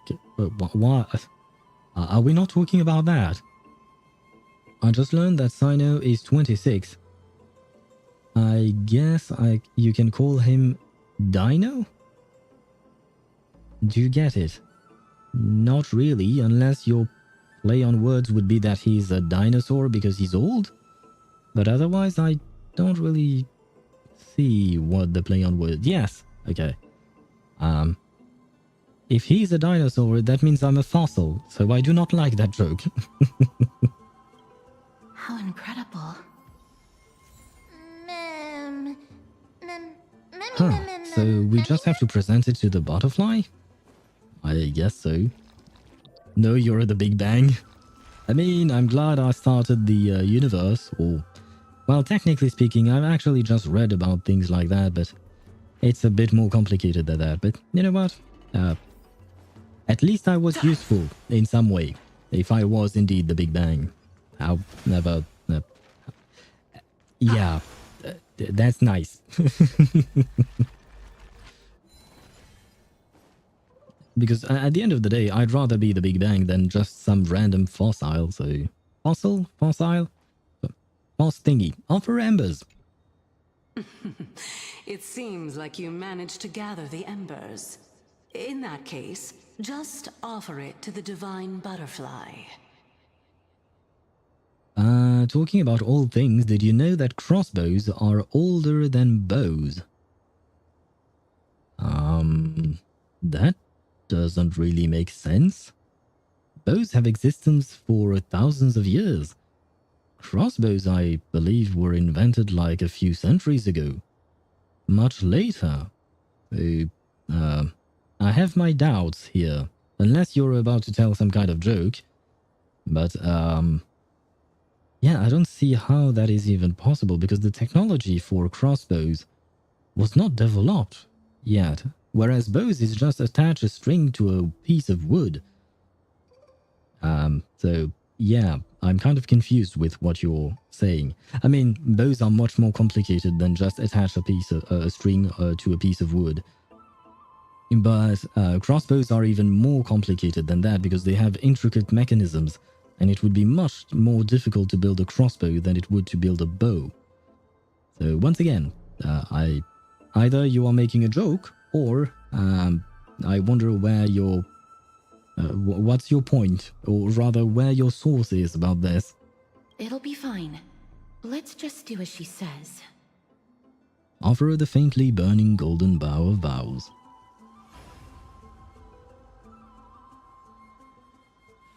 What? Are we not talking about that? I just learned that Sino is 26. I guess you can call him Dino? Do you get it? Not really, unless your play on words would be that he's a dinosaur because he's old. But otherwise, I don't really see what the play on words... Yes, okay. If he's a dinosaur, that means I'm a fossil, so I do not like that joke. How incredible. So we just have to present it to the butterfly? I guess so. No, you're the Big Bang. I mean, I'm glad I started the universe, or... Well, technically speaking, I've actually just read about things like that, but it's a bit more complicated than that. But you know what? At least I was useful in some way, if I was indeed the Big Bang. However... yeah, that's nice. Because at the end of the day, I'd rather be the Big Bang than just some random fossil, so... Fossil? Fossil? Boss thingy. Offer embers. It seems like you managed to gather the embers. In that case, just offer it to the divine butterfly. Talking about old things, did you know that crossbows are older than bows? That doesn't really make sense. Bows have existence for thousands of years. Crossbows, I believe, were invented like a few centuries ago. Much later. I have my doubts here, unless you're about to tell some kind of joke. But, yeah, I don't see how that is even possible, because the technology for crossbows was not developed yet, whereas bows is just attach a string to a piece of wood. So, yeah, I'm kind of confused with what you're saying. I mean, bows are much more complicated than just attach a string to a piece of wood. But crossbows are even more complicated than that because they have intricate mechanisms, and it would be much more difficult to build a crossbow than it would to build a bow. So once again, either you are making a joke, or I wonder where your... what's your point? Or rather, where your source is about this. It'll be fine. Let's just do as she says. Offer the faintly burning golden bough of boughs.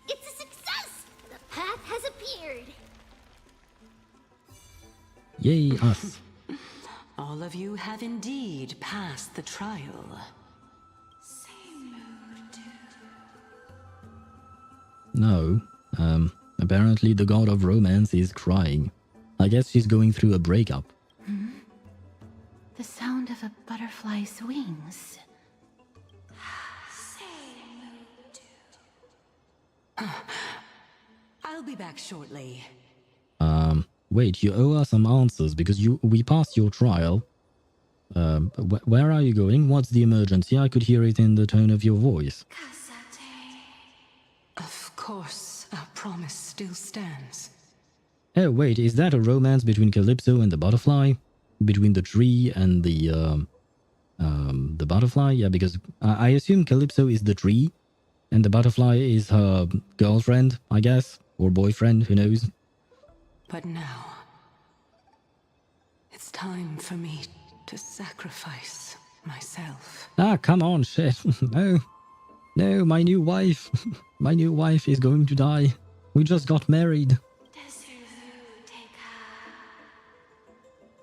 It's a success! The path has appeared! Yay, us. All of you have indeed passed the trial. No, apparently the god of romance is crying. I guess she's going through a breakup. Hmm? The sound of a butterfly's wings. I'll be back shortly. Wait, you owe us some answers because we passed your trial. Where are you going? What's the emergency? I could hear it in the tone of your voice. Of course, our promise still stands. Oh, wait, is that a romance between Calypso and the butterfly? Between the tree and the butterfly? Yeah, because I assume Calypso is the tree, and the butterfly is her girlfriend, I guess, or boyfriend, who knows? But now, it's time for me to sacrifice myself. Ah, come on, shit. No. No, my new wife. My new wife is going to die. We just got married.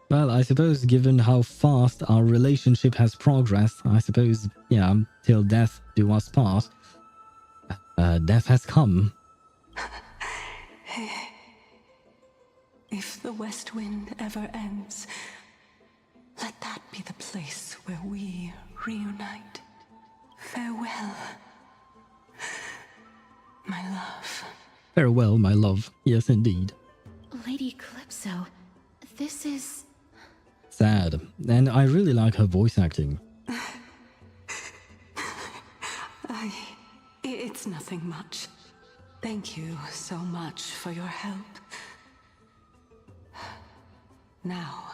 Well, I suppose given how fast our relationship has progressed, I suppose, yeah, till death do us part. Death has come. If the west wind ever ends, let that be the place where we reunite. Farewell, my love. Farewell, my love. Yes, indeed. Lady Calypso, this is... sad, and I really like her voice acting. It's nothing much. Thank you so much for your help. Now,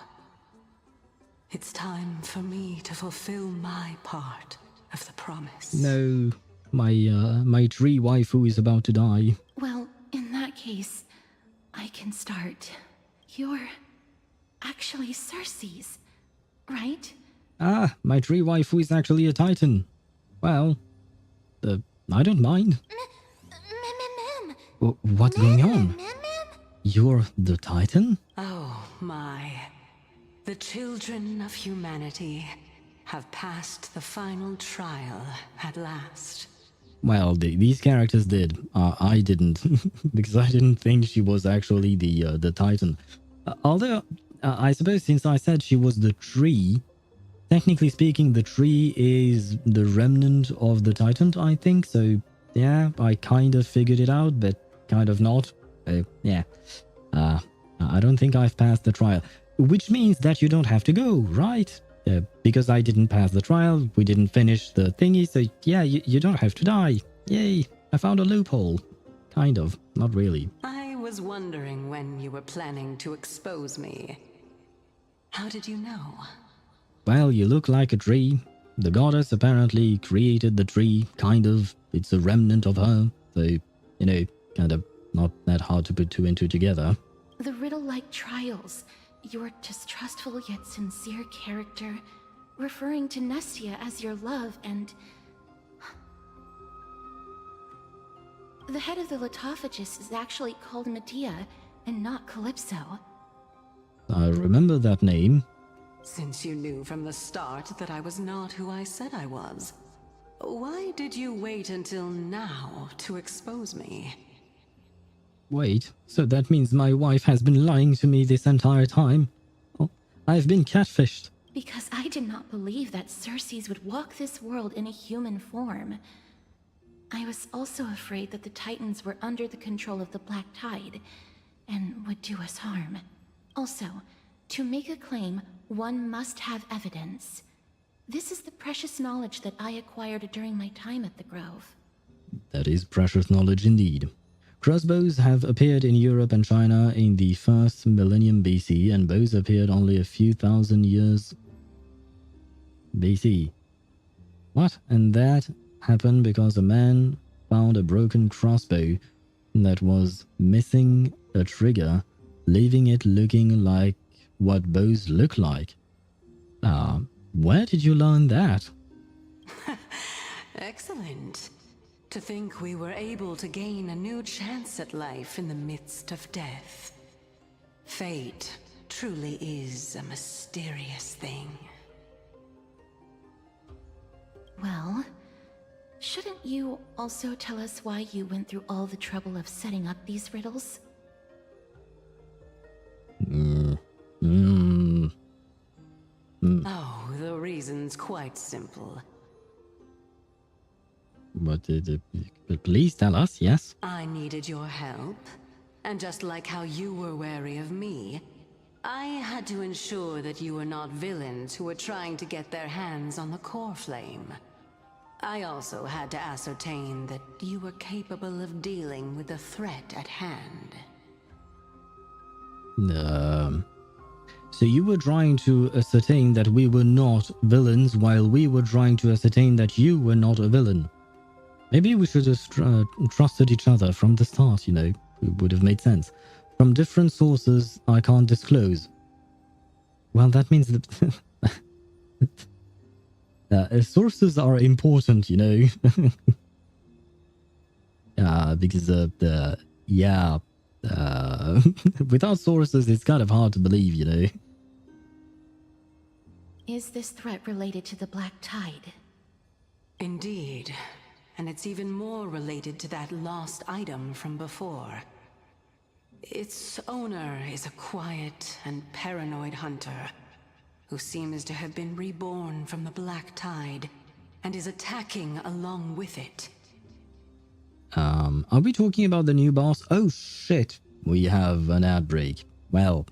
it's time for me to fulfill my part of the promise. No, my tree waifu is about to die. Well, in that case, I can start. You're actually Circe's, right? Ah, my tree waifu is actually a titan. Well, I don't mind. What's going on? You're the titan? Oh my. The children of humanity have passed the final trial at last. Well, these characters did. I didn't, because I didn't think she was actually the titan. Although, I suppose since I said she was the tree, technically speaking, the tree is the remnant of the titan, I think. So, yeah, I kind of figured it out, but kind of not. Yeah. I don't think I've passed the trial. Which means that you don't have to go, right? Because I didn't pass the trial, we didn't finish the thingy, so yeah, you don't have to die. Yay, I found a loophole. Kind of, not really. I was wondering when you were planning to expose me. How did you know? Well, you look like a tree. The goddess apparently created the tree, kind of. It's a remnant of her, so, you know, kind of not that hard to put two and two together. The riddle-like trials. Your distrustful yet sincere character, referring to Nestia as your love, and the head of the Litophagus is actually called Medea and not Calypso. I remember that name. Since you knew from the start that I was not who I said I was, why did you wait until now to expose me? Wait, so that means my wife has been lying to me this entire time? Oh, I've been catfished. Because I did not believe that Circes would walk this world in a human form. I was also afraid that the Titans were under the control of the Black Tide, and would do us harm. Also, to make a claim, one must have evidence. This is the precious knowledge that I acquired during my time at the Grove. That is precious knowledge indeed. Crossbows have appeared in Europe and China in the first millennium BC, and bows appeared only a few thousand years BC. What? And that happened because a man found a broken crossbow that was missing a trigger, leaving it looking like what bows look like. Where did you learn that? Excellent. To think we were able to gain a new chance at life in the midst of death. Fate truly is a mysterious thing. Well, shouldn't you also tell us why you went through all the trouble of setting up these riddles? Oh, the reason's quite simple. But please tell us, yes? I needed your help, and just like how you were wary of me, I had to ensure that you were not villains who were trying to get their hands on the core flame. I also had to ascertain that you were capable of dealing with the threat at hand. So you were trying to ascertain that we were not villains while we were trying to ascertain that you were not a villain. Maybe we should have trusted each other from the start, you know. It would have made sense. From different sources I can't disclose. Well, that means that sources are important, you know. Because without sources it's kind of hard to believe, you know. Is this threat related to the Black Tide? Indeed. And it's even more related to that lost item from before. Its owner is a quiet and paranoid hunter who seems to have been reborn from the Black Tide and is attacking along with it. Are we talking about the new boss? Oh shit, we have an ad break. Well,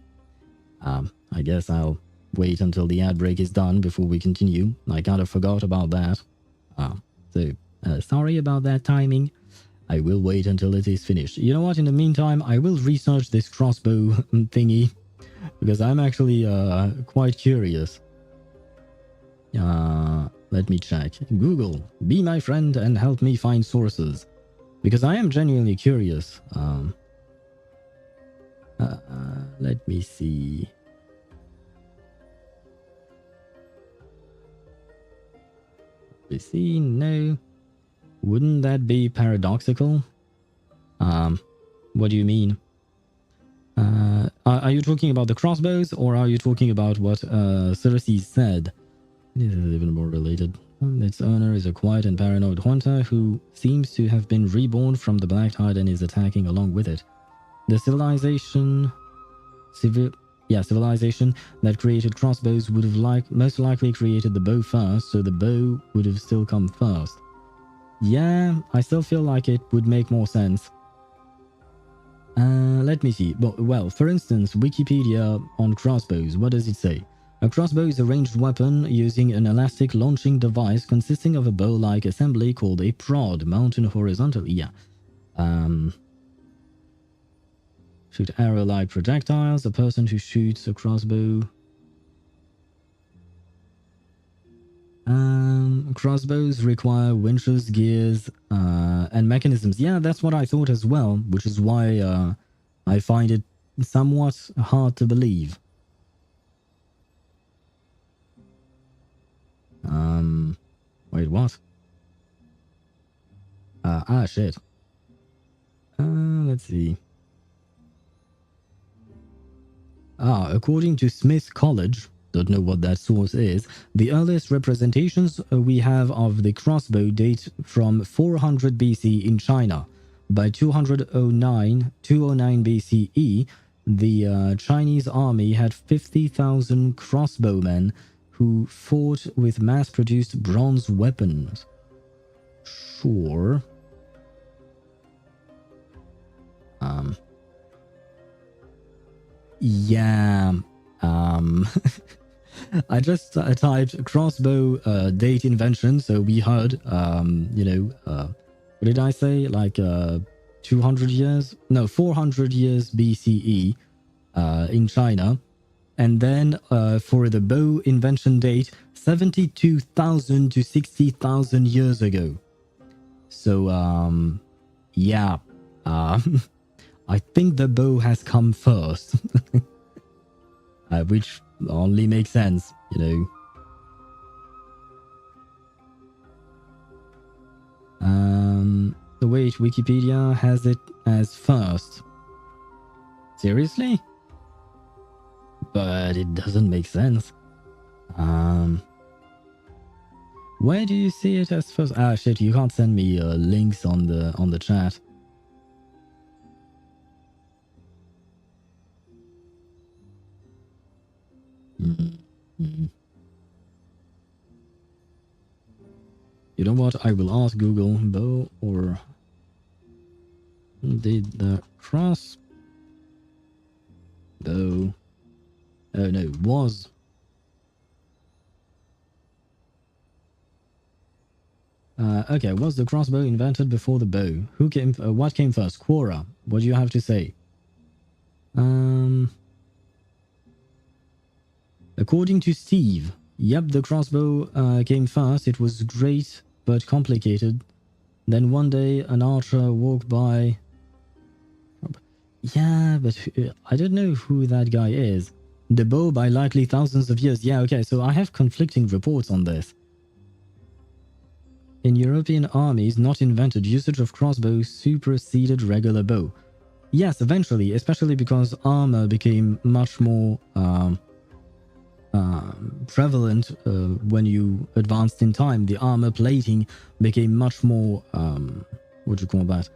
I guess I'll wait until the ad break is done before we continue. I kind of forgot about that. Sorry about that timing. I will wait until it is finished. You know what? In the meantime, I will research this crossbow thingy because I'm actually quite curious. Let me check. Google, be my friend and help me find sources because I am genuinely curious. Let me see. No. Wouldn't that be paradoxical? What do you mean? Are you talking about the crossbows or are you talking about what Cersei said? This is even more related. Its owner is a quiet and paranoid hunter who seems to have been reborn from the Black Tide and is attacking along with it. The civilization that created crossbows would have most likely created the bow first, so the bow would have still come first. Yeah, I still feel like it would make more sense. Let me see. Well, for instance, Wikipedia on crossbows, what does it say? A crossbow is a ranged weapon using an elastic launching device consisting of a bow-like assembly called a prod mounted horizontally. Yeah. Shoot arrow-like projectiles. A person who shoots a crossbow. Crossbows require winches, gears, and mechanisms. Yeah, that's what I thought as well, which is why I find it somewhat hard to believe. Wait, what? Shit. Let's see. According to Smith College, don't know what that source is, the earliest representations we have of the crossbow date from 400 BC in China. By 209 BCE, the Chinese army had 50,000 crossbowmen who fought with mass-produced bronze weapons. Sure. Yeah. I just typed crossbow date invention, so we heard, what did I say? Like 200 years? No, 400 years BCE in China. And then for the bow invention date, 72,000 to 60,000 years ago. So, yeah. I think the bow has come first. Which only makes sense, you know. Wait, Wikipedia has it as first. Seriously? But it doesn't make sense. Where do you see it as first? Shit, you can't send me links on the chat. You know what? I will ask Google, bow or did the cross bow? Oh no, was. Okay, was the crossbow invented before the bow? Who came? What came first? Quora. What do you have to say? According to Steve, yep, the crossbow came first. It was great but complicated. Then one day an archer walked by. Yeah, but I don't know who that guy is. The bow by likely thousands of years. Yeah, okay, so I have conflicting reports on this. In European armies not invented, usage of crossbows superseded regular bow. Yes, eventually, especially because armor became much more prevalent when you advanced in time. The armor plating became much more, what do you call that?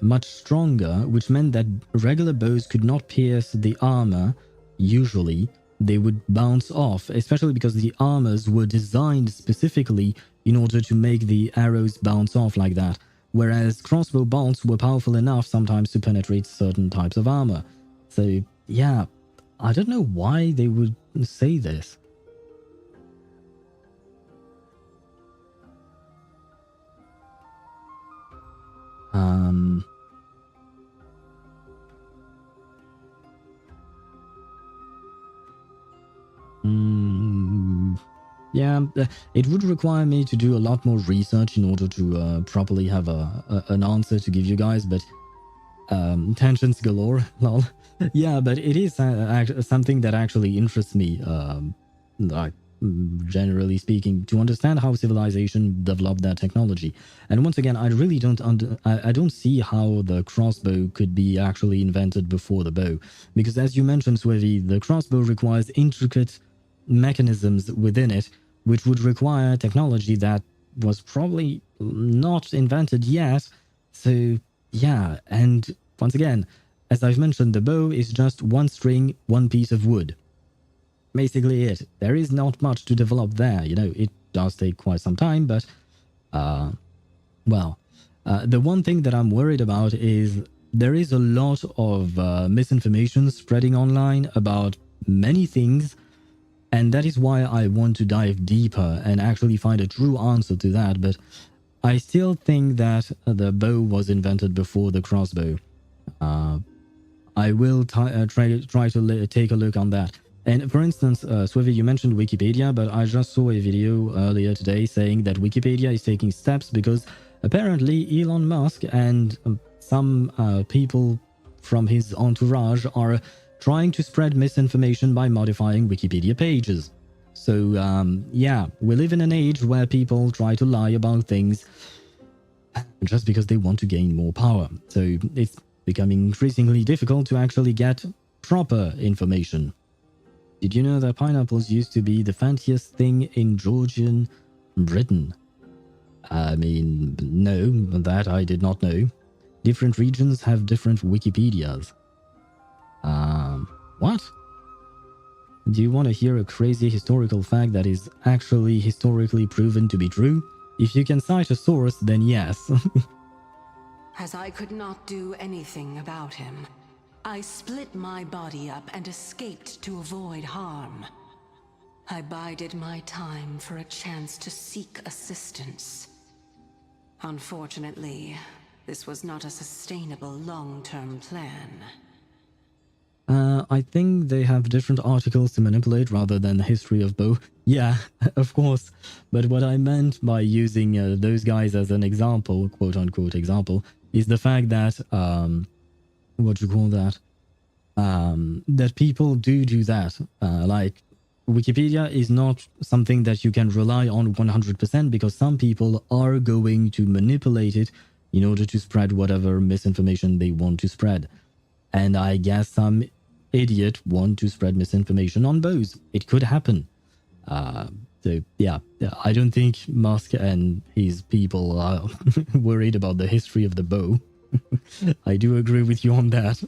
Much stronger, which meant that regular bows could not pierce the armor. Usually, they would bounce off, especially because the armors were designed specifically in order to make the arrows bounce off like that, whereas crossbow bolts were powerful enough sometimes to penetrate certain types of armor. So, yeah, I don't know why they would say this. Yeah, it would require me to do a lot more research in order to properly have an answer to give you guys, but tangents galore, lol. Yeah, but it is something that actually interests me, like, generally speaking, to understand how civilization developed that technology. And once again, I really don't I don't see how the crossbow could be actually invented before the bow, because as you mentioned, Swivy, the crossbow requires intricate mechanisms within it, which would require technology that was probably not invented yet. So yeah, and once again, as I've mentioned, the bow is just one string, one piece of wood. Basically it. There is not much to develop there, you know, it does take quite some time, but well, the one thing that I'm worried about is there is a lot of misinformation spreading online about many things, and that is why I want to dive deeper and actually find a true answer to that. But I still think that the bow was invented before the crossbow. I will try to take a look on that. And for instance, Swivy, you mentioned Wikipedia, but I just saw a video earlier today saying that Wikipedia is taking steps because apparently Elon Musk and some people from his entourage are trying to spread misinformation by modifying Wikipedia pages. So yeah, we live in an age where people try to lie about things just because they want to gain more power. So it's becoming increasingly difficult to actually get proper information. Did you know that pineapples used to be the fanciest thing in Georgian Britain? I mean, no, that I did not know. Different regions have different Wikipedias. What? Do you want to hear a crazy historical fact that is actually historically proven to be true? If you can cite a source, then yes. As I could not do anything about him, I split my body up and escaped to avoid harm. I bided my time for a chance to seek assistance. Unfortunately, this was not a sustainable long-term plan. I think they have different articles to manipulate rather than the history of Bo. Yeah, of course. But what I meant by using those guys as an example, quote-unquote example, is the fact that, what you call that? That people do that. Like, Wikipedia is not something that you can rely on 100% because some people are going to manipulate it in order to spread whatever misinformation they want to spread. And I guess some idiot want to spread misinformation on bows. It could happen. So yeah, I don't think Musk and his people are worried about the history of the bow. I do agree with you on that.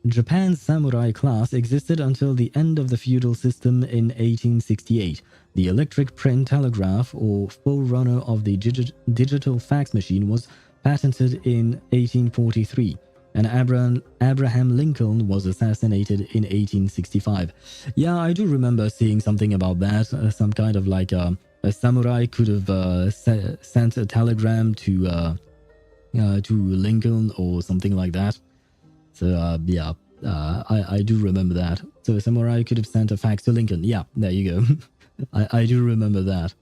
Japan's samurai class existed until the end of the feudal system in 1868. The electric print telegraph, or forerunner of the digital fax machine, was patented in 1843, and Abraham Lincoln was assassinated in 1865. Yeah, I do remember seeing something about that. Some kind of like a samurai could have sent a telegram to Lincoln or something like that. So yeah, I do remember that. So a samurai could have sent a fax to Lincoln. Yeah, there you go. I do remember that.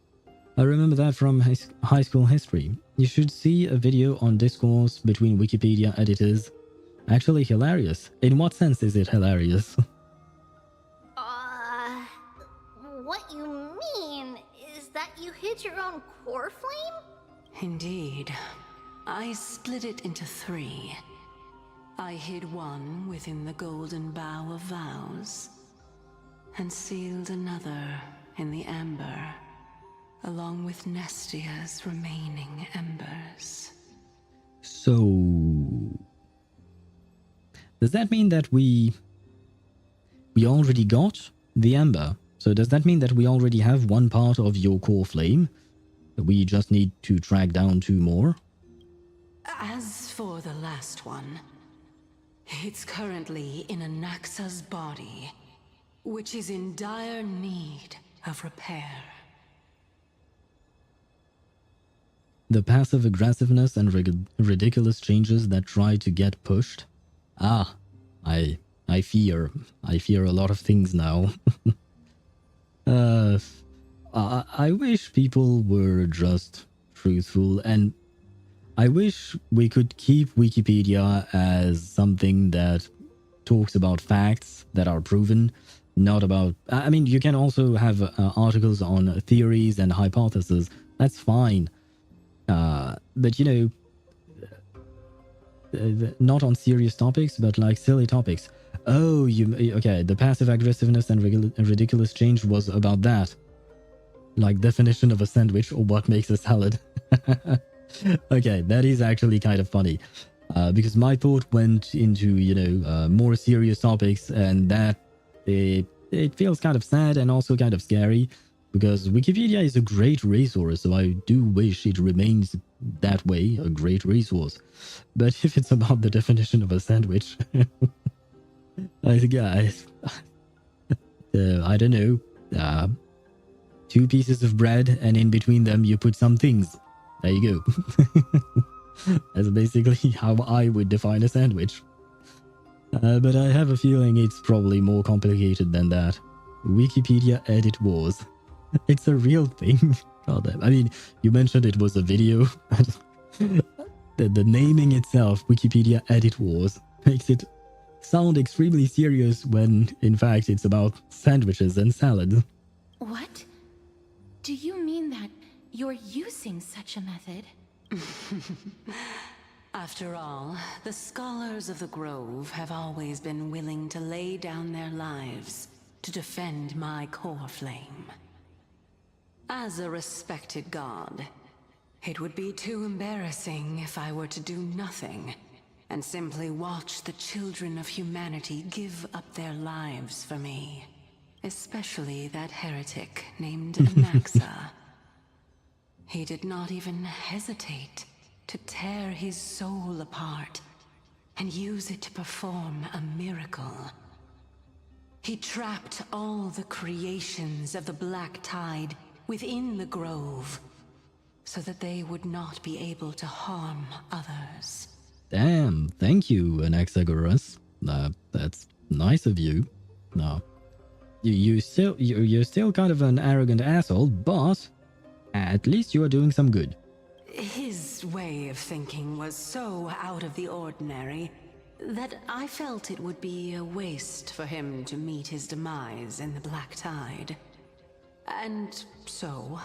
I remember that from high school history. You should see a video on discourse between Wikipedia editors. Actually hilarious. In what sense is it hilarious? What you mean is that you hid your own core flame? Indeed. I split it into 3. I hid one within the golden bough of vows, and sealed another in the amber, along with Nestia's remaining embers. So, does that mean that we already got the ember? So does that mean that we already have one part of your core flame? We just need to track down 2 more? As for the last one, it's currently in Anaxa's body, which is in dire need of repair. The passive aggressiveness and ridiculous changes that try to get pushed. Ah, I fear a lot of things now. I wish people were just truthful, and I wish we could keep Wikipedia as something that talks about facts that are proven, not about... I mean, you can also have articles on theories and hypotheses. That's fine. But, you know, not on serious topics, but like silly topics. Oh, okay, the passive aggressiveness and ridiculous change was about that. Like definition of a sandwich or what makes a salad. Okay, that is actually kind of funny. Because my thought went into, you know, more serious topics, and that it feels kind of sad and also kind of scary, because Wikipedia is a great resource, so I do wish it remains that way, a great resource. But if it's about the definition of a sandwich, I don't know, 2 pieces of bread and in between them you put some things. There you go. That's basically how I would define a sandwich. But I have a feeling it's probably more complicated than that. Wikipedia Edit Wars. It's a real thing. God damn. I mean, you mentioned it was a video. The naming itself, Wikipedia Edit Wars, makes it sound extremely serious when, in fact, it's about sandwiches and salad. What? Do you mean that you're using such a method? After all, the scholars of the Grove have always been willing to lay down their lives to defend my core flame. As a respected god, it would be too embarrassing if I were to do nothing and simply watch the children of humanity give up their lives for me. Especially that heretic named Anaxa. He did not even hesitate to tear his soul apart and use it to perform a miracle. He trapped all the creations of the Black Tide within the Grove so that they would not be able to harm others. Damn, thank you, Anaxagoras. That's nice of you. No. You're still kind of an arrogant asshole, but at least you are doing some good. His way of thinking was so out of the ordinary that I felt it would be a waste for him to meet his demise in the Black Tide. And so,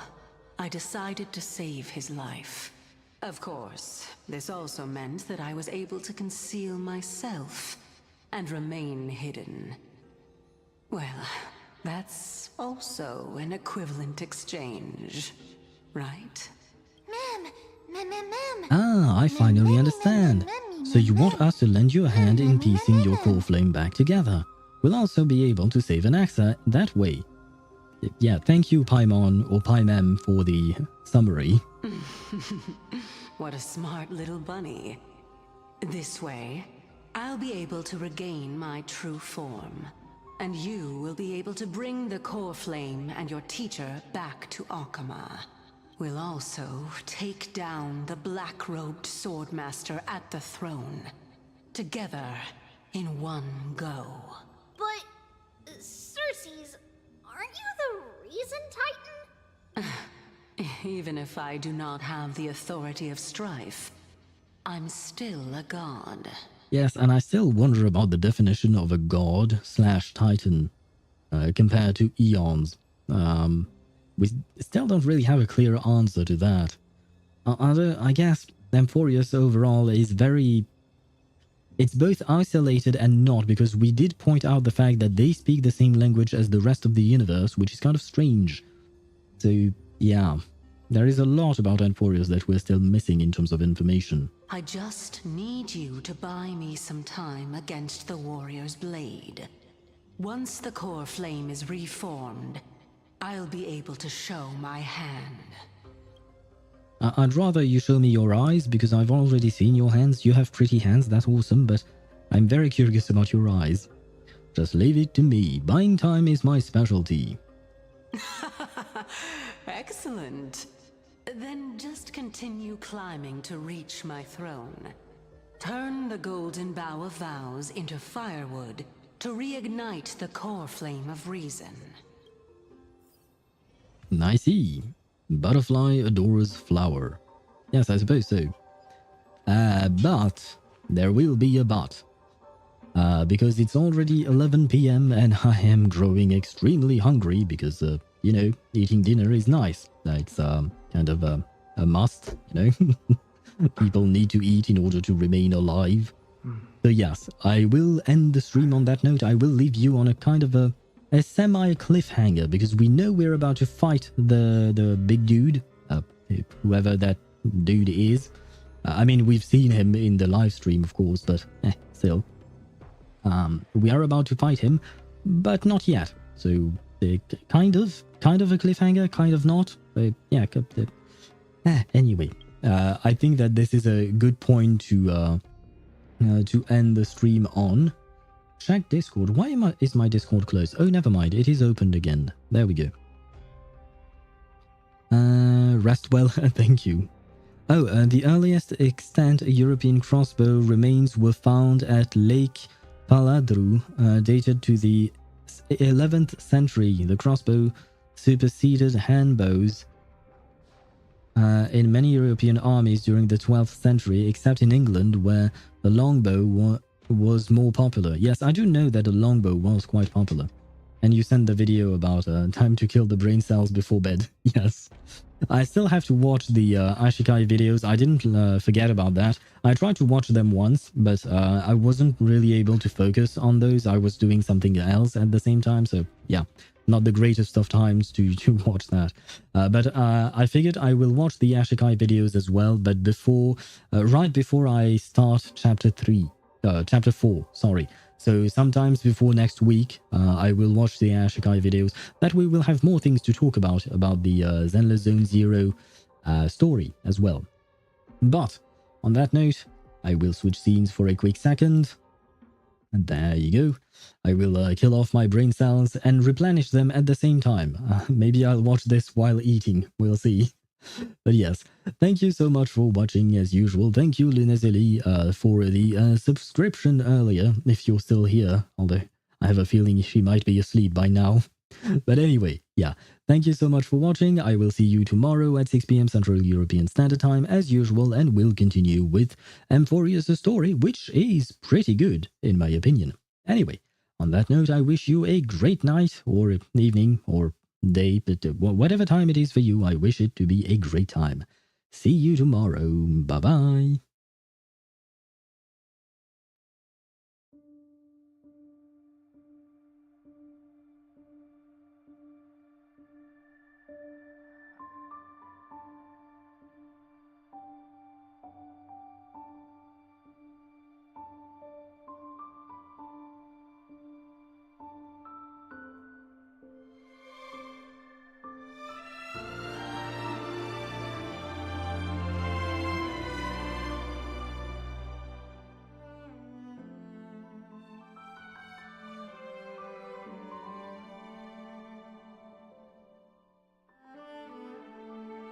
I decided to save his life. Of course, this also meant that I was able to conceal myself and remain hidden. Well, that's also an equivalent exchange, right? Ah, I finally understand. So you want us to lend you a hand in piecing your core flame back together. We'll also be able to save Anaxa that way. Yeah, thank you, Paimon or Paimem, for the summary. What a smart little bunny. This way, I'll be able to regain my true form. And you will be able to bring the core flame and your teacher back to Akama. We'll also take down the black-robed swordmaster at the throne. Together, in one go. But, Circes, aren't you the reason Titan? Even if I do not have the authority of strife, I'm still a god. Yes, and I still wonder about the definition of a god/titan compared to eons. We still don't really have a clear answer to that. I guess AMPHOREUS overall is very... It's both isolated and not, because we did point out the fact that they speak the same language as the rest of the universe, which is kind of strange. So, yeah. There is a lot about AMPHOREUS that we're still missing in terms of information. I just need you to buy me some time against the Warrior's Blade. Once the core flame is reformed, I'll be able to show my hand. I'd rather you show me your eyes, because I've already seen your hands. You have pretty hands, that's awesome, but I'm very curious about your eyes. Just leave it to me. Buying time is my specialty. Excellent. Then just continue climbing to reach my throne. Turn the golden bough of vows into firewood to reignite the core flame of reason. I see. Butterfly adores flower. Yes, I suppose so. But there will be a but. Because it's already 11 p.m. and I am growing extremely hungry because, you know, eating dinner is nice. It's kind of a must, you know. People need to eat in order to remain alive. So yes, I will end the stream on that note. I will leave you on a kind of a semi-cliffhanger because we know we're about to fight the big dude, whoever that dude is. I mean, we've seen him in the live stream, of course, but still. We are about to fight him, but not yet. So, kind of a cliffhanger, kind of not. Yeah, anyway, I think that this is a good point to end the stream on. Check Discord. Why is my Discord closed? Oh, never mind. It is opened again. There we go. Rest well. Thank you. Oh, the earliest extant European crossbow remains were found at Lake Paladru, dated to the 11th century. The crossbow superseded handbows in many European armies during the 12th century, except in England, where the longbow was more popular. Yes, I do know that the longbow was quite popular. And you sent the video about time to kill the brain cells before bed. Yes. I still have to watch the Ashikai videos. I didn't forget about that. I tried to watch them once, but I wasn't really able to focus on those. I was doing something else at the same time. So yeah, not the greatest of times to watch that. But I figured I will watch the Ashikai videos as well. But before, right before I start chapter 4, sorry. So sometimes before next week, I will watch the Ashikai videos. That we will have more things to talk about the Zenless Zone Zero story as well. But on that note, I will switch scenes for a quick second. And there you go. I will kill off my brain cells and replenish them at the same time. Maybe I'll watch this while eating. We'll see. But yes, thank you so much for watching as usual. Thank you, Lunazeli, for the subscription earlier, if you're still here. Although I have a feeling she might be asleep by now. But anyway, yeah, thank you so much for watching. I will see you tomorrow at 6 p.m. Central European Standard Time as usual, and we'll continue with AMPHOREUS' story, which is pretty good, in my opinion. Anyway, on that note, I wish you a great night, or evening, or day, but whatever time it is for you, I wish it to be a great time. See you tomorrow. Bye-bye.